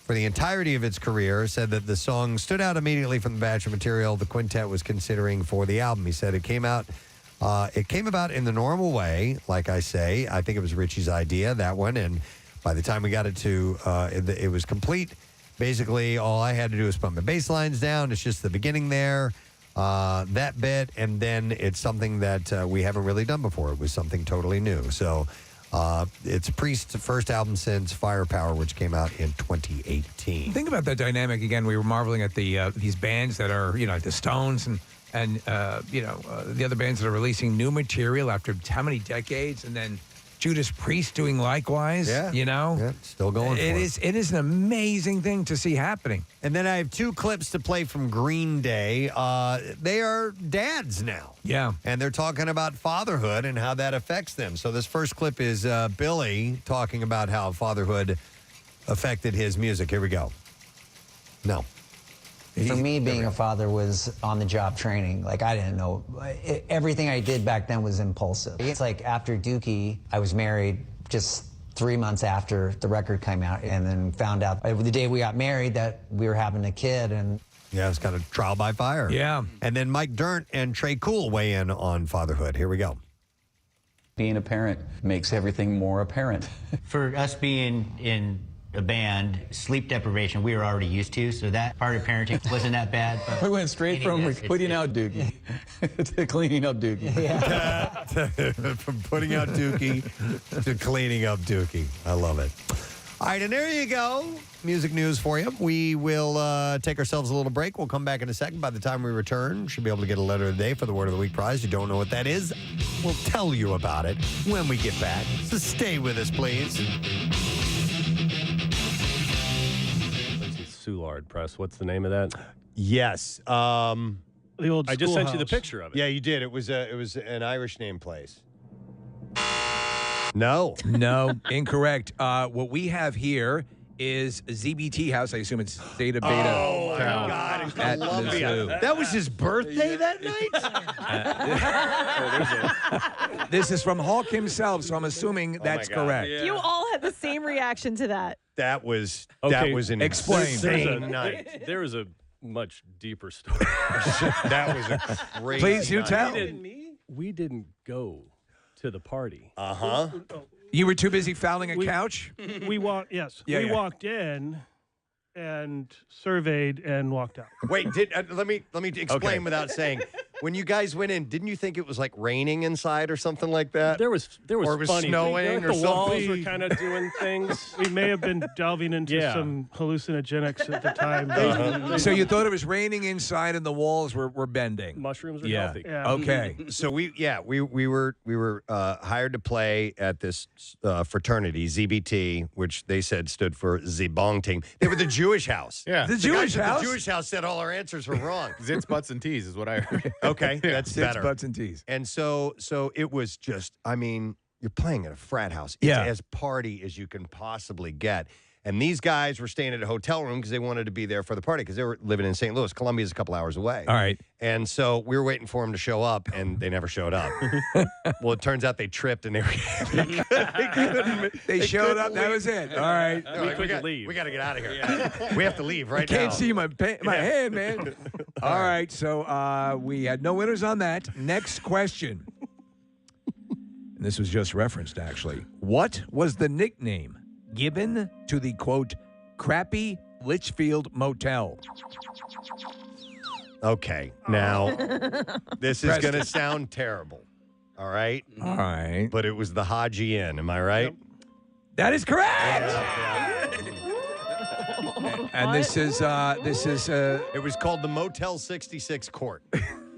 for the entirety of its career, said that the song stood out immediately from the batch of material the quintet was considering for the album. He said it came about in the normal way, like I say. I think it was Richie's idea, that one, and by the time we got it to, it was complete. Basically, all I had to do was put my bass lines down. It's just the beginning there, that bit, and then it's something that we haven't really done before. It was something totally new. So it's Priest's first album since Firepower, which came out in 2018. Think about that dynamic again. We were marveling at these bands that are, like the Stones and the other bands that are releasing new material after how many decades, and then Judas Priest doing likewise. Yeah, still going. It is an amazing thing to see happening. And then I have 2 clips to play from Green Day. They are dads now. Yeah, and they're talking about fatherhood and how that affects them. So this first clip is Billy talking about how fatherhood affected his music. Here we go. No. For me, being a father was on-the-job training. Like, I didn't know. Everything I did back then was impulsive. It's like after Dookie, I was married just 3 months after the record came out, and then found out the day we got married that we were having a kid. And yeah, it's kind of trial by fire. Yeah. And then Mike Dirnt and Trey Cool weigh in on fatherhood. Here we go. Being a parent makes everything more apparent. For us being in a band, sleep deprivation we were already used to, so that part of parenting wasn't that bad. But we went straight from putting out Dookie to cleaning up Dookie. From putting out Dookie to cleaning up Dookie. I love it. All right, and there you go. Music news for you. We will take ourselves a little break. We'll come back in a second. By the time we return, should be able to get a letter of the day for the Word of the Week prize. You don't know what that is? We'll tell you about it when we get back. So stay with us, please. Soulard Press. What's the name of that? Yes. The old I just sent you the picture of it. Yeah, you did. It was an Irish name place. No, incorrect. What we have here is ZBT House. I assume it's Zeta Beta. Oh my God, in Columbia. That was his birthday that night? This is from Hulk himself, so I'm assuming that's correct. You all had the same reaction to that. That was an insane night. There is a much deeper story. That was a crazy Please, you night. tell. We didn't go. to the party. Uh-huh. You were too busy fouling a couch? We walked. Yes, we walked in and surveyed and walked out. Wait, let me explain without saying. When you guys went in, didn't you think it was like raining inside or something like that? There was or it was funny. snowing The or walls something. were kind of doing things. We may have been delving into some hallucinogenics at the time. So you thought it was raining inside and the walls were bending. Mushrooms are healthy. Yeah. Okay. So we were hired to play at this fraternity, ZBT, which they said stood for Zibong Team. They were the Jewish house. Yeah. The guys Jewish at house? The Jewish house said all our answers were wrong. Zits, butts, and tees is what I heard. Okay, that's Six better. butts and tees. And so it was just, I mean, you're playing at a frat house. It's Yeah. as party as you can possibly get. And these guys were staying at a hotel room because they wanted to be there for the party because they were living in St. Louis. Columbia's a couple hours away. All right. And so we were waiting for them to show up, and they never showed up. Well, it turns out they tripped, and They showed up. That was it. All right. We couldn't leave. We got to get out of here. We have to leave right now. Can't see my hand, man. All right. So we had no winners on that. Next question. And this was just referenced, actually. What was the nickname given to the, quote, crappy Litchfield Motel? Okay. Now, this is going to sound terrible. All right? All right. But it was the Haji Inn. Am I right? That is correct. Yeah. And this is It was called the Motel 66 Court.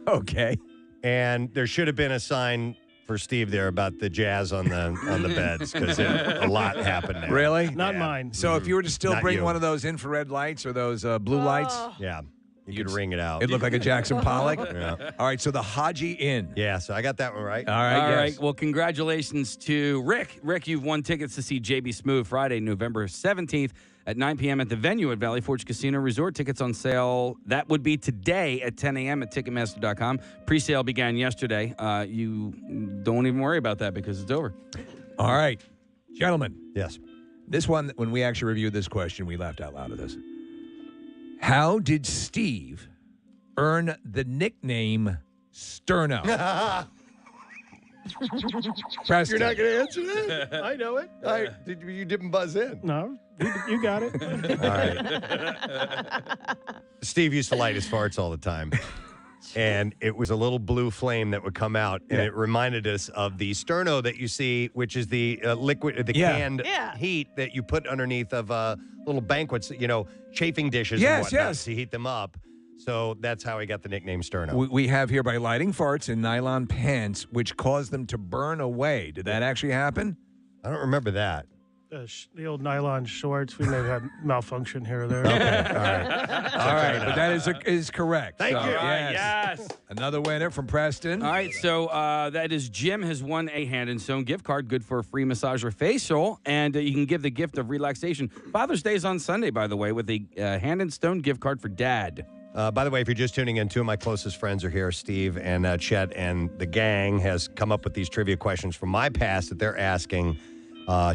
okay. And there should have been a sign for Steve there about the jazz on the beds because a lot happened there. Really? Not mine. So if you were to still Not bring you. one of those infrared lights or those blue lights, Yeah. You could ring it out. it looked like a Jackson Pollock. Yeah. All right, so the Haji Inn. Yeah, so I got that one right. All right, All yes. right. Well, congratulations to Rick. Rick, you've won tickets to see JB Smoove Friday, November 17th at 9 p.m. at the venue at Valley Forge Casino Resort. Tickets on sale. That would be today at 10 a.m. at Ticketmaster.com. Pre-sale began yesterday. You don't even worry about that because it's over. All right, gentlemen. Yes. This one, when we actually reviewed this question, we laughed out loud at this. How did Steve earn the nickname Sterno? Preston. You're not going to answer that? I know it. You didn't buzz in. No, you got it. All right. Steve used to light his farts all the time. And it was a little blue flame that would come out, and it reminded us of the sterno that you see, which is the liquid, the canned heat that you put underneath of little banquets, chafing dishes and whatnot to heat them up. So that's how he got the nickname Sterno. We have here by lighting farts in nylon pants, which caused them to burn away. Did that actually happen? I don't remember that. The old nylon shorts, we may have had malfunction here or there. Okay, all right. All right, but that is correct. Thank you. Yes. Another winner from Preston. All right, so that is Jim has won a Hand and Stone gift card, good for a free massage or facial, and you can give the gift of relaxation. Father's Day is on Sunday, by the way, with a Hand and Stone gift card for Dad. By the way, if you're just tuning in, two of my closest friends are here, Steve and Chet, and the gang has come up with these trivia questions from my past that they're asking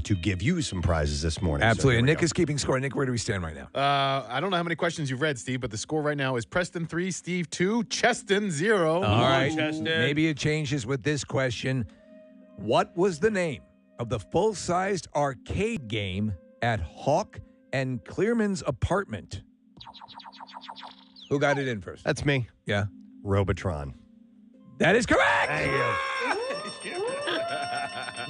to give you some prizes this morning. Absolutely. So And Nick is keeping score. Nick, where do we stand right now? I don't know how many questions you've read, Steve, but the score right now is Preston 3, Steve 2, Cheston 0. All right. Maybe it changes with this question. What was the name of the full-sized arcade game at Hawk and Clearman's apartment? Who got it in first? That's me. Yeah. Robotron. That is correct. Thank you.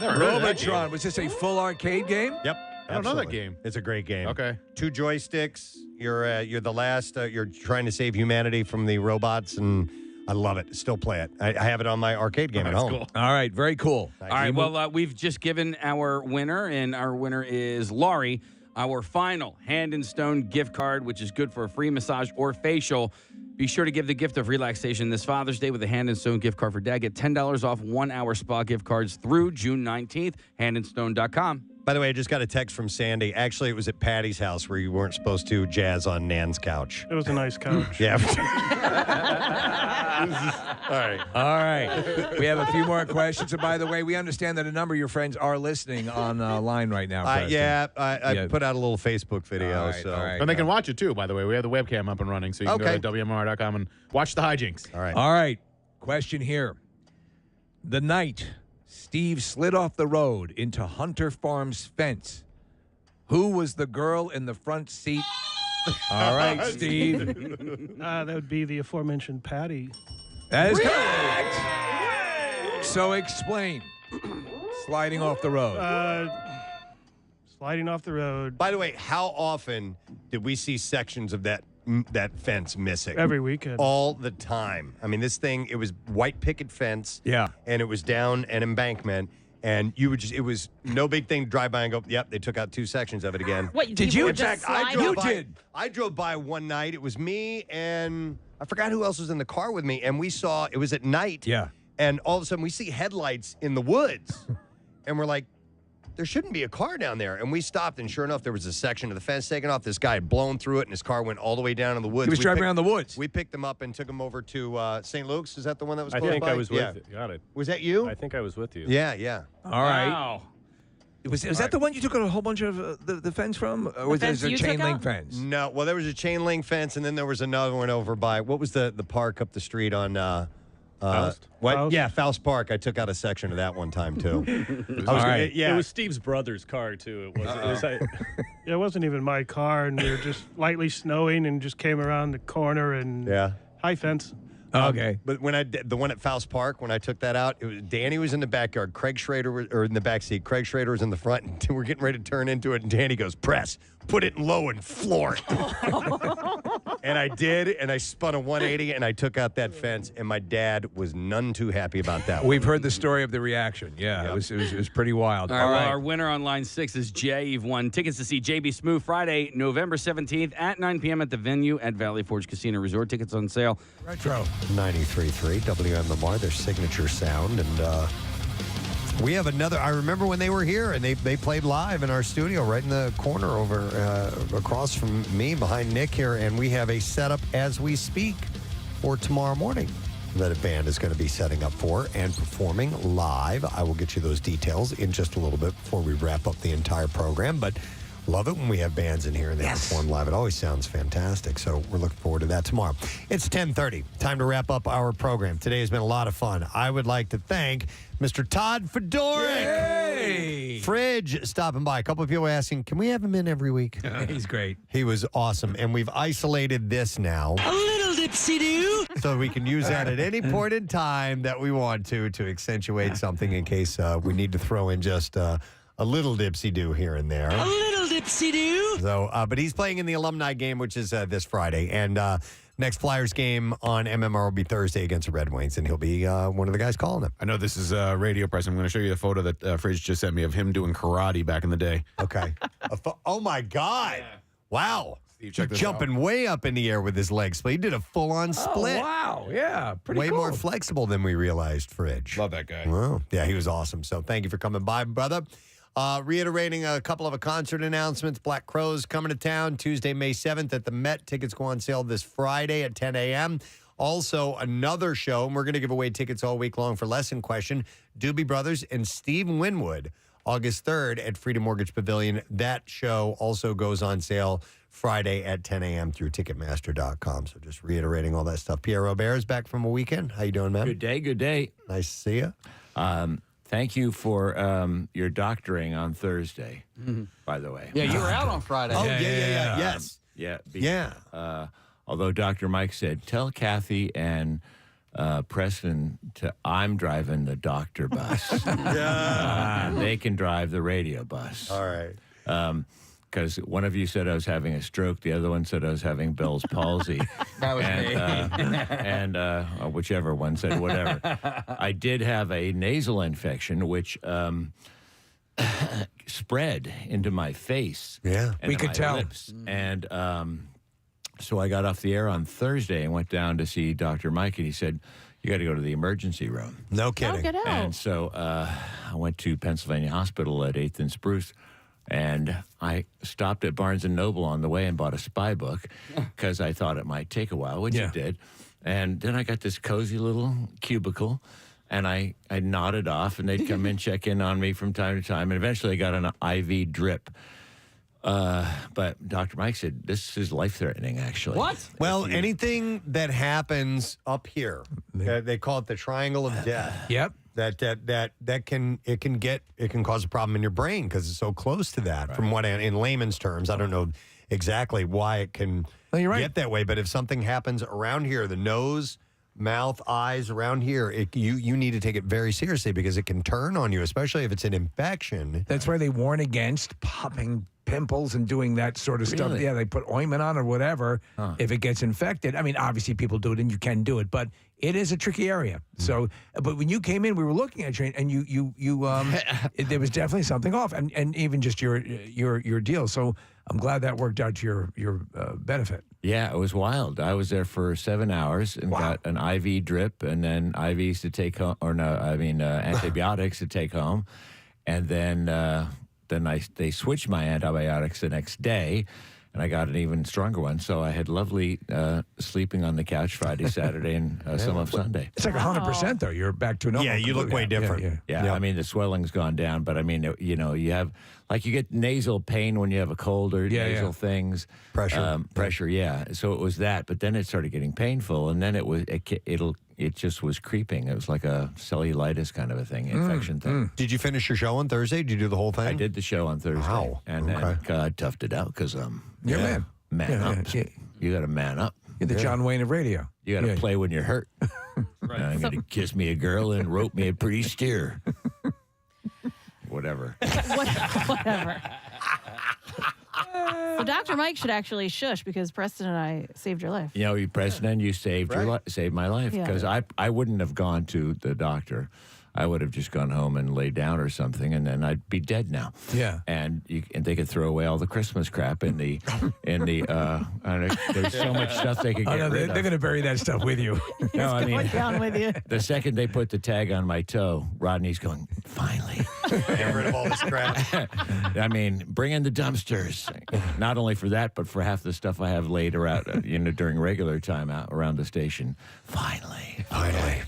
Robotron. Was this a full arcade game? Yep. I don't know that absolutely. game. It's a great game. Okay. 2 joysticks. You're the last. You're trying to save humanity from the robots, and I love it. Still play it. I have it on my arcade game at home. Cool. All right. Very cool. All right, well, we've just given our winner, and our winner is Laurie, our final Hand and Stone gift card, which is good for a free massage or facial. Be sure to give the gift of relaxation this Father's Day with a Hand and Stone gift card for Dad. Get $10 off 1-hour spa gift cards through June 19th, handandstone.com. By the way, I just got a text from Sandy. Actually, it was at Patty's house where you weren't supposed to jazz on Nan's couch. It was a nice couch. Yeah. All right. All right. We have a few more questions. And by the way, we understand that a number of your friends are listening online right now. Preston. I put out a little Facebook video. All right, so. all right. And they can watch it too, by the way. We have the webcam up and running, so you can Okay. go to WMR.com and watch the hijinks. All right. All right. Question here. The night Steve slid off the road into Hunter Farm's fence. Who was the girl in the front seat? All right, Steve. That would be the aforementioned Patty. That is correct. So explain. Sliding off the road. Sliding off the road. By the way, how often did we see sections of that fence missing? Every weekend. All the time. I mean, this thing, it was white picket fence. Yeah. And it was down an embankment. And you would it was no big thing to drive by and go, yep, they took out 2 sections of it again. What, did you? In fact, I I drove by one night. It was me and I forgot who else was in the car with me. And we saw, it was at night. Yeah. And all of a sudden we see headlights in the woods. And we're like, there shouldn't be a car down there. And we stopped, and sure enough, there was a section of the fence taken off. This guy had blown through it, and his car went all the way down in the woods. He was driving around the woods. We picked him up and took him over to St. Luke's. Is that the one that was I close think by? I was with you. Got it. Was that you? I think I was with you. Yeah. All right. Wow. Was that the one you took a whole bunch of the fence from? Or was there a chain link fence? No. Well, there was a chain link fence, and then there was another one over by, what was the park up the street on Faust? What? Faust? Yeah, Faust Park. I took out a section of that one time, too. It Yeah. was Steve's brother's car, too. Yeah, it wasn't even my car, and we were just lightly snowing and just came around the corner and high fence. Okay. But when the one at Faust Park, when I took that out, Danny was in the backyard. Craig Schrader or in the back seat. Craig Schrader was in the front, and we're getting ready to turn into it. And Danny goes, "Press, put it low and floor it." And I did, and I spun a 180, and I took out that fence. And my dad was none too happy about that. We've heard the story of the reaction. Yeah, it was pretty wild. All right, our winner on line 6 is Jay. You've won tickets to see JB Smoove Friday, November 17th at 9 p.m. at the venue at Valley Forge Casino Resort. Tickets on sale. Retro. 93.3 WMMR, their signature sound. And we have another. I remember when they were here, and they played live in our studio right in the corner over across from me behind Nick here. And we have a setup as we speak for tomorrow morning that a band is going to be setting up for and performing live. I will get you those details in just a little bit before we wrap up the entire program. But love it when we have bands in here and they perform live. It always sounds fantastic. So we're looking forward to that tomorrow. It's 10:30. Time to wrap up our program. Today has been a lot of fun. I would like to thank Mr. Todd Fedoruk. Yay! Fridge stopping by. A couple of people asking, can we have him in every week? He's great. He was awesome. And we've isolated this now. A little dipsy-doo. So we can use that at any point in time that we want to accentuate something in case we need to throw in just a little dipsy-do here and there. A little dipsy-doo. So, but he's playing in the alumni game, which is this Friday. And next Flyers game on MMR will be Thursday against the Red Wings, and he'll be one of the guys calling it. I know this is radio press. I'm going to show you the photo that Fridge just sent me of him doing karate back in the day. Okay. Oh, my God. Yeah. Wow. Steve, check this jumping out. way up in the air with his leg split. He did a full-on split. Oh, wow. Yeah. Pretty way cool. more flexible than we realized, Fridge. Love that guy. Well, yeah, he was awesome. So thank you for coming by, brother. Reiterating a couple of concert announcements. Black Crowes coming to town Tuesday, May 7th at the Met. Tickets go on sale this Friday at 10 a.m. Also, another show, and we're going to give away tickets all week long for Lesson Question. Doobie Brothers and Steve Winwood, August 3rd at Freedom Mortgage Pavilion. That show also goes on sale Friday at 10 a.m. through Ticketmaster.com. So just reiterating all that stuff. Pierre Robert is back from a weekend. How you doing, man? Good day, good day. Nice to see you. Thank you for your doctoring on Thursday, by the way. Yeah, you were out on Friday. Oh, yeah. Yes. Yeah. Although Dr. Mike said, tell Kathy and Preston I'm driving the doctor bus. They can drive the radio bus. All right. Because one of you said I was having a stroke, the other one said I was having Bell's palsy. That was me. And whichever one said whatever. I did have a nasal infection, which spread into my face. Yeah, and we could my tell. Lips. And so I got off the air on Thursday and went down to see Dr. Mike, and he said, you got to go to the emergency room. No kidding. Get out. And so I went to Pennsylvania Hospital at 8th and Spruce, and I stopped at Barnes & Noble on the way and bought a spy book because I thought it might take a while, which it did. And then I got this cozy little cubicle, and I nodded off, and they'd come in, check in on me from time to time, and eventually I got an IV drip. But Dr. Mike said, this is life-threatening, actually. What? Well, anything that happens up here, they call it the triangle of death. Yep. That can cause a problem in your brain because it's so close to that. Right. From what in layman's terms, I don't know exactly why it can get that way, but if something happens around here, the nose, mouth, eyes, around here, you need to take it very seriously because it can turn on you, especially if it's an infection. That's why they warn against popping pimples and doing that sort of stuff. Really? Yeah, they put ointment on or whatever if it gets infected. I mean, obviously people do it and you can do it, but it is a tricky area. So, but when you came in, we were looking at you, and you there was definitely something off, and even just your deal. So I'm glad that worked out to your benefit. Yeah, it was wild. I was there for 7 hours and got an IV drip, and then IVs to take home, antibiotics to take home, and then they switched my antibiotics the next day, and I got an even stronger one. So I had lovely sleeping on the couch Friday, Saturday, and some of Sunday. It's like 100% though. You're back to normal. Yeah, you look way different. Yeah, I mean, the swelling's gone down, but I mean, you have, like, you get nasal pain when you have a cold or nasal things. Pressure, yeah. So it was that, but then it started getting painful, and then it just was creeping. It was like a cellulitis kind of a thing, infection thing. Did you finish your show on Thursday? Did you do the whole thing? I did the show on Thursday. Wow. And then God toughed it out because you're a man. Man up. Yeah. You got to man up. You're the John Wayne of radio. You got to play when you're hurt. I'm going to kiss me a girl and rope me a pretty steer. Whatever. Whatever. So Dr. Mike should actually shush because Preston and I saved your life. You know, Preston, you saved saved my life because I wouldn't have gone to the doctor. I would have just gone home and laid down or something, and then I'd be dead now. Yeah. And they could throw away all the Christmas crap in the there's so much stuff they could get rid of. They're going to bury that stuff with you. No, I mean, down with you. The second they put the tag on my toe, Rodney's going, finally. Get rid of all this crap. I mean, bring in the dumpsters. Not only for that, but for half the stuff I have laid around, during regular time out around the station. Finally. All right.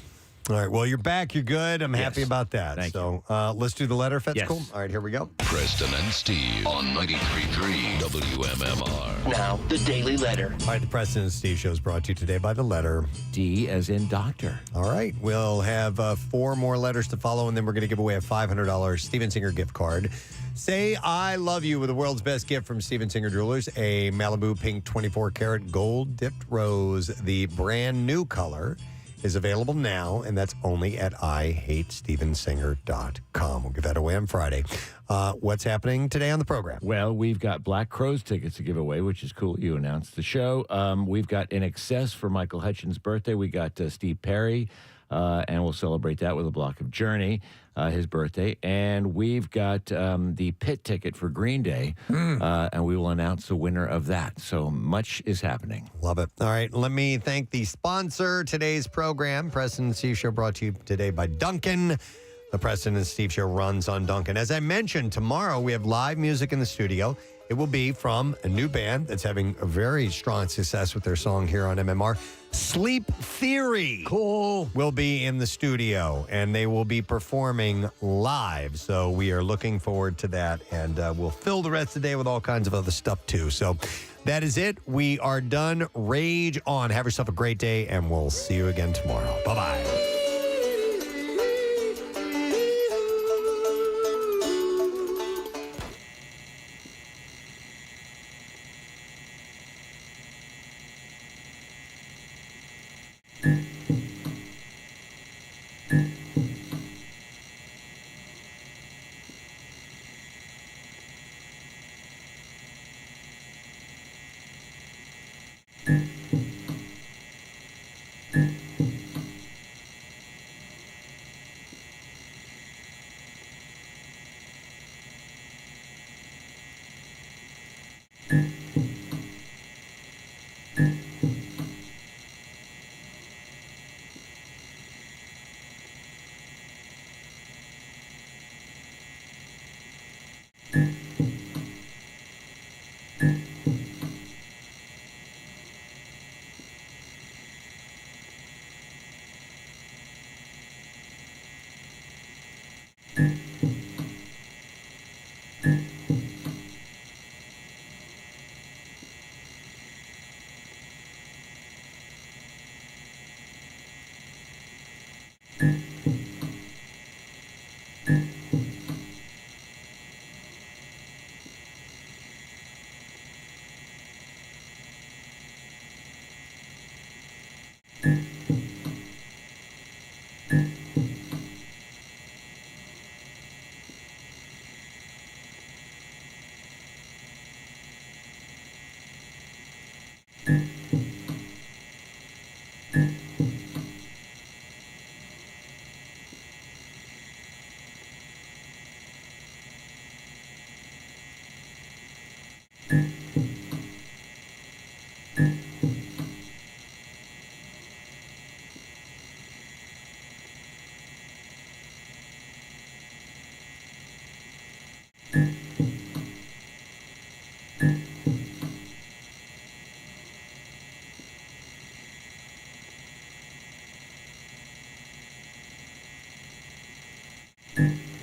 Well, you're back. You're good. I'm happy about that. Thank you. Let's do the letter, if that's Yes. cool. All right, here we go. Preston and Steve on 93.3 WMMR. Now, the Daily Letter. All right, the Preston and Steve show is brought to you today by the letter D as in doctor. All right. We'll have 4 more letters to follow, and then we're going to give away a $500 Steven Singer gift card. Say I love you with the world's best gift from Steven Singer Jewelers, a Malibu pink 24-karat gold-dipped rose. The brand new color is available now, and that's only at IHateStevenSinger.com. We'll give that away on Friday. What's happening today on the program? Well, we've got Black Crowes tickets to give away, which is cool. You announced the show. We've got In Excess for Michael Hutchins' birthday. We got Steve Perry, and we'll celebrate that with a block of Journey, his birthday. And we've got the pit ticket for Green Day, and we will announce the winner of that. So much is happening. Love it. All right, let me thank the sponsor today's program, Preston and Steve Show, brought to you today by Duncan. The Preston and Steve Show runs on Duncan. As I mentioned, tomorrow we have live music in the studio. It will be from a new band that's having a very strong success with their song here on MMR. Sleep Theory. Cool. Will be in the studio, and they will be performing live. So we are looking forward to that, and we'll fill the rest of the day with all kinds of other stuff, too. So that is it. We are done. Rage on. Have yourself a great day, and we'll see you again tomorrow. Bye-bye. Thank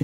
you.